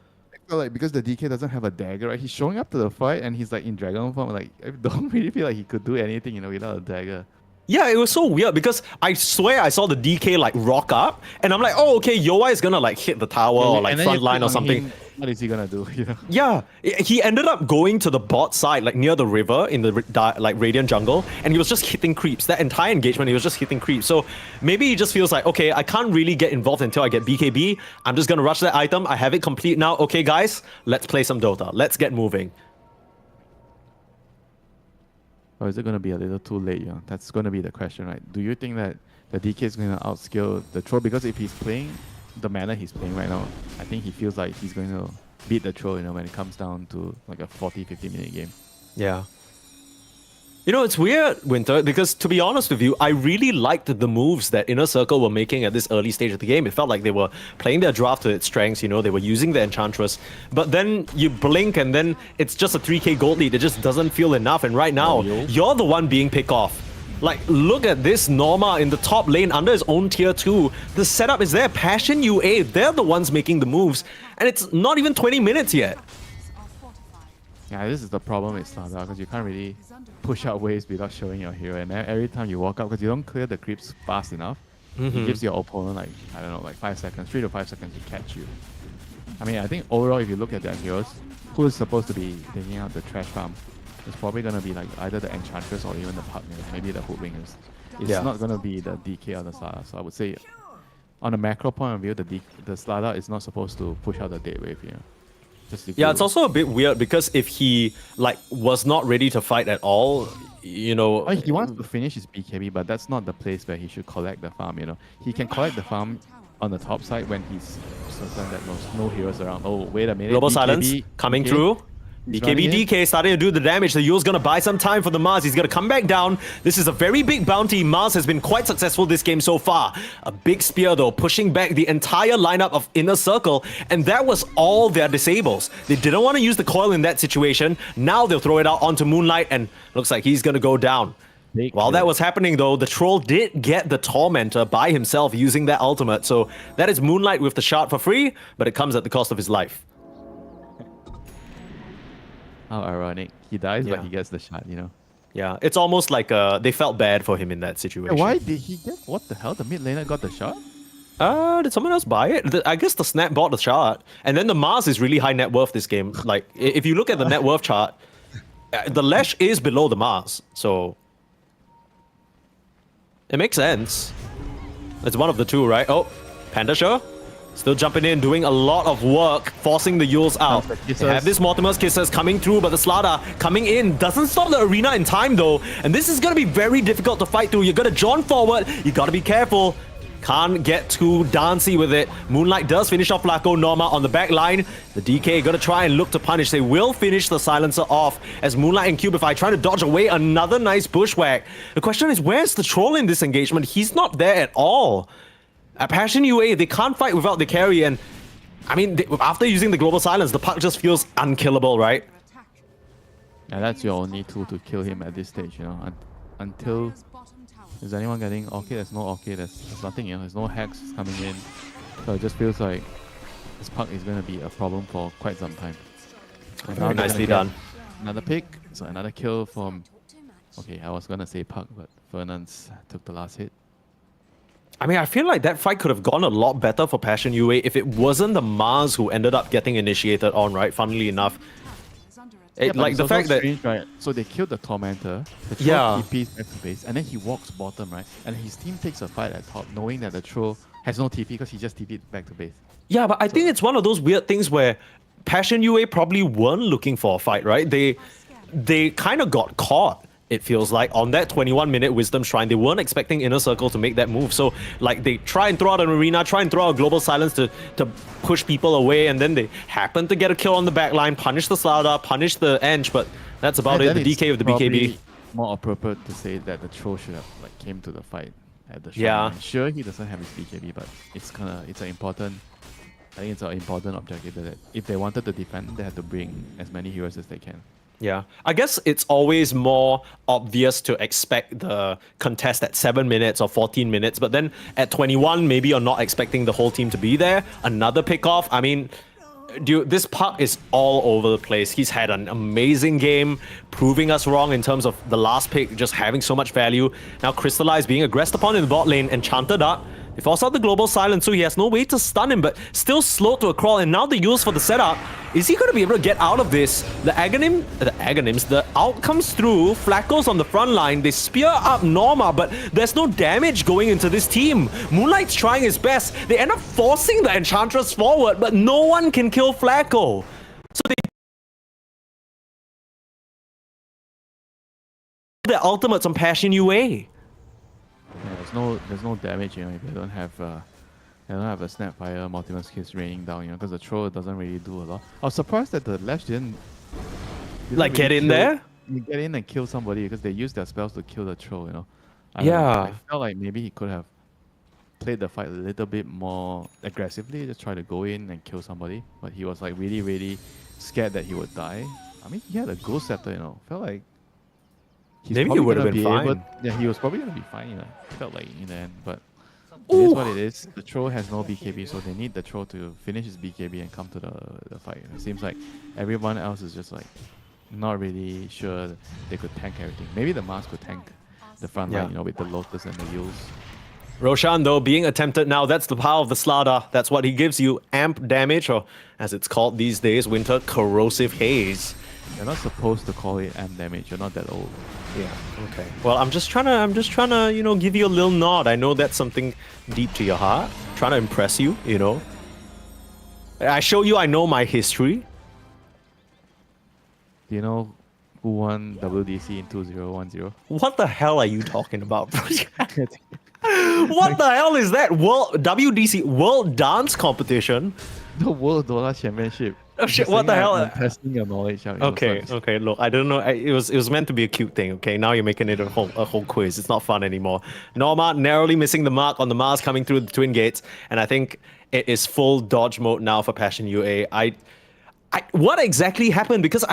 Like, because the DK doesn't have a dagger, right? He's showing up to the fight and he's like in dragon form. Like, I don't really feel like he could do anything, without a dagger. Yeah, it was so weird because I swear I saw the DK like rock up and I'm like, oh, okay, Yoi is gonna like hit the tower or like front line or something. What is he gonna do? Yeah, he ended up going to the bot side, like near the river in the like Radiant jungle, and he was just hitting creeps. That entire engagement, he was just hitting creeps. So maybe he just feels like, okay, I can't really get involved until I get BKB. I'm just gonna rush that item. I have it complete now. Okay, guys, let's play some Dota. Let's get moving. Or is it going to be a little too late? That's going to be the question, right? Do you think that the DK is going to outskill the Troll? Because if he's playing the manner he's playing right now, I think he feels like he's going to beat the Troll, when it comes down to like a 40-50 minute game. Yeah. You know, it's weird, Winter, because to be honest with you, I really liked the moves that Inner Circle were making at this early stage of the game. It felt like they were playing their draft to its strengths, you know, they were using the Enchantress. But then you blink and then it's just a 3k gold lead. It just doesn't feel enough. And right now, you're the one being picked off. Like, look at this Norma in the top lane under his own tier 2. The setup is there. Passion UA, they're the ones making the moves. And it's not even 20 minutes yet. Yeah, this is the problem with Slada, because you can't really push out waves without showing your hero. And every time you walk up, because you don't clear the creeps fast enough, it gives your opponent like, I don't know, like 5 seconds, 3 to 5 seconds to catch you. I mean, I think overall, if you look at their heroes, who is supposed to be taking out the trash farm, it's probably going to be like either the Enchantress or even the partner, maybe the Hoodwingers. It's not going to be the DK or the Slada. So I would say, on a macro point of view, the Slada is not supposed to push out the dead wave here. Yeah, it's also a bit weird because if he like was not ready to fight at all, you know, he wants to finish his BKB, but that's not the place where he should collect the farm. You know, he can collect the farm on the top side when he's certain that there's no heroes around. Oh, wait a minute! Global BKB, silence coming DK, through. BKB DK starting to do the damage. The Yule's gonna buy some time for the Mars. He's gonna come back down. This is a very big bounty. Mars has been quite successful this game so far. A big spear though, pushing back the entire lineup of Inner Circle, and that was all their disables. They didn't want to use the coil in that situation. Now they'll throw it out onto Moonlight, and looks like he's gonna go down. While that was happening though, the Troll did get the Tormentor by himself using that ultimate. So that is Moonlight with the shard for free, but it comes at the cost of his life. How ironic. He dies, but he gets the shot, you know? Yeah, it's almost like they felt bad for him in that situation. Why did he get... What the hell? The mid laner got the shot? Did someone else buy it? I guess the Snap bought the shard. And then the Mars is really high net worth this game. Like, if you look at the net worth chart, the Lesh is below the Mars. So... it makes sense. It's one of the two, right? Oh, Panda Sure. Still jumping in, doing a lot of work, forcing the Yules out. They have this Mortimer's Kisses coming through, but the Slada coming in doesn't stop the arena in time though. And this is going to be very difficult to fight through. You're going to John forward. You got to be careful. Can't get too dancey with it. Moonlight does finish off Flacco. Norma on the back line. The DK going to try and look to punish. They will finish the silencer off as Moonlight and Cubify trying to dodge away another nice bushwhack. The question is, where's the Troll in this engagement? He's not there at all. At Passion UA, they can't fight without the carry, and I mean, after using the Global Silence, the puck just feels unkillable, right? Yeah, that's your only tool to kill him at this stage, you know. Until... is anyone getting Orchid? There's no Orchid, there's nothing, you know. There's no hacks coming in. So it just feels like this puck is going to be a problem for quite some time. Very nicely done. Another pick, so another kill from... Okay, I was going to say puck, but Fernand's took the last hit. I mean, I feel like that fight could have gone a lot better for Passion UA if it wasn't the Mars who ended up getting initiated on, right? Funnily enough. Like the fact that... strange, right? So they killed the Tormentor, the Troll TPs back to base, and then he walks bottom, right? And his team takes a fight at top, knowing that the Troll has no TP because he just TP'd back to base. Yeah, but I think it's one of those weird things where Passion UA probably weren't looking for a fight, right? They kind of got caught. It feels like on that 21-minute Wisdom Shrine, they weren't expecting Inner Circle to make that move. So, like, they try and throw out an arena, try and throw out a Global Silence to push people away, and then they happen to get a kill on the backline, punish the Slaughter, punish the Ench, but that's about it. The DK with the BKB. More appropriate to say that the Troll should have like came to the fight at the shrine. Yeah. Sure, he doesn't have his BKB, but it's an important. I think it's an important objective that if they wanted to defend, they had to bring as many heroes as they can. Yeah, I guess it's always more obvious to expect the contest at 7 minutes or 14 minutes, but then at 21, maybe you're not expecting the whole team to be there. Another pick-off. I mean, dude, this puck is all over the place. He's had an amazing game, proving us wrong in terms of the last pick just having so much value. Now Crystallize being aggressed upon in the bot lane, Enchanted up. They force out the Global Silence, so he has no way to stun him, but still slow to a crawl, and now the use for the setup. Is he going to be able to get out of this? The ult comes through, Flacco's on the front line, they spear up Norma, but there's no damage going into this team. Moonlight's trying his best. They end up forcing the Enchantress forward, but no one can kill Flacco. So they... their ultimates on Passion UA. Yeah, there's no damage, you know, if they don't have a Snapfire, Mortimer's Kiss raining down, you know, because the Troll doesn't really do a lot. I was surprised that the Lash didn't like really get in there? you get in and kill somebody because they use their spells to kill the troll, you know. I Yeah. felt like maybe he could have played the fight a little bit more aggressively, just try to go in and kill somebody. But he was like really, really scared that he would die. I mean, he had a Ghost Scepter, you know. Felt like he's Maybe he probably would have gonna been be able- fine. yeah, he was probably gonna be fine, you know. Felt like in the end, but it is what it is. The troll has no BKB, so they need the troll to finish his BKB and come to the fight. It seems like everyone else is just like not really sure they could tank everything. Maybe the Mars could tank the front line, Yeah. you know, with the Lotus and the Yules. Roshan, though, being attempted now, that's the power of the Slaughter. That's what he gives you. Amp damage, or as it's called these days, Winter Corrosive Haze. You're not supposed to call it amp damage. You're not that old. Yeah, okay. Well, I'm just trying to, you know, give you a little nod. I know that's something deep to your heart. Trying to impress you, you know. I show you I know my history. Do you know who won WDC in 2010? What the hell are you talking about? What the hell is that? World WDC World Dance Competition? The World Dota Championship. Oh shit! You're What the saying hell? I'm testing your knowledge. out, you know, Okay, so- okay. Look, I don't know. It was meant to be a cute thing. Okay, now you're making it a whole quiz. It's not fun anymore. Norma narrowly missing the mark on the Mars coming through the twin gates, and I think it is full dodge mode now for Passion UA. What exactly happened? Because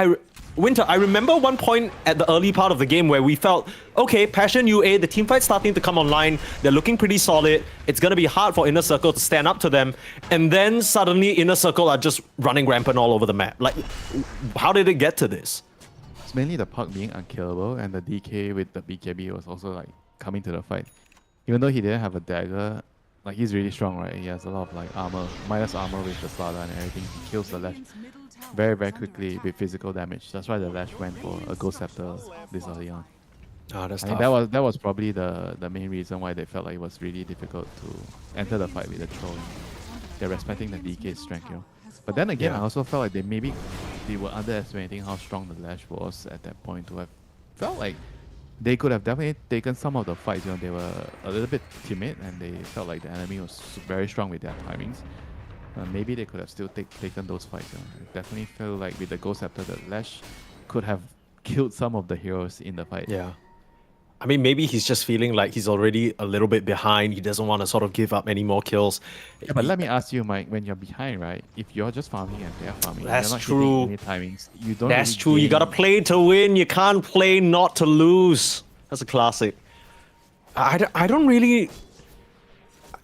Winter, I remember one point at the early part of the game where we felt, okay, Passion UA, the team fight's starting to come online. They're looking pretty solid. It's going to be hard for Inner Circle to stand up to them. And then suddenly Inner Circle are just running rampant all over the map. Like, how did it get to this? It's mainly the Puck being unkillable, and the DK with the BKB was also like coming to the fight. Even though he didn't have a dagger, like he's really strong, right? He has a lot of like armor, minus armor with the Slaughter and everything. He kills the left very, very quickly with physical damage. That's why the Lash went for a Ghost Scepter this early on. Oh, that's I think that was probably the main reason why they felt like it was really difficult to enter the fight with the troll. They're respecting the DK's strength, you know. But then again, Yeah. I also felt like they were underestimating how strong the Lash was at that point to have felt like they could have definitely taken some of the fights. You know, they were a little bit timid and they felt like the enemy was very strong with their timings. Maybe they could have still taken those fights. You know. I definitely feel like with the Ghost Scepter, the Lash could have killed some of the heroes in the fight. Yeah. I mean, maybe he's just feeling like he's already a little bit behind. He doesn't want to sort of give up any more kills. Yeah, but let me ask you, Mike, when you're behind, right? If you're just farming and they're farming, That's you're not true. hitting any timings, you don't That's really true. You gain- gotta play to win. You can't play not to lose. That's a classic. I don't really.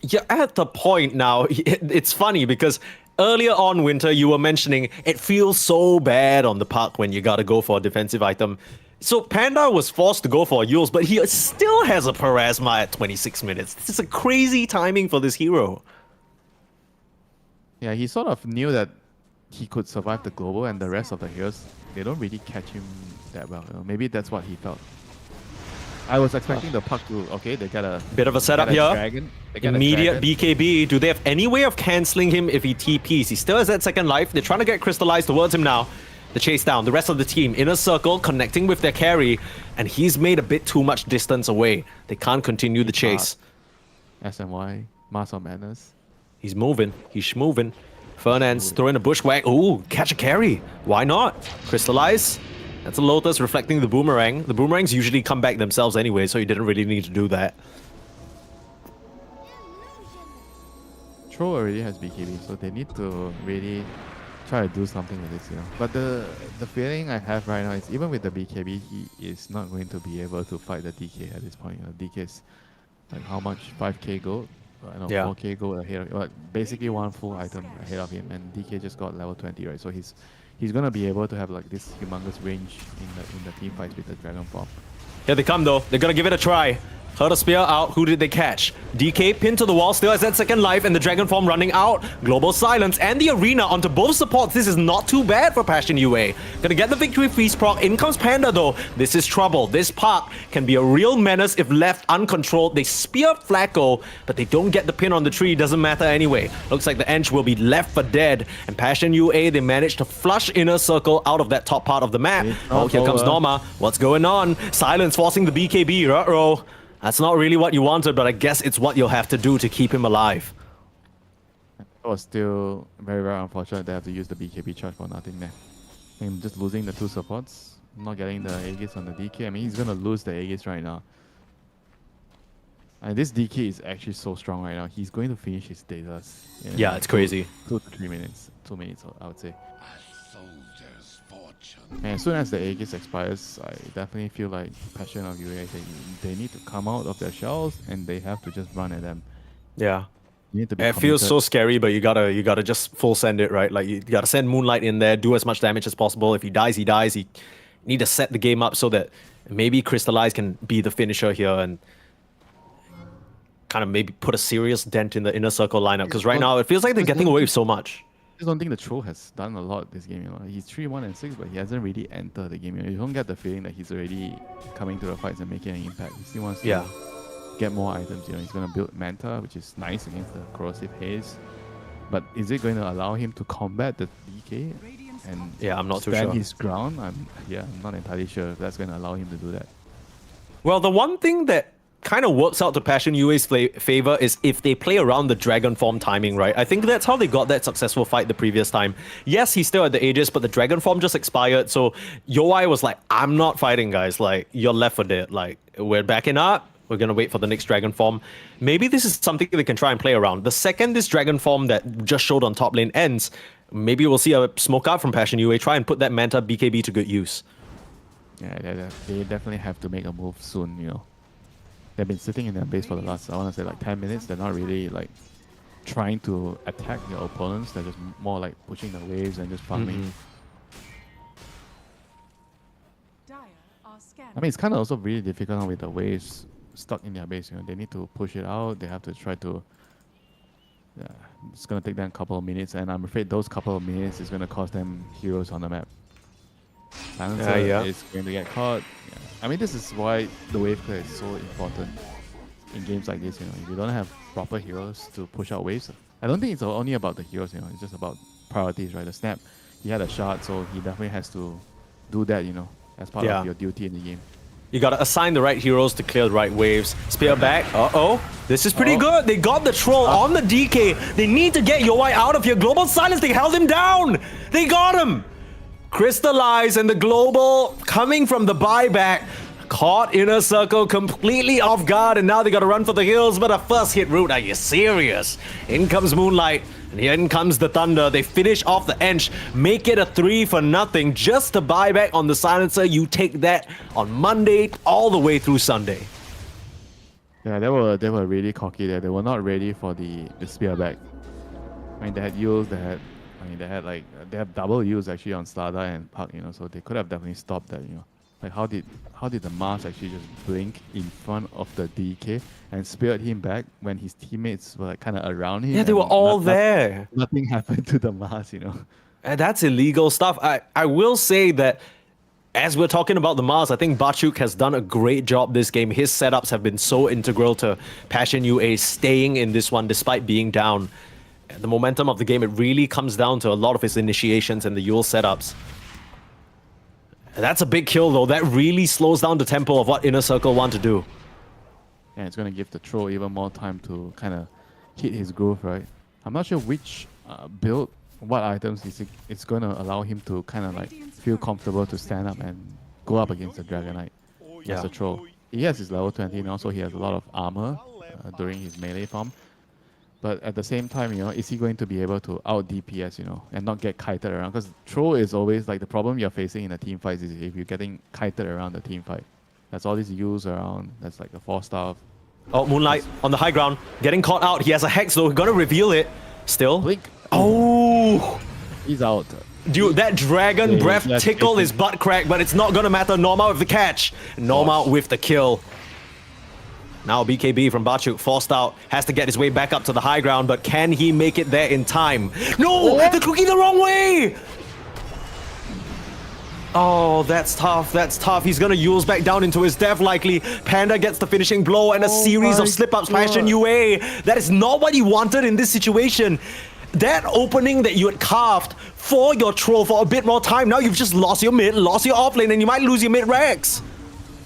You're at the point now. It's funny because earlier on, Winter, you were mentioning it feels so bad on the park when you gotta go for a defensive item. So Panda was forced to go for a Yules, but he still has a Parasma at 26 minutes. This is a crazy timing for this hero. Yeah, he sort of knew that he could survive the global, and the rest of the heroes, they don't really catch him that well. You know? Maybe that's what he felt. I was expecting the Puck to, okay, they got a Bit of a setup they got a here. Dragon, they got a Immediate dragon. BKB. Do they have any way of cancelling him if he TPs? He still has that second life. They're trying to get crystallized towards him now. The chase down. The rest of the team. Inner Circle connecting with their carry. And he's made a bit too much distance away. They can't continue the chase. SNY, Mass of Madness. He's moving. He's schmoving. Fernand's throwing a bushwhack. Ooh, catch a carry. Why not? Crystallize. That's a Lotus reflecting the boomerang. The boomerangs usually come back themselves anyway, so he didn't really need to do that. Troll already has BKB, so they need to really try to do something with this, you know. But the feeling I have right now is even with the BKB, he is not going to be able to fight the DK at this point. You know, DK is like how much? 5k gold? I know, Yeah. 4k gold ahead of him. Well, basically one full item ahead of him, and DK just got level 20, right? So he's gonna be able to have like this humongous range in the team fights with the Dragon Form. Here they come though. They're gonna give it a try. Heard a spear out. Who did they catch? DK pinned to the wall, still has that second life, and the Dragon Form running out. Global Silence and the Arena onto both supports. This is not too bad for Passion UA. Gonna get the victory feast proc. In comes Panda though. This is trouble. This park can be a real menace if left uncontrolled. They spear Flacco, but they don't get the pin on the tree. Doesn't matter anyway. Looks like the Ench will be left for dead. And Passion UA, they managed to flush Inner Circle out of that top part of the map. Oh, here comes over. Norma. What's going on? Silence forcing the BKB. Ruh-roh. That's not really what you wanted, but I guess it's what you'll have to do to keep him alive. It was still very, very unfortunate they have to use the BKB charge for nothing there. And just losing the two supports, not getting the Aegis on the DK. I mean, he's gonna lose the Aegis right now. And this DK is actually so strong right now. He's going to finish his status. in Yeah, it's crazy. 2 to 3 minutes. 2 minutes, I would say. And as soon as the Aegis expires, I definitely feel like Passion of UA, they need to come out of their shells and they have to just run at them. Yeah. You need to be It feels so committed. scary, but you gotta just full send it, right? Like you gotta send Moonlight in there, do as much damage as possible. If he dies, he dies. You need to set the game up so that maybe Crystallize can be the finisher here and kind of maybe put a serious dent in the inner circle lineup. Because right now it feels like they're getting away with so much. I just don't think the Troll has done a lot this game. You know, he's 3-1-6, but he hasn't really entered the game. You know, you don't get the feeling that he's already coming to the fights and making an impact. He still wants to get more items. You know, he's gonna build Manta, which is nice against the corrosive haze. But is it going to allow him to combat the DK and I'm not too stand sure. his ground? I'm not entirely sure if that's going to allow him to do that. Well, the one thing that kind of works out to Passion UA's favor is if they play around the Dragon form timing, right? I think that's how they got that successful fight the previous time. Yes, he's still at the Aegis, but the Dragon form just expired, so Yoi was like, I'm not fighting, guys. Like, you're left for dead. Like, we're backing up. We're going to wait for the next Dragon form. Maybe this is something they can try and play around. The second this Dragon form that just showed on top lane ends, maybe we'll see a smoke out from Passion UA. Try and put that Manta BKB to good use. Yeah, they definitely have to make a move soon, you know. They've been sitting in their base for the last, I want to say, like 10 minutes. They're not really like trying to attack their opponents. They're just more like pushing the waves and just farming. Dire are scanning. I mean, it's kind of also really difficult with the waves stuck in their base. You know, they need to push it out. They have to try to. Yeah, it's gonna take them a couple of minutes, and I'm afraid those couple of minutes is gonna cost them heroes on the map. Silencer is going to get caught. Yeah. I mean, this is why the wave clear is so important in games like this. You know, if you don't have proper heroes to push out waves, I don't think it's only about the heroes. You know, it's just about priorities, right? The snap, he had a shot, so he definitely has to do that. You know, as part of your duty in the game. You gotta assign the right heroes to clear the right waves. Spear back. Uh-oh. This is pretty good. They got the troll on the DK. They need to get Yoi out of here. Global Silence, they held him down. They got him. Crystallize and the Global coming from the buyback. Caught Inner Circle completely off guard, and now they gotta run for the hills, but a first hit route. Are you serious? In comes Moonlight, and in comes the Thunder. They finish off the Ench, make it a 3-0, just to buy back on the Silencer. You take that on Monday all the way through Sunday. Yeah, they were really cocky there. They were not ready for the spear back. I mean, they had use, they have double use actually on Slada and Puck, you know, so they could have definitely stopped that, you know. Like how did the Mars actually just blink in front of the DK and speared him back when his teammates were like kind of around him? Yeah, they were all there. Nothing happened to the Mars, you know. And that's illegal stuff. I will say that as we're talking about the Mars, I think Bachuk has done a great job this game. His setups have been so integral to Passion UA staying in this one despite being down. The momentum of the game, it really comes down to a lot of his initiations and the Yule setups. And that's a big kill though. That really slows down the tempo of what Inner Circle want to do. And it's going to give the Troll even more time to kind of hit his groove, right? I'm not sure which build, what items it's going to allow him to kind of like feel comfortable to stand up and go up against the Dragon Knight as a Troll. He has his level 20 now, so he has a lot of armor during his melee form. But at the same time, you know, is he going to be able to out DPS, you know, and not get kited around? Because Troll is always like the problem you're facing in a team fight is if you're getting kited around the team fight. That's all these use around. That's like the 4-star. Oh, Moonlight on the high ground, getting caught out. He has a Hex though, gonna reveal it. Still. Blink. Oh! He's out. Dude, that Dragon Breath tickled his butt crack, but it's not gonna matter. Norma with the catch. Norma with the kill. Now BKB from Bachuk, forced out, has to get his way back up to the high ground, but can he make it there in time? No! The cookie the wrong way! Oh, that's tough, that's tough. He's gonna Yules back down into his death likely. Panda gets the finishing blow and a series of slip-ups. Passion UA. That is not what you wanted in this situation. That opening that you had carved for your troll for a bit more time, now you've just lost your mid, lost your offlane, and you might lose your mid-Rex.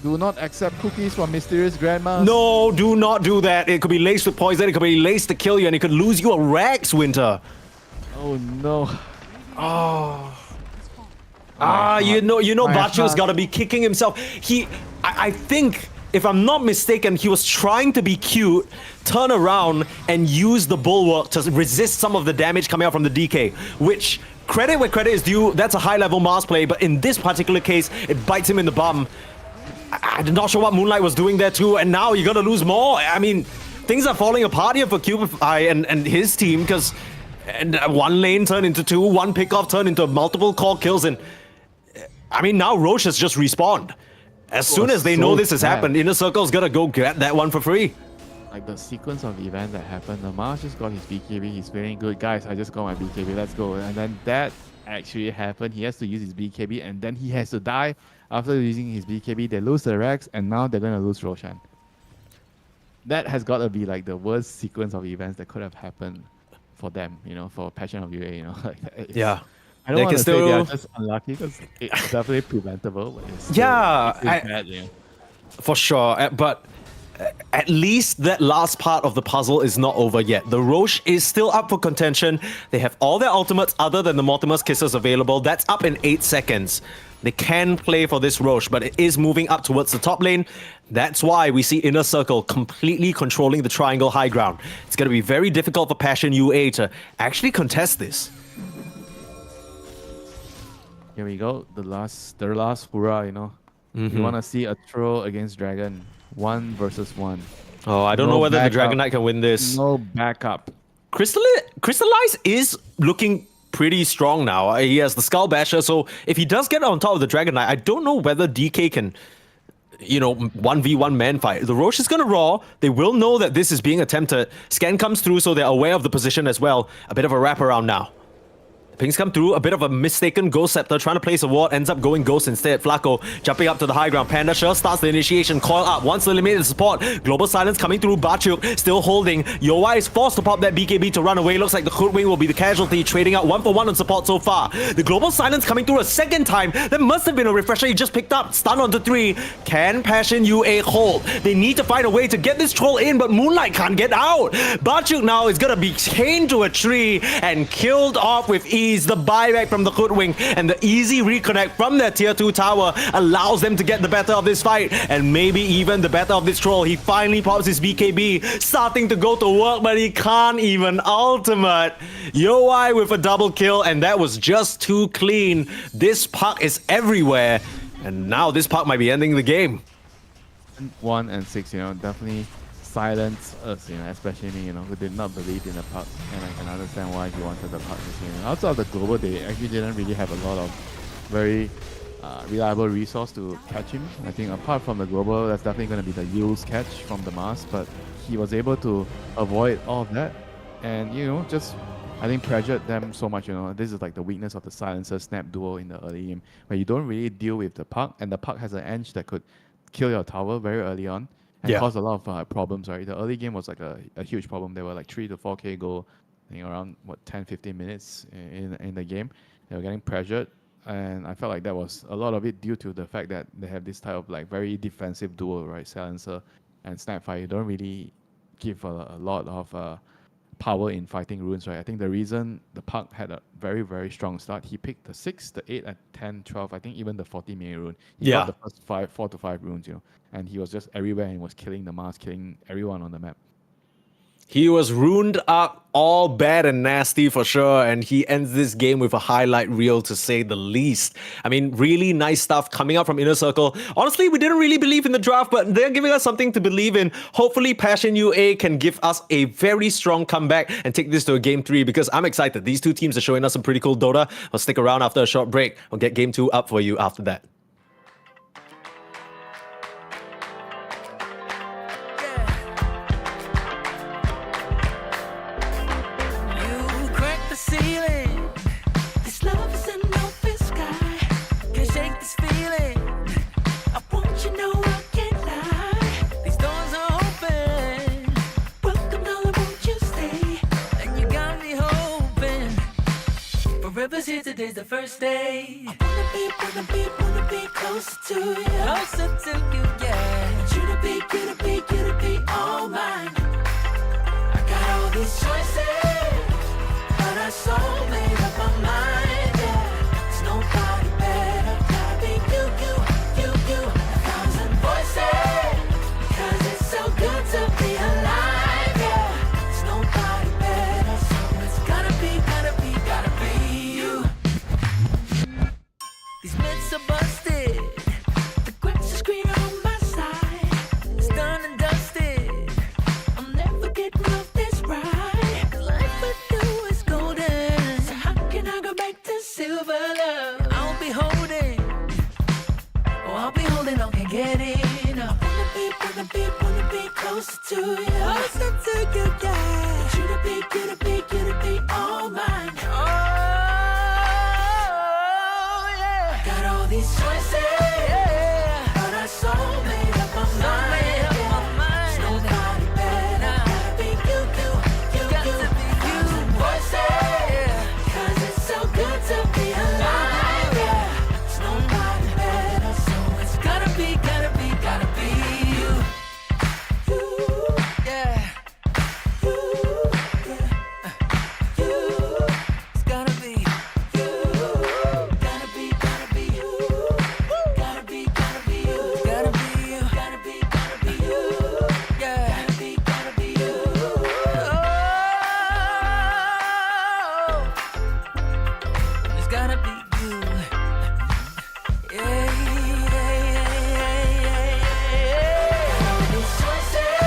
Do not accept cookies from mysterious grandmas. No, do not do that. It could be laced with poison, it could be laced to kill you, and it could lose you a Rex, Winter. Oh no. Oh. You know, My Bachu's heart- got to be kicking himself. I think, if I'm not mistaken, he was trying to be cute, turn around and use the bulwark to resist some of the damage coming out from the DK, which, credit where credit is due, that's a high-level Mars play, but in this particular case, it bites him in the bum. I'm not sure what Moonlight was doing there too, and now you're gonna lose more. I mean, things are falling apart here for Cubify and his team, because one lane turned into two, one pickoff turned into multiple core kills, and I mean, now Roche has just respawned. As soon as they know this has happened, Inner Circle's gonna go get that one for free. Like the sequence of events that happened, the Mars just got his BKB, he's feeling good. Guys, I just got my BKB, let's go. And then that actually happened. He has to use his BKB and then he has to die. After using his BKB, they lose the Rex and now they're gonna lose Roshan. That has got to be like the worst sequence of events that could have happened for them, you know, for Passion of UA, you know. Like, Yeah. I don't They want can to say they are still- just unlucky because it's definitely preventable. But it's still, Yeah, it's still bad, you know. For sure, but at least that last part of the puzzle is not over yet. The Roche is still up for contention. They have all their ultimates other than the Mortimer's Kisses available. That's up in 8 seconds. They can play for this Roche, but it is moving up towards the top lane. That's why we see Inner Circle completely controlling the triangle high ground. It's going to be very difficult for Passion UA to actually contest this. Here we go. Their last hurrah, you know. Mm-hmm. You want to see a throw against Dragon. 1 versus 1. Oh, I don't know whether the Dragon Knight can win this. No backup. Crystallize is looking pretty strong now. He has the Skull Basher, so if he does get on top of the Dragon Knight, I don't know whether DK can, you know, 1v1 man fight. The Roche is gonna raw. They will know that this is being attempted. Scan comes through, so they're aware of the position as well. A bit of a wraparound now. Pings come through, a bit of a mistaken Ghost Scepter, trying to place a ward, ends up going Ghost instead. Flacco jumping up to the high ground. Panda sure starts the initiation, coil up, wants to eliminate the support. Global Silence coming through, Bachuk still holding. Yoai is forced to pop that BKB to run away. Looks like the Hoodwing will be the casualty, trading out 1-for-1 on support so far. The Global Silence coming through a second time. That must have been a refresher he just picked up. Stun onto 3. Can Passion UA hold? They need to find a way to get this troll in, but Moonlight can't get out. Bachuk now is gonna be chained to a tree and killed off with ease. The buyback from the Hoodwing and the easy reconnect from their tier 2 tower allows them to get the better of this fight and maybe even the better of this troll. He finally pops his BKB, starting to go to work, but he can't even ultimate. Yoai with a double kill, and that was just too clean. This puck is everywhere, and now this puck might be ending the game. 1 and 6, you know, definitely silence us, you know, especially me, you know, who did not believe in the puck, and I can understand why he wanted the puck this game. Outside of the global, they actually didn't really have a lot of very reliable resource to catch him. I think apart from the global, that's definitely going to be the Yule's catch from the Mars, but he was able to avoid all of that, and you know, just I think pressured them so much. You know, this is like the weakness of the silencer snap duo in the early game, where you don't really deal with the puck, and the puck has an edge that could kill your tower very early on. And caused a lot of problems, right? The early game was like a huge problem. There were like 3 to 4k goal, I think around 10-15 minutes in the game. They were getting pressured, and I felt like that was a lot of it due to the fact that they have this type of like very defensive duo, right? Silencer and Snapfire. You don't really give a lot of power in fighting runes, right? I think the reason the Puck had a very, very strong start, he picked the 6, the 8, and 10, 12, I think even the 40 minute rune. He got the first 4 to 5 runes, you know, and he was just everywhere and was killing the Mars, killing everyone on the map. He was ruined up, all bad and nasty for sure, and he ends this game with a highlight reel to say the least. I mean, really nice stuff coming out from Inner Circle. Honestly, we didn't really believe in the draft, but they're giving us something to believe in. Hopefully, Passion UA can give us a very strong comeback and take this to a Game 3, because I'm excited. These two teams are showing us some pretty cool Dota. I'll stick around after a short break. I'll get Game 2 up for you after that. You crack the ceiling. This love is an open sky. Can't shake this feeling. I want you to know I can't lie. These doors are open. Welcome, darling, won't you stay? And you got me hoping. Forever's here, today's the first day. I wanna be closer to you. Closer to you, yeah. Want you to be all mine. I got all these choices, but I so made up my mind, yeah. There's nobody better. closer to you, yeah. You to be, you to be, you to be all mine. Oh, yeah. Got all these choices, yeah. But I so made up my mind. There's nobody better. Gotta be you, you got to be you. Voices, yeah. 'Cause it's so good to be alive, yeah. There's nobody better, so it's gotta be you. You, yeah. You, yeah. You, it's gotta be you. Gotta be you. Gotta be you. Gotta be you. Gotta be you. Yeah. Gotta be you. Oh, it's gotta be you. Yeah, all these choices,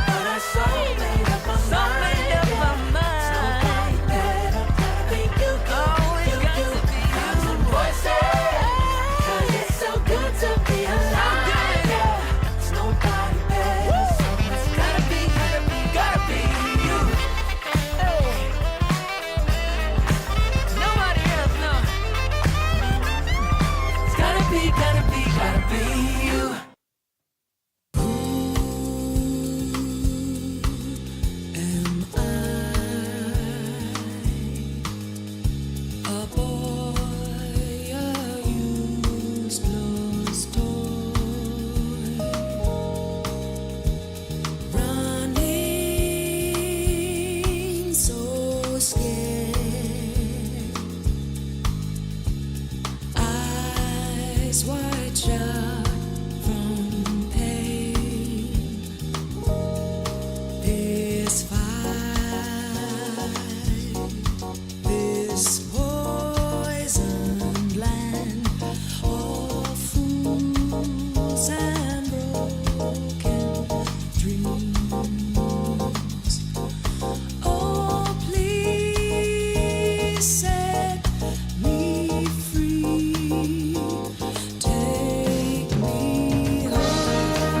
but I so made up my mind. There's nobody better. Gotta be you. You got to be you. Voices, 'cause it's so good to be alive. Yeah. There's nobody better, so it's gotta be you. Hey. Nobody else, no. It's gotta be you. Am I a boy, a used lost toy, running so scared, eyes wide shut from pain? This fight, this poisoned land of fools and broken dreams. Oh, please set me free. Take me home.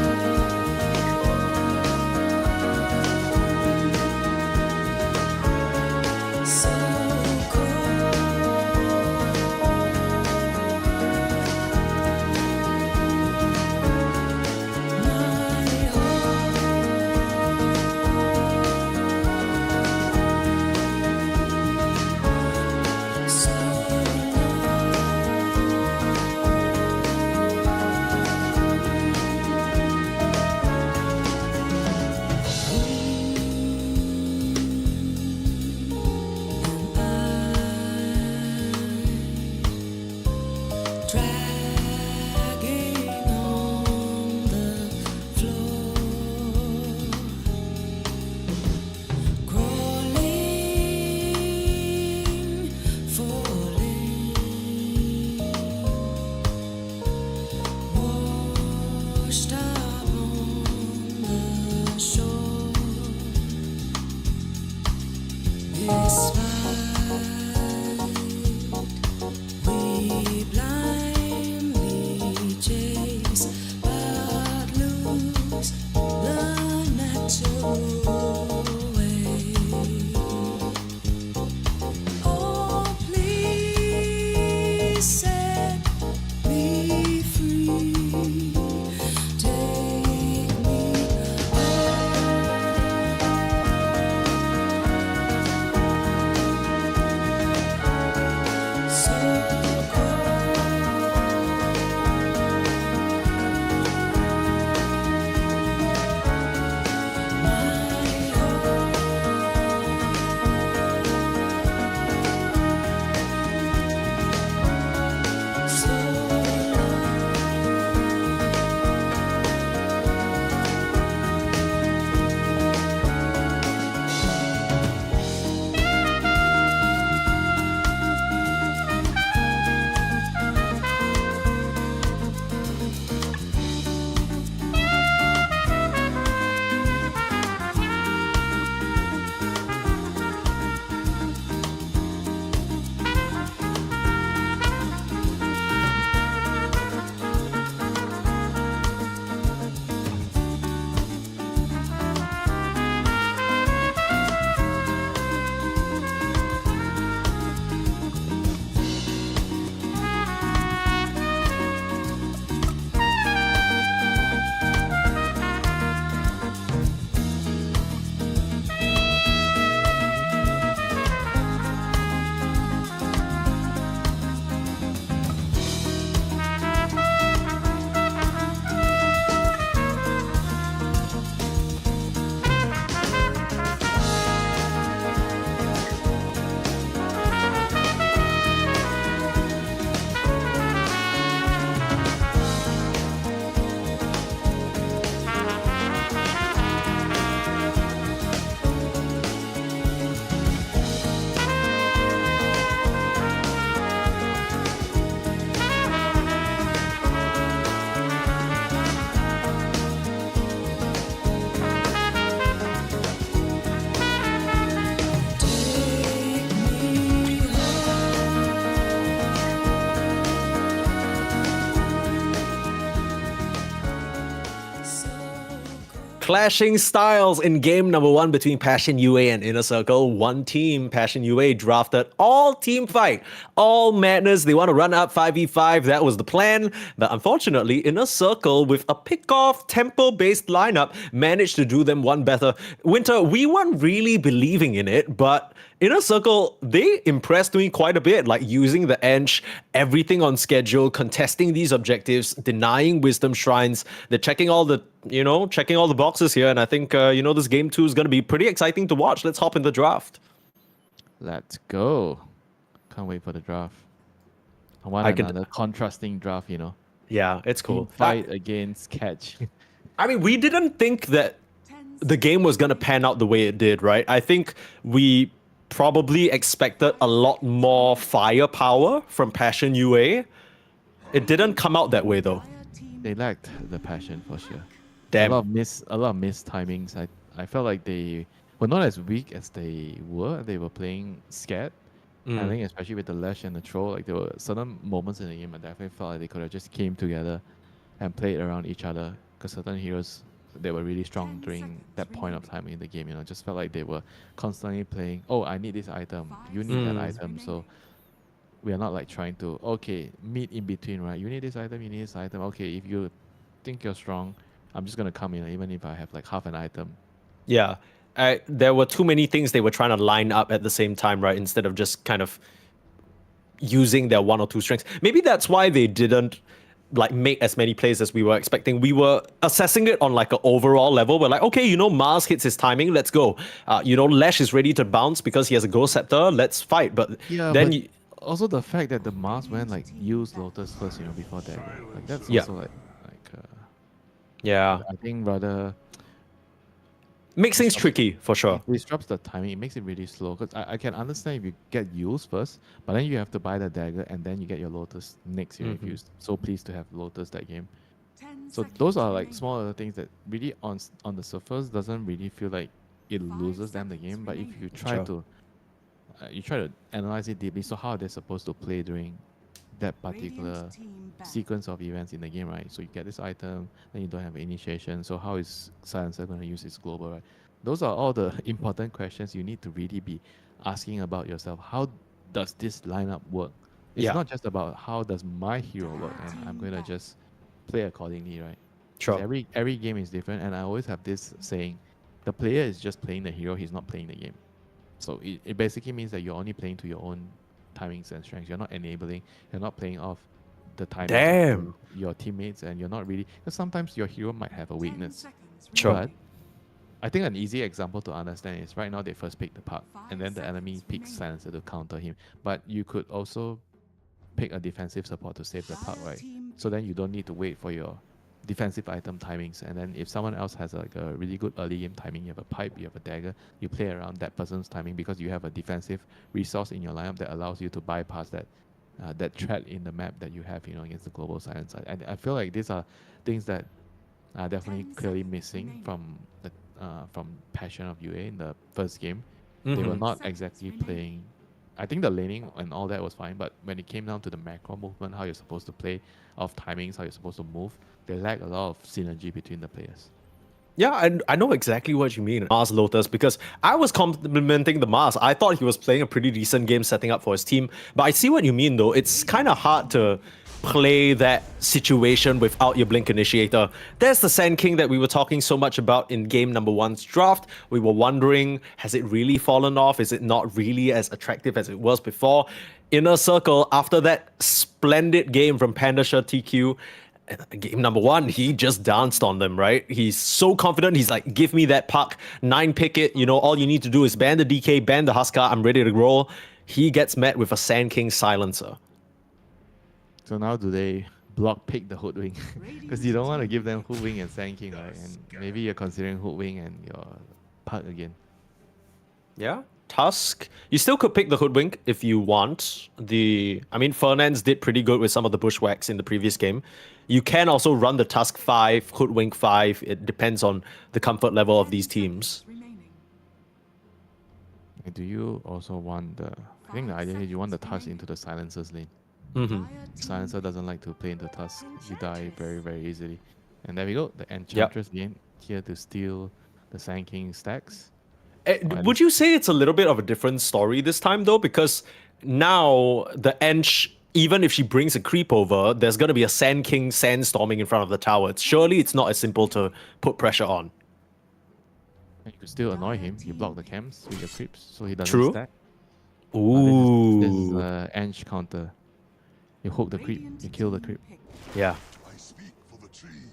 Clashing styles in game number 1 between Passion UA and Inner Circle. One team, Passion UA, drafted all team fight, all madness. They want to run up 5v5. That was the plan. But unfortunately, Inner Circle, with a pick-off tempo-based lineup, managed to do them one better. Winter, we weren't really believing in it, but Inner Circle, they impressed me quite a bit, like using the Ench, everything on schedule, contesting these objectives, denying Wisdom Shrines. They're checking all the, checking all the boxes here. And I think, this game 2 is going to be pretty exciting to watch. Let's hop in the draft. Let's go. Can't wait for the draft. I want another contrasting draft, Yeah, it's cool. Team fight against catch. I mean, we didn't think that the game was going to pan out the way it did, right? I think we probably expected a lot more firepower from Passion UA. It didn't come out that way, though. They lacked the passion for sure. Damn. A lot of missed timings. I felt like they were not as weak as they were. They were playing scared. I think especially with the Lash and the Troll, like there were certain moments in the game I definitely felt like they could have just came together and played around each other, because certain heroes, they were really strong during that point of time in the game. Just felt like they were constantly playing, oh, I need this item, you need that item. So we are not like trying to, okay, meet in between, right? You need this item, you need this item. Okay, if you think you're strong, I'm just going to come in, even if I have like half an item. Yeah. There were too many things they were trying to line up at the same time, right? Instead of just kind of using their one or two strengths. Maybe that's why they didn't like make as many plays as we were expecting. We were assessing it on like an overall level. We're like, okay, Mars hits his timing, let's go. Lash is ready to bounce because he has a Ghost Scepter, let's fight. But yeah, then but also the fact that the Mars went like use Lotus first, before that, like that's also like yeah, I think rather makes things tricky for sure. It disrupts the timing. It makes it really slow. Because I can understand if you get used first, but then you have to buy the dagger and then you get your Lotus next year if you're so pleased to have Lotus that game. So those are like small other things that really on the surface doesn't really feel like it loses them the game. But if you try to analyze it deeply, so how are they supposed to play during that particular sequence of events in the game, right? So you get this item, then you don't have initiation. So how is Silencer going to use its global, right? Those are all the important questions you need to really be asking about yourself. How does this lineup work? It's not just about how does my hero work, and I'm going to just play accordingly, right? Sure. Every game is different, and I always have this saying, the player is just playing the hero, he's not playing the game. So it basically means that you're only playing to your own timings and strengths. You're not enabling, you're not playing off the timings of your teammates, and you're not really, because sometimes your hero might have a weakness. Sure. But I think an easy example to understand is right now they first pick the Puck, and then the enemy picks Silencer to counter him. But you could also pick a defensive support to save the Puck, right? So then you don't need to wait for your defensive item timings, and then if someone else has like a really good early game timing, you have a pipe, you have a dagger, you play around that person's timing because you have a defensive resource in your lineup that allows you to bypass that threat in the map that you have, against the global Silencer. And I feel like these are things that are definitely clearly missing from the from Passion of UA in the first game. They were not exactly playing. I think the laning and all that was fine, but when it came down to the macro movement, how you're supposed to play, off timings, how you're supposed to move, they lack a lot of synergy between the players. Yeah, and I know exactly what you mean, Mars Lotus, because I was complimenting the Mars. I thought he was playing a pretty decent game setting up for his team. But I see what you mean, though. It's kind of hard to play that situation without your Blink Initiator. There's the Sand King that we were talking so much about in game number 1's draft. We were wondering, has it really fallen off? Is it not really as attractive as it was before? Inner Circle, after that splendid game from Pandasha TQ, game number 1, he just danced on them, right? He's so confident. He's like, give me that puck, 9 pick it. All you need to do is ban the DK, ban the Huskar. I'm ready to roll. He gets met with a Sand King silencer. So now do they block pick the Hoodwing? Because you don't want to give them Hoodwing and Sand King, right? And maybe you're considering Hoodwing and your puck again. Yeah. Tusk, you still could pick the Hoodwink if you want. Fernandes did pretty good with some of the bushwhacks in the previous game. You can also run the Tusk 5, Hoodwink 5. It depends on the comfort level of these teams. Do you also want I think the idea is you want the Tusk into the Silencer's lane. Silencer doesn't like to play into Tusk. You die very, very easily. And there we go. The Enchantress game here to steal the Sand King stacks. Would you say it's a little bit of a different story this time though? Because now the Ench, even if she brings a creep over, there's gonna be a Sand King sandstorming in front of the tower. Surely it's not as simple to put pressure on. And you could still annoy him. You block the camps with your creeps, so he doesn't True. stack. Ooh. This is Ange counter. You hook the creep, you kill the creep. Yeah.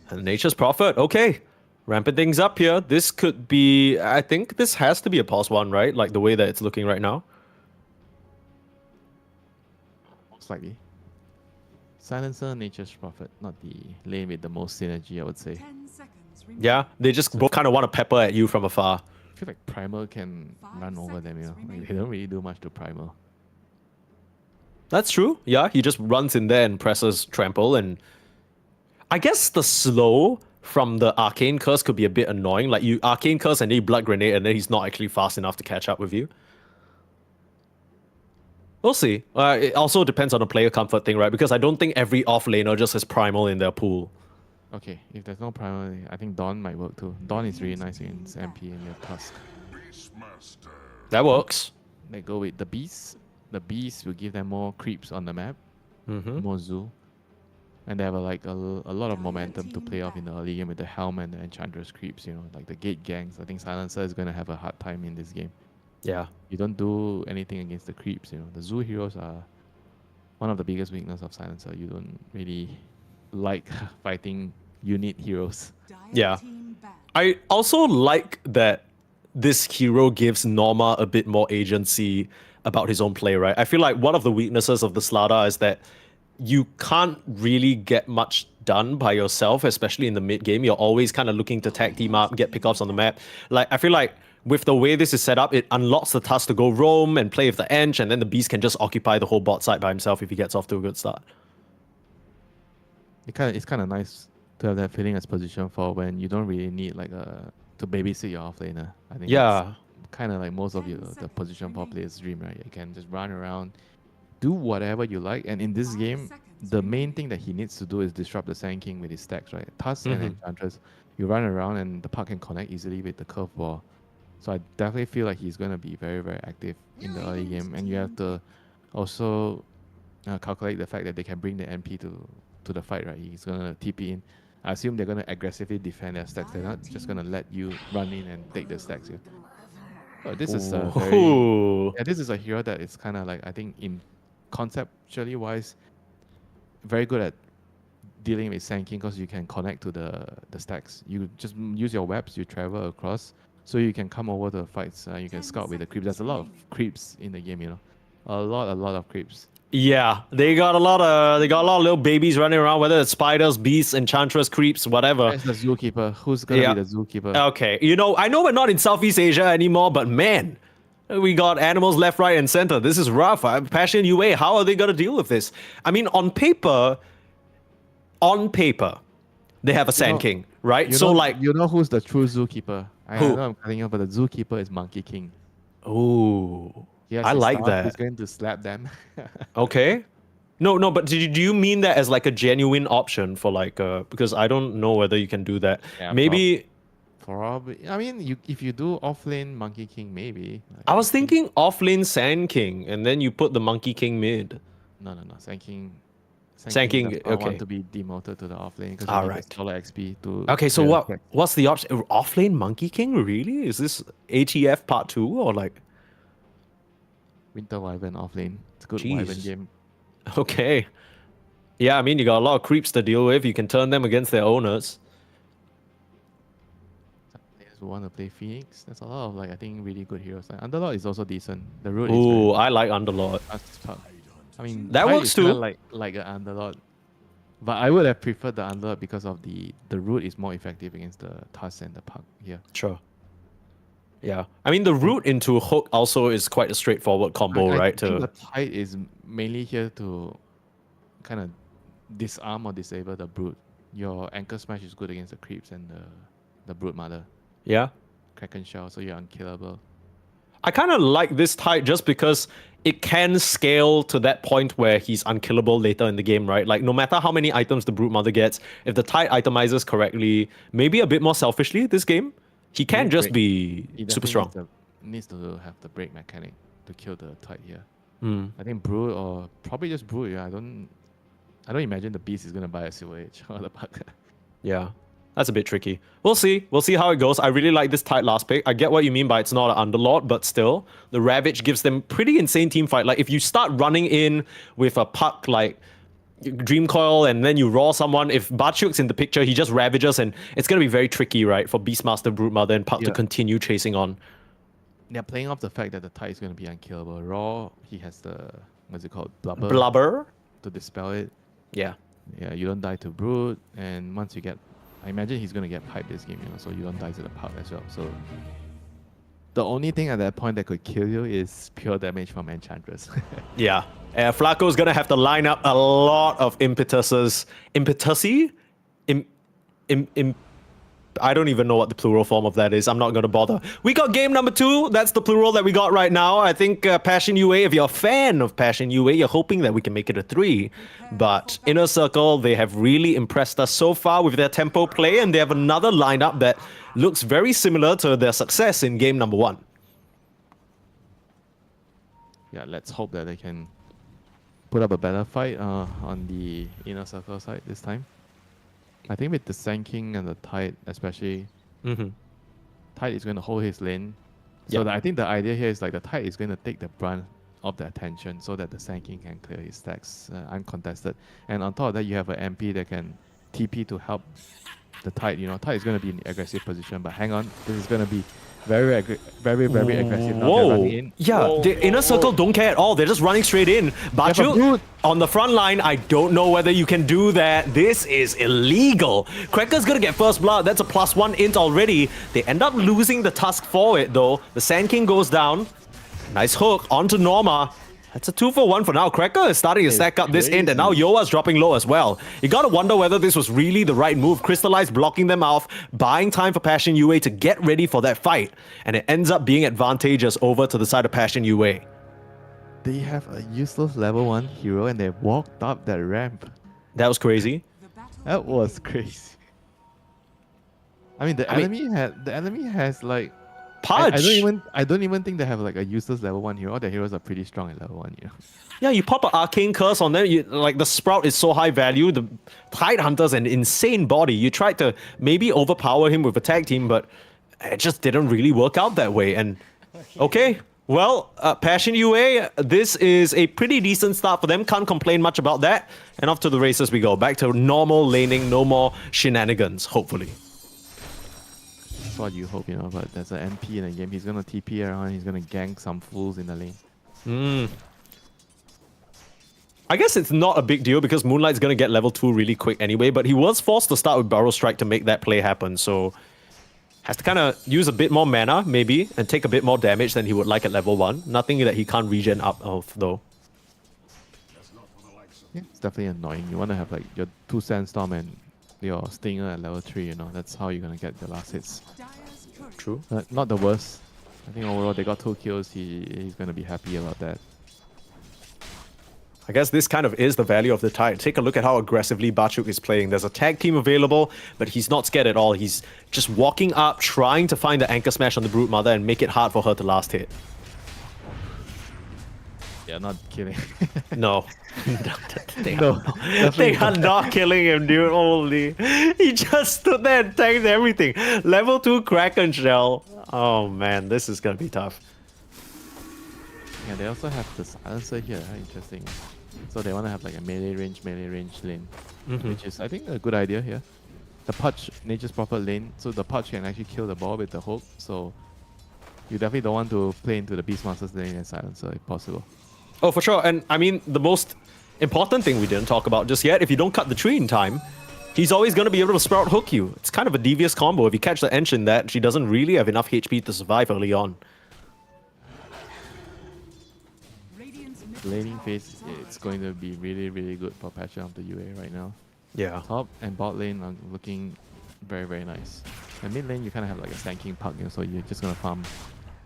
And Nature's Prophet, okay. Ramping things up here. This could be, I think this has to be a pause one, right? Like the way that it's looking right now. Most likely. Silencer, Nature's Prophet, not the lane with the most synergy, I would say. 10 seconds remaining. Yeah, they just both kind of want to pepper at you from afar. I feel like Primal can 5 run over them, you know. seconds Like, they don't really do much to Primal. That's true. Yeah, he just runs in there and presses trample, and I guess the slow from the arcane curse could be a bit annoying. Like you arcane curse and then you blood grenade, and then he's not actually fast enough to catch up with you. We'll see. It also depends on the player comfort thing, right? Because I don't think every off laner just has primal in their pool. Okay, if there's no Primal, I think Dawn might work too. Dawn is really nice against MP and your Tusk. That works. They go with the Beast. The Beast will give them more creeps on the map, more zoo. And they have a lot of momentum to play off in the early game with the Helm and the Enchantress creeps, you know, like the Gate gangs. I think Silencer is going to have a hard time in this game. Yeah. You don't do anything against the creeps, you know. The zoo heroes are one of the biggest weakness of Silencer. You don't really like fighting unit heroes. Dire Yeah. team ban. I also like that this hero gives Norma a bit more agency about his own play, right? I feel like one of the weaknesses of the Slada is that you can't really get much done by yourself, especially in the mid game. You're always kind of looking to tag team up, get pickoffs on the map. Like, I feel like with the way this is set up, it unlocks the Tusk to go roam and play with the Ench, and then the Beast can just occupy the whole bot side by himself if he gets off to a good start. It's kind of nice to have that feeling as position for when you don't really need to babysit your offlaner. I think Yeah. kind of like most of the position for players' dream, right? You can just run around, do whatever you like, and in this game, the main thing that he needs to do is disrupt the Sand King with his stacks, right? Tusk and Enchantress, you run around and the puck can connect easily with the curveball. So I definitely feel like he's going to be very, very active in the early game, and you have to also calculate the fact that they can bring the MP to the fight, right? He's going to TP in. I assume they're going to aggressively defend their stacks. They're not just going to let you run in and take the stacks here. But this is a Ooh. this is a hero that is kind of like, I think, in conceptually wise, very good at dealing with Sand King because you can connect to the stacks. You just use your webs, you travel across, so you can come over to the fights. You can scout with the creeps. There's a lot of creeps in the game, you know, a lot of creeps. Yeah, they got a lot of little babies running around, whether it's spiders, beasts, enchantress, creeps, whatever. Where's the zookeeper? Who's gonna be the zookeeper? Okay, you know, I know we're not in Southeast Asia anymore, but man, we got animals left, right, and center. This is rough. Passion UA, how are they gonna deal with this? I mean, on paper, they have a Sand King, right? You know who's the true zookeeper? I Who? know I'm cutting you, but the zookeeper is Monkey King. ooh, Yes, I like He's that. going to slap them. Okay. No, but do you mean that as like a genuine option for like because I don't know whether you can do that. Yeah, Maybe Probably. I mean, if you do offlane Monkey King, maybe. I was thinking offlane Sand King, and then you put the Monkey King mid. No. Sand King. Sand King, does not okay. want to be demoted to the offlane because Alright. dollar XP to. Okay, so clear the track. what's the option? Offlane Monkey King? Really? Is this ATF Part 2 or like? Winter Wyvern offlane. It's a good Wyvern Jeez. game. Okay. Yeah, I mean you got a lot of creeps to deal with. You can turn them against their owners. Players who want to play Phoenix. There's a lot of I think really good heroes. Underlord is also decent. The root is Ooh, very I like Underlord. I mean, That Tide works is kinda too. like an Underlord. But I would have preferred the Underlord because of the root is more effective against the Tusk and the Puck here. Sure. Yeah. I mean the route into Hook also is quite a straightforward combo, I right? think the Tide is mainly here to kind of disarm or disable the Brute. Your Anchor Smash is good against the creeps and the Brute Mother. Yeah. Kraken Shell, so you're unkillable. I kind of like this tide just because it can scale to that point where he's unkillable later in the game, right? Like, no matter how many items the Brute Mother gets, if the tide itemizes correctly, maybe a bit more selfishly this game, he can just be He super definitely strong. Needs to have the break mechanic to kill the Tide here. Mm. I think Brood or probably just Brood. Yeah, I don't imagine the Beast is gonna buy a Silver Age or the Bug. Yeah, that's a bit tricky. We'll see. We'll see how it goes. I really like this tight last pick. I get what you mean by it's not an underlord, but still, the Ravage gives them pretty insane team fight. Like, if you start running in with a puck like Dream Coil and then you raw someone, if Bachuk's in the picture, he just Ravages, and it's going to be very tricky, right, for Beastmaster, Broodmother, and Puck to Yeah. continue chasing on. They're playing off the fact that the Tide is gonna be unkillable. Raw, he has the what's it called, blubber, Blubber? to dispel it. Yeah. Yeah, you don't die to Brood, and once you get, I imagine he's gonna get piped this game, so you don't die to the Puck as well. So the only thing at that point that could kill you is pure damage from Enchantress. Yeah. Flaco's going to have to line up a lot of impetuses. Impetusy? I don't even know what the plural form of that is. I'm not going to bother. We got game number 2. That's the plural that we got right now. I think Passion UA, if you're a fan of Passion UA, you're hoping that we can make it a 3. But Inner Circle, they have really impressed us so far with their tempo play, and they have another lineup that looks very similar to their success in game number 1. Yeah, let's hope that they can put up a better fight on the Inner Circle side this time. I think with the Sand King and the Tide, especially, Tide is going to hold his lane. So Yep. I think the idea here is like the Tide is going to take the brunt of the attention so that the Sand King can clear his stacks uncontested. And on top of that, you have an MP that can TP to help the Tide. Tide is going to be in the aggressive position, but hang on, this is going to be very aggressive. Now they're running in. Yeah, the Inner Circle don't care at all. They're just running straight in. Bachu, Brood. on the front line, I don't know whether you can do that. This is illegal. Cracker's gonna get first blood. That's a +1 int already. They end up losing the Tusk for it, though. The Sand King goes down. Nice hook onto Norma. That's a 2-for-1 for now. Cracker is starting to stack up this int, and now Yoa's dropping low as well. You gotta wonder whether this was really the right move. Crystallize blocking them off, buying time for Passion UA to get ready for that fight, and it ends up being advantageous over to the side of Passion UA. They have a useless level 1 hero and they walked up that ramp. That was crazy. The battle That was crazy. I mean, the enemy has like Pudge. I don't even think they have like a useless level 1 hero. All their heroes are pretty strong at level 1, Yeah, you pop an Arcane Curse on them, like the Sprout is so high value, the Tide Hunter's an insane body. You tried to maybe overpower him with a tag team, but it just didn't really work out that way. And okay, well, Passion UA, this is a pretty decent start for them. Can't complain much about that. And off to the races we go. Back to normal laning, no more shenanigans, hopefully. That's what you hope, but there's an MP in the game. He's gonna TP around, he's gonna gank some fools in the lane. I guess it's not a big deal because Moonlight's going to get level 2 really quick anyway, but he was forced to start with Burrow Strike to make that play happen, so has to kind of use a bit more mana, maybe, and take a bit more damage than he would like at level 1. Nothing that he can't regen up of, though. Yeah, it's definitely annoying. You want to have like your 2 Sandstorm and your Stinger at level 3, That's how you're gonna get the last hits. Dyer's turret. True. Not the worst. I think overall they got 2 kills. He's gonna be happy about that. I guess this kind of is the value of the Tide. Take a look at how aggressively Bachuk is playing. There's a tag team available, but he's not scared at all. He's just walking up, trying to find the Anchor Smash on the Brute Mother and make it hard for her to last hit. Yeah, not kidding. No. they No, they are not killing him, dude. Holy. He just stood there and tanked everything. Level 2 Kraken Shell. Oh man, this is gonna be tough. Yeah, they also have the silencer here. Interesting. So they want to have like a melee range lane, which is I think a good idea here. The Pudge, Nature's Prophet lane, so the Pudge can actually kill the ball with the hook. So you definitely don't want to play into the Beastmaster's lane and silencer if possible. Oh, for sure. And I mean, the most important thing we didn't talk about just yet, if you don't cut the tree in time, he's always going to be able to Sprout hook you. It's kind of a devious combo. If you catch the Ench in that, she doesn't really have enough HP to survive early on. Radiant's mid Laning tower phase, is under it's going to be really good for Passion of the UA right now. Yeah. Top and bot lane are looking very nice. And mid lane, you kind of have like a Sand King Puck, so you're just going to farm.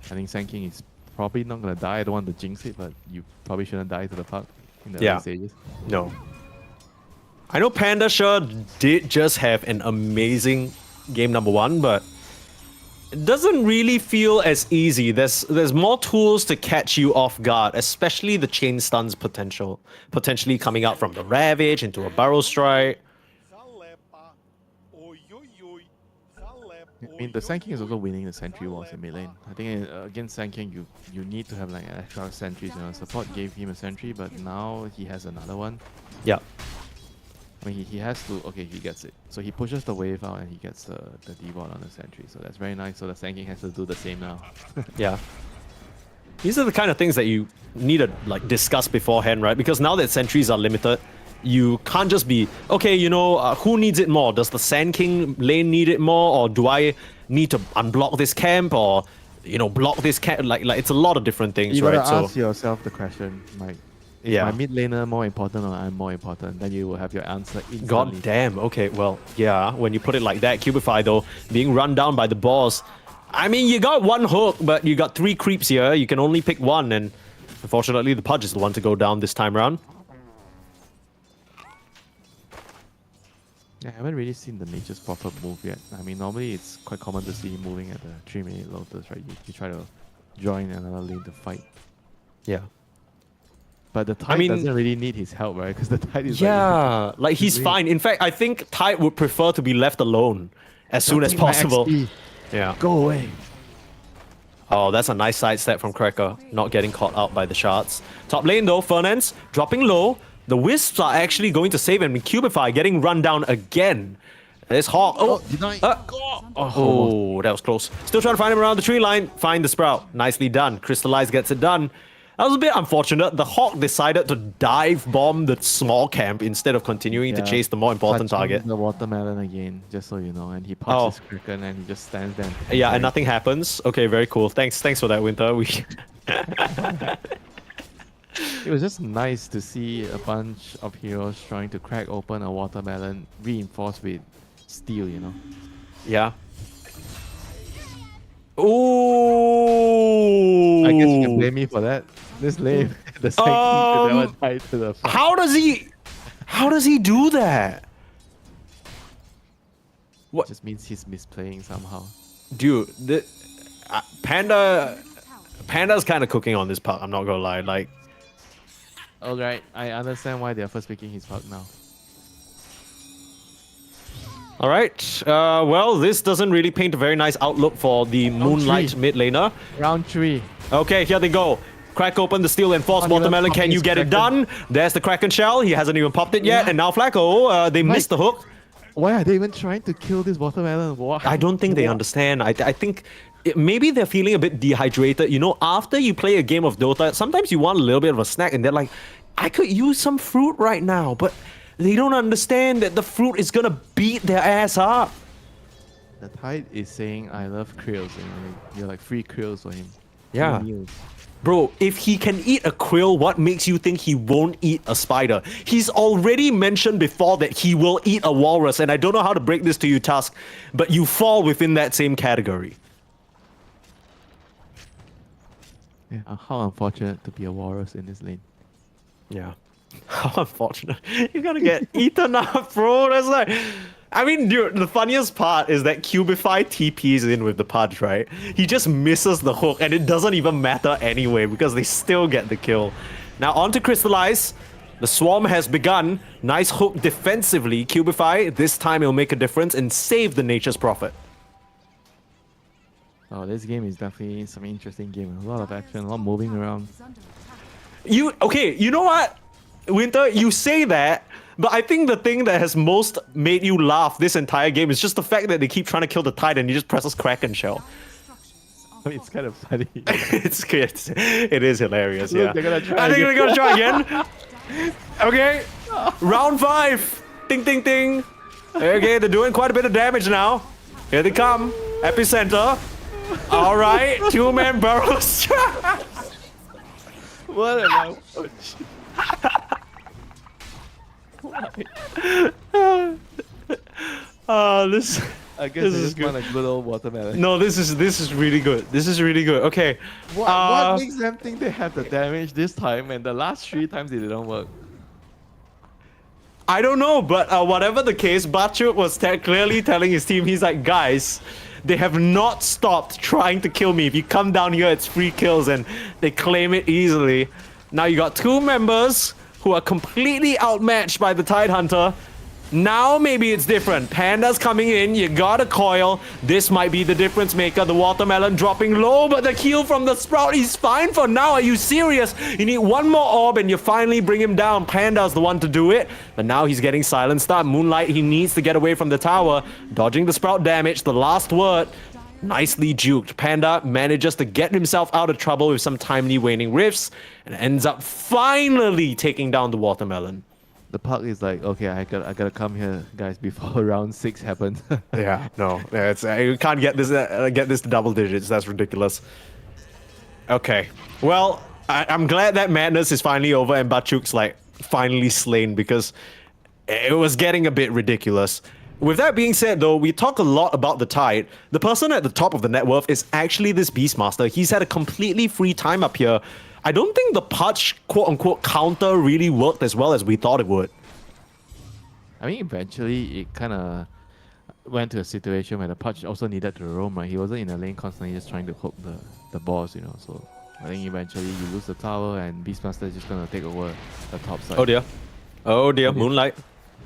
I think Sand King is probably not gonna die. I don't want to jinx it, but you probably shouldn't die to the puck in the Yeah. early stages. No. I know Panda sure did just have an amazing game number 1, but it doesn't really feel as easy. There's more tools to catch you off guard, especially the chain stuns potentially coming out from the Ravage into a Barrel Strike. I mean, the Sand King is also winning the sentry wars in mid lane. I think against Sand King, you need to have like extra sentries. You know, support gave him a sentry, but now he has another one. Yeah. I mean, he has to. Okay, he gets it. So he pushes the wave out and he gets the D-bot on the sentry. So that's very nice. So the Sand King has to do the same now. Yeah. These are the kind of things that you need to like discuss beforehand, right? Because now that sentries are limited, you can't just be, okay, you know, who needs it more? Does the Sand King lane need it more? Or do I need to unblock this camp? Or, you know, block this camp? Like it's a lot of different things, You gotta right? ask yourself the question, like, is Yeah. my mid laner more important or I'm more important? Then you will have your answer instantly. God damn, okay, well, yeah, when you put it like that, Cubify though, being run down by the boss, I mean, you got one hook, but you got 3 creeps here, you can only pick one, and unfortunately the Pudge is the one to go down this time around. Yeah, I haven't really seen the Nature's Prophet move yet. I mean, normally it's quite common to see him moving at the 3-minute Lotus, right? You try to join another lane to fight. Yeah. But the Tide mean- doesn't really need his help, right? Because the Tide is Yeah, like he's really- fine. In fact, I think Tide would prefer to be left alone as soon as Take my possible. XP. Yeah. Go away. Oh, that's a nice sidestep from Cracker, not getting caught out by the shards. Top lane though, Fernance dropping low. The Wisps are actually going to save him. And Cubify getting run down again. There's Hawk. Oh, deny. oh, that was close. Still trying to find him around the tree line. Find the Sprout. Nicely done. Crystallize gets it done. That was a bit unfortunate. The Hawk decided to dive bomb the small camp instead of continuing to Yeah. chase the more important Touching target. The watermelon again, just so you know, and he Oh. pops his Kraken and he just stands there. Yeah, and nothing happens. Okay, very cool. Thanks for that, Winter. It was just nice to see a bunch of heroes trying to crack open a watermelon reinforced with steel, you know. Yeah. Ooh. I guess you can blame me for that. This lane, the second never tied to the front. How does he do that? It just means he's misplaying somehow. Dude, Panda's kind of cooking on this puck, I'm not gonna lie. Like, Alright, I understand why they're first picking his puck now. all right. Well, this doesn't really paint a very nice outlook for the Moonlight three. mid laner. Round 3. Okay, here they go. Crack open the steel and force Not even watermelon. Can popping you his get it Kraken. done? There's the Kraken shell. He hasn't even popped it yet. Yeah. And now Flacco, they missed the hook. Why are they even trying to kill this watermelon? Why? I don't think they understand. I think maybe they're feeling a bit dehydrated. You know, after you play a game of Dota, sometimes you want a little bit of a snack and they're like, I could use some fruit right now. But they don't understand that the fruit is going to beat their ass up. The Tide is saying, I love krills. And you're like, free krills for him. Yeah. Free meals. Bro, if he can eat a krill, what makes you think he won't eat a spider? He's already mentioned before that he will eat a walrus, and I don't know how to break this to you, Tusk, but you fall within that same category. Yeah, how unfortunate to be a walrus in this lane. Yeah. How unfortunate. You're gonna get eaten up, bro. That's like... I mean, dude, the funniest part is that Cubify TPs in with the Pudge, right? He just misses the hook, and it doesn't even matter anyway, because they still get the kill. Now, on to Crystallize. The Swarm has begun. Nice hook defensively. Cubify, this time it'll make a difference and save the Nature's Prophet. Oh, this game is definitely some interesting game. A lot of action, a lot of moving around. Okay, you know what? Winter, you say that, but I think the thing that has most made you laugh this entire game is just the fact that they keep trying to kill the Tide and he just presses Kraken Shell. I mean, it's kind of funny. It's good. It is hilarious, Look, yeah. they're gonna try I think again. they're gonna try again. Okay. Round 5. Ding, ding, ding. Okay, they're doing quite a bit of damage now. Here they come. Epicenter. All right. 2-man barrels. What an approach. This I guess This they is just want a good old watermelon. No, this is really good. This is really good. Okay. What makes them think they have the damage this time and the last 3 times it didn't work? I don't know, but whatever the case, Bachut was clearly telling his team, he's like, guys, they have not stopped trying to kill me. If you come down here, it's free kills, and they claim it easily. Now you got 2 members who are completely outmatched by the Tide Hunter. Now maybe it's different. Panda's coming in, you got a coil. This might be the difference maker. The watermelon dropping low, but the kill from the Sprout, he's fine for now. Are you serious? You need one more orb and you finally bring him down. Panda's the one to do it, but now he's getting silenced up. Moonlight, he needs to get away from the tower. Dodging the Sprout damage, the last word. Nicely juked. Panda manages to get himself out of trouble with some timely waning rifts and ends up finally taking down the watermelon. The puck is like, okay, I gotta come here, guys, before round 6 happens. Yeah, no, it's you can't get this to double digits. That's ridiculous. Okay, well, I'm glad that madness is finally over and Bachuk's like finally slain because it was getting a bit ridiculous. With that being said, though, we talk a lot about the Tide. The person at the top of the net worth is actually this Beastmaster. He's had a completely free time up here. I don't think the Pudge quote-unquote counter really worked as well as we thought it would. I mean, eventually it kind of went to a situation where the Pudge also needed to roam, right? He wasn't in the lane constantly just trying to hook the balls, you know. So I think eventually you lose the tower and Beastmaster is just going to take over the top side. Oh dear. Oh dear, Moonlight.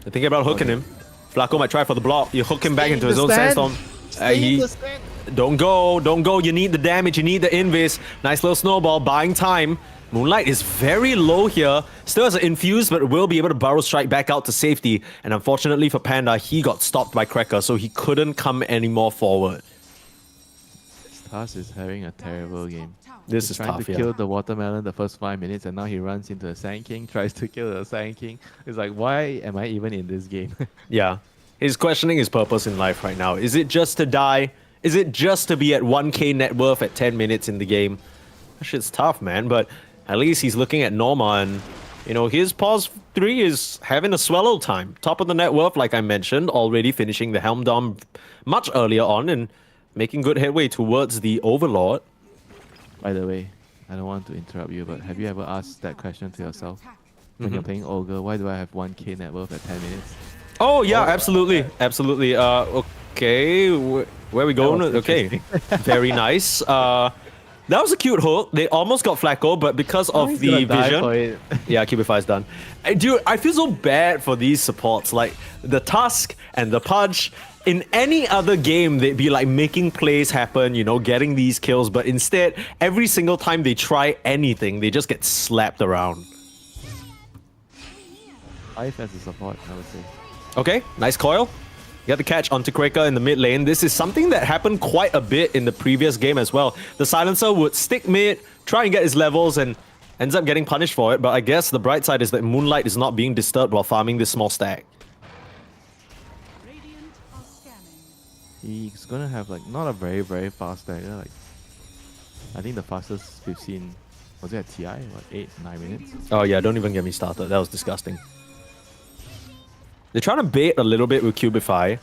They're thinking about hooking him. Flacco might try for the block. You hook him back into his own sandstorm. Don't go. You need the damage. You need the invis. Nice little snowball, buying time. Moonlight is very low here. Still has an infuse, but will be able to burrow strike back out to safety. And unfortunately for Panda, he got stopped by Cracker, so he couldn't come any more forward. Taz is having a terrible game. This He's is trying tough, to yeah. kill the watermelon the first 5 minutes, and now he runs into the Sand King, tries to kill the Sand King. It's like, why am I even in this game? Yeah. He's questioning his purpose in life right now. Is it just to die? Is it just to be at 1k net worth at 10 minutes in the game? That shit's tough, man, but at least he's looking at Norma and, you know, his pause 3 is having a swallow time. Top of the net worth, like I mentioned, already finishing the Helm Dom much earlier on and making good headway towards the Overlord. By the way, I don't want to interrupt you, but have you ever asked that question to yourself? When you're playing Olga, why do I have 1k net worth at 10 minutes? Oh, yeah, absolutely. Absolutely. Okay, where are we going? Okay, very nice. That was a cute hook. They almost got Flacco, but because of the vision... Yeah, Cubify's done. Dude, I feel so bad for these supports. Like, the Tusk and the Pudge. In any other game, they'd be like making plays happen, you know, getting these kills. But instead, every single time they try anything, they just get slapped around. Life as a support, I would say. Okay, nice coil. Get the catch onto Cracker in the mid lane. This is something that happened quite a bit in the previous game as well. The Silencer would stick mid, try and get his levels, and ends up getting punished for it. But I guess the bright side is that Moonlight is not being disturbed while farming this small stack. Radiant are scanning. He's gonna have like not a very, very fast dagger. Like, I think the fastest we've seen, was it at TI? What, 8-9 minutes? Oh yeah, don't even get me started. That was disgusting. They're trying to bait a little bit with Cubify.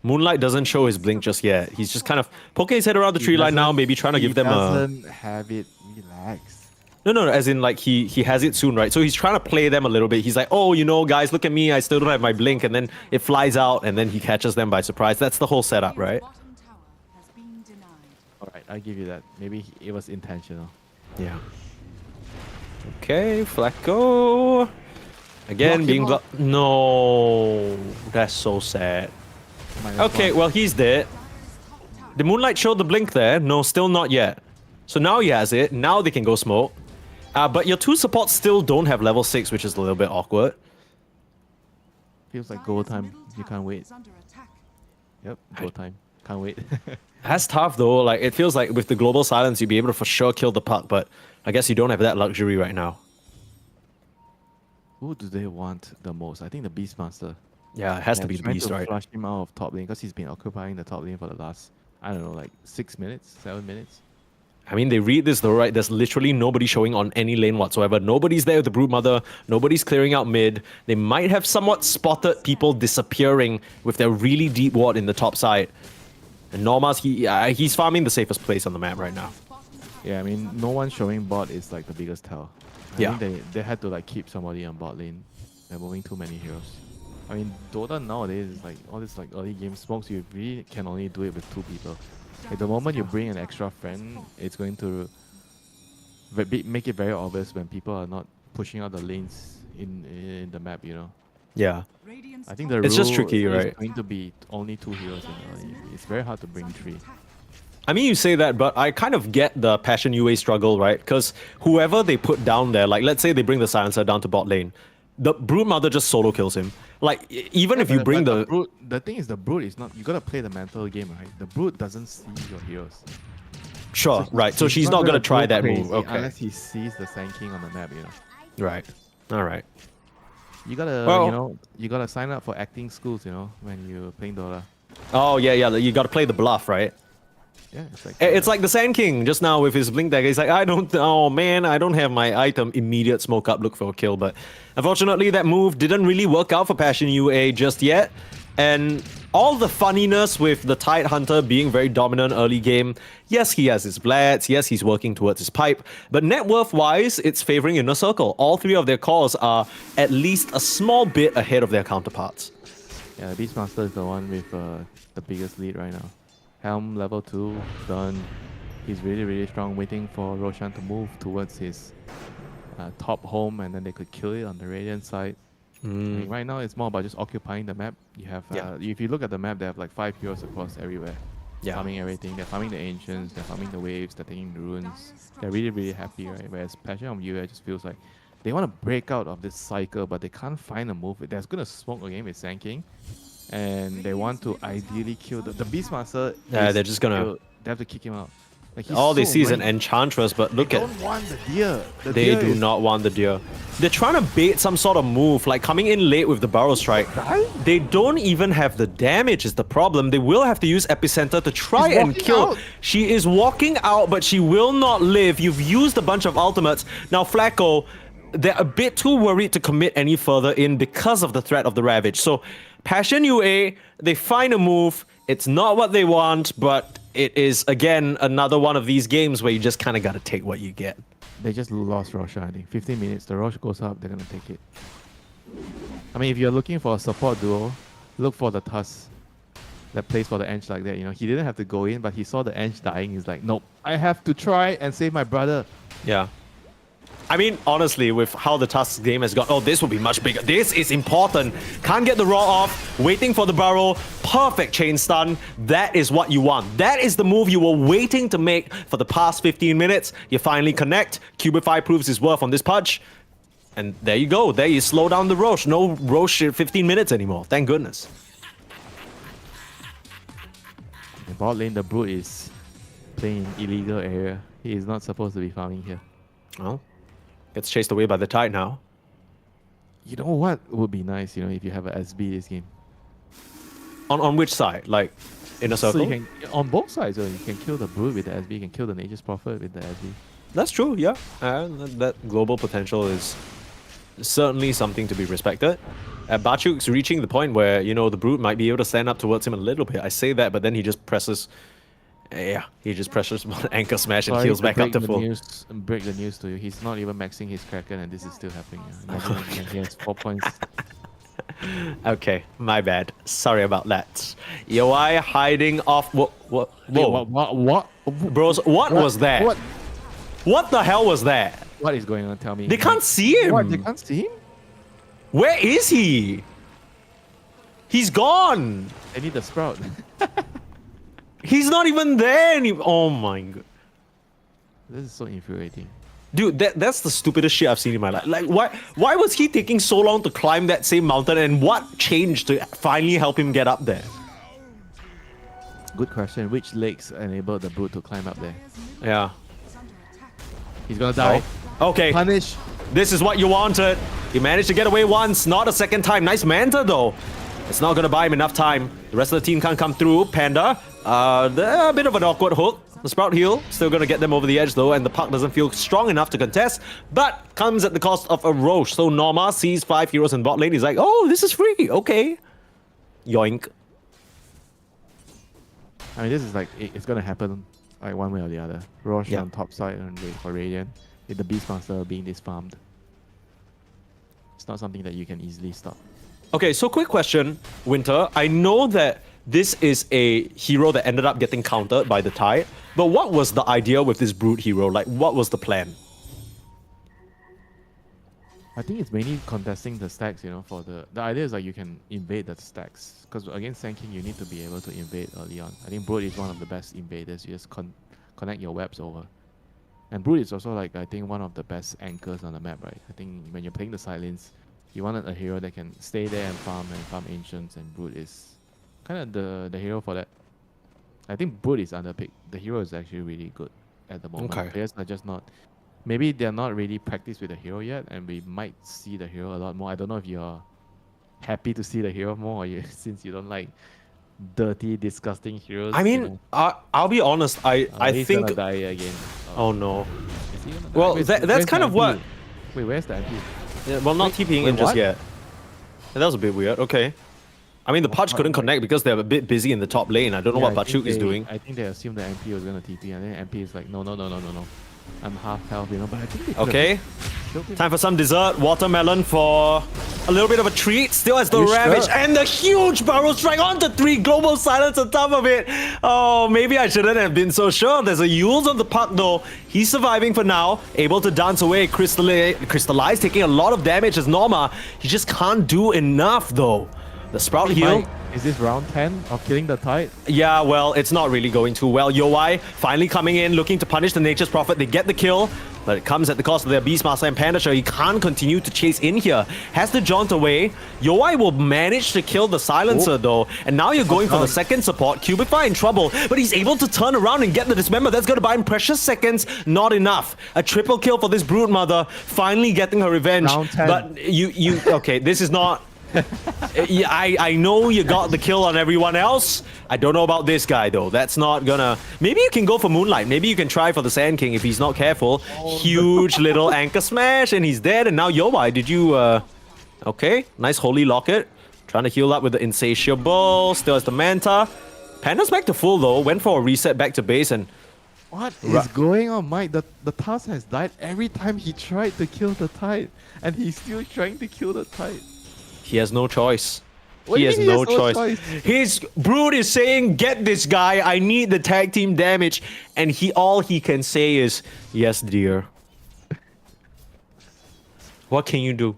Moonlight doesn't show his blink just yet. He's just kind of poking his head around the tree line now, maybe trying to give them a... He doesn't have it. Relax. No, as in like he has it soon, right? So he's trying to play them a little bit. He's like, oh, you know, guys, look at me. I still don't have my blink. And then it flies out and then he catches them by surprise. That's the whole setup, right? Bottom tower has been denied. Alright, I'll give you that. Maybe it was intentional. Yeah. Okay, Flacco. Again, being blocked. No, that's so sad. Okay, well, he's dead. The Moonlight showed the blink there. No, still not yet. So now he has it. Now they can go smoke. But your 2 supports still don't have level 6, which is a little bit awkward. Feels like go time. You can't wait. Is under attack. Yep, go time. Can't wait. That's tough, though. Like, it feels like with the global silence, you'd be able to for sure kill the puck, but I guess you don't have that luxury right now. Who do they want the most? I think the Beastmaster. Yeah, it has to be the Beast, right? Flush him out of top lane because he's been occupying the top lane for the last, I don't know, like 6 minutes, 7 minutes. I mean, they read this though, right? There's literally nobody showing on any lane whatsoever. Nobody's there with the Broodmother. Nobody's clearing out mid. They might have somewhat spotted people disappearing with their really deep ward in the top side. And Norma's, he's farming the safest place on the map right now. Yeah, I mean, no one showing bot is like the biggest tell. I think they had to like keep somebody on bot lane. They're moving too many heroes. I mean, Dota nowadays is like all this like early game smokes. You really can only do it with 2 people. Like the moment you bring an extra friend, it's going to make it very obvious when people are not pushing out the lanes in the map. You know. Yeah. I think the It's rule just tricky, is right? going to be only 2 heroes in early. It's very hard to bring 3. I mean, you say that, but I kind of get the Passion UA struggle, right? Because whoever they put down there, like let's say they bring the Silencer down to bot lane, the Broodmother just solo kills him. Like, even if you bring the... Brood, the thing is, the Brood is not... You gotta play the mental game, right? The Brood doesn't see your heroes. Sure, right. So she's not gonna try go that crazy move. Okay. Unless he sees the Sand King on the map, you know. Right. All right. You gotta, Well- you know, you gotta sign up for acting schools, you know, when you're playing Dota. Oh, yeah. You gotta play the bluff, right? Yeah, it's like... It's like the Sand King just now with his Blink Dagger. He's like, oh man, I don't have my item. Immediate smoke up, look for a kill. But unfortunately, that move didn't really work out for Passion UA just yet. And all the funniness with the Tide Hunter being very dominant early game. Yes, he has his Blats. Yes, he's working towards his pipe. But net worth-wise, it's favoring Inner Circle. All 3 of their cores are at least a small bit ahead of their counterparts. Yeah, Beastmaster is the one with the biggest lead right now. Helm level 2 done. He's really, really strong, waiting for Roshan to move towards his top home, and then they could kill it on the Radiant side. I mean, right now, it's more about just occupying the map. You have, if you look at the map, they have like 5 heroes across everywhere. Yeah. Farming everything. They're farming the Ancients, they're farming the Waves, they're taking the Runes. They're really, really happy, right? Whereas Passion of UA just feels like they want to break out of this cycle, but they can't find a move. They're going to smoke again with Sand King. And they want to ideally kill the Beastmaster. Yeah, they're just gonna... They have to kick him out. Like, he's All they so see is an annoying. Enchantress, but look They at... don't want the deer. The They deer do is- not want the deer. They're trying to bait some sort of move, like coming in late with the Burrow Strike. They don't even have the damage is the problem. They will have to use Epicenter to try She's and walking kill. out. She is walking out, but she will not live. You've used a bunch of ultimates. Now, Flacco, they're a bit too worried to commit any further in because of the threat of the Ravage. So, Passion UA, they find a move. It's not what they want, but it is, again, another one of these games where you just kind of got to take what you get. They just lost Roshan, I think. 15 minutes, the Rosh goes up, they're going to take it. I mean, if you're looking for a support duo, look for the Tusk that plays for the Ench like that. You know, he didn't have to go in, but he saw the Ench dying. He's like, nope, I have to try and save my brother. Yeah. I mean, honestly, with how the Tusk game has gone, oh, this will be much bigger. This is important. Can't get the raw off. Waiting for the barrel. Perfect chain stun. That is what you want. That is the move you were waiting to make for the past 15 minutes. You finally connect. Cubify proves his worth on this punch. And there you go. There you slow down the Rosh. No Rosh 15 minutes anymore. Thank goodness. In bot lane, the Brood is playing in illegal area. He is not supposed to be farming here. Well, gets chased away by the Tide now. You know what would be nice, you know, if you have a SB this game? On which side? Like, Inner Circle? So you can, on both sides, you can kill the Brood with the SB, you can kill the Nature's Prophet with the SB. That's true, yeah. That global potential is certainly something to be respected. Bachuk's reaching the point where, you know, the Brood might be able to stand up towards him a little bit. I say that, but then he just presses... Yeah, he just presses one anchor smash and heals back up to full. Break the news to you. He's not even maxing his Kraken and this is still happening. Imagine he has 4 points. Okay, my bad. Sorry about that. Yoi hiding off... Whoa. Hey, what? Bros, what was that? What the hell was that? What is going on? Tell me. They can't see him. What? They can't see him? Where is he? He's gone. They need the Sprout. He's not even there anymore. Oh my god. This is so infuriating. Dude, that's the stupidest shit I've seen in my life. Like, why was he taking so long to climb that same mountain, and what changed to finally help him get up there? Good question. Which legs enabled the Brood to climb up there? Yeah. He's gonna die. Okay. Punish. This is what you wanted. He managed to get away once, not a second time. Nice Manta though. It's not gonna buy him enough time. The rest of the team can't come through. Panda, a bit of an awkward hook, The Sprout heal, still gonna get them over the edge though, and the puck doesn't feel strong enough to contest, but comes at the cost of a Roche. So Norma sees 5 heroes in bot lane, he's like, oh, this is free, okay. Yoink. I mean, this is like, it's gonna happen like one way or the other. Roche Yeah. on top side and wait for Radiant, with the Beastmaster being disfarmed. It's not something that you can easily stop. Okay, so quick question, Winter. I know that this is a hero that ended up getting countered by the Tide, but what was the idea with this Brute hero? Like, what was the plan? I think it's mainly contesting the stacks, you know, for the idea is like you can invade the stacks. Because against Sand King, you need to be able to invade early on. I think Brood is one of the best invaders. You just connect your webs over. And Brood is also like, I think, one of the best anchors on the map, right? I think when you're playing the side lanes, you wanted a hero that can stay there and farm ancients, and Brood is kind of the hero for that. I think Brood is underpicked. The hero is actually really good at the moment. Okay. Players are just not... Maybe they're not really practiced with the hero yet, and we might see the hero a lot more. I don't know if you're happy to see the hero more, or since you don't like dirty, disgusting heroes. I mean, I'll be honest, I he's think... gonna die again. Oh no. Is he gonna die? Well, Where's that's the kind of MP? what... Wait, where's the MP? Yeah, well, not TPing in wait, just what? yet. That was a bit weird, okay. I mean, the Pudge couldn't connect because they're a bit busy in the top lane. I don't know Yeah, what I think Bachuk is they- doing. I think they assumed the MP was gonna TP, and then MP is like, no. I'm half health, you know, but I think they could've Okay, killed him. time for some dessert. Watermelon for a little bit of a treat. Still has the Are you Ravage sure? and the huge Burrow Strike onto 3. Global Silence on top of it. Oh, maybe I shouldn't have been so sure. There's a Yules on the puck though. He's surviving for now. Able to dance away. Crystallize taking a lot of damage as Norma. He just can't do enough though. The Sprout heal. Mike, is this round 10 of killing the Tide? Yeah, well, it's not really going too well. Yowai finally coming in, looking to punish the Nature's Prophet. They get the kill, but it comes at the cost of their Beastmaster and Pandasher. He can't continue to chase in here. Has to jaunt away. Yowai will manage to kill the Silencer though. And now you're going for the second support. Cubify in trouble, but he's able to turn around and get the Dismember. That's going to buy him precious seconds. Not enough. A triple kill for this Brood Mother. Finally getting her revenge. Round 10. But you okay, this is not... Yeah, I know you got the kill on everyone else. I don't know about this guy though. That's not gonna... Maybe you can go for Moonlight. Maybe you can try for the Sand King if he's not careful. Huge little anchor smash and he's dead. And now Yowai, did you... Okay, nice Holy Locket. Trying to heal up with the Insatiable. Still has the Manta. Panda's back to full though. Went for a reset back to base and... What is going on, Mike? The task has died every time he tried to kill the Tide, and he's still trying to kill the Tide. He has no choice. What do He you has mean he no has no choice. choice? His Brood is saying, get this guy. I need the tag team damage. And all he can say is, yes, dear. What can you do?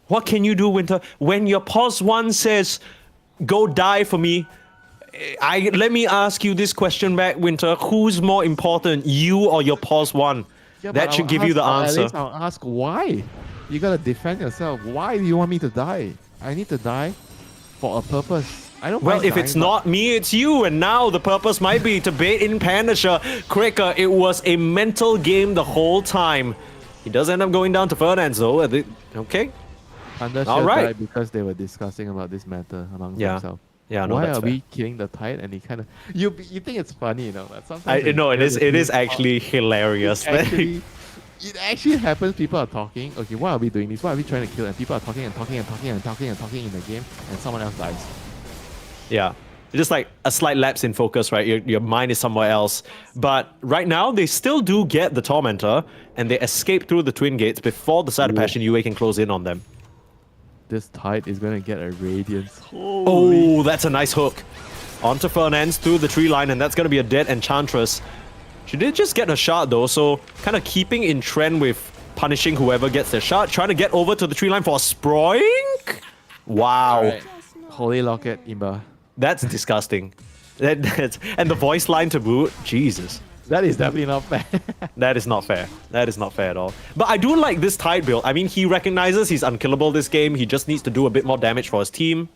What can you do, Winter? When your pos one says, go die for me, let me ask you this question back, Winter. Who's more important, you or your pos one? Yeah, That but should I'll give you the at answer. least I'll ask why. You gotta defend yourself. Why do you want me to die? I need to die for a purpose. I don't Well, mind if it's dying, but- not me, it's you. And now the purpose might be to bait in Pandasher. Cricker, it was a mental game the whole time. He does end up going down to Fernandes though. Okay. Thunder All Shield right. died because they were discussing about this matter among Yeah. themselves. Yeah, no, Why that's are fair. we killing the Tide? And he kind of you think it's funny, you know? That sometimes when No, you it is. hear It the is team talk, actually hilarious. it actually happens. People are talking. Okay, why are we doing this? Why are we trying to kill? And people are talking and talking and talking and talking and talking in the game, and someone else dies. Yeah. It's just like a slight lapse in focus, right? Your mind is somewhere else. But right now, they still do get the Tormentor, and they escape through the Twin Gates before the Side of Passion UA can close in on them. This Tide is gonna get a Radiance. Oh, that's a nice hook. Onto Fernandes through the tree line, and that's going to be a dead Enchantress. She did just get a shot though, so kind of keeping in trend with punishing whoever gets their shot. Trying to get over to the tree line for a Sproink. Wow. Alright. Holy Locket, Imba. That's disgusting. And the voice line to boot. Jesus. That is definitely not fair. That is not fair. That is not fair at all. But I do like this Tide build. I mean, he recognizes he's unkillable this game. He just needs to do a bit more damage for his team.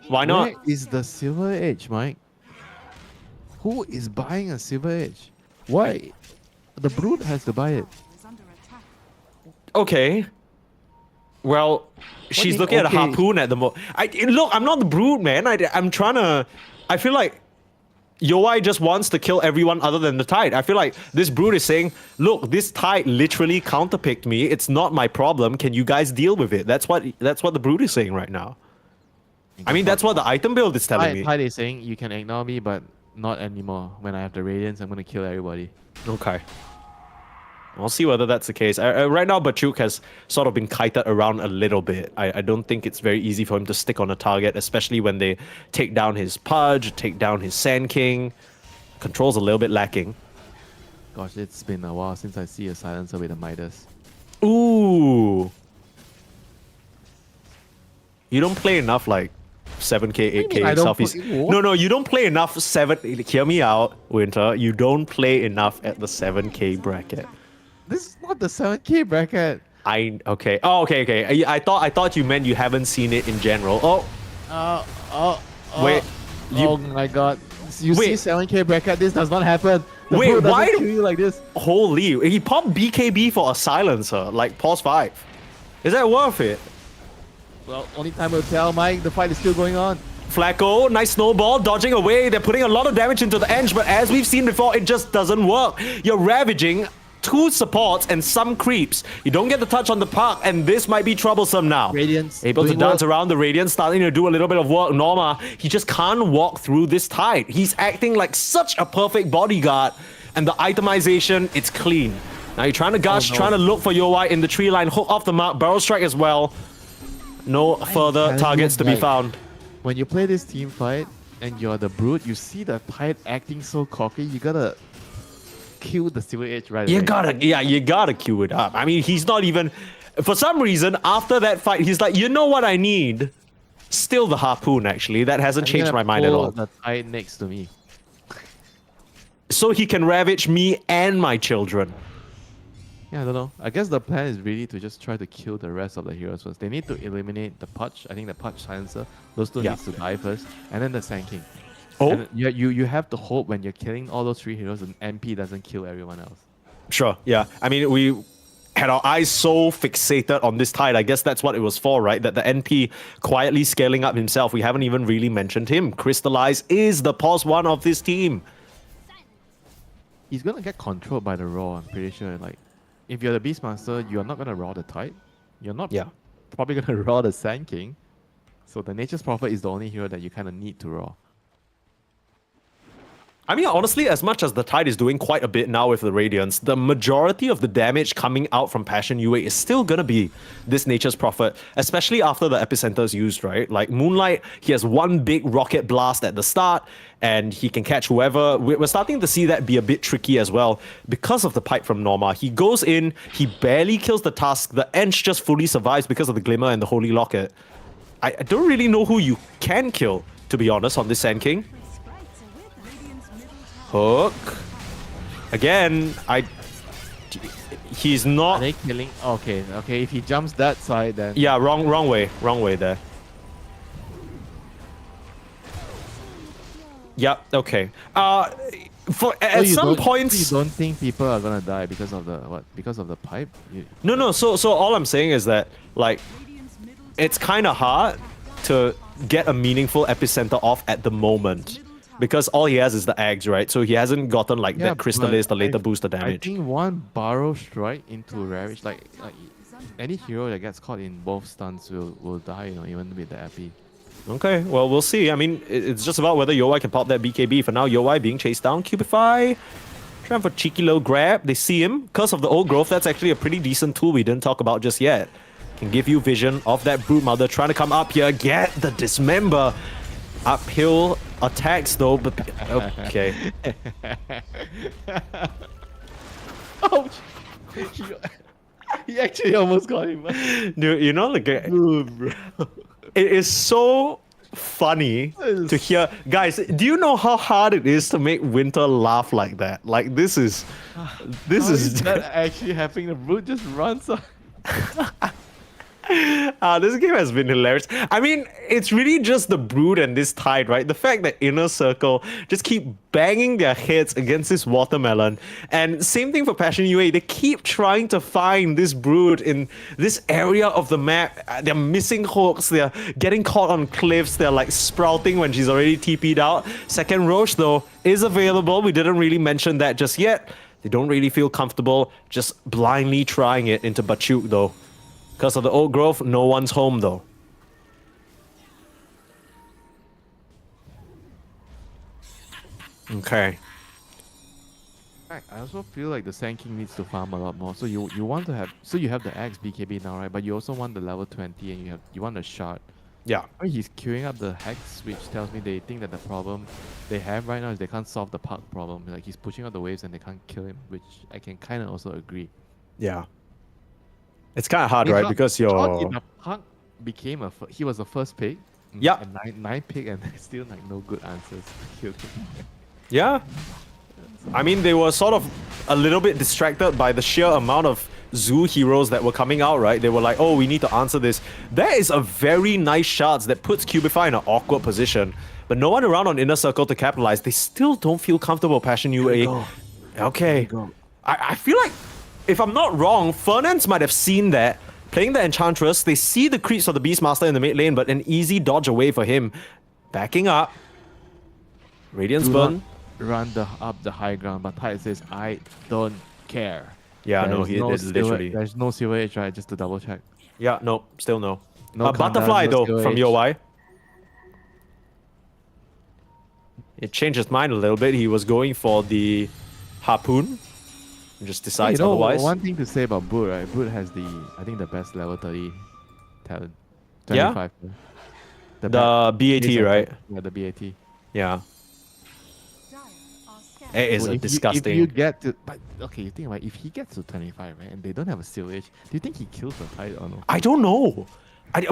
Why not? Where is the Silver Edge, Mike? Who is buying a Silver Edge? Why? The Brood has to buy it. Is under attack. Okay. Well, she's mean, looking at a okay? harpoon at the moment. Look, I'm not the Brood, man. I'm trying to... I feel like Yowai just wants to kill everyone other than the Tide. I feel like this Brood is saying, look, this Tide literally counterpicked me. It's not my problem. Can you guys deal with it? That's what the Brood is saying right now. I mean, that's what the item build is telling me. Tide is saying you can ignore me, but not anymore. When I have the Radiance, I'm gonna kill everybody. Okay. We'll see whether that's the case. Right now, Bachuk has sort of been kited around a little bit. I don't think it's very easy for him to stick on a target, especially when they take down his Pudge, take down his Sand King. Control's a little bit lacking. Gosh, it's been a while since I see a Silencer with a Midas. Ooh. You don't play enough like 7k, 8k I don't Southeast. play- what? No, you don't play enough 7. Hear me out, Winter. You don't play enough at the 7k bracket. This is not the 7k bracket. Okay. Oh, okay. I thought you meant you haven't seen it in general. Oh, wait. Oh my god. You Wait. see 7k bracket, this does not happen. The Wait, Brood doesn't why do- kill you like this? Holy, he popped BKB for a silencer, like pause 5. Is that worth it? Well, only time will tell, Mike. The fight is still going on. Flacco, nice snowball, dodging away. They're putting a lot of damage into the Eng, but as we've seen before, it just doesn't work. You're ravaging 2 supports and some creeps. You don't get the touch on the park, and this might be troublesome now. Radiance Able to doing dance work. around the Radiance, starting to do a little bit of work. Norma, he just can't walk through this Tide. He's acting like such a perfect bodyguard, and the itemization, it's clean. Now you're trying to gush, no. trying to look for Yowai in the tree line, hook off the mark, barrel strike as well. No further telling targets you, to be like, found. When you play this team fight and you're the Brood, you see the Tide acting so cocky, you gotta kill the Silver Edge right You away. gotta queue it up. I mean, he's not even... For some reason, after that fight, he's like, you know what I need? Still the Harpoon, actually. That hasn't I'm changed gonna my mind at pull all. The Tide next to me. So he can ravage me and my children. Yeah, I don't know. I guess the plan is really to just try to kill the rest of the heroes first. They need to eliminate the Pudge. I think the Pudge Silencer. Those two Yeah. needs to die first. And then the Sand King. Oh, And you have to hope when you're killing all those 3 heroes, an MP doesn't kill everyone else. sure. Yeah. I mean, we had our eyes so fixated on this Tide. I guess that's what it was for, right? That the NP quietly scaling up himself. We haven't even really mentioned him. Crystallize is the pause 1 of this team. He's gonna get controlled by the Raw, I'm pretty sure. Like, if you're the Beastmaster, you're not gonna Raw the Tide. You're not Yeah. probably gonna Raw the Sand King. So the Nature's Prophet is the only hero that you kind of need to Raw. I mean, honestly, as much as the Tide is doing quite a bit now with the Radiance, the majority of the damage coming out from Passion UA is still gonna be this Nature's Prophet, especially after the Epicenter is used, right? Like Moonlight, he has one big rocket blast at the start, and he can catch whoever. We're starting to see that be a bit tricky as well because of the pipe from Norma. He goes in, he barely kills the Tusk, the Eng just fully survives because of the Glimmer and the Holy Locket. I don't really know who you can kill, to be honest, on this Sand King. Hook. Again, he's Are not... they killing? Okay, if he jumps that side, then Yeah, wrong way there. Yeah, okay. At some points... you don't think people are gonna die because of the what? Because of the pipe? No, so all I'm saying is that, like, it's kind of hard to get a meaningful Epicenter off at the moment. Because all he has is the eggs, right? So he hasn't gotten like that Crystallis, the later booster I damage. think one Barrow Strike into Ravage, like any hero that gets caught in both stuns will die, you know, even with the Epi. Okay, well, we'll see. I mean, it's just about whether Yowai can pop that BKB. For now, Yowai being chased down. Cubify, trying for cheeky little grab. They see him. Curse of the Old Growth, that's actually a pretty decent tool we didn't talk about just yet. Can give you vision of that Broodmother trying to come up here. Get the Dismember. Uphill attacks though, but... Okay. Ouch! He actually almost got him. Dude, you know, like... Bro. It is so funny to hear... Guys, do you know how hard it is to make Winter laugh like that? Like, this is... This How is... that actually happening? The Brood just runs up. This game has been hilarious. I mean, it's really just the Brood and this Tide, right? The fact that Inner Circle just keep banging their heads against this Watermelon. And same thing for Passion UA. They keep trying to find this Brood in this area of the map. They're missing hooks. They're getting caught on cliffs. They're like sprouting when she's already TP'd out. Second Roche, though, is available. We didn't really mention that just yet. They don't really feel comfortable just blindly trying it into Bachuk, though. Because of the old growth, no one's home though. Okay. I also feel like the Sand King needs to farm a lot more. So you want to have you have the Axe BKB now, right? But you also want the level 20 and you want the shard. Yeah. He's queuing up the Hex, which tells me they think that the problem they have right now is they can't solve the Puck problem. Like he's pushing out the waves and they can't kill him, which I can kind of also agree. Yeah. It's kind of hard, right? Because you're... Puck became he was the first pick. Yeah. And nine pick and still like no good answers to kill him. Yeah. I mean, they were sort of a little bit distracted by the sheer amount of zoo heroes that were coming out, right? They were like, oh, we need to answer this. That is a very nice shards that puts Cubify in an awkward position. But no one around on Inner Circle to capitalize. They still don't feel comfortable, Passion UA. Okay. I feel like, if I'm not wrong, Fernance might have seen that. Playing the Enchantress, they see the creeps of the Beastmaster in the mid lane, but an easy dodge away for him. Backing up. Radiance Burn. Run up the high ground, but Tide says, I don't care. Yeah, no, he did literally. There's no Silver Edge, right? Just to double check. Yeah, no, still no. No Butterfly, no though, from UI. It changed his mind a little bit. He was going for the Harpoon. Just decides otherwise. One thing to say about Brood, right? Brood has I think the best level 30 talent. 25. Yeah? The BAT, right? Yeah, the BAT. Yeah. Dire are scared. It is Well, a disgusting... If you get to... But, okay, you think, right? If he gets to 25, right? And they don't have a Silver Edge, do you think he kills the Tide or no? I don't know.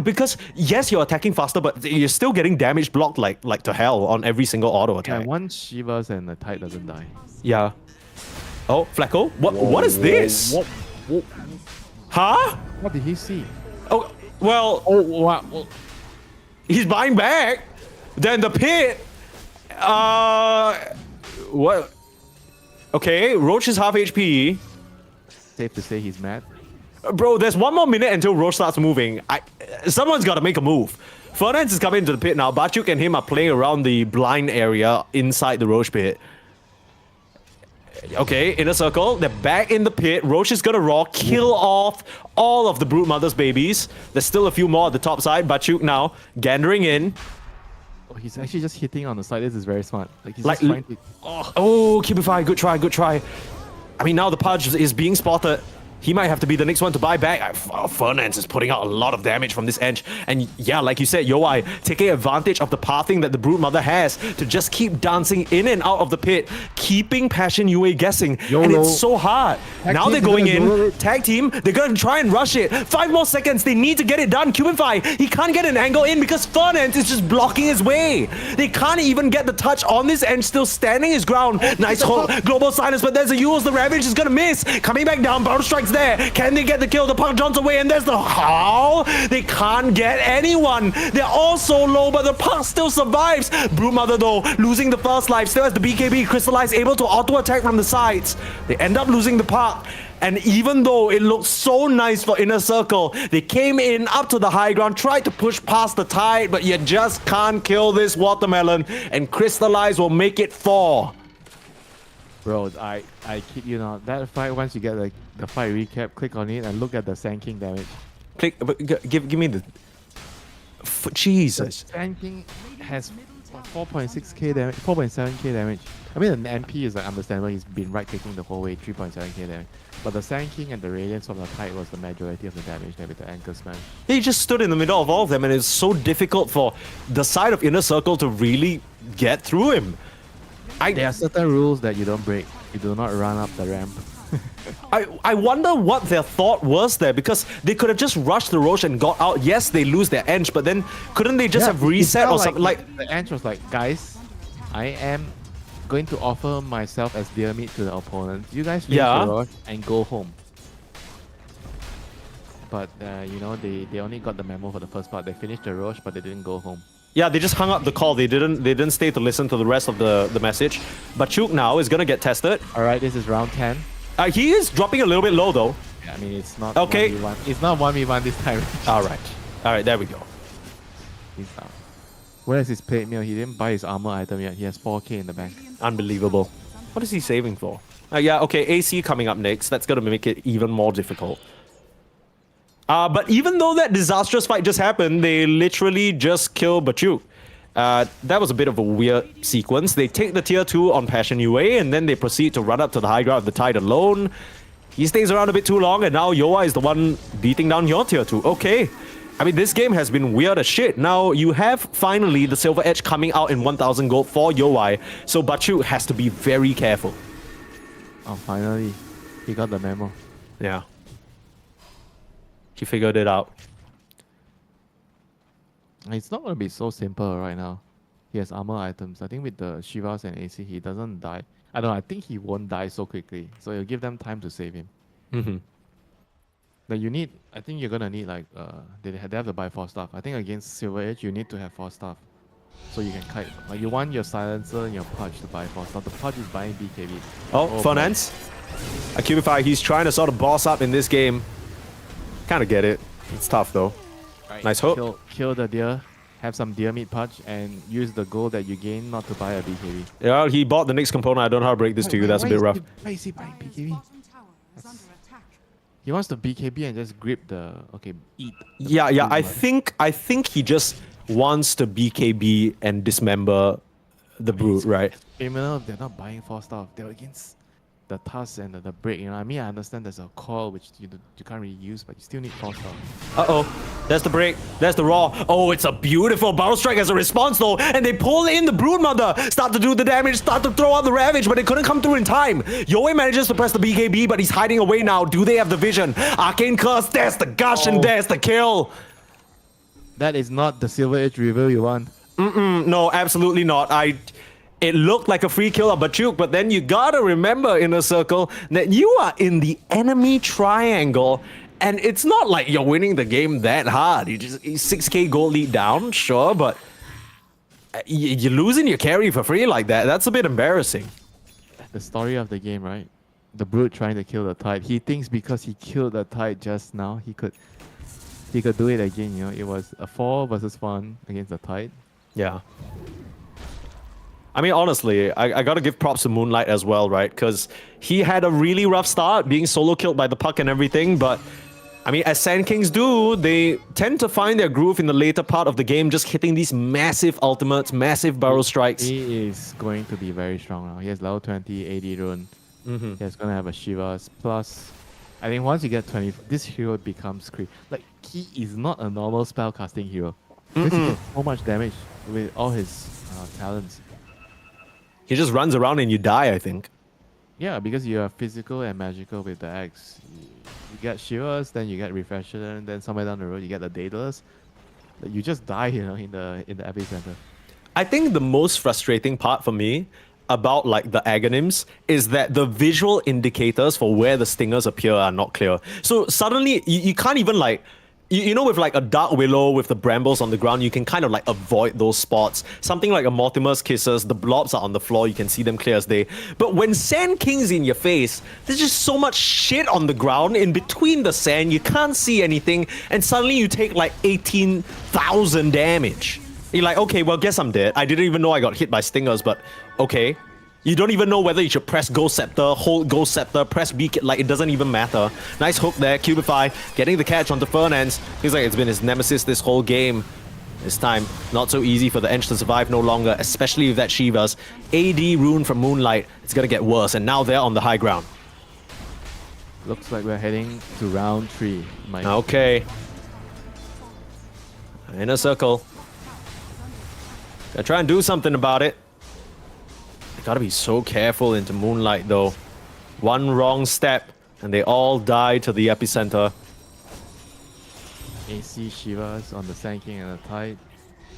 Because, yes, you're attacking faster, but you're still getting damage blocked like to hell on every single auto attack. Yeah, one Shivas and the Tide doesn't die. Yeah. Oh, Flacco? What is this? Whoa. Huh? What did he see? Oh, well... Oh, wow. He's buying back. Then the pit. What? Okay, Roach is half HP. Safe to say he's mad. Bro, there's 1 more minute until Roach starts moving. Someone's got to make a move. Fernance is coming into the pit now. Bachuk and him are playing around the blind area inside the Roach pit. Okay, Inner Circle. They're back in the pit. Roche is gonna raw, kill off all of the Broodmother's babies. There's still a few more at the top side. Bachuk now gandering in. Oh, he's actually just hitting on the side. This is very smart. Like he's just trying to... Oh, Cubify, good try, good try. I mean, now the Pudge is being spotted. He might have to be the next one to buy back. Fernance is putting out a lot of damage from this edge. And yeah, like you said, Yoai taking advantage of the pathing that the Broodmother has to just keep dancing in and out of the pit, keeping Passion UA guessing. And it's so hard. Now they're going in. Tag team, they're going to try and rush it. 5 more seconds. They need to get it done. Cubify, he can't get an angle in because Fernance is just blocking his way. They can't even get the touch on this end, still standing his ground. Nice hold. Global silence, but there's a Yules. The Ravage is going to miss. Coming back down. Battle strikes there. Can they get the kill? The Puck jumps away, and there's the how? They can't get anyone. They're all so low, but the Puck still survives. Broodmother, though, losing the first life, still has the BKB crystallized, able to auto attack from the sides. They end up losing the Puck. And even though it looked so nice for Inner Circle, they came in up to the high ground, tried to push past the Tide, but you just can't kill this Watermelon, and Crystallize will make it 4. Bro, I kid you not. That fight, once you get like the fight recap, click on it and look at the Sand King damage. Click, give me the... Jesus. Sand King has 4.6k damage, 4.7k damage. I mean, the MP is like understandable. He's been right-clicking the whole way, 3.7k damage. But the Sand King and the Radiance from the Tide was the majority of the damage there with the Anchor Smash. He just stood in the middle of all of them, and it's so difficult for the side of Inner Circle to really get through him. There are certain rules that you don't break. You do not run up the ramp. I wonder what their thought was there, because they could have just rushed the Roche and got out. Yes, they lose their Ench, but then couldn't they just have reset or something? Like the Ench was like, guys, I am going to offer myself as deer meat to the opponent. You guys finish the Roche and go home. but you know, they only got the memo for the first part. They finished the Roche, but they didn't go home. Yeah, they just hung up the call. They didn't stay to listen to the rest of the message. But Chuk now is gonna get tested. All right, this is round 10. He is dropping a little bit low though. Yeah, I mean, it's not Okay. 1v1. It's not 1v1 this time. All right, there we go. He's out. Where's his plate meal? He didn't buy his armor item yet. He has 4k in the bank. Unbelievable. What is he saving for? Yeah, okay, AC coming up next. That's gonna make it even more difficult. But even though that disastrous fight just happened, they literally just killed Bachuk. That was a bit of a weird sequence. They take the tier 2 on Passion UA, and then they proceed to run up to the high ground of the Tide alone. He stays around a bit too long, and now Yoa is the one beating down your tier 2. Okay. I mean, this game has been weird as shit. Now, you have finally the Silver Edge coming out in 1000 gold for Yoai, so Bachuk has to be very careful. Oh, finally. He got the memo. Yeah. He figured it out. It's not going to be so simple right now. He has armor items. I think with the Shivas and AC, he doesn't die. I don't know. I think he won't die so quickly. So you'll give them time to save him. Mm-hmm. Like you need, I think you're going to need like, they have to buy 4 stuff. I think against Silver Edge, you need to have 4 stuff. So you can kite. Like you want your silencer and your pudge to buy 4 stuff. The pudge is buying BKB. Oh, Fernance. Cubify, he's trying to sort of boss up in this game. Kind of get it. It's tough though. Right. Nice hook. Kill the deer, have some deer meat pudge, and use the gold that you gain not to buy a BKB. Yeah, he bought the next component. I don't know how to break this to you. That's a bit rough. Why is he buying BKB? Bottom tower is under attack. He wants to BKB and just grip the eat. Yeah, I think he just wants to BKB and dismember the brute, right? Criminal, they're not buying 4 stuff. They're against the task and the break. You know, I mean, I understand there's a call which you can't really use, but you still need 4 stuff. Uh-oh. There's the break. There's the raw. Oh, it's a beautiful battle strike as a response though. And they pull in the brood mother. Start to do the damage. Start to throw out the ravage, but it couldn't come through in time. Yoe manages to press the BKB, but he's hiding away now. Do they have the vision? Arcane Curse. There's the gush and there's the kill. That is not the Silver Edge reveal you want. No, absolutely not. It looked like a free kill of Bachuk, but then you gotta remember, Inner Circle, that you are in the enemy triangle, and it's not like you're winning the game that hard. You just 6k gold lead down, sure, but you're losing your carry for free like that. That's a bit embarrassing. The story of the game, right? The brute trying to kill the Tide. He thinks because he killed the Tide just now, he could do it again. You know, it was a 4 versus 1 against the Tide. Yeah. I mean, honestly, I gotta give props to Moonlight as well, right? Because he had a really rough start, being solo killed by the puck and everything, but I mean, as Sand Kings do, they tend to find their groove in the later part of the game, just hitting these massive ultimates, massive barrel strikes. He is going to be very strong now. He has level 20, 80 rune. He's gonna have a Shivas. Plus, I think once you get 20, this hero becomes creep. Like, he is not a normal spellcasting hero. Because he gets so much damage with all his talents. He just runs around and you die, I think. Yeah, because you are physical and magical with the axe. You get Shivas, then you get Refresher, and then somewhere down the road you get the Daedalus. You just die, you know, in the epicenter. I think the most frustrating part for me about like the agonyms is that the visual indicators for where the stingers appear are not clear. So suddenly you can't even like, you know, with like a Dark Willow with the brambles on the ground, you can kind of like avoid those spots. Something like a Mortimer's Kisses, the blobs are on the floor, you can see them clear as day. But when Sand King's in your face, there's just so much shit on the ground in between the sand, you can't see anything, and suddenly you take like 18,000 damage. You're like, okay, well, guess I'm dead. I didn't even know I got hit by stingers, but okay. You don't even know whether you should press Ghost Scepter, hold Ghost Scepter, press B, like it doesn't even matter. Nice hook there, Cubify, getting the catch onto Fernance. Feels like it's been his nemesis this whole game. This time, not so easy for the Eng to survive no longer, especially with that Shivas. AD rune from Moonlight, it's gonna get worse, and now they're on the high ground. Looks like we're heading to round 3, Mike. Okay. Inner Circle. Gotta try and do something about it. Gotta be so careful into Moonlight though. One wrong step and they all die to the epicenter. AC Shivas on the Sand King and the Tide.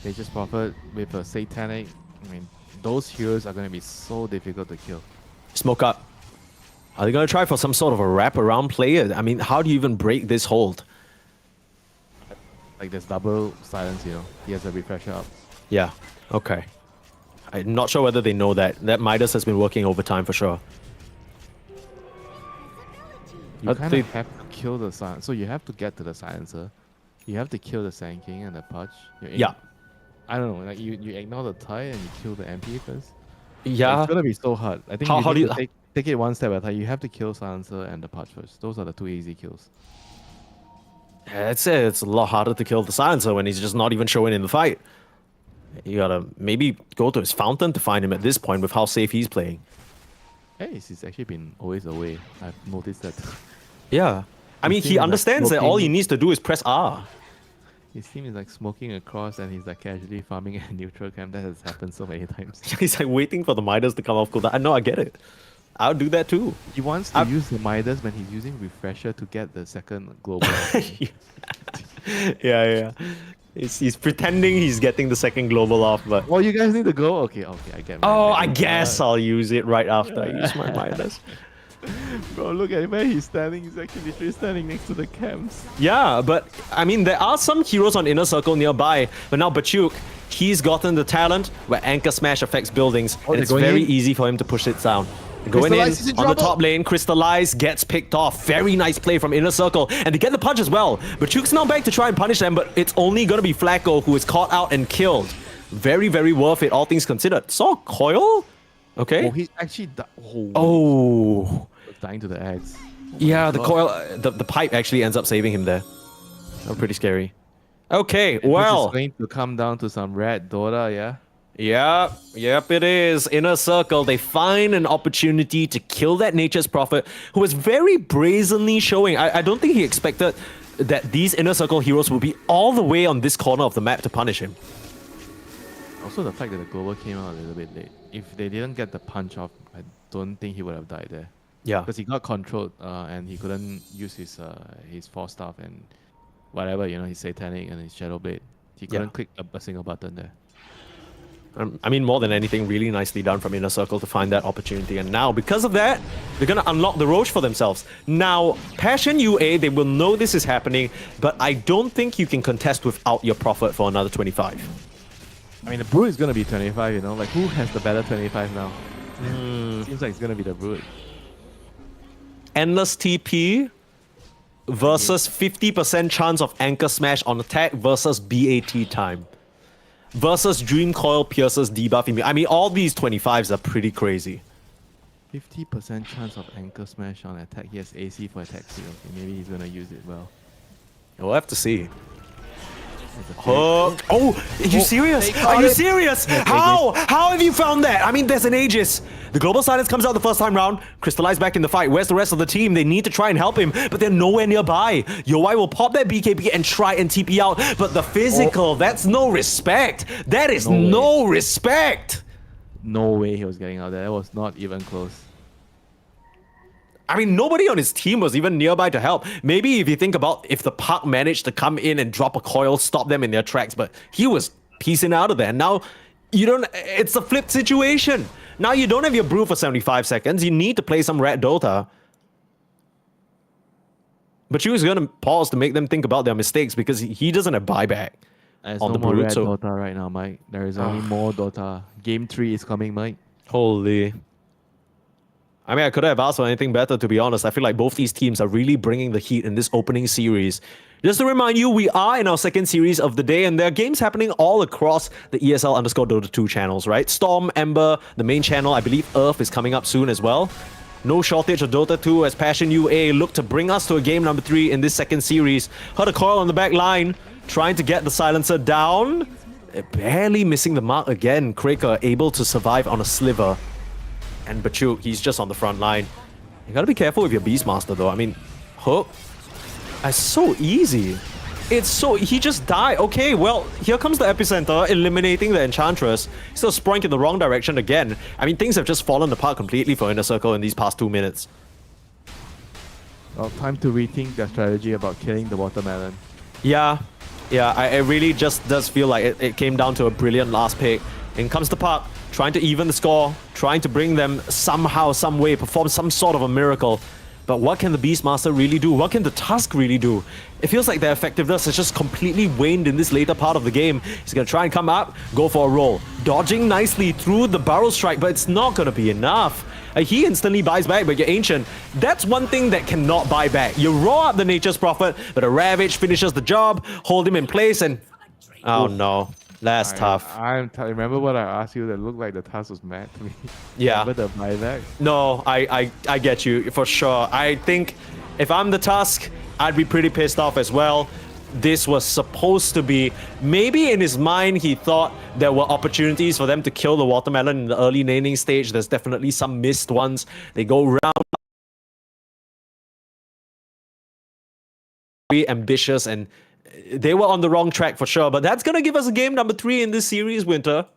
They just profit with a Satanic. I mean, those heroes are gonna be so difficult to kill. Smoke up. Are they gonna try for some sort of a wraparound play? I mean, how do you even break this hold? like there's double silence, you know. He has a refresher up. Yeah. Okay. I'm not sure whether they know that. That Midas has been working overtime for sure. You kind they- of have to kill the silence. So you have to get to the silencer. You have to kill the Sand King and the Pudge. Yeah. I don't know, like you ignore the tie and you kill the MP first. Yeah. It's gonna be so hard. I think How you do need you- to take it one step at a time. You have to kill silencer and the Pudge first. Those are the two easy kills. It's a lot harder to kill the silencer when he's just not even showing in the fight. You gotta maybe go to his fountain to find him at this point with how safe he's playing. Hey, he's actually been always away. I've noticed that. Yeah. I mean, His he team is, like, understands that all he smoking. needs to do is press R. His team is like smoking across and he's like casually farming at neutral camp. That has happened so many times. He's like waiting for the Midas to come off cooldown. I know, I get it. I'll do that too. He wants to use the Midas when he's using refresher to get the second global. Yeah. He's pretending he's getting the second global off, but Well, you guys need to go. Okay, I get. oh, I guess I'll use it right after I use my Midas. Bro, look at where he's standing. He's actually literally standing next to the camps. Yeah, but I mean, there are some heroes on Inner Circle nearby, but now Bachuk, he's gotten the talent where Anchor Smash affects buildings, and they're it's going very in? easy for him to push it down. Going in Crystallize is in on the trouble. top lane, Crystallize gets picked off. Very nice play from Inner Circle, and they get the punch as well. Bachuk's now back to try and punish them, but it's only going to be Flacco who is caught out and killed. Very, very worth it, all things considered. Saw Coil? Okay. Oh, he's actually Oh. dying to the eggs. Yeah, the coil, the pipe actually ends up saving him there. Oh, pretty scary. Okay, This well. is going to come down to some red Dota, yeah? Yep, it is. Inner Circle, they find an opportunity to kill that Nature's Prophet, who was very brazenly showing. I don't think he expected that these Inner Circle heroes would be all the way on this corner of the map to punish him. Also, the fact that the global came out a little bit late. If they didn't get the punch off, I don't think he would have died there. Yeah. Because he got controlled and he couldn't use his force staff and whatever, you know, his satanic and his shadow blade. He couldn't click a single button there. I mean, more than anything, really nicely done from Inner Circle to find that opportunity. And now, because of that, they're going to unlock the Roche for themselves. Now, Passion UA, they will know this is happening, but I don't think you can contest without your Prophet for another 25. I mean, the Brood is going to be 25, you know? Like, who has the better 25 now? Seems like it's going to be the Brood. Endless TP versus 50% chance of Anchor Smash on attack versus BAT time. Versus Dream Coil pierces debuff immune. I mean, all these 25s are pretty crazy. 50% chance of Anchor Smash on attack. He has AC for attack speed. Okay, maybe he's going to use it well. We'll have to see. There's a Oh, are you serious? they Are got you it. serious? How? How have you found that? I mean, there's an Aegis. The Global Silence comes out the first time round. Crystallize back in the fight. Where's the rest of the team? They need to try and help him, but they're nowhere nearby. Yowai will pop that BKB and try and TP out, but the physical, that's no respect. That is no respect. No way he was getting out there. That was not even close. I mean, nobody on his team was even nearby to help. Maybe if you think about if the Park managed to come in and drop a coil, stop them in their tracks, but he was piecing out of there. Now, you don't. It's a flipped situation. Now you don't have your brew for 75 seconds. You need to play some Rat Dota. But she was going to pause to make them think about their mistakes because he doesn't have buyback There's on no the more Brood. red So, Dota right now, Mike. There is only more Dota. Game 3 is coming, Mike. holy. I mean, I could have asked for anything better, to be honest. I feel like both these teams are really bringing the heat in this opening series. Just to remind you, we are in our second series of the day, and there are games happening all across the ESL_Dota 2 channels, right? Storm, Ember, the main channel. I believe Earth is coming up soon as well. No shortage of Dota 2 as Passion UA look to bring us to a game number 3 in this second series. Heard a coil on the back line, trying to get the silencer down. Barely missing the mark again. Kraker able to survive on a sliver. And Bachuk, he's just on the front line. You gotta be careful with your Beastmaster though. I mean, hook. It's so easy. It's so... He just died. Okay, well, here comes the Epicenter, eliminating the Enchantress. Still Sproink in the wrong direction again. I mean, things have just fallen apart completely for Inner Circle in these past 2 minutes. Well, time to rethink their strategy about killing the watermelon. Yeah, it really just does feel like it came down to a brilliant last pick. In comes the Park, trying to even the score, trying to bring them somehow, some way, perform some sort of a miracle. But what can the Beastmaster really do? What can the Tusk really do? It feels like their effectiveness has just completely waned in this later part of the game. He's going to try and come up, go for a roll. Dodging nicely through the barrel strike, but it's not going to be enough. He instantly buys back, but your Ancient, that's one thing that cannot buy back. You roll up the Nature's Prophet, but a Ravage finishes the job, hold him in place, and... Oh no, that's tough. Remember what I asked you that looked like the task was mad to me? Yeah. Remember the buyback? No, I get you, for sure. I think if I'm the Tusk, I'd be pretty pissed off as well. This was supposed to be... Maybe in his mind, he thought there were opportunities for them to kill the Watermelon in the early laning stage. There's definitely some missed ones. They go round... Very ambitious, and they were on the wrong track for sure. But that's going to give us a game number 3 in this series, Winter.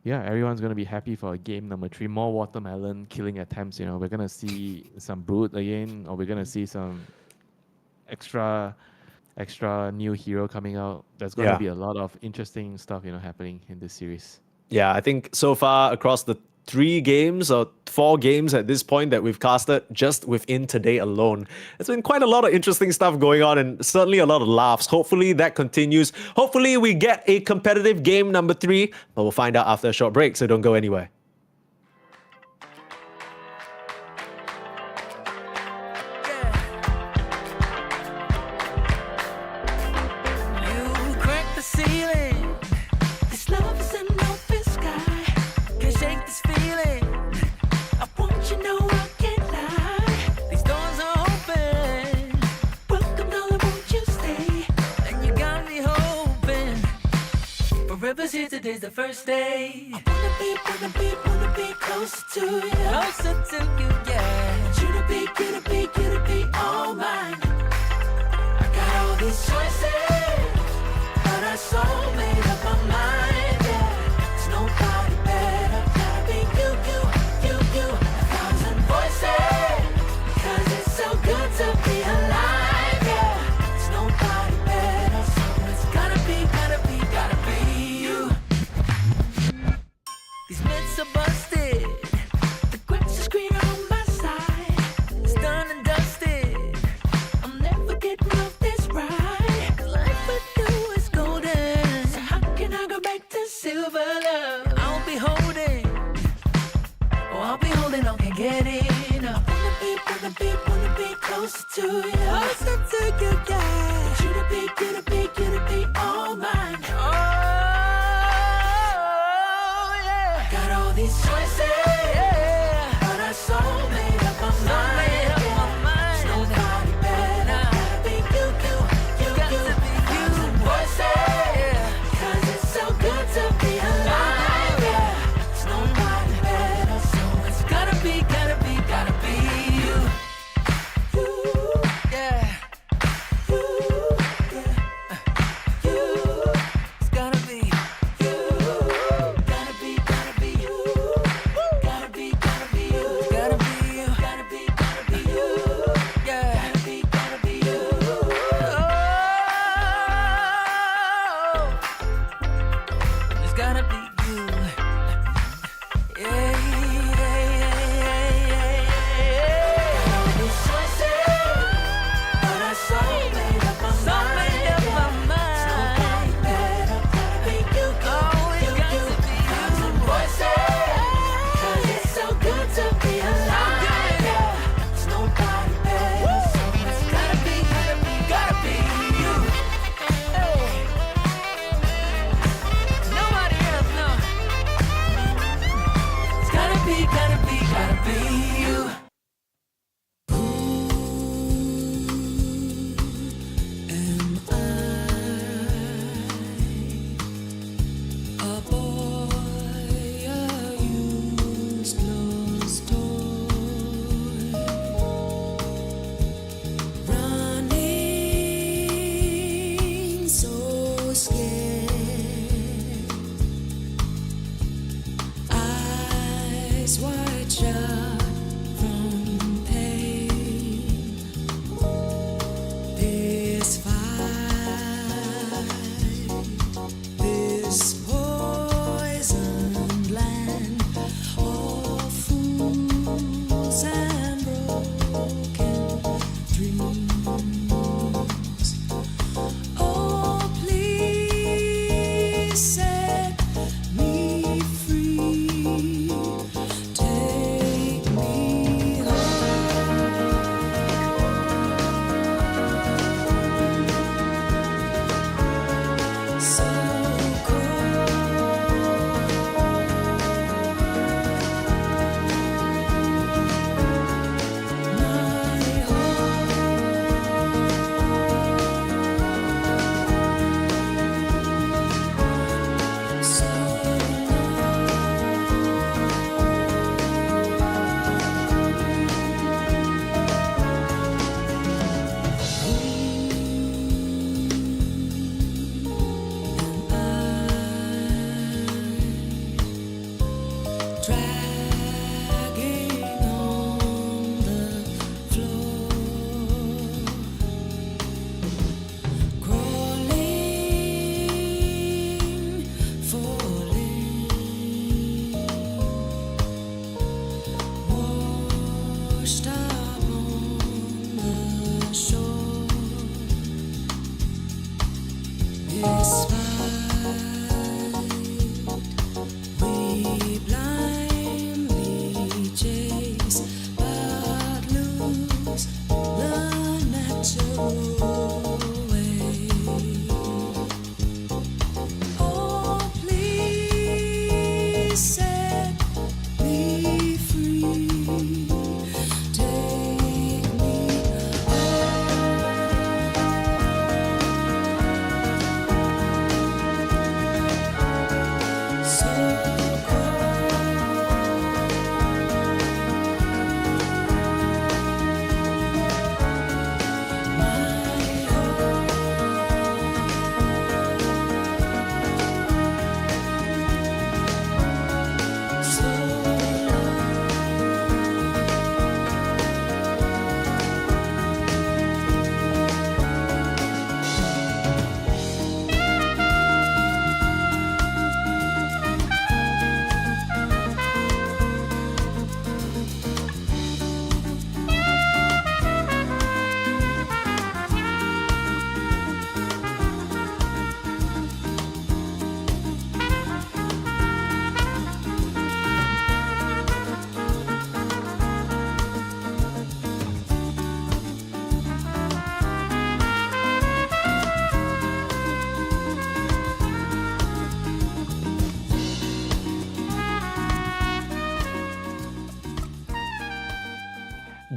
Yeah, everyone's going to be happy for a game number 3. More Watermelon killing attempts, you know. We're going to see some Brood again, or we're going to see some extra new hero coming out. There's going to be a lot of interesting stuff, you know, happening in this series. Yeah, I think so far across the 3 games or 4 games at this point that we've casted just within today alone, there's been quite a lot of interesting stuff going on and certainly a lot of laughs. Hopefully that continues. Hopefully we get a competitive game number 3, but we'll find out after a short break, so don't go anywhere. You crack the ceiling. This love is an open sky. Can't shake this feeling. I want you to know I can't lie. These doors are open. Welcome, darling, won't you stay? And you got me hoping. Forever's here, today's the first day. I wanna be closer to you. Closer to you, yeah. Want you to be all mine. I got all these choices, but I so made up my mind, yeah. There's nobody better, gotta be you. 1,000 voices, because it's so good to be alive, yeah. There's nobody better, so it's gotta be you. These myths are busted, the grass is greener on my side. It's done and dusted, I'm never getting off this ride. 'Cause life with you is golden, so how can I go back to silver love? I'll be holding on, can't get enough. Wanna be closer to you. Closer to you, yeah. Want you to be all mine. Oh, yeah. Got all these choices, yeah. But I so made up my mind. There's nobody better, gotta be you. Got to be you. Voices, yeah. 'Cause it's so good to be alive, yeah. There's nobody better, so it's gotta be you. You, yeah. You, yeah.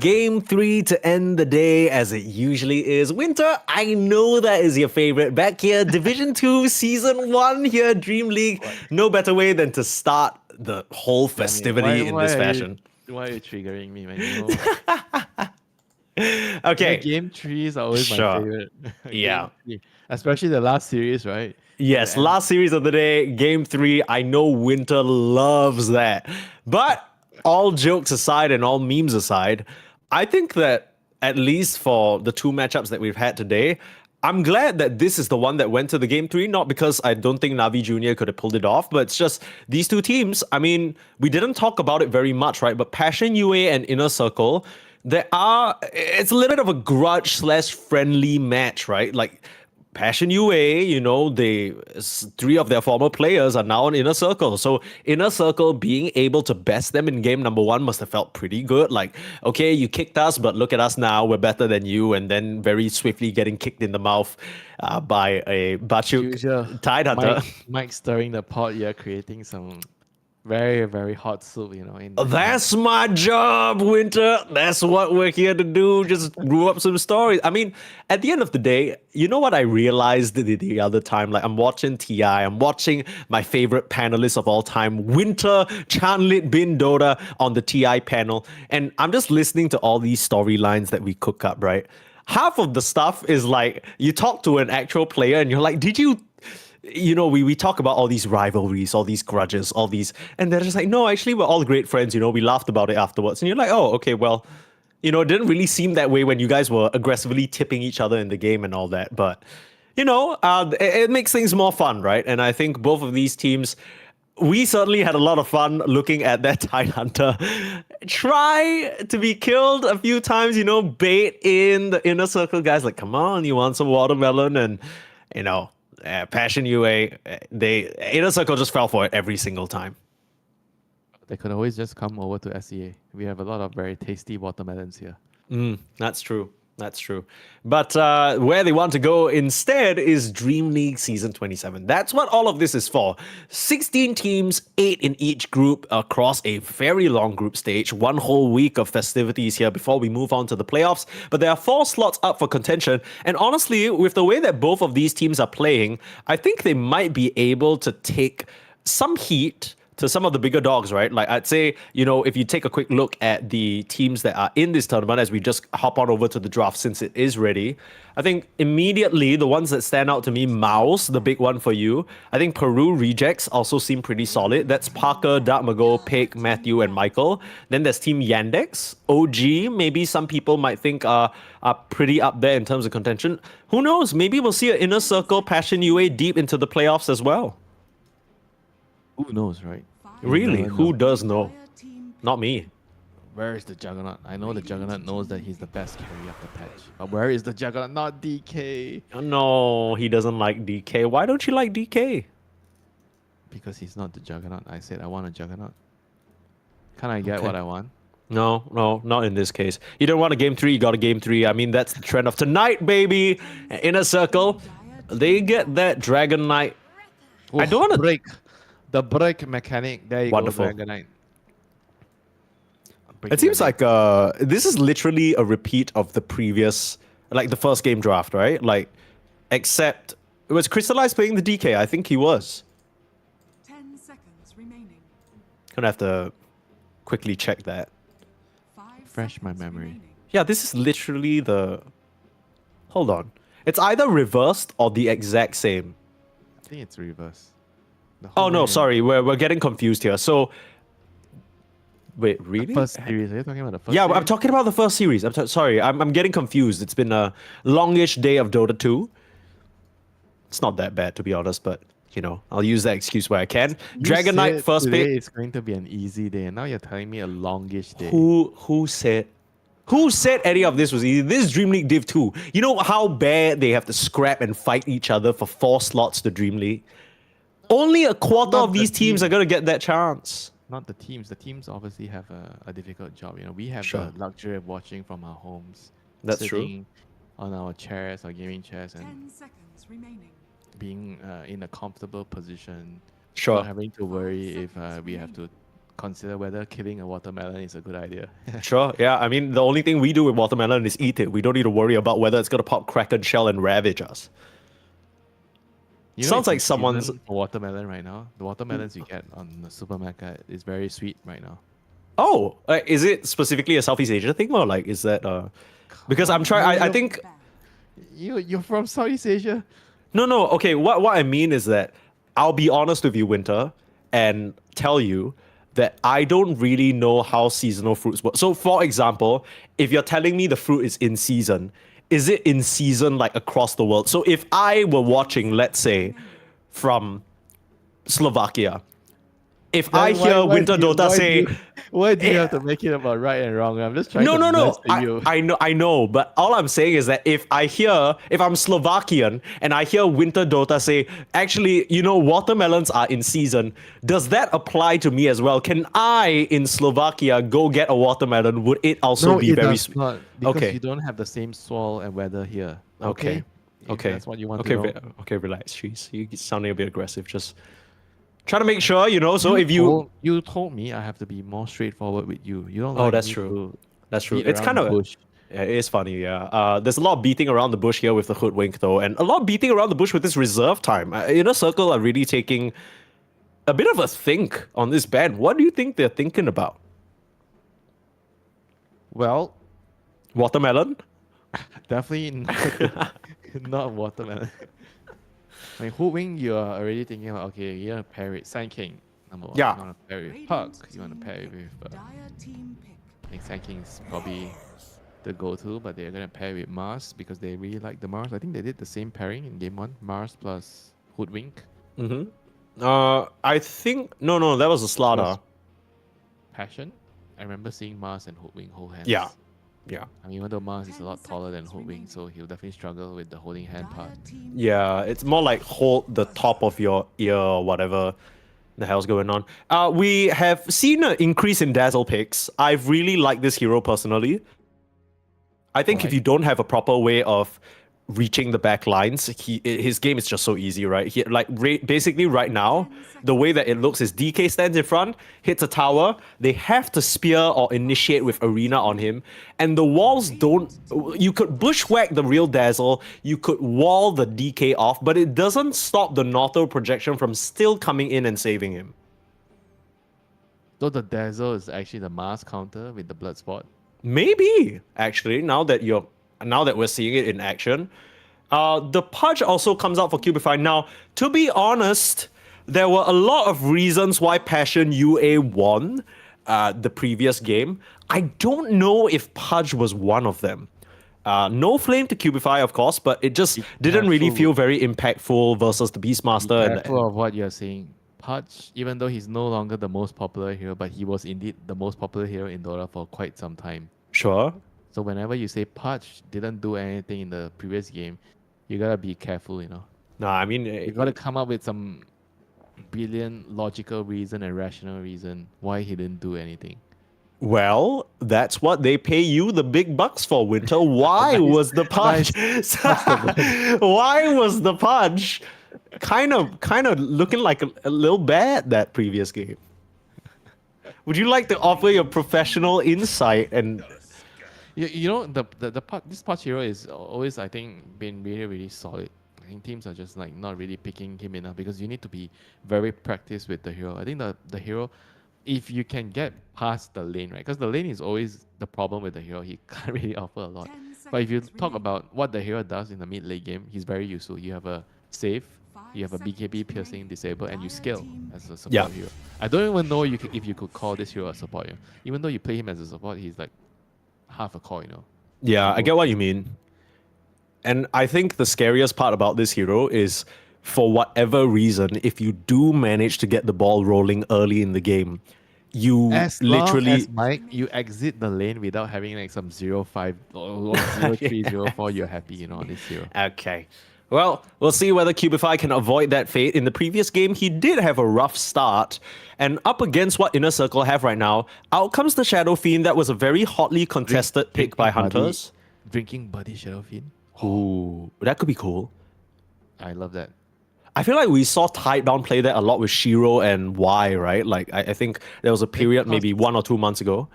Game 3 to end the day as it usually is. Winter, I know that is your favorite. Back here, Division 2, Season 1 here, Dream League. No better way than to start the whole festivity in this fashion. Why are you triggering me, man? You know, Okay. game 3s are always Sure. my favorite. Game Yeah. 3. Especially the last series, right? Yes, last series of the day, Game 3. I know Winter loves that. But all jokes aside and all memes aside, I think that at least for the two matchups that we've had today, I'm glad that this is the one that went to the Game 3, not because I don't think Navi Jr. could have pulled it off, but it's just these two teams. I mean, we didn't talk about it very much, right? But Passion UA and Inner Circle, it's a little bit of a grudge / friendly match, right? Like, Passion UA, you know, three of their former players are now in Inner Circle. So Inner Circle being able to best them in game number 1 must have felt pretty good. Like, okay, you kicked us, but look at us now, we're better than you. And then very swiftly getting kicked in the mouth by a Bachuk Tide Hunter. Mike stirring the pot, yeah, creating some very, very hot soup, you know. That's my job, Winter. That's what we're here to do. Just brew up some stories. I mean, at the end of the day, you know what I realized the other time? Like, I'm watching TI, I'm watching my favorite panelist of all time, Winter Chanlit Bin Dota on the TI panel, and I'm just listening to all these storylines that we cook up, right? Half of the stuff is like, you talk to an actual player and you're like, did you... You know, we talk about all these rivalries, all these grudges, all these, and they're just like, no, actually, we're all great friends. You know, we laughed about it afterwards. And you're like, oh, okay, well, you know, it didn't really seem that way when you guys were aggressively tipping each other in the game and all that. But, you know, it makes things more fun, right? And I think both of these teams, we certainly had a lot of fun looking at that Tide Hunter try to be killed a few times, you know, bait in the Inner Circle guys like, come on, you want some watermelon? And, you know, Passion UA, Inner Circle just fell for it every single time. They could always just come over to SEA. We have a lot of very tasty watermelons here. That's true. That's true. But where they want to go instead is Dream League Season 27. That's what all of this is for. 16 teams, 8 in each group across a very long group stage. 1 whole week of festivities here before we move on to the playoffs. But there are 4 slots up for contention. And honestly, with the way that both of these teams are playing, I think they might be able to take some heat to some of the bigger dogs, right? Like, I'd say, you know, if you take a quick look at the teams that are in this tournament as we just hop on over to the draft since it is ready, I think immediately the ones that stand out to me, Mouse, the big one for you. I think Peru Rejects also seem pretty solid. That's Parker, Darkmago, Pig, Matthew, and Michael. Then there's Team Yandex. OG, maybe some people might think are pretty up there in terms of contention. Who knows? Maybe we'll see an Inner Circle Passion UA deep into the playoffs as well. Who knows, right? Really? never Who know. does know? Not me. Where is the Juggernaut? I know the Juggernaut knows that he's the best carry of the patch. But where is the Juggernaut? Not DK. Oh, no, he doesn't like DK. Why don't you like DK? Because he's not the Juggernaut. I said I want a Juggernaut. Can I get what I want? No, not in this case. You don't want a game 3, you got a game 3. I mean, that's the trend of tonight, baby. Inner Circle, they get that Dragon Knight. I don't want to break. The break mechanic. There you Wonderful. go, Dragon Knight. It seems like this is literally a repeat of the previous, like the first game draft, right? Like, except it was Crystallized playing the DK. I think he was. 10 seconds remaining. Gonna have to quickly check that. 5 Refresh my seconds memory. remaining. Yeah, this is literally the... Hold on. It's either reversed or the exact same. I think it's reverse. Oh, no, sorry. We're getting confused here. So... Wait, really? First series. Are you talking about the first Yeah, series? I'm talking about the first series. Sorry, I'm getting confused. It's been a longish day of Dota 2. It's not that bad, to be honest, but, you know, I'll use that excuse where I can. You Dragon Knight said first today pick. It's going to be an easy day, and now you're telling me a longish day. Who said any of this was easy? This is Dream League Div 2. You know how bad they have to scrap and fight each other for 4 slots to Dream League? Only a quarter Not of the these teams team. are going to get that chance. Not the teams. The teams obviously have a difficult job. You know, we have Sure. the luxury of watching from our homes. That's true. sitting on our chairs, our gaming chairs, and 10 seconds remaining. being in a comfortable position. Sure. Not having to worry if we have to consider whether killing a watermelon is a good idea. Sure, yeah. I mean, the only thing we do with watermelon is eat it. We don't need to worry about whether it's gonna pop crack and shell and ravage us. You know, Sounds it's like the someone's- season for watermelon right now. The watermelons you get on the supermarket is very sweet right now. Oh, is it specifically a Southeast Asia thing, or like is that because I'm trying. I think You're from Southeast Asia. no. Okay, what I mean is that I'll be honest with you, Winter, and tell you that I don't really know how seasonal fruits work. So, for example, if you're telling me the fruit is in season, is it in season like across the world? So, if I were watching, let's say, from Slovakia, if I hear Winter Dota say, why do you have to make it about right and wrong? I'm just trying no, to no. mess with you. I know. But all I'm saying is that if I'm Slovakian and I hear Winter Dota say, actually, watermelons are in season, does that apply to me as well? Can I, in Slovakia, go get a watermelon? Would it also be it very does sweet? not, because Okay. you don't have the same soil and weather here. Okay. If Okay. that's what you want okay, to know. okay, relax, Cheese. You're sounding a bit aggressive. Just trying to make sure, so if you told me I have to be more straightforward with you. You don't. Oh, like that's me true. to That's true. beat It's around kind the of bush. Yeah, it is funny, yeah. There's a lot of beating around the bush here with the hoodwink, though, and a lot of beating around the bush with this reserve time. Inner Circle are really taking a bit of a think on this ban. What do you think they're thinking about? Well, Watermelon? definitely not, not watermelon. I mean, Hoodwink, you are already thinking about, okay, you're gonna pair it Sand King, number one. Yeah. You wanna pair it Puck, you wanna pair it with Dire team pick. I think Sand King is probably the go-to, but they're gonna pair with Mars because they really like the Mars. I think they did the same pairing in game 1, Mars plus Hoodwink. Mm-hmm. I think no, that was a slaughter. Passion. I remember seeing Mars and Hoodwink hold hands. Yeah. I mean, even though Mars is a lot taller than Hoodwink, so he'll definitely struggle with the holding hand part. Dire team Yeah, it's more like hold the top of your ear or whatever the hell's going on. We have seen an increase in dazzle picks. I've really liked this hero personally. I think if Right. you don't have a proper way of reaching the back lines, his game is just so easy, right? Basically right now, the way that it looks is DK stands in front, hits a tower, they have to spear or initiate with arena on him, and the walls don't. You could bushwhack the real dazzle, you could wall the DK off, but it doesn't stop the Nauto projection from still coming in and saving him. So the Dazzle is actually the Mars counter with the blood spot. Maybe actually, now that we're seeing it in action. The Pudge also comes out for Cubify. Now, to be honest, there were a lot of reasons why Passion UA won the previous game. I don't know if Pudge was one of them. No flame to Cubify, of course, but it just didn't really careful. feel very impactful versus the Beastmaster. Be careful of what you're saying. Pudge, even though he's no longer the most popular hero, but he was indeed the most popular hero in Dota for quite some time. Sure. So whenever you say Pudge didn't do anything in the previous game, you gotta be careful, No, I mean, You gotta come up with some brilliant logical reason and rational reason why he didn't do anything. well, that's what they pay you the big bucks for, Winter. Why was the Pudge? Why was the Pudge kind of looking like a little bad that previous game? Would you like to offer your professional insight and This Pudge hero is always, I think, been really, really solid. I think teams are just like not really picking him enough because you need to be very practiced with the hero. I think the hero, if you can get past the lane, right? Because the lane is always the problem with the hero. He can't really offer a lot. 10 But if you seconds talk remaining. about what the hero does in the mid late game, he's very useful. You have a save, you have a 5 BKB seconds piercing remaining. disable, and you Dire scale team as a support Yeah. hero. I don't even know if you could call this hero a support hero. Even though you play him as a support, he's like half a core, Yeah, I get what you mean. And I think the scariest part about this hero is, for whatever reason, if you do manage to get the ball rolling early in the game, you As literally long as, Mike, you exit the lane without having like some 0-5 or 0-3, 0-4, you're happy, on this hero. Okay. Well, we'll see whether Cubify can avoid that fate. In the previous game, he did have a rough start. And up against what Inner Circle have right now, out comes the Shadow Fiend. That was a very hotly contested pick by Hunters. Drinking Buddy Shadow Fiend. Ooh, that could be cool. I love that. I feel like we saw Tidebound play that a lot with Shiro and Y, right? Like I think there was a period maybe 1 or 2 months ago.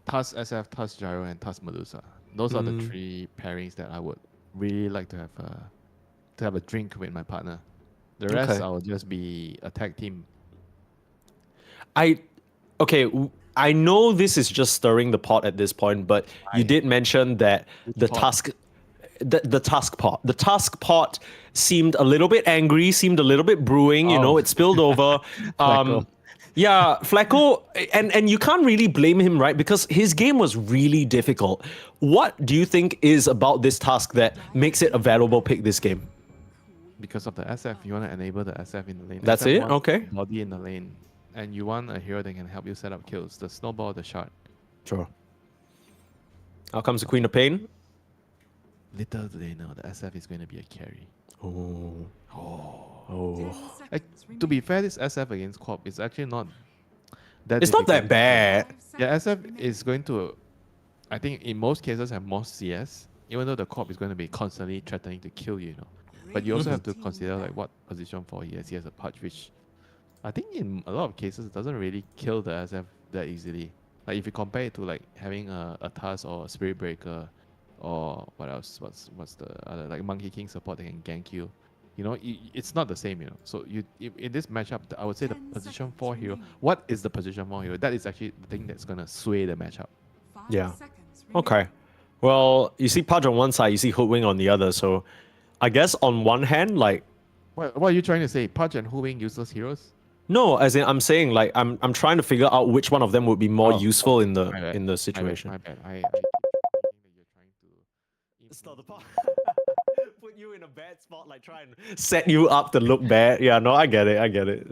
TUS SF, TUS Gyro, and TUS Medusa. Those are the Mm. 3 pairings that I would really like to have a drink with my partner. The rest Okay. I will just be a tag team. I know this is just stirring the pot at this point, but you did mention that the pot? task, the task pot seemed a little bit angry, seemed a little bit brewing. You know, Oh. it spilled over. Flacco. Yeah, Flacco, and you can't really blame him, right? Because his game was really difficult. What do you think is about this task that makes it a valuable pick this game? Because of the SF, you want to enable the SF in the lane. That's SF it? wants Okay. Body in the lane. And you want a hero that can help you set up kills. The snowball, the shard. Sure. Out comes the Queen of Pain. Little do they know, the SF is going to be a carry. Oh. 10 Like, seconds to be remaining. fair, this SF against Corp is actually not that It's not that difficult. bad. 5 Yeah, seconds SF remaining. is going to, I think in most cases, have more CS, even though the Corp is going to be constantly threatening to kill you, you know. But you also have to consider like what position for he has. He has a Pudge, which I think in a lot of cases doesn't really kill the SF that easily. Like if you compare it to like having a TUS or a Spirit Breaker or what else? What's the other, like Monkey King support that can gank you. You know, it's not the same, you know. So in this matchup, I would say the 10 position seconds 4 hero. remaining. What is the position 4 hero? That is actually the thing that's gonna sway the matchup. 5 Yeah. seconds Okay. remaining. Well, you see Pudge on one side, you see Hoodwink on the other. So I guess on one hand, like, What are you trying to say? Pudge and Hu Wing useless heroes? no, as in I'm saying like I'm trying to figure out which one of them would be more Oh, useful in the my bad. in the situation. My bad. I keep thinking that you're trying to. Start the pot. Put you in a bad spot, like try and set you up to look bad. Yeah, no, I get it.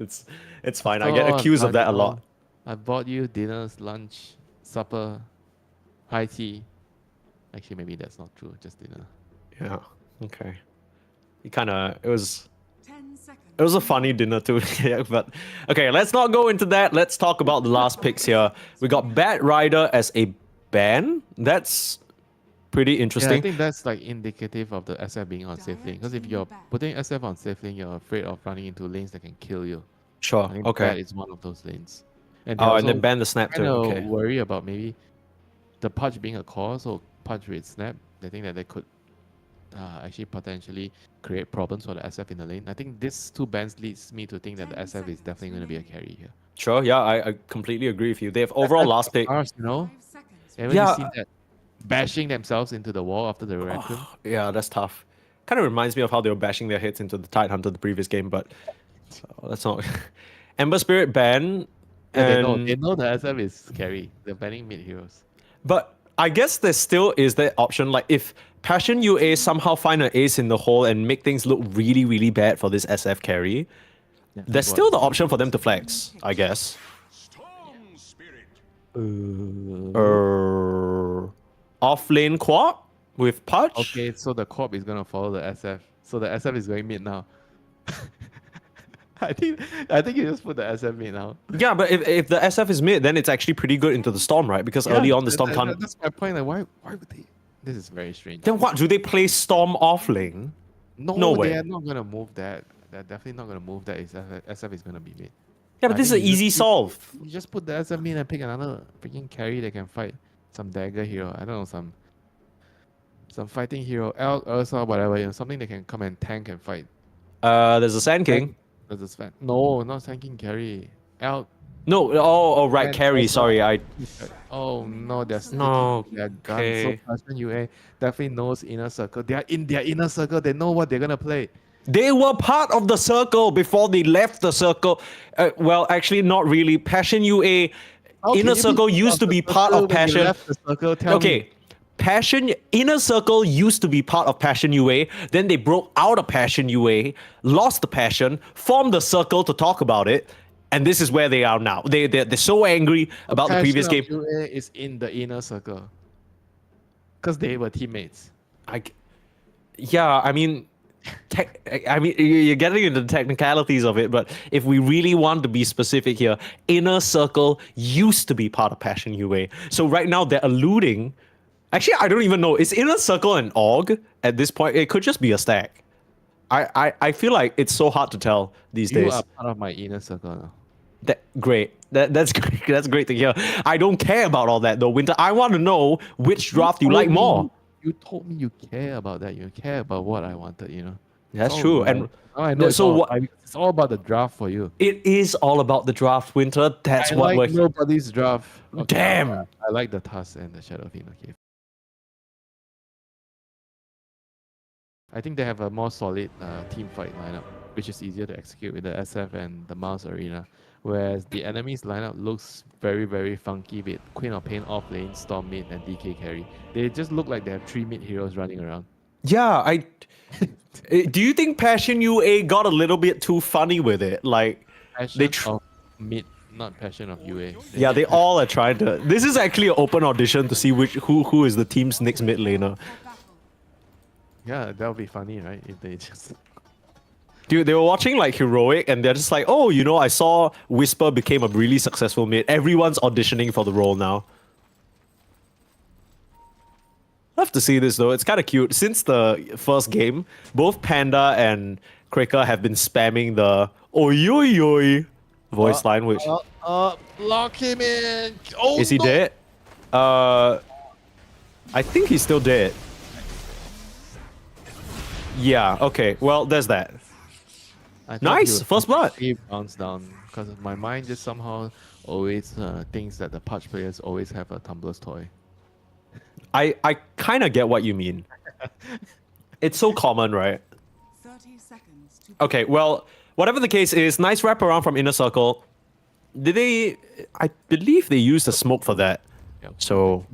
It's fine. I get Oh, accused of I that a know. lot. I bought you dinners, lunch, supper, high tea. Actually, maybe that's not true. Just dinner. Yeah. Okay. It was 10 seconds. It was a funny dinner too. Yeah, but okay, let's not go into that. Let's talk about the last picks here. We got Bat Rider as a ban. That's pretty Yeah, I interesting. think that's like indicative of the SF being on safe lane. Because if you're putting SF on safe lane, you're afraid of running into lanes that can kill you. Sure. I think Okay. that is one of those lanes. And they Oh, and then also ban the snap too. kind of Okay. worry about maybe the Pudge being a core, so Pudge with snap. They think that they could actually potentially create problems for the SF in the lane. I think these 2 bans leads me to think that the 10 SF is seconds definitely going to be a remaining. carry here. Sure. Yeah, I completely agree with you. They have overall last pick. Ours, you know, 5 seconds haven't Yeah. you seen that bashing themselves into the wall after the raccoon? Yeah, that's tough. Kind of reminds me of how they were bashing their heads into the Tide Hunter the previous game, but that's not. Ember Spirit ban. Yeah, And they know the SF is scary. They're banning mid heroes. But I guess there still is that option. Like if Passion UA somehow find an ace in the hole and make things look really, really bad for this SF carry, Yeah, there's what? still the option for them to flex, I guess. Off lane quad with Pudge. Okay, so the corp is gonna follow the SF. So the SF is going mid now. I think you just put the SF mid now. Yeah, but if the SF is mid, then it's actually pretty good into the Storm, right? Because early on the Storm can't. That's my point. Like, why would they? This is very strange. Then what? Do they play Storm off lane? No way. They are not gonna move that. They're definitely not gonna move that. SF is gonna be mid. Yeah, but I this is an think you easy just- solve. You just put the SF mid and pick another freaking carry that can fight some dagger hero. I don't know, some fighting hero, Ursa, whatever. You know, something that can come and tank and fight. There's a Sand King. Does this fan? No, not Sand King carry. L. No, oh right, And carry. also- Sorry, I. Oh no, they're sticking No, to their guns. okay. So Passion UA definitely knows inner circle. They are in their inner circle. They know what they're gonna play. They were part of the circle before they left the circle. Well, actually, not really. Passion UA, How can Inner you be Circle used to of be the part circle of when you Passion. left the circle? Tell Okay, me. Passion Inner Circle used to be part of Passion UA. Then they broke out of Passion UA, lost the passion, formed the circle to talk about it, and this is where they are now. They're so angry about the previous game. Passion of UA is in the inner circle because they were teammates. Yeah, I mean, you're getting into the technicalities of it, but if we really want to be specific here, Inner Circle used to be part of Passion UA. So right now they're alluding. Actually, I don't even know. Is Inner Circle an org at this point? It could just be a stack. I feel like it's so hard to tell these You days. are part of my inner circle now. Great. That's great. That's great to hear. I don't care about all that though, Winter. I want to know which draft you like more. You told me you care about that. You care about what I wanted, you know. That's It's all true. about And it. Now I know it's so all, what? it's all about the draft for you. It is all about the draft, Winter. That's I what like we're. nobody's draft. Damn. I like the Tusk and the Shadow Fiend. Okay. I think they have a more solid team fight lineup, which is easier to execute with the SF and the Mouse Arena. Whereas the enemy's lineup looks very, very funky with Queen of Pain off lane, Storm mid, and DK carry. They just look like they have 3 mid heroes running around. Yeah, I. Do you think Passion UA got a little bit too funny with it? Like, Passion tr- of mid, not Passion of UA. yeah, they all are trying to. This is actually an open audition to see who is the team's next mid laner. Yeah, that would be funny, right? If they just. Dude, they were watching like Heroic and they're just like, oh, you know, I saw Whisper became a really successful mid. Everyone's auditioning for the role now. Love to see this though. It's kind of cute. Since the first game, both Panda and Kraker have been spamming the oi oi oi voice line, which Lock him in! Oh, is he no! dead? I think he's still dead. Yeah, okay. Well, there's that. I thought Nice, he would first blood. He bounced down because my mind just somehow always thinks that the Pudge players always have a Tumblr's toy. I kind of get what you mean. It's so common, right? 30 seconds to Okay, well, whatever the case is, nice wraparound from Inner Circle. Did they... I believe they used the smoke for that. Yep. So...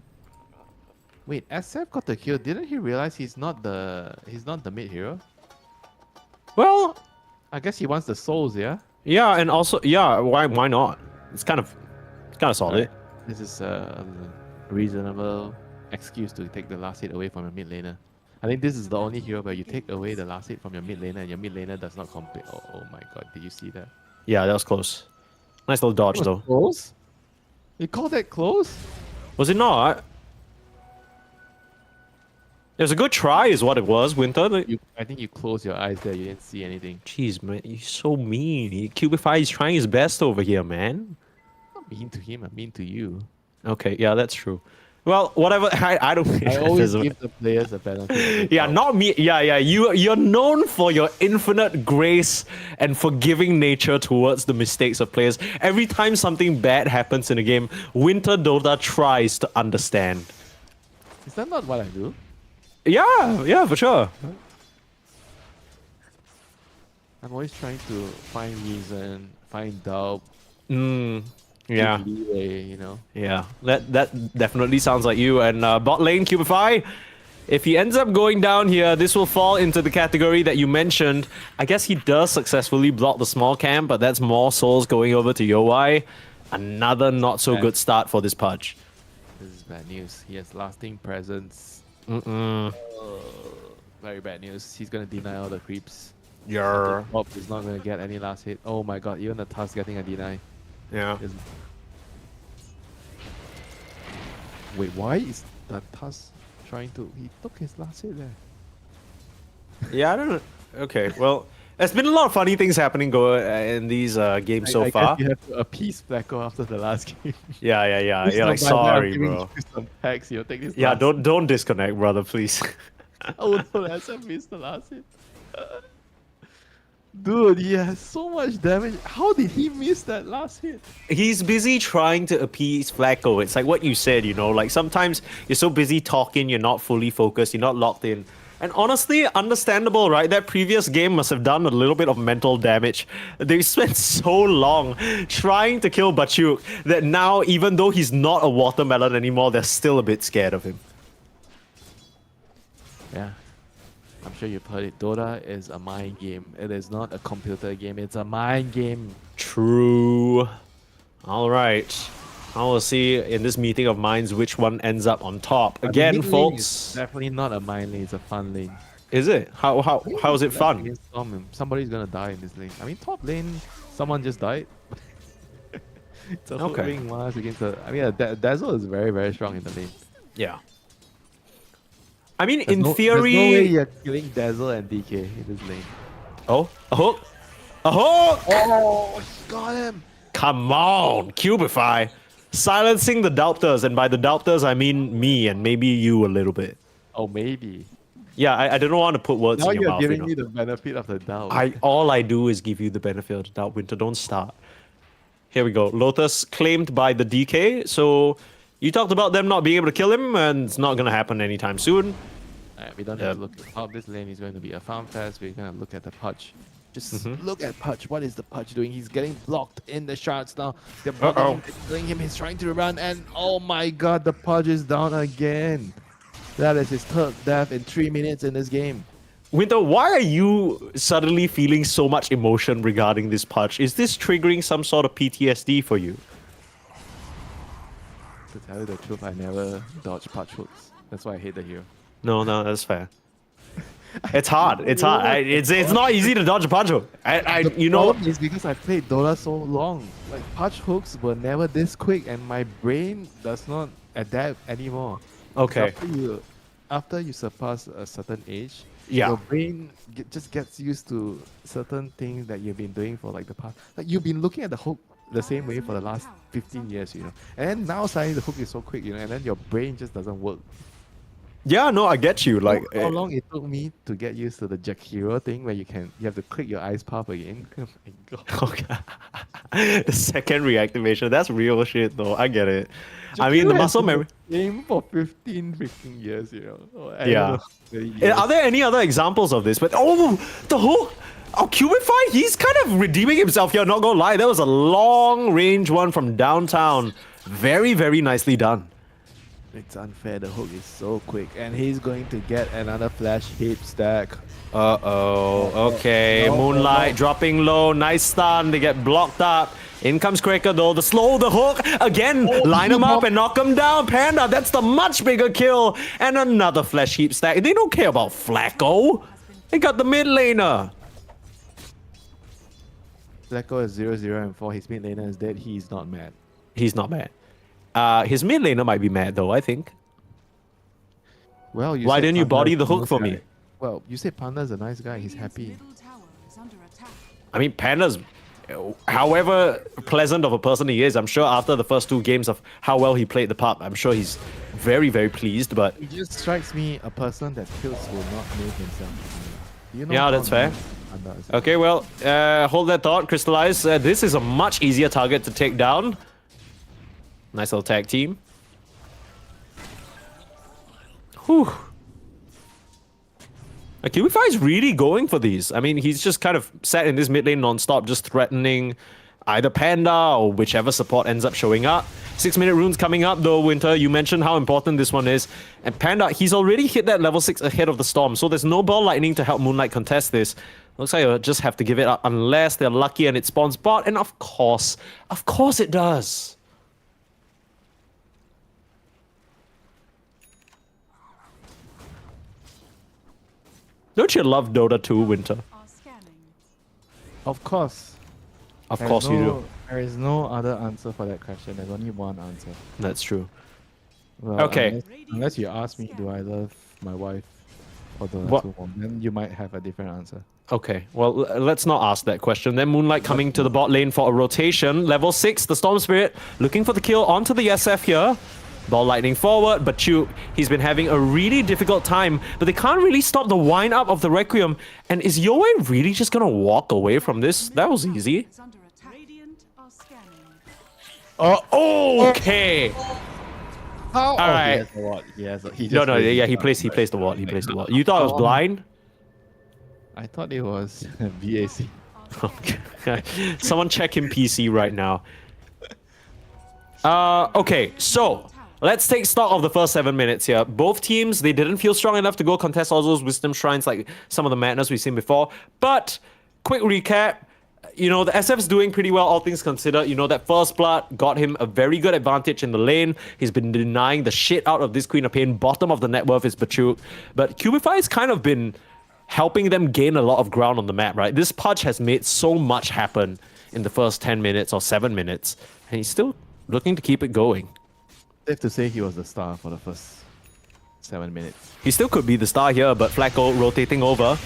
Wait, SF got the kill. Didn't he realize he's not the mid hero? Well, I guess he wants the souls, yeah. yeah, and also... Yeah, why not? It's kind of solid. This is a reasonable excuse to take the last hit away from your mid laner. I think this is the only hero where you take away the last hit from your mid laner and your mid laner does not complete. Oh my god, did you see that? Yeah, that was close. Nice little dodge, though. Close? You call that close? Was it not? It was a good try, is what it was, Winter. I think you closed your eyes there. You didn't see anything. Jeez, man, you're so mean. Cubify is trying his best over here, man. I'm not mean to him. I'm mean to you. Okay, yeah, that's true. Well, whatever. I don't. I always give the players a benefit. Yeah, not me. Yeah. You're known for your infinite grace and forgiving nature towards the mistakes of players. Every time something bad happens in a game, Winter Dota tries to understand. Is that not what I do? Yeah, for sure. I'm always trying to find reason, find doubt. Yeah. give leeway, you know. Yeah, that definitely sounds like you. And bot lane, Cubify, if he ends up going down here, this will fall into the category that you mentioned. I guess he does successfully block the small camp, but that's more souls going over to Yowai. Another not so good start for this Pudge. This is bad news. He has lasting presence. Very bad news. He's gonna deny all the creeps. Yeah. Bob is not gonna get any last hit. Oh my god, even the Tusk getting a deny. Yeah. Wait, why is the Tusk trying to... He took his last hit there. Yeah, I don't know. Okay, well, there's been a lot of funny things happening in these games so I far. guess you have to appease Blacko after the last game. Yeah. Please You're don't like, mind that, I'm sorry, giving bro. you some packs, you know, take this Yeah, last- don't disconnect, brother, please. Oh no, SF missed the last hit. Dude, he has so much damage. How did he miss that last hit? He's busy trying to appease Flacco. It's like what you said, you know, like sometimes you're so busy talking, you're not fully focused, you're not locked in. And honestly, understandable, right? That previous game must have done a little bit of mental damage. They spent so long trying to kill Bachuk that now, even though he's not a watermelon anymore, they're still a bit scared of him. Yeah. I'm sure you've heard it. Dota is a mind game. It is not a computer game. It's a mind game. True. All right. I will see in this meeting of minds which one ends up on top. Again, Mid lane folks. is definitely not a mind lane. It's a fun lane. Is it? How is it fun? Against somebody's gonna die in this lane. I mean, top lane, someone just died. It's a Okay. flipping Mars against a... I mean, Dazzle is very, very strong in the lane. Yeah. I mean, There's in no theory, way you're killing Dazzle and DK in this lane. Oh, a hook! A hook! Oh, he got him. Come on, Cubify. Silencing the doubters, and by the doubters I mean me and maybe you a little bit. Oh, maybe. Yeah, I don't want to put words Now in your you're mouth. giving you know. me the benefit of the doubt. All I do is give you the benefit of the doubt. Winter, don't start. Here we go. Lotus claimed by the DK. So you talked about them not being able to kill him, and it's not gonna happen anytime soon. We don't have to look at how this lane is going to be a farm fest. We're going to look at the Pudge. Just look at Pudge. What is the Pudge doing? He's getting blocked in the shards now. They're blocking him, killing him. He's trying to run, and oh my god, the Pudge is down again. That is his third death in 3 minutes in this game. Winter, why are you suddenly feeling so much emotion regarding this Pudge? Is this triggering some sort of PTSD for you? To tell you the truth, I never dodge Pudge hooks. That's why I hate the hero. No, that's fair. It's hard. It's hard. It's not easy to dodge a Pudge hook. You know. Problem is because I played Dota so long. Like Pudge hooks were never this quick, and my brain does not adapt anymore. Okay. After you surpass a certain age, Yeah. your brain just gets used to certain things that you've been doing for like the past. Like you've been looking at the hook the same way for the last 15 years, you know. And then now suddenly the hook is so quick, you know, and then your brain just doesn't work. Yeah, no, I get you. Like, How long it took me to get used to the Jack Hero thing where you have to click your ice path again. Oh my god. okay. The second reactivation, that's real shit though. I get it. I mean, the muscle memory. Game for 15 freaking years, you know. I don't Yeah. know, 30 years. Are there any other examples of this? But the hook. Oh, Cubify, he's kind of redeeming himself here. Not gonna lie, that was a long range one from downtown. Very, very nicely done. It's unfair. The hook is so quick, and he's going to get another flash heap stack. Okay. Moonlight dropping low. Nice stun. They get blocked up. In comes Cracker though. The hook. Again, line him up and knock him down. Panda, that's the much bigger kill. And another flash heap stack. They don't care about Flacco. They got the mid laner. Flacco is 0-0 and 4. His mid laner is dead. He's not mad. He's not mad. His mid laner might be mad though, I think. Well, Why said didn't you Panda body is the a hook nice for guy. me? Well, you said Panda's a nice guy. He's happy. Middle tower is under attack. I mean, Panda's, however pleasant of a person he is, I'm sure after the first 2 games of how well he played the part, I'm sure he's very, very pleased. But He just strikes me a person that kills will not make himself. You know Yeah, how that's fair. Panda is. okay, well, hold that thought, Crystallize. This is a much easier target to take down. Nice little tag team. Whew. Cubify is really going for these. I mean, he's just kind of sat in this mid lane non-stop, just threatening either Panda or whichever support ends up showing up. 6-minute runes coming up though, Winter. You mentioned how important this one is. And Panda, he's already hit that level 6 ahead of the Storm, so there's no ball lightning to help Moonlight contest this. Looks like you'll just have to give it up unless they're lucky and it spawns bot. And of course it does. Don't you love Dota 2, Winter? Are scanning. Of course. Of course you do. There is no other answer for that question. There's only one answer. That's true. Well, Okay. Unless you ask me, do I love my wife or the What? two mom, then you might have a different answer. Okay, well, let's not ask that question. Then Moonlight coming to the bot lane for a rotation. Level 6, the Storm Spirit looking for the kill onto the SF here. Ball lightning forward, but he's been having a really difficult time, but they can't really stop the wind up of the Requiem. And is Yowen really just gonna walk away from this? That was easy. Is under attack. Radiant are scanning. Okay. How? All right. He has a ward. He No, just plays yeah, the he ward. plays the ward. He plays the ward. You thought it was blind? I thought it was BAC. Okay. Someone check him PC right now. Okay, so let's take stock of the first 7 minutes here. Both teams, they didn't feel strong enough to go contest all those wisdom shrines like some of the madness we've seen before. But quick recap, you know, the SF's doing pretty well, all things considered. You know, that first blood got him a very good advantage in the lane. He's been denying the shit out of this Queen of Pain. Bottom of the net worth is Bachuk. But Cubify's kind of been helping them gain a lot of ground on the map, right? This Pudge has made so much happen in the first 10 minutes or 7 minutes. And he's still looking to keep it going. Safe to say he was the star for the first 7 minutes. He still could be the star here, but Flacco rotating over.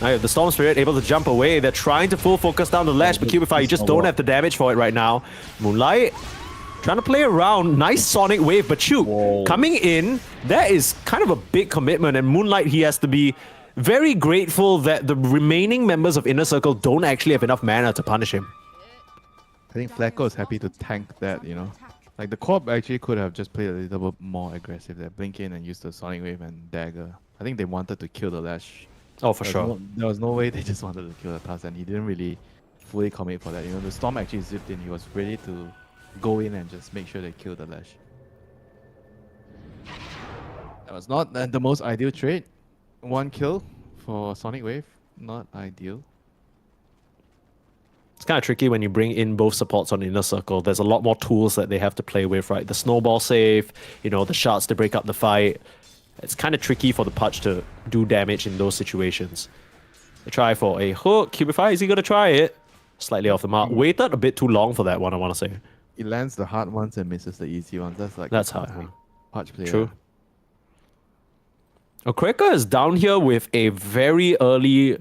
Now you have the Storm Spirit able to jump away. They're trying to full focus down the ledge, but Cubify, you just don't have the damage for it right now. Moonlight trying to play around. Nice Sonic Wave, but shoot, coming in, that is kind of a big commitment. And Moonlight, he has to be very grateful that the remaining members of Inner Circle don't actually have enough mana to punish him. I think Flacco is happy to tank that, you know. Like the Corp actually could have just played a little bit more aggressive there. Blink in and use the Sonic Wave and Dagger. I think they wanted to kill the Lash. Oh, for sure. There was no way they just wanted to kill the Tusk, and he didn't really fully commit for that. You know, the Storm actually zipped in. He was ready to go in and just make sure they kill the Lash. That was not the most ideal trade. One kill for Sonic Wave. Not ideal. It's kind of tricky when you bring in both supports on Inner Circle. There's a lot more tools that they have to play with, right? The snowball save, you know, the shots to break up the fight. It's kind of tricky for the Pudge to do damage in those situations. They try for a hook. Cubify, is he going to try it? Slightly off the mark. Waited a bit too long for that one, I want to say. He lands the hard ones and misses the easy ones. That's hard. Pudge player. True. Cracker is down here with a very early...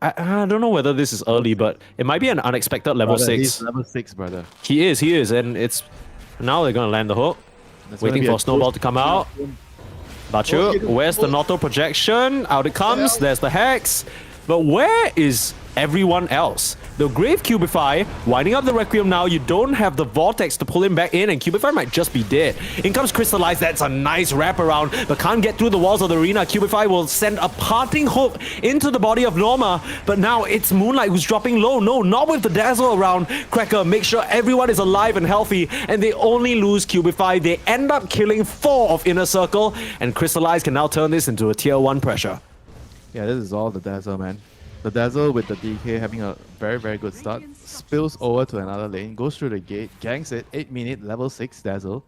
I don't know whether this is early, but it might be an unexpected level 6. He's level 6, brother. He is, and it's... Now they're going to land the hook. Waiting for Snowball to come out. Bachu, where's the Noto projection? Out it comes, there's the Hex. But where is everyone else? The Grave Cubify, winding up the Requiem now, you don't have the Vortex to pull him back in, and Cubify might just be dead. In comes Crystallize, that's a nice wraparound, but can't get through the walls of the arena. Cubify will send a parting hook into the body of Norma, but now it's Moonlight who's dropping low. No, not with the Dazzle around. Cracker makes sure everyone is alive and healthy, and they only lose Cubify. They end up killing 4 of Inner Circle, and Crystallize can now turn this into a tier 1 pressure. Yeah, this is all the Dazzle, man. The Dazzle with the DK having a very, very good start. Spills over to another lane, goes through the gate, ganks it, 8-minute, level 6 Dazzle.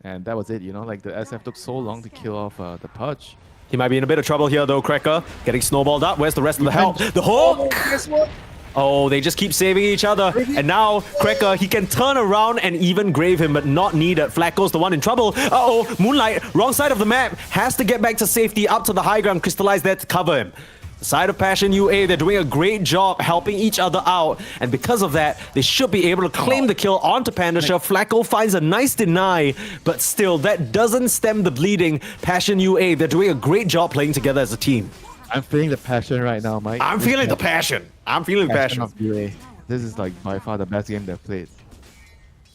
And that was it, you know, like the SF took so long to kill off the Pudge. He might be in a bit of trouble here though, Cracker. Getting snowballed up, where's the rest of the help? The hook! Guess what? Oh, they just keep saving each other. And now, Cracker, he can turn around and even grave him, but not needed. Flacco's the one in trouble. Uh-oh, Moonlight, wrong side of the map. Has to get back to safety, up to the high ground. Crystallize there to cover him. The side of Passion UA, they're doing a great job helping each other out. And because of that, they should be able to claim the kill onto Pandasha. Flacco finds a nice deny, but still, that doesn't stem the bleeding. Passion UA, they're doing a great job playing together as a team. I'm feeling the passion right now, Mike. I'm feeling the passion. I'm feeling passion. Of UA. This is like by far the best game they've played.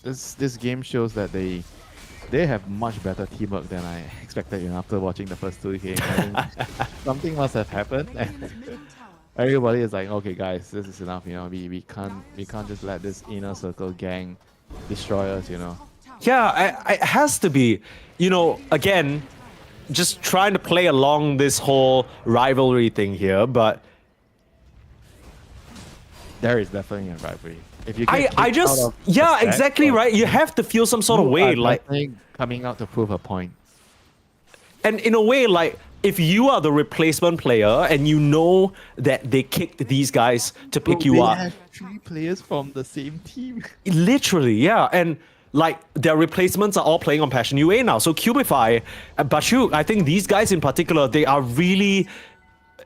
This game shows that they have much better teamwork than I expected, you know, after watching the first 2 games. I think something must have happened, and everybody is like, okay, guys, this is enough. You know, we can't just let this Inner Circle gang destroy us. You know. Yeah, it has to be. You know, again, just trying to play along this whole rivalry thing here, but there is definitely a rivalry. If you I just yeah, exactly right. You have to feel some sort of way, like coming out to prove a point. And in a way, like if you are the replacement player and you know that they kicked these guys to pick you up, they have 3 players from the same team. Literally, yeah, and like their replacements are all playing on Passion UA now. So Cubify, Bashu, I think these guys in particular, they are really.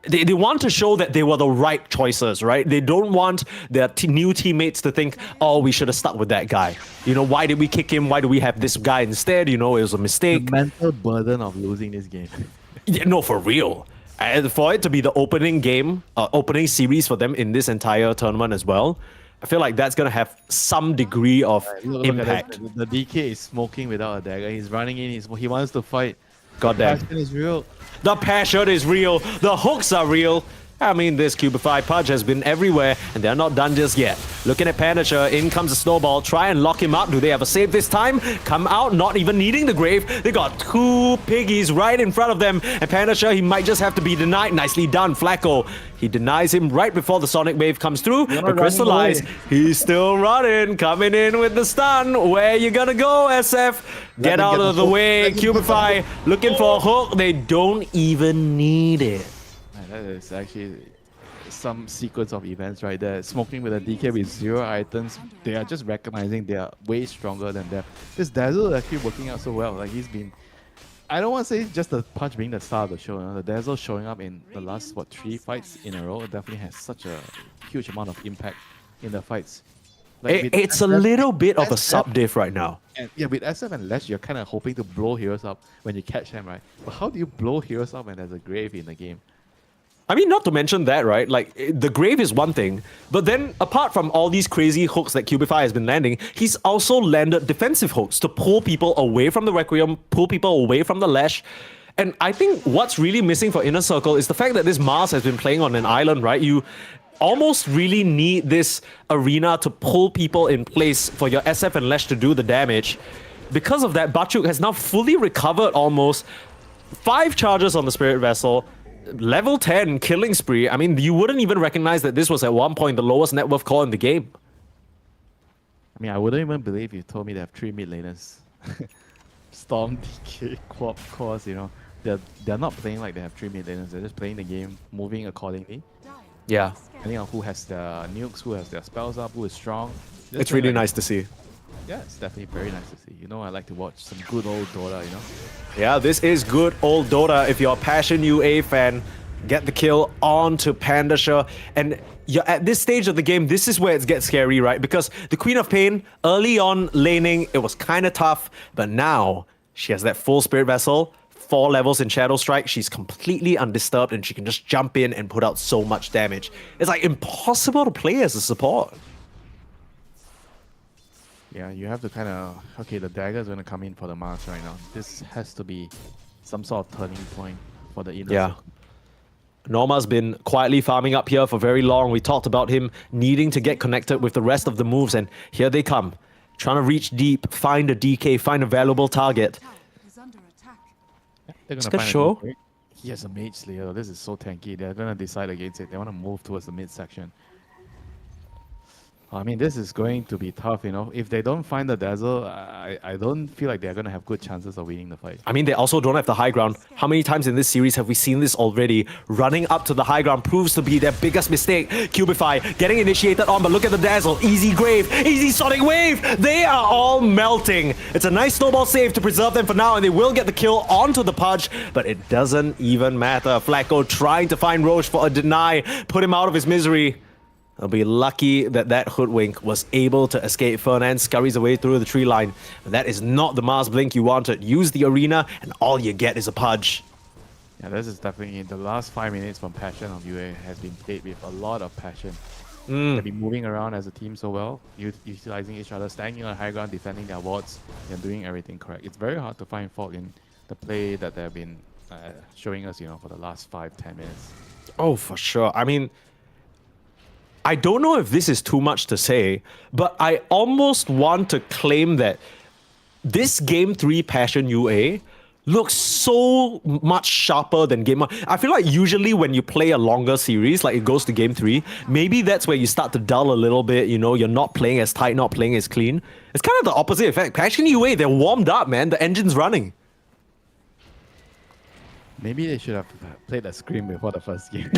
They want to show that they were the right choices, right? They don't want their new teammates to think, oh, we should have stuck with that guy. You know, why did we kick him? Why do we have this guy instead? You know, it was a mistake. The mental burden of losing this game. Yeah, no, for real. And for it to be the opening game, opening series for them in this entire tournament as well, I feel like that's going to have some degree of impact. The DK is smoking without a dagger. He's running in. He wants to fight. Goddamn. The passion is real. The passion is real. The hooks are real. I mean, this Cubify Pudge has been everywhere, and they're not done just yet. Looking at Pandasha, in comes the snowball. Try and lock him up. Do they have a save this time? Come out, not even needing the grave. They got 2 piggies right in front of them, and Pandasha, he might just have to be denied. Nicely done, Flacco. He denies him right before the Sonic Wave comes through. But Crystallize, he's still running, coming in with the stun. Where you gonna go, SF? Get out of the way, Cubify. Looking for a hook. They don't even need it. That is actually some sequence of events right there. Smoking with a DK with 0 items. They are just recognizing they are way stronger than them. This Dazzle is actually working out so well. Like he's been I don't want to say just the punch being the star of the show. The Dazzle showing up in the last 3 fights in a row definitely has such a huge amount of impact in the fights. With It's a SF little bit of a SF sub diff right now. And yeah, with SF and Lash, you're kind of hoping to blow heroes up when you catch them, right? But how do you blow heroes up when there's a grave in the game? I mean, not to mention that, right? Like, the grave is one thing, but then apart from all these crazy hooks that Cubify has been landing, he's also landed defensive hooks to pull people away from the Requiem, pull people away from the Lash. And I think what's really missing for Inner Circle is the fact that this Mars has been playing on an island, right? You almost really need this arena to pull people in place for your SF and Lash to do the damage. Because of that, Bachuk has now fully recovered almost 5 charges on the Spirit Vessel. Level 10 killing spree. I mean, you wouldn't even recognize that this was at one point the lowest net worth core in the game. I mean, I wouldn't even believe you told me they have 3 mid laners. Storm, DK, Quap, Cores, you know. They're not playing like they have 3 mid laners. They're just playing the game, moving accordingly. Yeah. Depending on who has their nukes, who has their spells up, who is strong. Just It's playing really like- nice to see. Yeah, it's definitely very nice to see. You know, I like to watch some good old Dota, you know. Yeah, this is good old Dota. If you're a Passion UA fan, get the kill on to Pandasher. And you're at this stage of the game, this is where it gets scary, right? Because the Queen of Pain, early on laning, it was kind of tough. But now, she has that full Spirit Vessel, 4 levels in Shadow Strike. She's completely undisturbed and she can just jump in and put out so much damage. It's like impossible to play as a support. Yeah, you have to kind of... Okay, the dagger is going to come in for the Mars right now. This has to be some sort of turning point for the inner Yeah. circle. Norma's been quietly farming up here for very long. We talked about him needing to get connected with the rest of the moves, and here they come. Trying to reach deep, find a DK, find a valuable target. Tower is under attack. They're going It's to good find show. a new break. He has a Mage Slayer. This is so tanky. They're going to decide against it. They want to move towards the mid section. I mean, this is going to be tough, you know. If they don't find the Dazzle, I don't feel like they're going to have good chances of winning the fight. I mean, they also don't have the high ground. How many times in this series have we seen this already? Running up to the high ground proves to be their biggest mistake. Cubify getting initiated on, but look at the Dazzle. Easy Grave, easy Sonic Wave. They are all melting. It's a nice snowball save to preserve them for now, and they will get the kill onto the Pudge, but it doesn't even matter. Flacco trying to find Roche for a deny, put him out of his misery. They'll be lucky that that hoodwink was able to escape. Fernand scurries away through the tree line. But that is not the Mars Blink you wanted. Use the arena, and all you get is a Pudge. Yeah, this is definitely the last 5 minutes from Passion of UA has been played with a lot of passion. They've been moving around as a team so well, utilizing each other, standing on high ground, defending their wards, and doing everything correct. It's very hard to find fault in the play that they've been showing us, you know, for the last 5-10 minutes. Oh, for sure. I mean, I don't know if this is too much to say, but I almost want to claim that this Game 3 Passion UA looks so much sharper than Game 1. I feel like usually when you play a longer series, like it goes to Game 3, maybe that's where you start to dull a little bit, you know, you're not playing as tight, not playing as clean. It's kind of the opposite effect. Passion UA, they're warmed up, man. The engine's running. Maybe they should have played a scrim before the first game.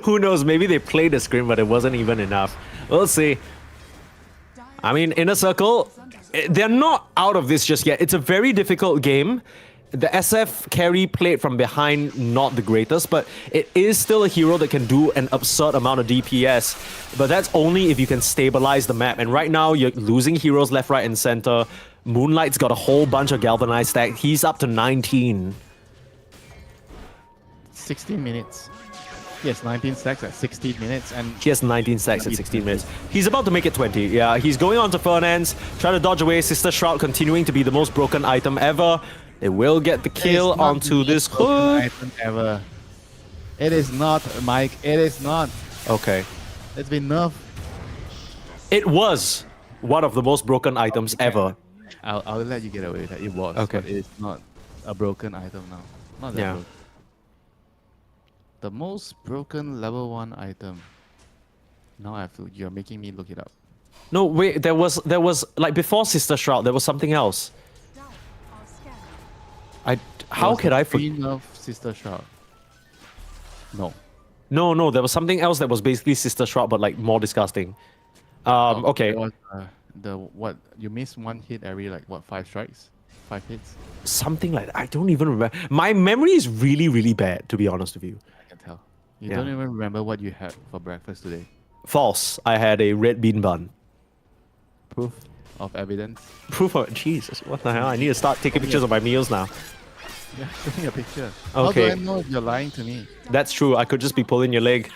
Who knows? Maybe they played the scrim, but it wasn't even enough. We'll see. I mean, Inner Circle, they're not out of this just yet. It's a very difficult game. The SF carry played from behind, not the greatest, but it is still a hero that can do an absurd amount of DPS. But that's only if you can stabilize the map. And right now, you're losing heroes left, right, and center. Moonlight's got a whole bunch of galvanized stack. He's up to 19. 16 minutes. He has 19 stacks at 16 minutes, and He has 19 stacks at 16 minutes. He's about to make it 20. Yeah, he's going on to Fernand's, trying to dodge away. Sister Shroud continuing to be the most broken item ever. They will get the kill It's not onto the this most broken hood. item ever. It is not, Mike. It is not. Okay. It's been nerfed. It was one of the most broken items ever. I'll let you get away with that. It was, Okay. but it's not a broken item now. Not that Yeah. broken. The most broken level 1 item. Now I feel you're making me look it up. No, wait, there was like before Sister Shroud, there was something else. Dire are scared. How Was could the I forget? Queen of Sister Shroud. No. No, there was something else that was basically Sister Shroud, but like more disgusting. Okay. It was, the what you miss one hit every like what 5 strikes. 5 hits. Something like that. I don't even remember. My memory is really, really bad, to be honest with you. I can tell. You Yeah. don't even remember what you had for breakfast today. False. I had a red bean bun. Proof of evidence. Proof of Jesus. What the hell? I need to start taking pictures of my meals now. Yeah, show me a picture. Okay. How do I know if you're lying to me? That's true. I could just be pulling your leg.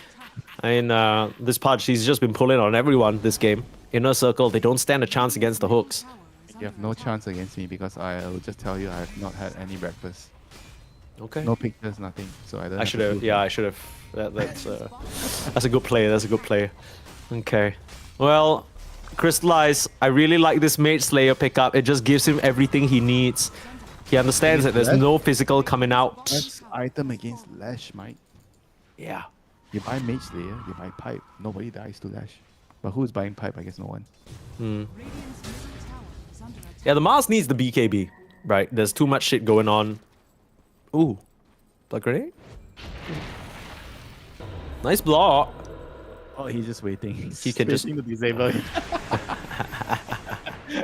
And this Pudge, he's just been pulling on everyone this game. Inner circle, they don't stand a chance against the hooks. You have no chance against me because I will just tell you I have not had any breakfast. Okay. No pictures, nothing. So I don't. I should have. Yeah, I should have. That's a good play. That's a good play. Okay. Well, Crystallize. I really like this Mage Slayer pickup. It just gives him everything he needs. He understands that there's no physical coming out. That's item against Lash, Mike. Yeah. You buy Mage Slayer, you buy Pipe. Nobody dies to Lash. But who's buying Pipe? I guess no one. Radiant's middle tower is under attack. Yeah, the Mars needs the BKB, right? There's too much shit going on. Ooh. Blood grenade? Nice block. Oh, he's just waiting. He can just- waiting to disable it.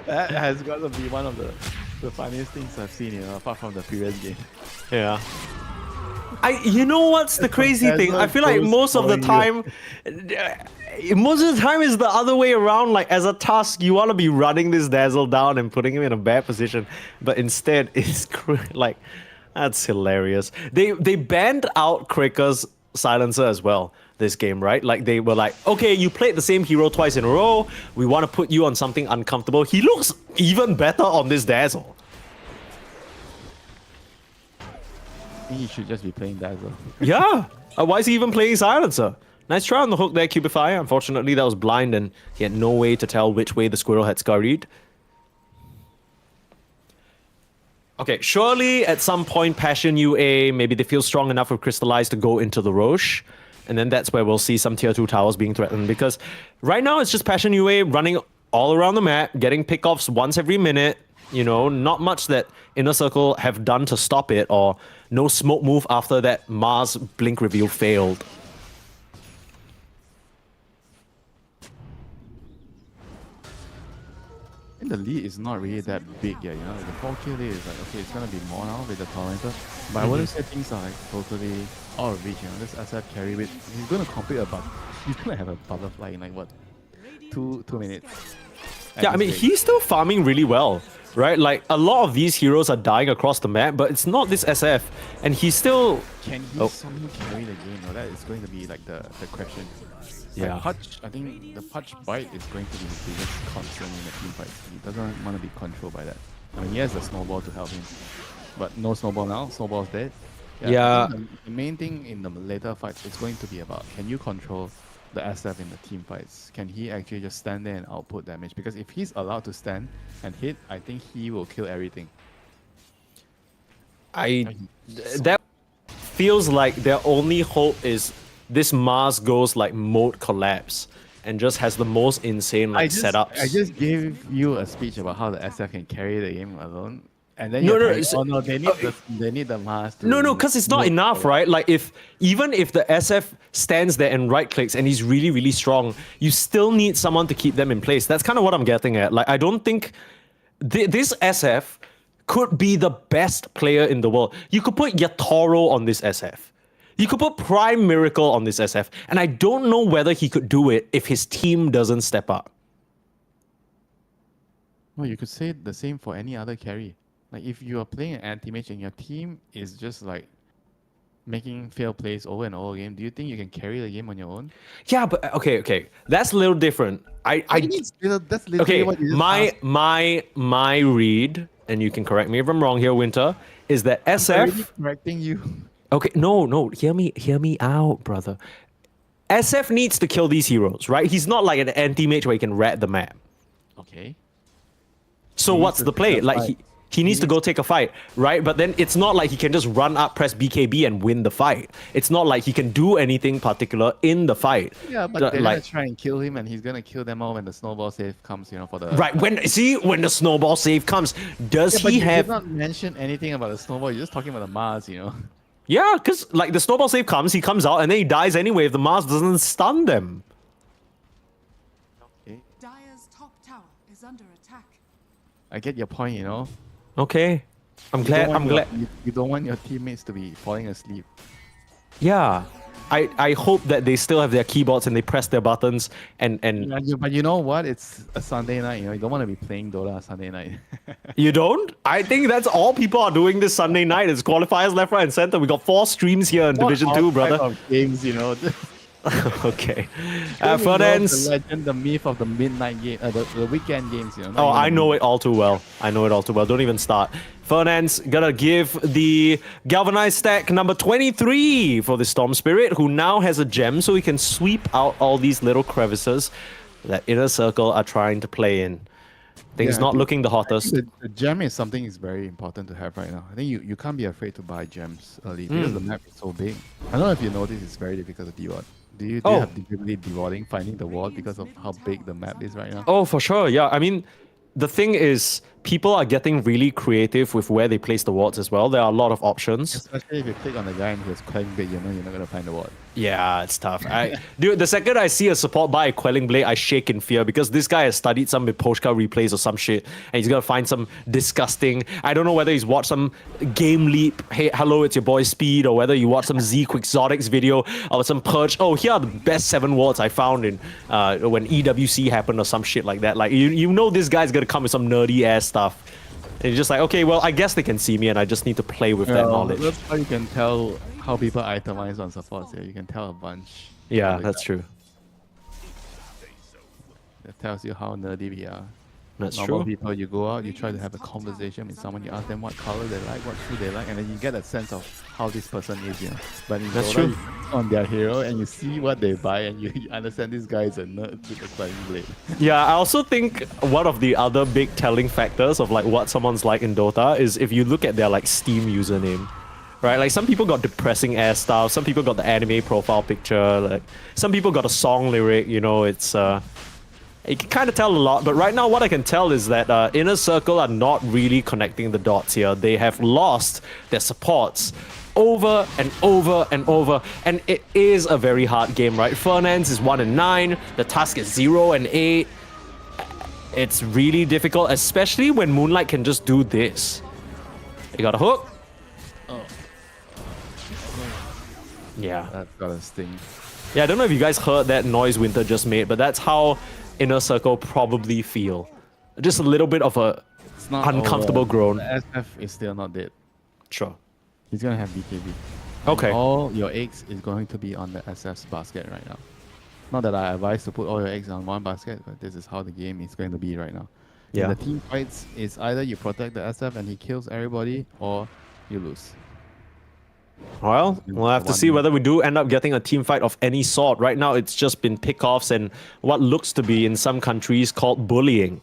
That has got to be one of the funniest things I've seen, apart from the previous game. Yeah. You know what's the crazy thing? I feel like most of the time is the other way around. Like as a task, you want to be running this Dazzle down and putting him in a bad position, but instead it's like that's hilarious. They banned out Kraker's silencer as well this game, right? Like they were like, okay, you played the same hero twice in a row. We want to put you on something uncomfortable. He looks even better on this Dazzle. I think he should just be playing Dazzle. Yeah. Why is he even playing Silencer? Nice try on the hook there, Cubify. Unfortunately, that was blind and he had no way to tell which way the squirrel had scurried. Okay, surely at some point, Passion UA, maybe they feel strong enough with Crystallize to go into the Roche. And then that's where we'll see some tier 2 towers being threatened. Because right now, it's just Passion UA running all around the map, getting pickoffs once every minute. You know, not much that Inner Circle have done to stop it, or no smoke move after that Mars blink reveal failed. And the lead is not really that big yet, The 4K lead is like, okay, it's gonna be more now with the Tormentor. But I wouldn't say things are like totally out of reach, This SF carry with, he's gonna complete he's gonna have a butterfly in like what, 2 minutes. Yeah, I mean, he's still farming really well, right? Like, a lot of these heroes are dying across the map, but it's not this SF. And he's still... Can he somehow carry the game? That is going to be like the question. Yeah. Like Pudge, I think the Pudge bite is going to be his biggest concern in the team fight. He doesn't want to be controlled by that. I mean, he has the snowball to help him. But no snowball now, snowball's dead. Yeah. I think the main thing in the later fights is going to be about, can you control the SF in the team fights? Can he actually just stand there and output damage? Because if he's allowed to stand and hit, I think he will kill everything. That feels like their only hope is this Mars goes like mode collapse and just has the most insane setups. I just gave you a speech about how the SF can carry the game alone. And then they need the Mars to... No, because it's not enough, right? Like, even if the SF stands there and right-clicks and he's really, really strong, you still need someone to keep them in place. That's kind of what I'm getting at. Like, I don't think this SF could be the best player in the world. You could put Yatoro on this SF. You could put Prime Miracle on this SF. And I don't know whether he could do it if his team doesn't step up. Well, you could say the same for any other carry. Like, if you are playing an anti-mage and your team is just like making failed plays over and over again, do you think you can carry the game on your own? Yeah, but okay. That's a little different. That's literally what you just asked. My read, and you can correct me if I'm wrong here, Winter, is that I'm SF... already correcting you. Okay, no, hear me out, brother. SF needs to kill these heroes, right? He's not like an anti-mage where he can rat the map. Okay. So what's the play? Like, he needs to go take a fight, right? But then it's not like he can just run up, press BKB and win the fight. It's not like he can do anything particular in the fight. Yeah, but they're gonna try and kill him, and he's gonna kill them all when the snowball save comes, for the... Right, when the snowball save comes, does he have... You did not mention anything about the snowball, you're just talking about the Mars, Yeah, because like the snowball save comes, he comes out, and then he dies anyway if the Mars doesn't stun them. Dire's top tower is under attack. I get your point, Okay. I'm You don't glad. want I'm your- glad. You don't want your teammates to be falling asleep. Yeah. I hope that they still have their keyboards and they press their buttons and But you know what? It's a Sunday night. You don't want to be playing Dota on Sunday night. you don't? I think that's all people are doing this Sunday night is qualifiers left, right, and center. We got 4 streams here in Division 2, brother. Of games, you know. Okay. The Fernandes. legend, the myth of the midnight game, the weekend games, you know. Oh, I know it all too well. I know it all too well. Don't even start. Fernandes gonna give the galvanized stack number 23 for the Storm Spirit, who now has a gem, so he can sweep out all these little crevices that Inner Circle are trying to play in. Things Yeah, not the- looking the hottest. The gem is something is very important to have right now. I think you can't be afraid to buy gems early because the map is so big. I don't know if you notice it's very difficult to deward. Do you Oh. have difficulty dewarding, finding the ward because of how big the map is right now? Oh, for sure. Yeah. I mean, the thing is, people are getting really creative with where they place the wards as well. There are a lot of options. Especially if you click on the guy and he was quite big, you know you're not gonna find the ward. Yeah, it's tough. Dude, the second I see a support buy a Quelling Blade, I shake in fear because this guy has studied some Miposhka replays or some shit, and he's gonna find some disgusting. I don't know whether he's watched some Game Leap, hey, hello, it's your boy Speed, or whether you watch some Z Quixotics video or some Purge. Oh, here are the best 7 wards I found in when EWC happened or some shit like that. Like you know this guy's gonna come with some nerdy ass stuff. And you're just like, okay, well, I guess they can see me, and I just need to play with that knowledge. That's how you can tell how people itemize on supports. Yeah, you can tell a bunch. Yeah, Like that's that. true. That tells you how nerdy we are. That's Normal true. people, you go out, you try to have a conversation with someone, you ask them what color they like, what shoe they like, and then you get a sense of how this person is, you know. But in That's Dota, true. you click on their hero and you see what they buy and you understand this guy is a nerd with a Quelling Blade. Yeah, I also think one of the other big telling factors of like what someone's like in Dota is if you look at their like Steam username, right? Like some people got depressing ass stuff, some people got the anime profile picture, like some people got a song lyric. You know, it's you can kind of tell a lot. But right now, what I can tell is that Inner Circle are not really connecting the dots here. They have lost their supports over and over and over, and it is a very hard game, right? Fernandes is 1-9, the Tusk is 0-8. It's really difficult, especially when Moonlight can just do this. You got a hook? Oh. Yeah. That's got a sting. Yeah, I don't know if you guys heard that noise Winter just made, but that's how Inner Circle probably feel. Just a little bit of a It's not uncomfortable over. groan. The SF is still not dead. Sure. He's gonna have BKB. Okay. All your eggs is going to be on the SF's basket right now. Not that I advise to put all your eggs on one basket, but this is how the game is going to be right now. Yeah. In the team fights, it's either you protect the SF and he kills everybody, or you lose. Well, we'll have to see whether we do end up getting a team fight of any sort. Right now, it's just been pickoffs and what looks to be in some countries called bullying.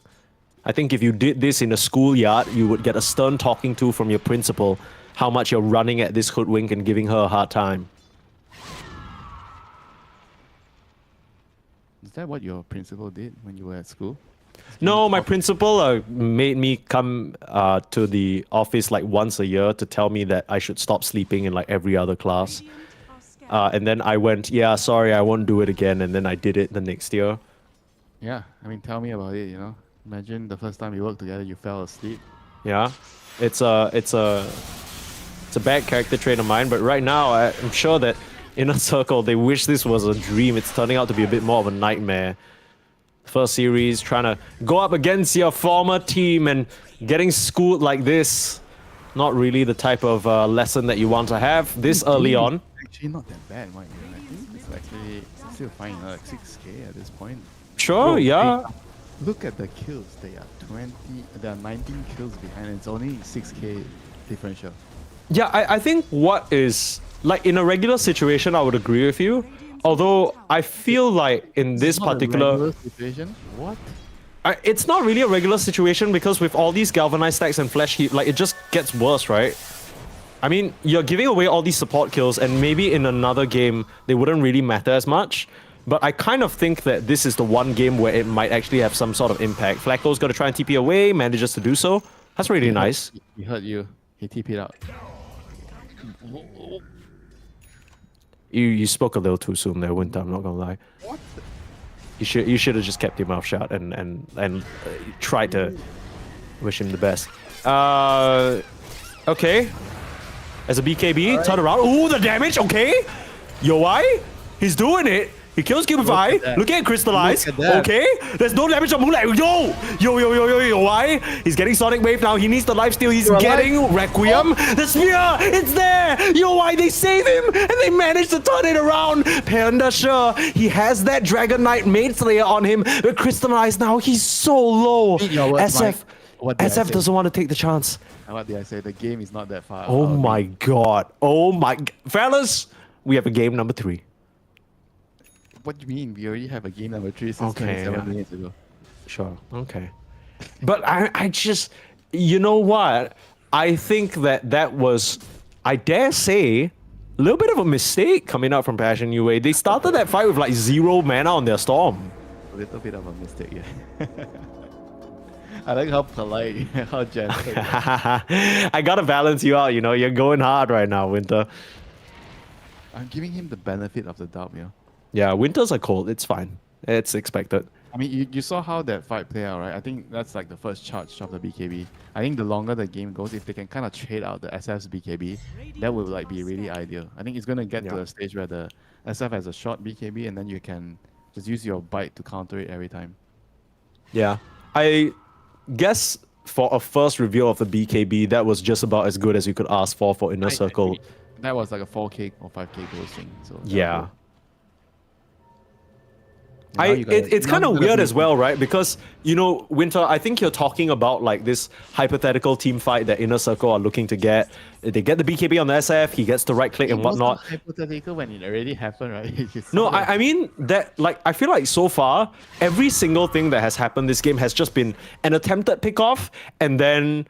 I think if you did this in a schoolyard, you would get a stern talking to from your principal how much you're running at this hoodwink and giving her a hard time. Is that what your principal did when you were at school? No, my principal made me come to the office like once a year to tell me that I should stop sleeping in like every other class. And then I went, yeah, sorry, I won't do it again. And then I did it the next year. Yeah, I mean, tell me about it, you know? Imagine the first time we worked together, you fell asleep. Yeah, it's a bad character trait of mine. But right now, I'm sure that Inner Circle, they wish this was a dream. It's turning out to be a bit more of a nightmare. First series, trying to go up against your former team and getting schooled like this. Not really the type of lesson that you want to have this early on. Actually, not that bad, mind you. I think it's actually still fine, like 6k at this point. Sure, Bro, yeah. hey, look at the kills. They are 19 kills behind. And it's only 6k differential. Yeah, I think what is, like in a regular situation, I would agree with you. Although I feel like in this Not a particular... regular situation. What? It's not really a regular situation because with all these galvanized stacks and flash heat, like it just gets worse, right? I mean, you're giving away all these support kills and maybe in another game, they wouldn't really matter as much. But I kind of think that this is the one game where it might actually have some sort of impact. Flacco's got to try and TP away, manages to do so. That's really nice. He hurt you. He TP'd out. You spoke a little too soon there, Winter, I'm not gonna lie. What? You should have just kept your mouth shut and tried to wish him the best. Okay. As a BKB, turn around. Ooh, the damage. Okay. Yo, why? He's doing it. He kills Cubify. Look at Crystallize. Look at that. Okay. There's no damage on Moonlight. Yo, why? He's getting Sonic Wave now. He needs the lifesteal. He's getting Requiem. The spear. It's there. Yo, why? They save him. And they manage to turn it around. Panda sure. He has that Dragon Knight Maid Slayer on him. But Crystallize now. He's so low. Your words, Mike. SF. What did I SF say? doesn't want to take the chance. What did I say? The game is not that far. Oh my god. Oh my. Fellas, we have a game number 3. What do you mean? We already have a game number 3 since Okay, 27 yeah. minutes ago. Sure. Okay. But I just, you know what? I think that was, I dare say, a little bit of a mistake coming out from Passion UA. They started that fight with like 0 mana on their Storm. A little bit of a mistake, yeah. I like how polite, how gentle. I gotta balance you out, you know. You're going hard right now, Winter. I'm giving him the benefit of the doubt, you know. Yeah, Winters are cold. It's fine. It's expected. I mean, you saw how that fight played out, right? I think that's like the first charge of the BKB. I think the longer the game goes, if they can kind of trade out the SF's BKB, that would like be really ideal. I think it's gonna get to a stage where the SF has a short BKB and then you can just use your bite to counter it every time. Yeah. I guess for a first reveal of the BKB, that was just about as good as you could ask for Inner Circle. agree. That was like a 4k or 5k goal swing. So that was Yeah. good. Now you gotta- It's now kind you of gotta weird be- as well, right? Because, you know, Winter, I think you're talking about like this hypothetical team fight that Inner Circle are looking to get. They get the BKB on the SF, he gets the right click and It wasn't whatnot. hypothetical when it already happened, right? You No, saw that. I mean that, like, I feel like so far, every single thing that has happened this game has just been an attempted pick-off, and then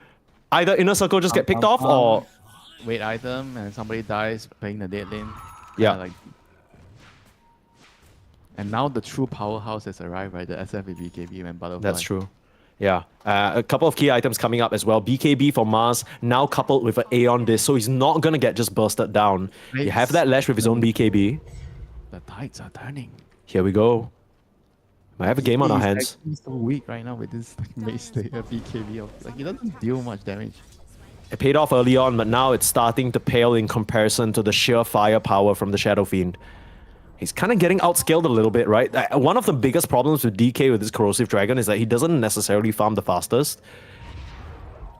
either Inner Circle just get picked off, or... wait item and somebody dies playing the dead lane. Yeah. Like, and now the true powerhouse has arrived, right? The SF with BKB and Butterfly. That's true. Yeah. A couple of key items coming up as well. BKB for Mars, now coupled with an Aeon Disc, so he's not going to get just bursted down. You have that Lash with his own BKB. The tides are turning. Here we go. Might have a game on our He's hands. actually so weak right now with this like, Mace Slayer BKB. Like, he doesn't deal much damage. It paid off early on, but now it's starting to pale in comparison to the sheer firepower from the Shadow Fiend. He's kind of getting outscaled a little bit, right? One of the biggest problems with DK with this Corrosive Dragon is that he doesn't necessarily farm the fastest.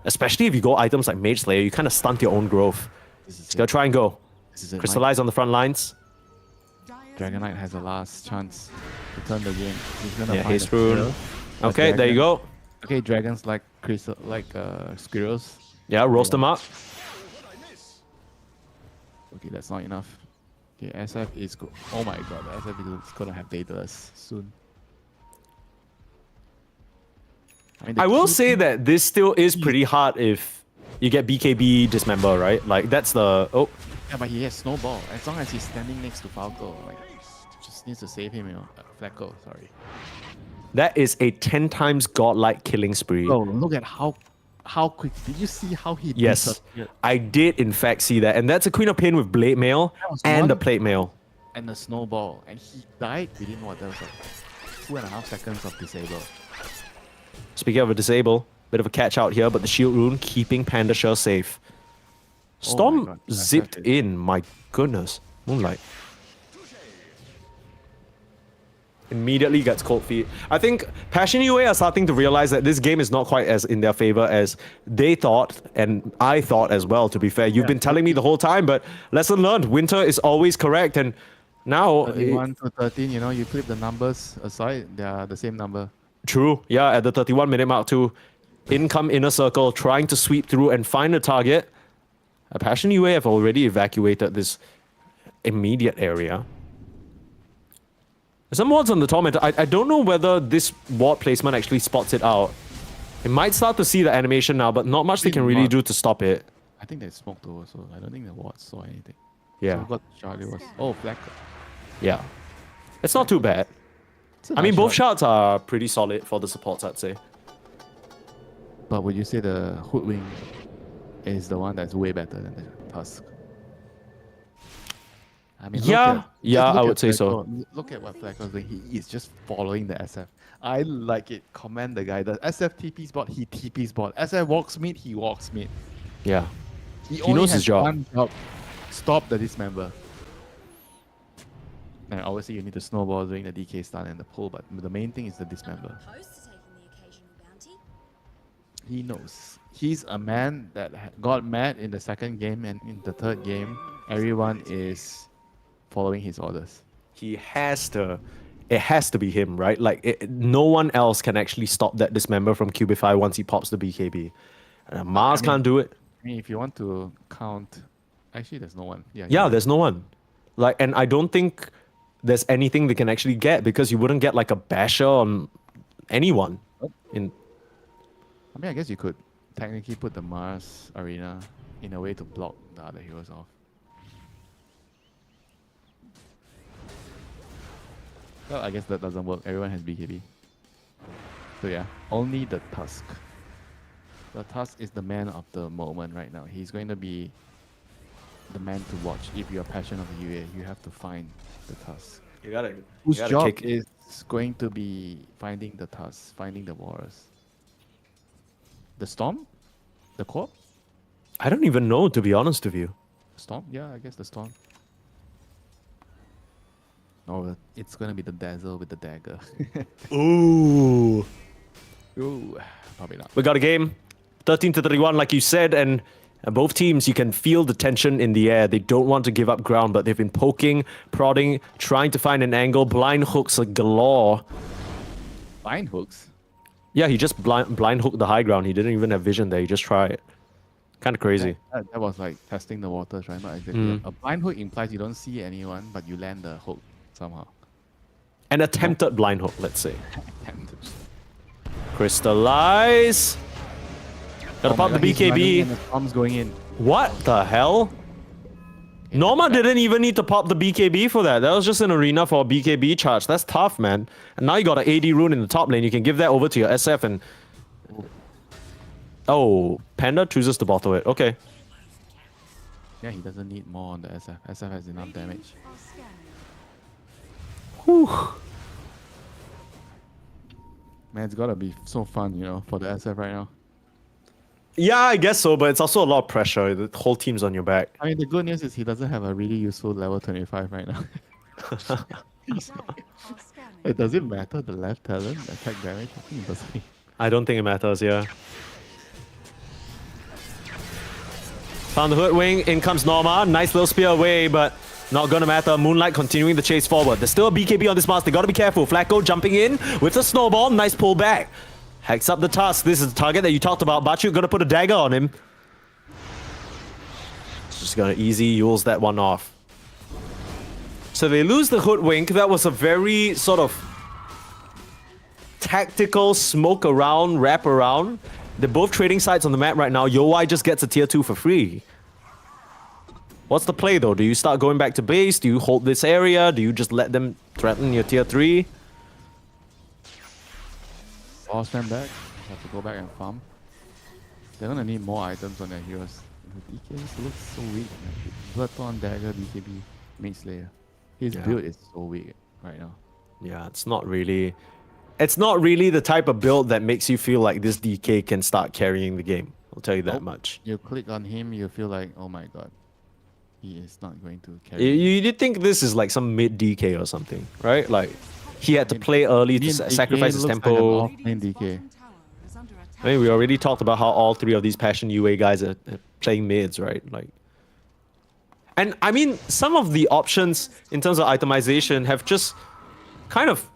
Especially if you go items like Mage Slayer, you kind of stunt your own growth. Just gotta try and go. This is it, Crystallize on the front lines. Dragon Knight has the last chance to turn the game. He's gonna Yeah, find haste a rune. squirrel. Okay, there you go. Okay, dragons like squirrels. Yeah, roast them up. Okay, that's not enough. Okay, SF is oh my god, SF is gonna have Daedalus soon. mean, the I will key say thing- that this still is pretty hard if you get BKB Dismember, right? Like, that's the... Oh, Yeah, but he has Snowball. As long as he's standing next to Falco, like, just needs to save him, you know. Flacco, sorry. that is a 10 times godlike killing spree. Bro, look at how quick. Did you see how he Yes, disappeared? I did in fact see that. And that's a Queen of Pain with Blade Mail was and the one- Plate Mail. And the Snowball. And he died within what? That was like 2.5 seconds of disable. Speaking of a disable, bit of a catch out here, but the Shield Rune keeping Panda Shell safe. Storm God, zipped that's it. in, my goodness. Moonlight. Immediately gets cold feet. I think Passion UA are starting to realize that this game is not quite as in their favor as they thought, and I thought as well, to be fair. You've been telling me the whole time, but lesson learned, Winter is always correct, and now... 31 to 13, you know, you flip the numbers aside, they are the same number. True, yeah, at the 31-minute mark too. In come Inner Circle, trying to sweep through and find a target. Passion UA have already evacuated this immediate area. Some wards on the Tormentor. I don't know whether this ward placement actually spots it out. It might start to see the animation now, but not much they can really do to stop it. I think they smoked over, so I don't think the wards saw anything. Yeah, So what Charlie was. Oh, Black. yeah. It's not too bad. I mean, both shards are pretty solid for the supports, I'd say. But would you say the I mean, Yeah, just I look would at say so. Flacco. Look at what Flacco's doing. He is just following the SF. I like it. Commend the guy. The SF TP spot, he TP spot. SF walks mid, he walks mid. Yeah. He knows his has job. one job. Stop the dismember. And obviously you need to snowball during the DK stun and the pull, but the main thing is the dismember. He knows. He's a man that got mad in the second game, and in the third game, everyone is following his orders. He has to. It has to be him, right? Like, no one else can actually stop that dismember from Cubify once he pops the BKB. Mars can't do it. I mean, if you want to count, actually, there's no one. Yeah, there's no one. Like, and I don't think there's anything they can actually get, because you wouldn't get like a basher on anyone. I mean, I guess you could technically put the Mars arena in a way to block the other heroes off. Well, I guess that doesn't work. Everyone has BKB. So yeah, only the Tusk. The Tusk is the man of the moment right now. He's going to be the man to watch. If you're passionate of the UA, you have to find the Tusk. Whose job is going to be finding the Tusk, finding the Warriors. The Storm? The Corp? I don't even know, to be honest with you. Storm? Yeah, I guess the Storm. Or it's gonna be the Dazzle with the dagger. Ooh. Ooh, probably not. We got a game. 13-31, like you said, and both teams, you can feel the tension in the air. They don't want to give up ground, but they've been poking, prodding, trying to find an angle. Blind hooks galore. Blind hooks? Yeah, he just blind hooked the high ground. He didn't even have vision there. He just tried it. Kind of crazy. That was like testing the waters, right? Not exactly. A blind hook implies you don't see anyone, but you land the hook somehow. An attempted blind hook, let's say. Crystallize. Gotta pop the BKB. And the bomb's going in. What the hell? Norma didn't even need to pop the BKB for that. That was just an arena for a BKB charge. That's tough, man. And now you got an AD rune in the top lane. You can give that over to your SF and... Oh, Panda chooses to bottle it. Okay. Yeah, he doesn't need more on the SF. SF has enough damage. Whew. Man, it's gotta be so fun, you know, for the SF right now. Yeah, I guess so, but it's also a lot of pressure. The whole team's on your back. I mean, the good news is he doesn't have a really useful level 25 right now. Hey, does it matter the left talent attack damage? I think it doesn't. I don't think it matters, yeah. Found the Hoodwing, in comes Norma. Nice little spear away, but not gonna matter. Moonlight continuing the chase forward. There's still a BKB on this Mars. They gotta be careful. Flacco jumping in with the snowball. Nice pull back. Hacks up the Tusk. This is the target that you talked about. Bachu gonna put a dagger on him. Just gonna easy Yules that one off. So they lose the Hoodwink. That was a very sort of tactical smoke around, wrap around. They're both trading sides on the map right now. Yowai just gets a tier 2 for free. What's the play though? Do you start going back to base? Do you hold this area? Do you just let them threaten your tier 3? All stand back. Have to go back and farm. They're gonna need more items on their heroes. The DKs look so weak. Bloodthorn, dagger, BKB, Mage Slayer. His build is so weak right now. Yeah, it's not really the type of build that makes you feel like this DK can start carrying the game. I'll tell you that much. You click on him, you feel like, oh my god, he is not going to carry. You think this is like some mid DK or something, right? Like he had to play early to sacrifice his tempo. Like DK. I mean, we already talked about how all three of these Passion UA guys are playing mids, right? Like, and I mean, some of the options in terms of itemization have just kind of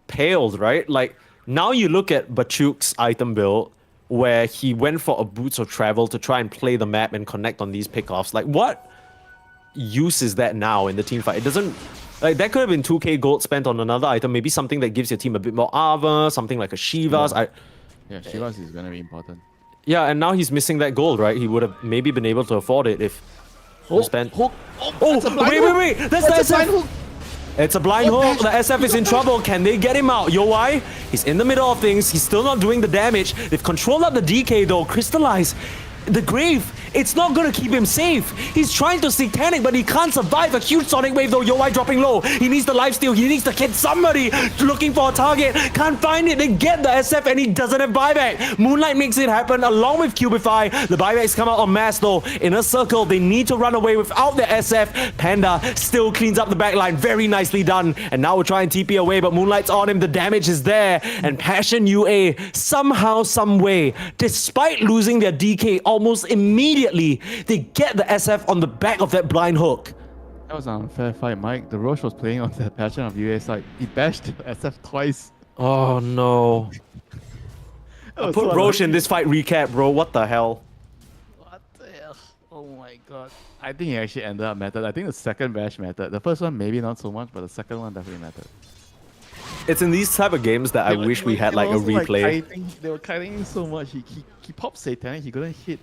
paled, right? Like, now you look at Bachuk's item build, where he went for a Boots of Travel to try and play the map and connect on these pickoffs. Like, what use is that now in the team fight? It doesn't... Like, that could have been 2k gold spent on another item, maybe something that gives your team a bit more armor, something like a Shiva's. Yeah, Shiva's is gonna be important. Yeah, and now he's missing that gold, right? He would have maybe been able to afford it if he spent... Hook! Wait! That's the SF! Hook. It's a blind hook. The SF is in trouble. Can they get him out? Yowai, he's in the middle of things. He's still not doing the damage. They've controlled up the DK though. Crystallize. The Grave it's not gonna keep him safe. He's trying to Satanic, but he can't survive a huge Sonic Wave though. Yowai dropping low. He needs the lifesteal. He needs to hit somebody. Looking for a target. Can't find it. They get the SF and he doesn't have buyback. Moonlight makes it happen along with Cubify. The buybacks come out en masse though. In a circle, they need to run away without the SF. Panda still cleans up the backline. Very nicely done. And now we're trying TP away, but Moonlight's on him. The damage is there. And Passion UA, somehow, some way, despite losing their DK almost immediately, they get the SF on the back of that blind hook. That was an unfair fight, Mike. The Roche was playing on the Passion of UA side. He bashed the SF twice. Oh no. I put Roche in this fight recap, bro. What the hell? What the hell? Oh my god. I think he actually ended up mattered. I think the second bash mattered. The first one maybe not so much, but the second one definitely mattered. It's in these type of games that I wish we had like a replay. They were kiting him so much. He popped Satanic. He couldn't hit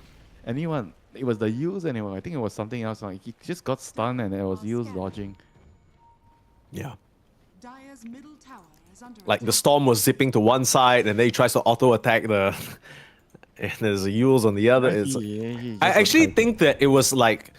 anyone. It was the Yules anyway. I think it was something else. Like he just got stunned and it was Yules dodging. Yeah. Dire's middle tower is under Like the attack. Storm was zipping to one side and then he tries to auto attack the and there's a Yules on the other. It's I actually think that it was like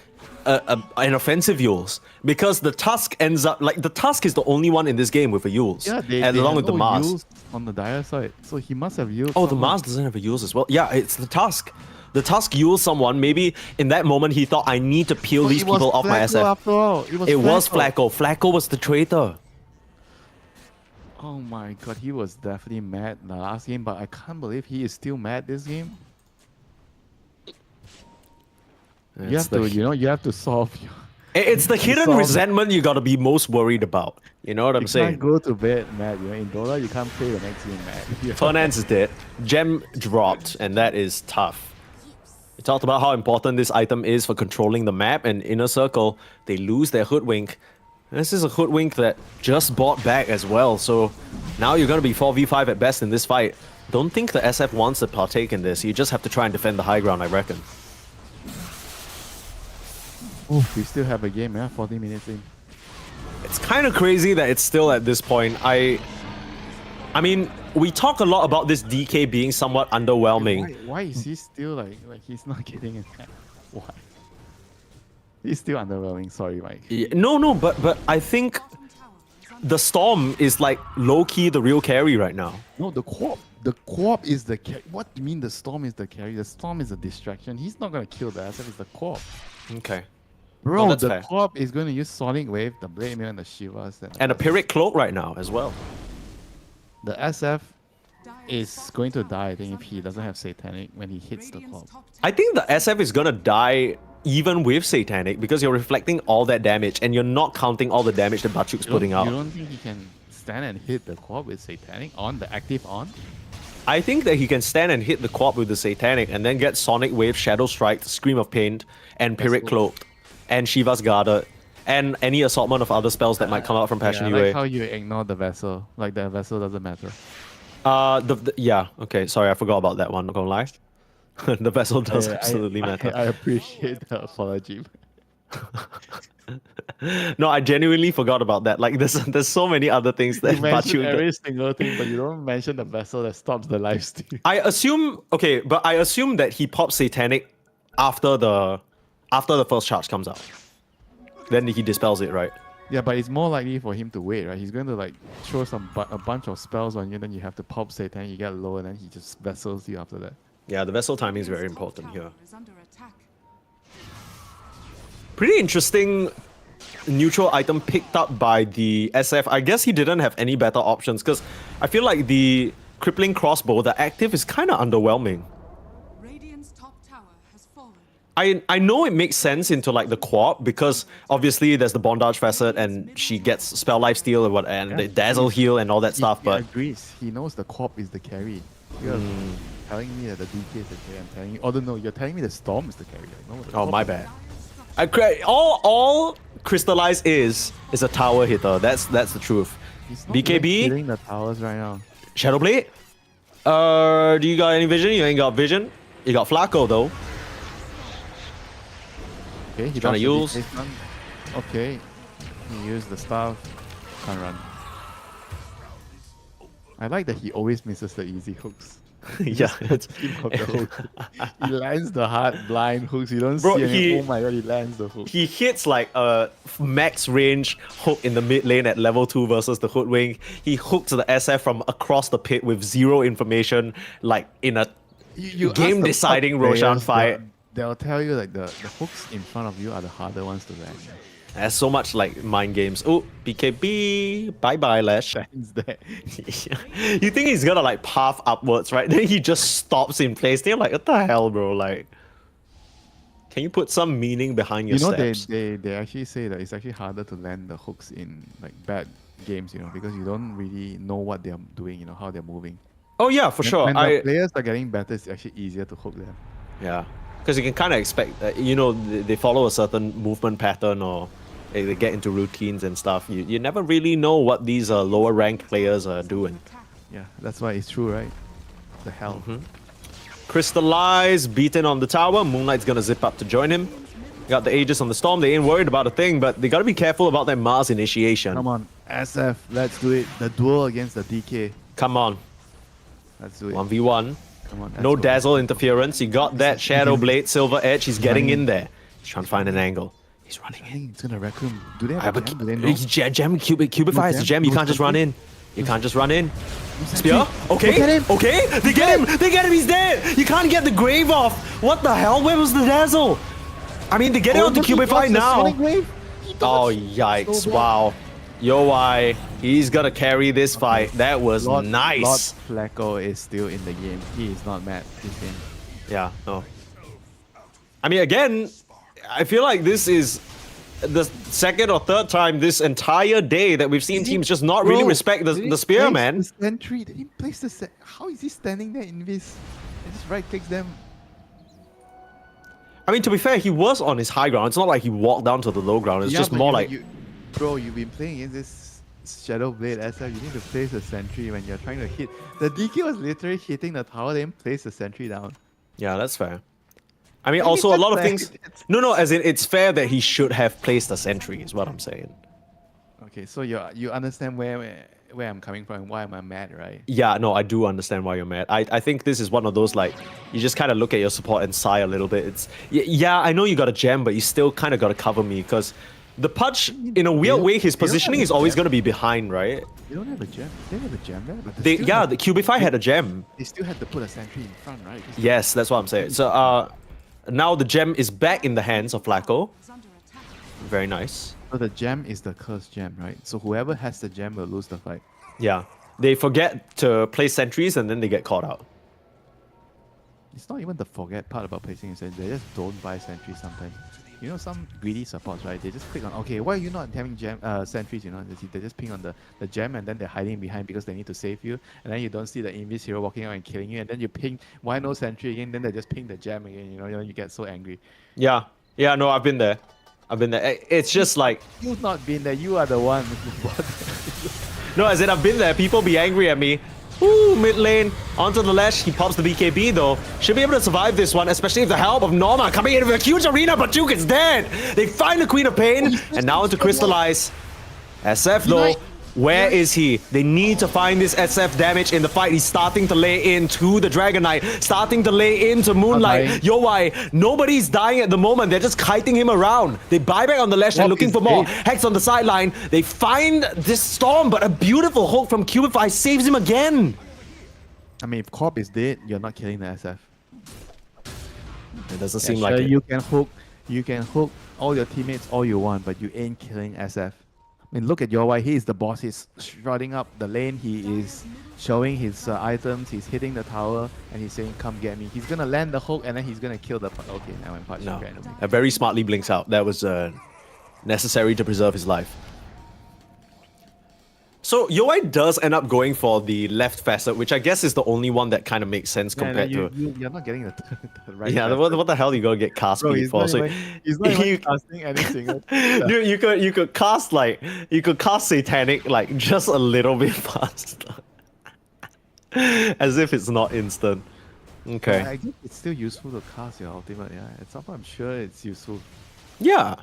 an offensive Yules because the Tusk ends up like the Tusk is the only one in this game with a Yules. Yeah, they along with had the no Mars. Yules on the Dire side, so he must have used. Oh, the Mars doesn't have a Yules as well. Yeah, it's the Tusk. The Tusk Yules someone. Maybe in that moment he thought I need to peel these people off my SF. After all. It was Flacco. Flacco was the traitor. Oh my god, he was definitely mad in the last game, but I can't believe he is still mad this game. You have to, you have to solve. It's the hidden solve it. resentment you gotta be most worried about. You know what I'm You saying? can't go to bed mad. In Dota, you can't play the next game mad. Fernance is dead. Gem dropped, and that is tough. We talked about how important this item is for controlling the map, and Inner Circle, they lose their Hoodwink. This is a Hoodwink that just bought back as well, so now you're gonna be 4v5 at best in this fight. Don't think the SF wants to partake in this. You just have to try and defend the high ground, I reckon. Ooh, we still have a game, yeah? 40 minutes in. It's kind of crazy that it's still at this point. I mean, we talk a lot about this DK being somewhat underwhelming. Why is he still like he's not getting it? Why? He's still underwhelming. Sorry, Mike. No, but I think Bottom tower is under the Storm is like low-key the real carry right now. No, the co-op. The co-op is the carry. What do you mean the Storm is the carry? The Storm is a distraction. He's not gonna kill the SF. It's the co-op. Okay. Bro, that's the fair. co-op is going to use Sonic Wave, the Blade Mail, and the Shivas. And a Pyrrhic Cloak right now as well. The SF Dire's is bottom going to tower die, I is think, if under he doesn't attack. have Satanic when he hits the Radiant's co-op. top I tower think the SF is gonna die even with Satanic because you're reflecting all that damage and you're not counting all the damage that Bachuk's putting You out. don't think he can stand and hit the co-op with Satanic on, the active on? I think that he can stand and hit the co-op with the Satanic and then get Sonic Wave, Shadow Strike, Scream of Pain, and Pyrrhic Cloaked, and Shiva's Guarded, and any assortment of other spells that might come out from Passion I UA. like how you ignore the vessel. Like the vessel doesn't matter. Yeah, okay, sorry, I forgot about that one, not gonna lie. The vessel does absolutely matter. I appreciate the apology. No, I genuinely forgot about that. Like, there's so many other things that You mention Bachuk every single thing, but you don't mention the vessel that stops the lifesteal. I assume that he pops Satanic after the first charge comes out. Then he dispels it, right? Yeah, but it's more likely for him to wait, right? He's going to like throw a bunch of spells on you, then you have to pop Satan, you get low, and then he just vessels you after that. Yeah, the vessel timing is very Radiant's top important tower here. is under attack. Pretty interesting neutral item picked up by the SF. I guess he didn't have any better options because I feel like the crippling crossbow, the active is kind of underwhelming. Radiant's top tower has fallen. I know it makes sense into like the co-op because obviously there's the bondage facet and she gets spell lifesteal and the dazzle heal and all that stuff, He but agrees. He knows the co-op is the carry. You're telling me that the DK is the carry. I'm telling you. Oh no, you're telling me the Storm is the carry. Like, no, the oh co-op my is- bad. All Crystallize is a tower hitter. That's the truth. He's not even BKB, killing the towers right now. Shadowblade. Do you got any vision? You ain't got vision. You got Flacco though. Okay, he Trying to dodged the use. DK stun. Okay, he used the staff. Can't run. I like that he always misses the easy hooks. Yeah, it's, Him of the hook. He lands the hard blind hooks. You don't Bro, see any. he- Oh my god, he lands the hook. he hits like a max range hook in the mid lane at level 2 versus the Hoodwink. He hooks the SF from across the pit with zero information, like in a You ask game the deciding top Roshan players, fight. They'll tell you like the hooks in front of you are the harder ones to land. There's so much like mind games. Oh, BKB, bye bye, Lash. Lands there. You think he's gonna like path upwards, right? Then he just stops in place. They're like, what the hell, bro? Like, can you put some meaning behind your You know, steps? they actually say that it's actually harder to land the hooks in like bad games, you know, because you don't really know what they're doing, you know, how they're moving. Oh yeah, for sure. When the players are getting better, it's actually easier to hook them. Yeah, because you can kind of expect, you know, they follow a certain movement pattern or they get into routines and stuff. You never really know what these lower ranked players are doing. Yeah, that's why it's true, right? The hell. Crystallize, beaten on the tower. Moonlight's gonna zip up to join him. Got the Aegis on the Storm. They ain't worried about a thing, but they gotta be careful about their Mars initiation. Come on, SF, let's do it. The duel against the DK. Come on. Let's do it. 1v1. Come on. No let's go. dazzle interference. You got that Shadow Blade, Silver Edge. He's getting in there. He's trying to find an angle. He's running I in. think it's gonna wreck him. Do they I have have a a gem? Do they know? gem, Cubify is a gem? gem. You No can't just run sentry? in. You can't just run in. sentry? Spear? Okay, Look at him. okay. They get him. They get him. He's dead. You can't get the grave off. What the hell? Where was the dazzle? I mean, they get it onto look, he Cubify dodged the now. Sonic Wave. He Oh, dodged. yikes. So bad. Wow. Yo, he's gonna carry this fight. That was Lord nice. Flacco is still in the game. He is not mad this game. Yeah, no. I mean, again, I feel like this is the second or third time this entire day that we've seen teams just not really Bro, respect they the didn't spear, place man. The sentry. They didn't place the How is he standing there in this? He just right clicks them. I mean, to be fair, he was on his high ground. It's not like he walked down to the low ground. It's just but more like... bro, you've been playing against this Shadow Blade SF. You need to place the sentry when you're trying to hit. The DK was literally hitting the tower, then place the sentry down. Yeah, that's fair. I mean, I mean, also a that's lot of fair. things... No, as in, it's fair that he should have placed a sentry, is what I'm saying. Okay, so you understand where I'm coming from and why am I mad, right? Yeah, no, I do understand why you're mad. I think this is one of those, like, you just kind of look at your support and sigh a little bit. It's yeah, I know you got a gem, but you still kind of got to cover me, because the Pudge, in a weird way, his they don't positioning have is a always gem. going to be behind, right? They don't have a gem. They have a gem there, but They, yeah, the Cubify had a gem. they still had to put a sentry in front, right? 'Cause Yes, that's what I'm saying. So, now the gem is back in the hands of Flacco. Is under attack. Very nice. So the gem is the cursed gem, right? So whoever has the gem will lose the fight. Yeah. They forget to place sentries and then they get caught out. It's not even the forget part about placing a sentry. They just don't buy sentries sometimes. You know, some greedy supports, right? They just click on, okay, why are you not having gem sentries? You know, they just ping on the gem and then they're hiding behind because they need to save you. And then you don't see the Invis hero walking out and killing you. And then you ping, why no sentry again? Then they just ping the gem again. You know, you get so angry. Yeah. Yeah, no, I've been there. I've been there. It's just like... You've not been there. You are the one. No, as in I've been there. People be angry at me. Ooh, mid lane. Onto the Lash. He pops the BKB though. Should be able to survive this one, especially with the help of Norma coming in with a huge arena, but Duke is dead. They find the Queen of Pain, and now into Crystallize. SF though, where is he? They need to find this SF damage in the fight. He's starting to lay into the Dragon Knight, starting to lay into Moonlight. Yo, why? Nobody's dying at the moment. They're just kiting him around. They buy back on the Lash. They're What looking is for more. this? Hex on the sideline. They find this Storm, but a beautiful hook from Cubify saves him again. I mean, if Corp is dead, you're not killing the SF. It doesn't Yeah, seem like sure, it. You can hook all your teammates all you want, but you ain't killing SF. I mean, look at Yorwai. He is the boss. He's strutting up the lane. He is showing his items. He's hitting the tower, and he's saying, "Come get me." He's gonna land the hook, and then he's gonna kill the. Okay, now I'm punching No, randomly. very smartly blinks out. That was necessary to preserve his life. So Yoai does end up going for the left facet, which I guess is the only one that kind of makes sense compared to. You're not getting the, the right. Yeah, facet. what the hell you gotta get cast Bro, speed he's for? not So he's not even you- casting any single. Dude, you could cast like Satanic like just a little bit faster, as if it's not instant. Okay. I guess it's still useful to cast your ultimate. Yeah, at some point I'm sure it's useful. Yeah,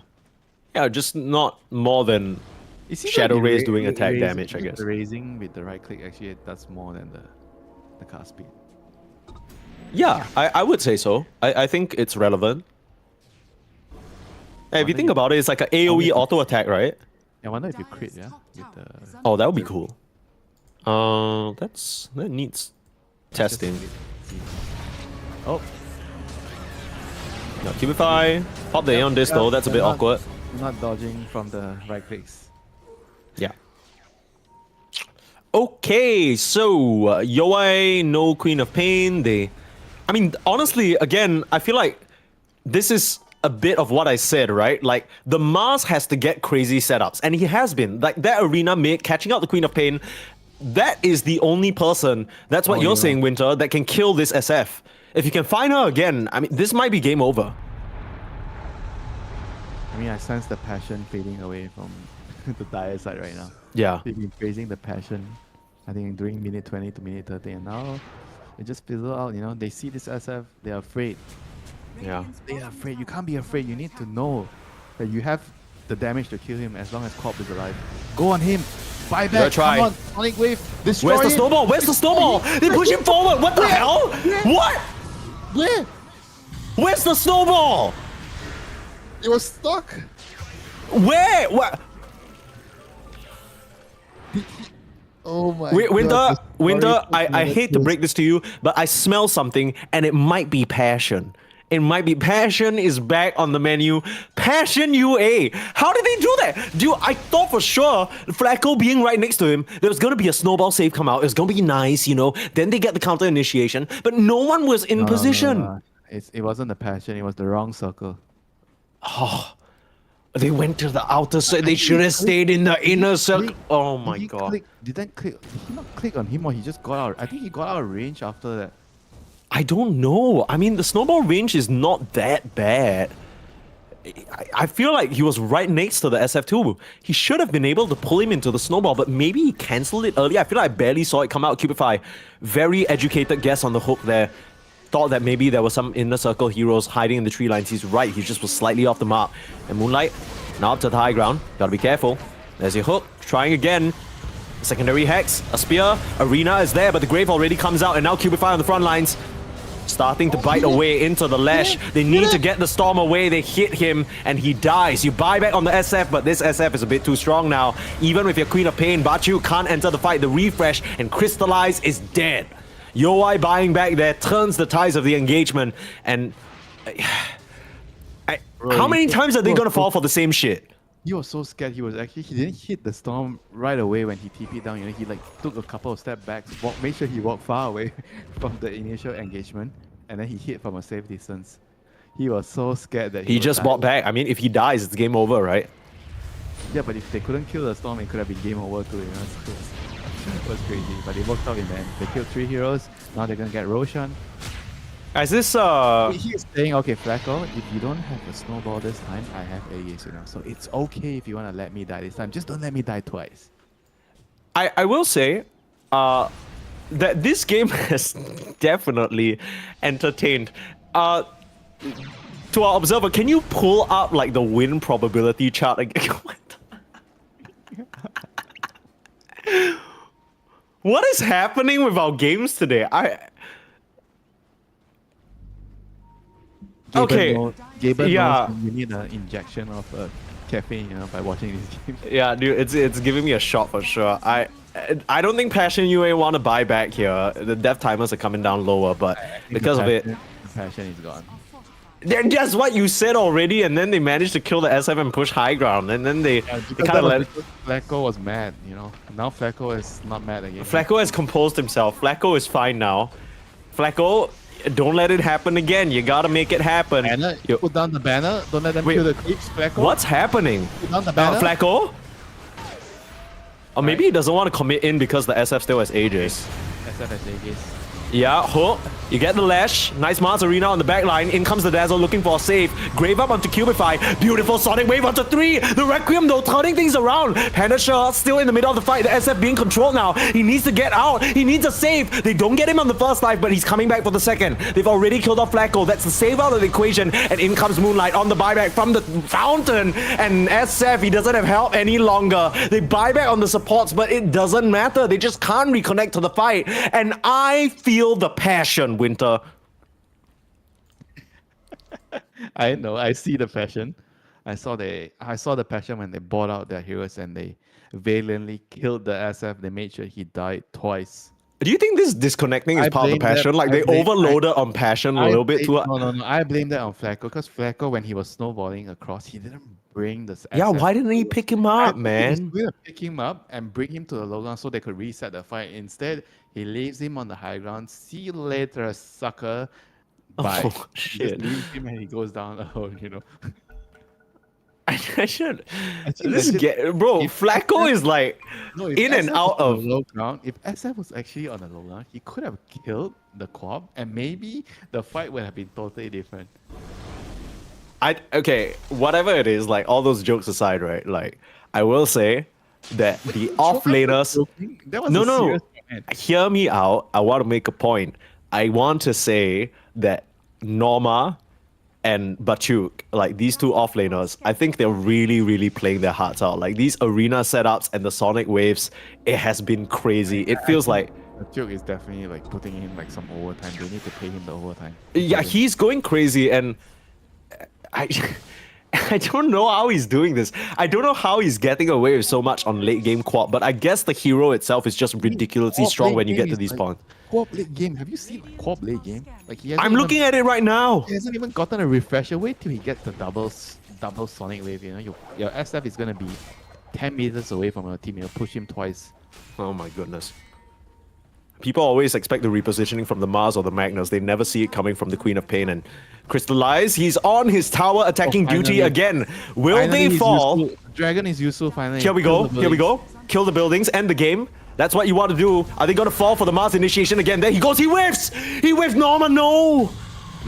just not more than It seems Shadow the Ray is ra- doing ra- attack raising- damage, I guess. The raising with the right click actually it does more than the cast speed. Yeah, I would say so. I think it's relevant. Hey, if you think about it, it's like an AoE auto attack, right? I wonder if you crit, yeah? With the... Oh, that would be cool. That needs testing. Oh, Now, Cubify, pop the A on this though, that's a bit awkward. not dodging from the right clicks. Yeah. Okay, so Yoai, no Queen of Pain. I mean, honestly, again, I feel like this is a bit of what I said, right? Like, the Mars has to get crazy setups, and he has been. Like, that arena mid, catching out the Queen of Pain, that is the only person, that's what you're saying, Winter, that can kill this SF. If you can find her again, I mean, this might be game over. I mean, I sense the passion fading away from the dire side right now. Yeah. They've been praising the passion, I think, during minute 20 to minute 30, and now it just fizzle out, you know? They see this SF, they're afraid. Yeah. They are afraid. You can't be afraid. You need to know that you have the damage to kill him as long as Corp is alive. Go on him. Buy back. Try. Come on. Sonic Wave. Destroy Where's the him. snowball? Where's the snowball? They push him forward. What the hell? What? Where? Where's the snowball? It was stuck. Where? What? Oh my Winter, god. Winter, I hate to break this to you, but I smell something, and it might be passion. It might be passion is back on the menu. Passion UA. How did they do that? Dude, I thought for sure, Flacco being right next to him, there was gonna be a snowball save come out. It was gonna be nice, you know. Then they get the counter initiation, but no one was in position. No. It wasn't the passion. It was the wrong circle. They went to the outer side. They should have stayed in the inner circle. Oh my god. Did he not click on him, or he just got out? I think he got out of range after that. I don't know. I mean, the snowball range is not that bad. I feel like he was right next to the SF2. He should have been able to pull him into the snowball, but maybe he cancelled it early. I feel like I barely saw it come out. Cubify, very educated guess on the hook there. Thought that maybe there were some inner circle heroes hiding in the tree lines. He's right. He just was slightly off the mark. And Moonlight, now up to the high ground. Gotta be careful. There's your hook. Trying again. Secondary Hex. A spear. Arena is there, but the Grave already comes out. And now Cubify on the front lines. Starting to bite away into the Lash. They need to get the Storm away. They hit him and he dies. You buy back on the SF, but this SF is a bit too strong now. Even with your Queen of Pain, Bachu can't enter the fight. The refresh and Crystallize is dead. Yoai buying back there turns the tides of the engagement. And how many times are they gonna fall for the same shit? He was so scared. He didn't hit the storm right away when he TP'd down. You know, he like took a couple of step backs, made sure he walked far away from the initial engagement, and then he hit from a safe distance. He was so scared that he just bought back. I mean, if he dies, it's game over, right? Yeah, but if they couldn't kill the storm, it could have been game over too. You know, so it was crazy. But it worked out in the end. They killed 3 heroes. Now they're gonna get Roshan. Is this He is saying, okay, Flacco, if you don't have a snowball this time, I have Aegis, you know. So it's okay if you want to let me die this time. Just don't let me die twice. I will say that this game has definitely entertained. To our observer, can you pull up like the win probability chart again? What is happening with our games today? Gaben Yeah. knows you need an injection of caffeine, you know, by watching this game. Yeah, dude, it's giving me a shot for sure. I don't think Passion UA want to buy back here. The death timers are coming down lower, but because of it, The passion is gone. that's what you said already, and then they managed to kill the SF and push high ground, and then they kind of let. Flacco was mad, you know. Now Flacco is not mad again. Flacco has composed himself. Flacco is fine now. Flacco, don't let it happen again. You gotta make it happen. Banner, Yo- put down the banner. Don't let them Wait, kill the creeps, Flacco. What's happening? Put down the banner. Flacco? Or maybe he doesn't want to commit in because the SF still has Aegis. SF has Aegis. Yeah, hook. You get the Lash. Nice Mars Arena on the back line. In comes the Dazzle looking for a save. Grave up onto Cubify. Beautiful Sonic Wave onto 3. The Requiem though turning things around. Punisher still in the middle of the fight. The SF being controlled now. He needs to get out. He needs a save. They don't get him on the first life, but he's coming back for the second. They've already killed off Flacco. That's the save out of the equation. And in comes Moonlight on the buyback from the fountain. And SF, he doesn't have help any longer. They buy back on the supports, but it doesn't matter. They just can't reconnect to the fight. And I feel feel the passion, Winter. I know. I see the passion. I saw the passion when they bought out their heroes and they valiantly killed the SF. They made sure he died twice. Do you think this disconnecting is I part of the blame that- passion? Like I they blame- overloaded on passion a little bit too. No. I blame that on Flacco because Flacco, when he was snowballing across, he didn't bring the. Yeah, SF. why didn't he pick him I up, think he was man? going to pick him up and bring him to the low ground so they could reset the fight. Instead, he leaves him on the high ground. See you later, sucker. Bye. Oh, He shit. just leaves him and he goes down alone. I should. Actually, This legit, get, bro, if Flacco SF is like No, if in and SF out was on of. the low ground. If SF was actually on the low ground, he could have killed the co-op, and maybe the fight would have been totally different. Okay, whatever it is, like all those jokes aside, right? Like I will say that the offlaners. That was No, a no. serious comment. Hear me out. I want to make a point. I want to say that Norma and Bachuk, like these two offlaners, I think they're really, really playing their hearts out. Like these arena setups and the Sonic waves, it has been crazy. It feels like, The joke is definitely like putting in like some overtime. They need to pay him the overtime. yeah, he's going crazy, and I, I don't know how he's doing this. I don't know how he's getting away with so much on late game quad, but I guess the hero itself is just ridiculously Co-op strong late when you get game to is these like- points. Co-op late game. Have you seen a co-op late game? Like he hasn't I'm even- looking at it right now. He hasn't even gotten a refresher. Wait till he gets the double Sonic wave. Your SF is gonna be 10 meters away from your team. You'll push him twice. Oh my goodness. People always expect the repositioning from the Mars or the Magnus. They never see it coming from the Queen of Pain and Crystallize. He's on his tower attacking duty finally. again. Will Finally, they he's fall? useful. Dragon is useful finally. Here we Kill go. the Here we buildings. go. Kill the buildings, end the game. That's what you want to do. Are they going to fall for the Mars initiation again? There he goes. He whiffs. He whiffs. Norman, no.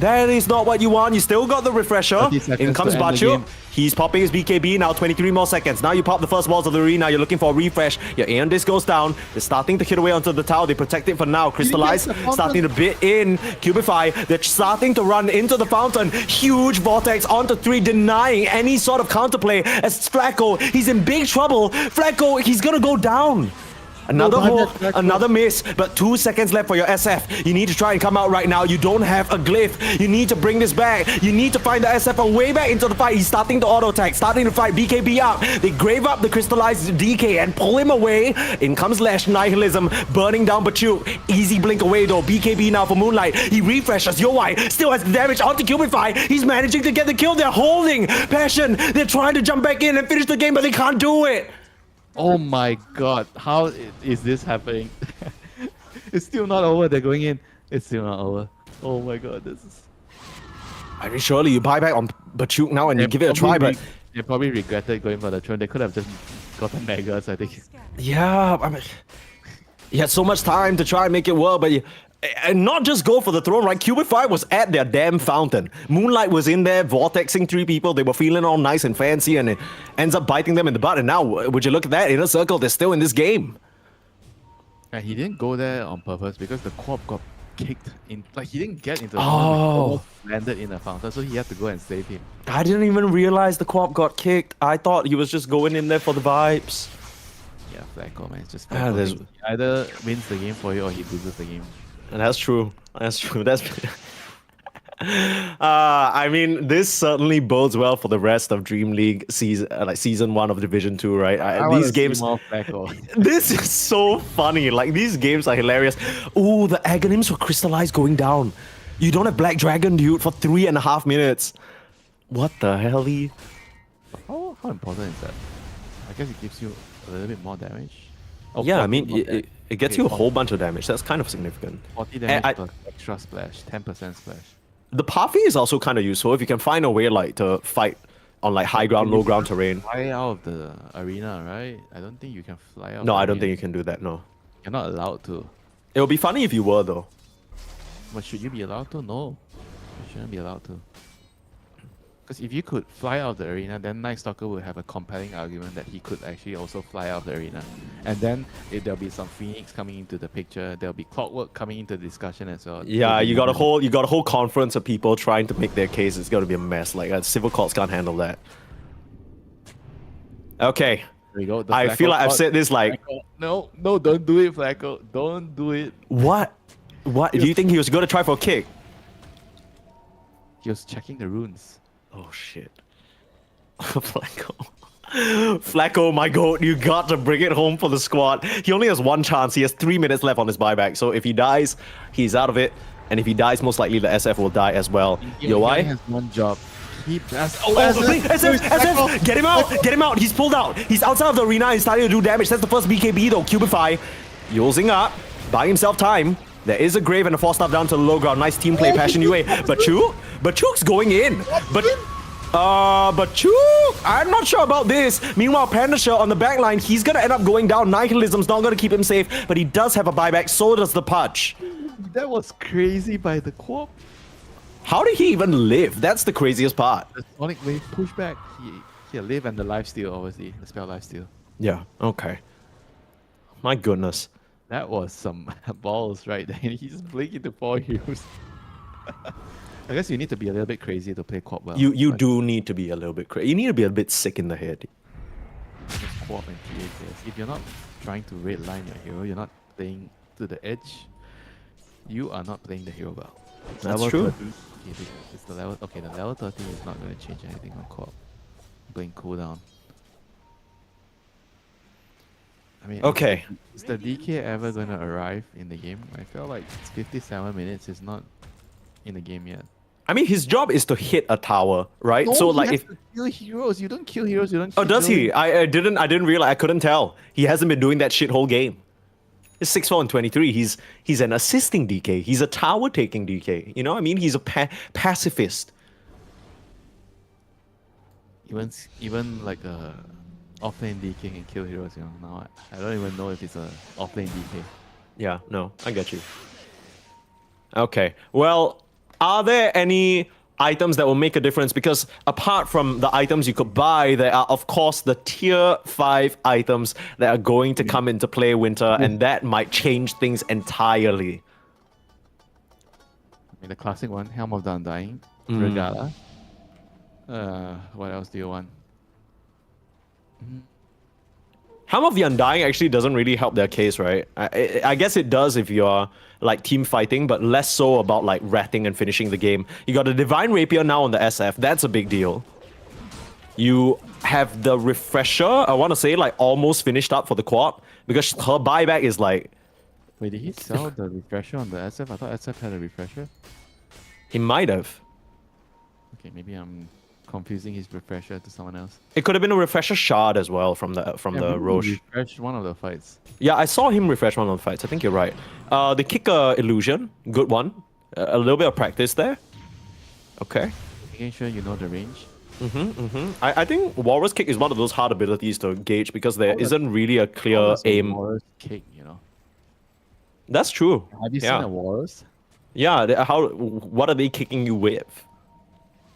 That is not what you want. You still got the refresher. 30 seconds In comes to end the Bachu. game. He's popping his BKB now. 23 more seconds. Now you pop the first walls of the arena. You're looking for a refresh. Your Aeon Disc goes down. They're starting to hit away onto the tower. They protect it for now. Crystallize the fountain? starting to bit in. Cubify. They're starting to run into the fountain. Huge vortex onto 3, denying any sort of counterplay. As Flacco, he's in big trouble. Flacco, he's gonna go down. Another hole, another miss, but 2 seconds left for your SF. You need to try and come out right now. You don't have a glyph. You need to bring this back. You need to find the SF way back into the fight. He's starting to auto attack, starting to fight BKB up. They grave up the crystallized DK and pull him away. In comes Lash Nihilism, burning down Bachu. Easy blink away though. BKB now for Moonlight. He refreshes. Yowai still has damage onto Cubify. He's managing to get the kill. They're holding Passion. They're trying to jump back in and finish the game, but they can't do it. Oh my god, how is this happening? It's still not over, they're going in. It's still not over. Oh my god, this is... I mean, surely you buy back on Bachuk now and you give it a try, but They probably regretted going for the throne. They could have just gotten Megas, I think. yeah, I mean, you had so much time to try and make it work, but and not just go for the throne, right? Cubify was at their damn fountain. Moonlight was in there, vortexing 3 people. They were feeling all nice and fancy, and it ends up biting them in the butt. And now, would you look at that? Inner Circle, they're still in this game. And he didn't go there on purpose because the co-op got kicked in. Like, he didn't get into the Oh. fountain, he almost landed in the fountain, so he had to go and save him. I didn't even realize the co-op got kicked. I thought he was just going in there for the vibes. Yeah, Flacco, man. It's just Ah, Flacco. there's- He either wins the game for you or he loses the game. And that's true. That's true. That's. I mean, this certainly bodes well for the rest of DreamLeague season, like season 1 of Division 2, right? I wanna These see games. more Flacco. This is so funny. Like these games are hilarious. Ooh, the Aghanims were crystallized going down. You don't have Black Dragon, dude, for 3.5 minutes. What the hell? How important is that? I guess it gives you a little bit more damage. Oh, Yeah, I 40 mean, more it gets okay, you a whole bunch of damage. That's kind of significant. 40 damage I- plus extra splash, 10% splash. The Puffy is also kind of useful if you can find a way like to fight on like high ground, low ground terrain. Fly out of the arena, right? I don't think you can fly out. No, the I don't arena. think you can do that. No, You're not allowed to. it would be funny if you were though. But should you be allowed to? No. You shouldn't be allowed to. Because if you could fly out of the arena, then Night Stalker would have a compelling argument that he could actually also fly out of the arena. And then there'll be some Phoenix coming into the picture. There'll be Clockwork coming into the discussion as well. Yeah, There'll be you got a whole conference of people trying to make their case. It's going to be a mess. Like civil courts can't handle that. Okay, There you go. the I feel Flacco like I've caught- said this like Flacco. No, don't do it, Flacco. Don't do it. what? What? Do you think he was going to try for a kick? He was checking the runes. Oh shit. Flacco. Flacco, my goat, you got to bring it home for the squad. He only has one chance. He has 3 minutes left on his buyback. So if he dies, he's out of it. And if he dies, most likely the SF will die as well. He Yo, only why? has one job. Keep SF! Get him out! Get him out! He's pulled out. He's outside of the arena. He's starting to do damage. That's the first BKB though. Cubify. Using up. Buying himself time. There is a grave and a 4-star down to the low ground. Nice team play, Passion UA. But Chuk's going in. But Chuk, I'm not sure about this. Meanwhile, Pandasher on the back line, he's gonna end up going down. Nihilism's not gonna keep him safe, but he does have a buyback. So does the Pudge. That was crazy by the Quap. How did he even live? That's the craziest part. The Sonic Wave pushback. He live and the lifesteal, obviously. The spell lifesteal. Yeah. Okay. My goodness. That was some balls right there. He just blinked into 4 heroes. I guess you need to be a little bit crazy to play Quap well. You do need to be a little bit crazy. You need to be a bit sick in the head. Just Quap and TA players. If you're not trying to red line your hero, you're not playing to the edge, you are not playing the hero well. That's Level true. 30, it's the level. Okay, the level 30 is not going to change anything on Quap. Blink cooldown. I mean, Okay. is the DK ever going to arrive in the game? I feel like it's 57 minutes. It's not in the game yet. I mean, his job is to hit a tower, right? So like, if kill heroes, you don't kill heroes. You don't. oh, kill does he? villains. I didn't realize. I couldn't tell. He hasn't been doing that shit whole game. He's 6-4 and 23. He's an assisting DK. He's a tower taking DK. You know what I mean? He's a pacifist. Even like a offlane DK can kill heroes. You know, now I don't even know if it's a offlane DK. Yeah, no, I get you. Okay, well, are there any items that will make a difference? Because apart from the items you could buy, there are, of course, the tier 5 items that are going to come into play, Winter, and that might change things entirely. I mean, the classic one, Helm of the Undying, Regala. What else do you want? Helm of the Undying actually doesn't really help their case, right? I guess it does if you're like team fighting, but less so about like ratting and finishing the game. You got a Divine Rapier now on the SF. That's a big deal. You have the Refresher, I want to say like almost finished up for the Quad, because her buyback is like... Wait, did he sell the refresher on the SF? I thought SF had a refresher. He might have. Okay, maybe I'm confusing his refresher to someone else. It could have been a Refresher Shard as well from the Roche. Refreshed one of the fights. Yeah, I saw him refresh one of the fights. I think you're right. The Kicker Illusion, good one. A little bit of practice there. Okay. Making sure you know the range. I think Walrus Kick is one of those hard abilities to gauge because there isn't really a clear Walrus aim. Walrus kick, you know. That's true. Have you seen a Walrus? Yeah, what are they kicking you with?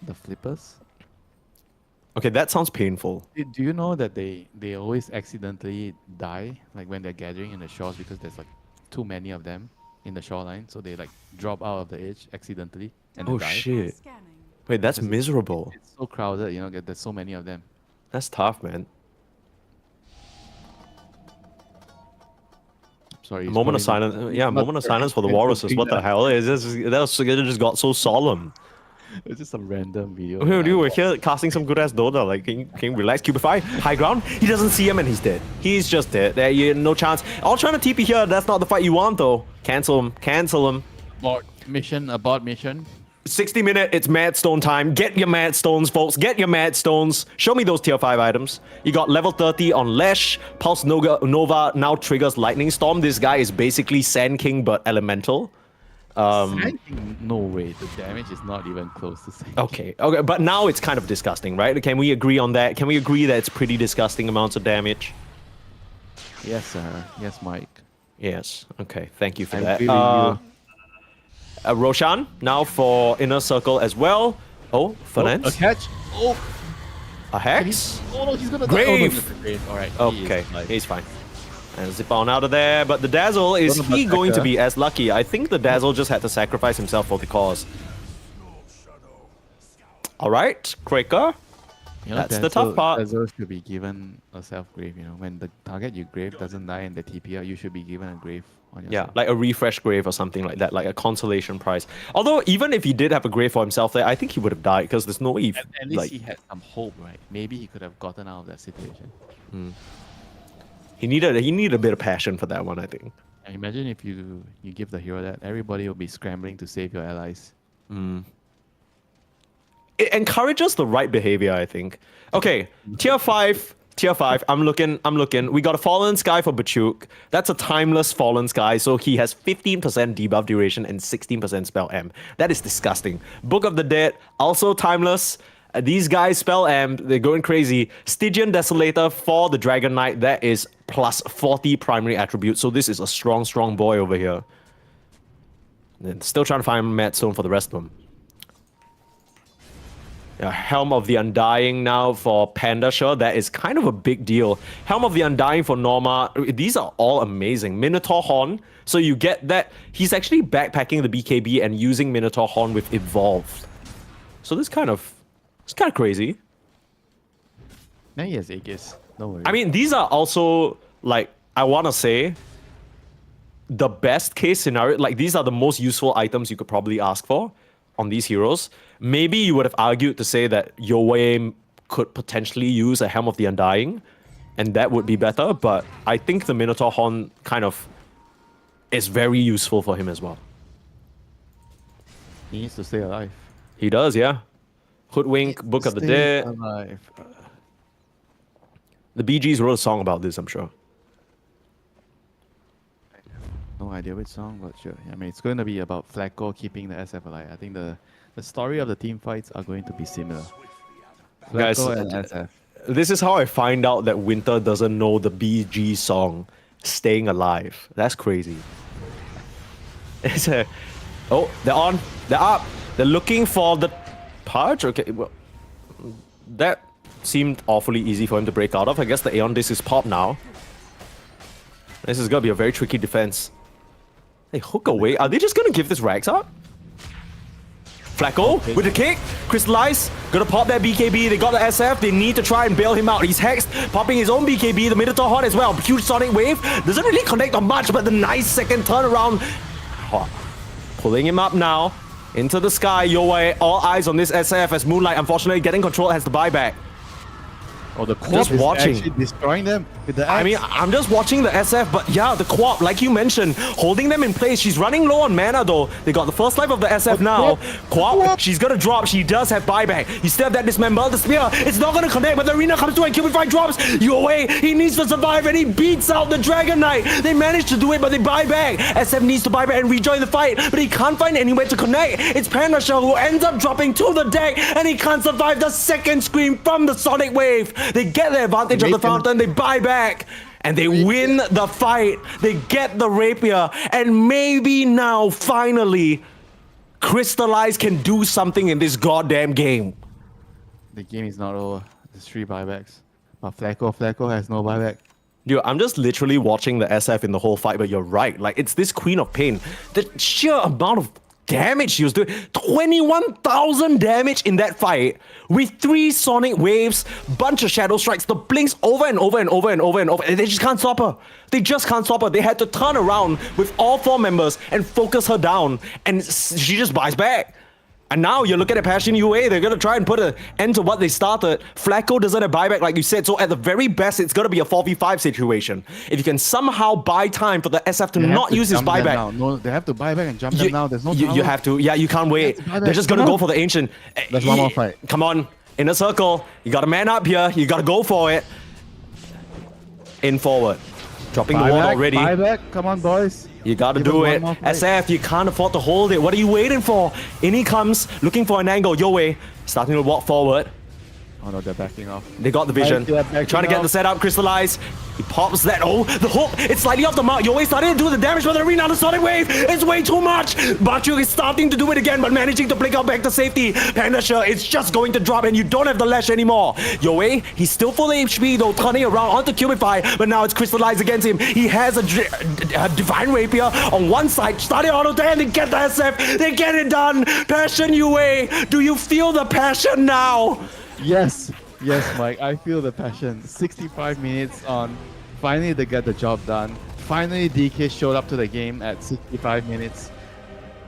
The flippers? Okay, that sounds painful. Do you know that they always accidentally die, like when they're gathering in the shores, because there's like too many of them in the shoreline, so they like drop out of the edge accidentally and they Oh die. shit. Scanning. Wait, that's miserable. It's so crowded, you know, there's so many of them. That's tough, man. Sorry. A it's moment of probably silence. Yeah, a not moment of very silence for the good Walruses. to What the that. hell? It just got so solemn. It's just a random video. Okay, dude, we're here casting some good ass Dota. Like, can you relax? Cubify, high ground. He doesn't see him and he's dead. He's just dead. There, you no chance. All trying to TP here. That's not the fight you want, though. Cancel him. Cancel him. Abort mission. 60 minute. It's Mad Stone time. Get your Mad Stones, folks. Get your Mad Stones. Show me those tier 5 items. You got level 30 on Lesh. Pulse Nova now triggers Lightning Storm. This guy is basically Sand King but elemental. No way, the damage is not even close to Sand King. Okay, but now it's kind of disgusting, right? Can we agree on that? Can we agree that it's pretty disgusting amounts of damage? Yes, sir. Yes, Mike. Yes. Okay, thank you for I that. agree with you. Roshan, now for Inner Circle as well. Oh, Fernance. A catch. Oh, A Hex? oh no, he's gonna Grave. die. Oh, no, it's a grave. All right. he Okay, is alive. he's fine. And zip on out of there. But the Dazzle, is Don't know he about going to Tekka. be as lucky? I think the Dazzle just had to sacrifice himself for the cause. Alright, Kraker. You know, That's the tough part. Dazzle should be given a self grave. You know, when the target you grave doesn't die and the TP out, you should be given a grave on your Yeah, side. like a refresh grave or something like that, like a consolation prize. Although, even if he did have a grave for himself there, I think he would have died because there's no way. At least Like, he had some hope, right? Maybe he could have gotten out of that situation. he needed a bit of passion for that one, I think. And imagine if you give the hero that, everybody will be scrambling to save your allies. It encourages the right behavior, I think. Okay, tier 5. I'm looking. We got a Fallen Sky for Bachuk. That's a timeless Fallen Sky, so he has 15% debuff duration and 16% spell amp. That is disgusting. Book of the Dead, also timeless. These guys spell amp, they're going crazy. Stygian Desolator for the Dragon Knight, that is plus 40 primary attributes. So this is a strong boy over here. And still trying to find Mad Stone for the rest of them. Helm of the Undying now for Panda Sure. That is kind of a big deal. Helm of the Undying for Norma. These are all amazing. Minotaur Horn. So you get that. He's actually backpacking the BKB and using Minotaur Horn with Evolved. So it's kind of crazy. Now he has Aegis. No worries. I mean, these are also, like, I want to say, the best case scenario. Like, these are the most useful items you could probably ask for on these heroes. Maybe you would have argued to say that Yowei could potentially use a Helm of the Undying, and that would be better, but I think the Minotaur Horn kind of is very useful for him as well. he needs to stay alive. He does, yeah. Hoodwink, Book of the Stay Dead. alive. The Bee Gees wrote a song about this, I'm sure. No idea which song, but sure. I mean, it's going to be about Flacco keeping the SF alive. I think the story of the team fights are going to be similar. Guys, Flacco and SF. This is how I find out that Winter doesn't know the BG song, Staying Alive. That's crazy. It's a... Oh, they're on. They're up. They're looking for the Purge? Okay, well... That seemed awfully easy for him to break out of. I guess the Aeon Disc is popped now. This is gonna be a very tricky defense. They hook away. Are they just gonna give this Rags up? Flacco with the kick, Crystallize, gonna pop that BKB, they got the SF, they need to try and bail him out. He's hexed, popping his own BKB, the Minotaur Horn as well. Huge Sonic Wave, doesn't really connect on much, but the nice second turnaround. Pulling him up now, into the sky, Yowei, all eyes on this SF as Moonlight, unfortunately getting control, has the buyback. Oh, the Corp Just is watching. actually destroying them with the axe. I mean, I'm just watching the SF, but yeah, the co-op, like you mentioned, holding them in place. She's running low on mana though. They got the first life of the SF now. Co-op, she's gonna drop. She does have buyback. You still have that dismember. The spear, it's not gonna connect, but the arena comes through and Cubify drops. You away. He needs to survive and he beats out the Dragon Knight. They managed to do it, but they buy back. SF needs to buy back and rejoin the fight, but he can't find anywhere to connect. It's Panasha who ends up dropping to the deck and he can't survive the second scream from the Sonic Wave. They get their advantage of the fountain, they buy back, and they win the fight. They get the rapier, and maybe now, finally, Crystallize can do something in this goddamn game. The game is not over. There's 3 buybacks. But Flacco has no buyback. Dude, I'm just literally watching the SF in the whole fight, but you're right. Like, it's this Queen of Pain. The sheer amount of damage she was doing. 21,000 damage in that fight with 3 Sonic Waves, bunch of Shadow Strikes, the blinks over and over and over and over and over, and they just can't stop her. They just can't stop her. They had to turn around with all 4 members and focus her down, and she just buys back. And now you're looking at Passion UA, they're going to try and put an end to what they started. Flacco doesn't have buyback like you said, so at the very best, it's going to be a 4v5 situation. If you can somehow buy time for the SF to not use his buyback. No, they have to buy back and jump them now. There's no time. You have to. Yeah, you can't wait. They're just going to go for the Ancient. There's one more fight. Come on. In a circle. You got a man up here. You got to go for it. In forward. Dropping the ward already. Buyback. Come on, boys. You gotta Give do him it. one more fight. SF, you can't afford to hold it. What are you waiting for? In he comes, looking for an angle. Yowei, starting to walk forward. Oh no, they're backing off. They got the vision. They're backing Trying to get off. the setup, Crystallize. He pops that. Oh, the hook. It's slightly off the mark. Yowei starting to do the damage for the arena. The Sonic Wave. It's way too much. Bachu is starting to do it again, but managing to blink out back to safety. Pandasha, it's just going to drop, and you don't have the Lash anymore. Yowei, he's still full HP though, turning around onto Cubify, but now it's Crystallize against him. He has a Divine Rapier on one side, starting auto there, and they get the SF. They get it done. Passion UA, do you feel the passion now? Yes, yes, Mike. I feel the passion. 65 minutes on. Finally, they get the job done. finally DK showed up to the game at 65 minutes.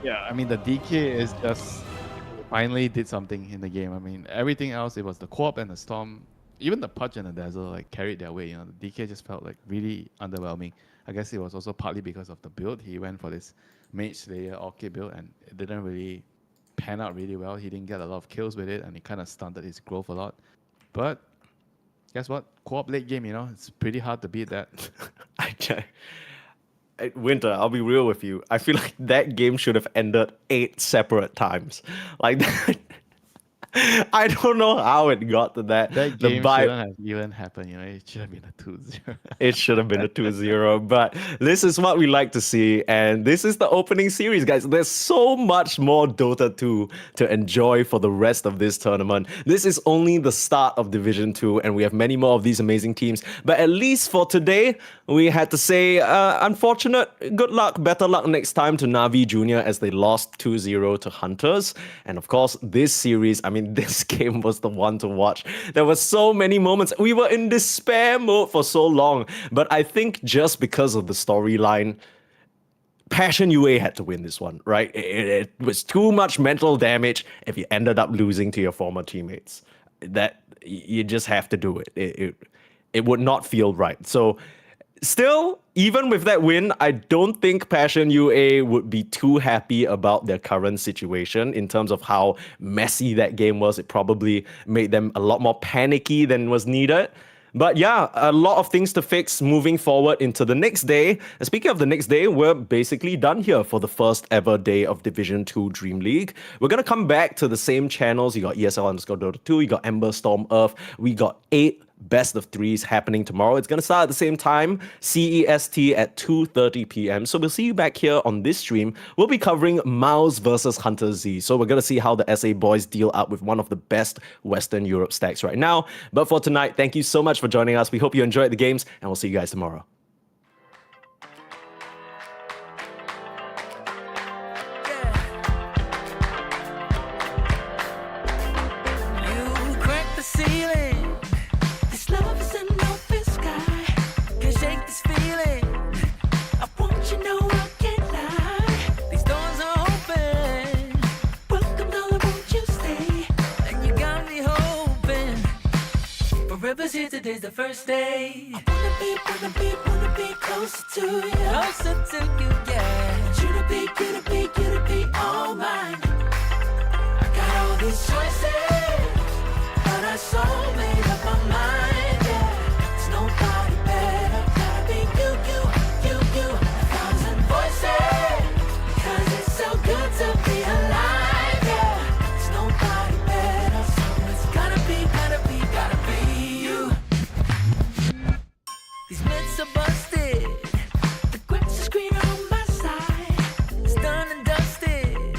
Yeah, I mean the DK is just finally did something in the game. I mean everything else, it was the co-op and the Storm, even the Pudge and the Dazzle like carried their way. You know, the DK just felt like really underwhelming. I guess it was also partly because of the build. He went for this Mage Slayer Orchid build and it didn't really pan out really well. He didn't get a lot of kills with it and it kind of stunted his growth a lot. But guess what? Co-op late game, you know, it's pretty hard to beat that. Winter, I'll be real with you. I feel like that game should have ended 8 separate times. Like that. I don't know how it got to that. That game shouldn't have even happened, you know. It should have been a 2-0. It should have been a 2-0, but this is what we like to see, and this is the opening series, guys. There's so much more Dota 2 to enjoy for the rest of this tournament. This is only the start of Division 2, and we have many more of these amazing teams, but at least for today, we had to say, unfortunate, good luck, better luck next time to NAVI Junior as they lost 2-0 to HunterZ, and of course, this series, I mean, this game was the one to watch. There were so many moments. We were in despair mode for so long. But I think just because of the storyline, Passion UA had to win this one, right? It was too much mental damage if you ended up losing to your former teammates. That you just have to do it. It would not feel right. So still, even with that win, I don't think Passion UA would be too happy about their current situation in terms of how messy that game was. It probably made them a lot more panicky than was needed. But yeah, a lot of things to fix moving forward into the next day. And speaking of the next day, we're basically done here for the first ever day of Division 2 Dream League. We're going to come back to the same channels. You got ESL_Dota 2, you got Ember, Storm, Earth. We got 8 best of 3s happening tomorrow. It's going to start at the same time, CEST at 2:30 p.m. So we'll see you back here on this stream. We'll be covering Mouse versus HunterZ. So we're going to see how the SA boys deal up with one of the best Western Europe stacks right now. But for tonight, thank you so much for joining us. We hope you enjoyed the games, and we'll see you guys tomorrow. You crack the ceiling. This love is an open sky. Can't shake this feeling. I want you know I can't lie. These doors are open. Welcome, darling, won't you stay? And you got me hoping. Forever's here, today's the first day. I wanna be closer to you. Closer to you, yeah. Want you to be all mine. I got all these choices, but I so made up my mind, yeah. There's nobody better, gotta be you. 1,000 voices, 'cause it's so good to be alive, yeah. There's nobody better, so it's gotta be you. These myths are busted, the grass is greener on my side. It's done and dusted,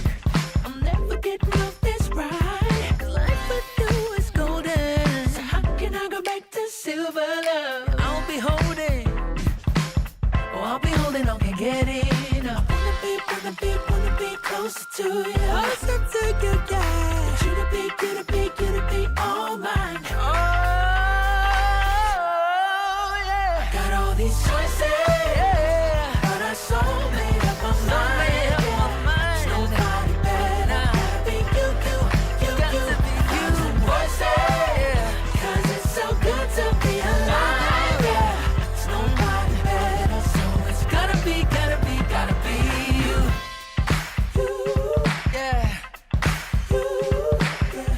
I'm never getting off this ride. 'Cause life with you is golden, so how can I go back to silver love? I'll be holding on, can't get enough. Wanna be closer to you. Closer to you, yeah. Want you to be all mine. Oh, yeah. Got all these choices, yeah. But I so made up my mind, yeah. There's nobody better, gotta be you. Got to be you. 1,000 voices, yeah. 'Cause it's so good to be alive, yeah. There's nobody better, so it's gotta be you. You, yeah. You, yeah.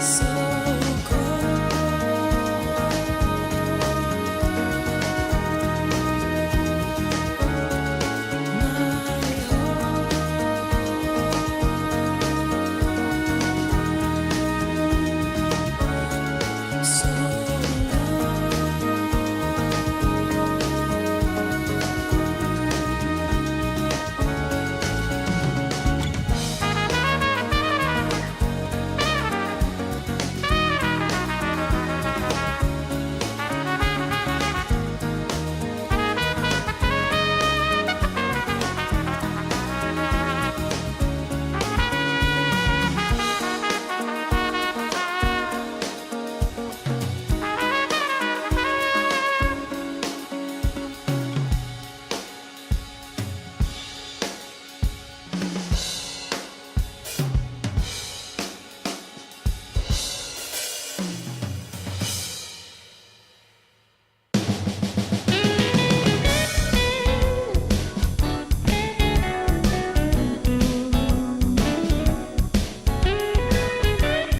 So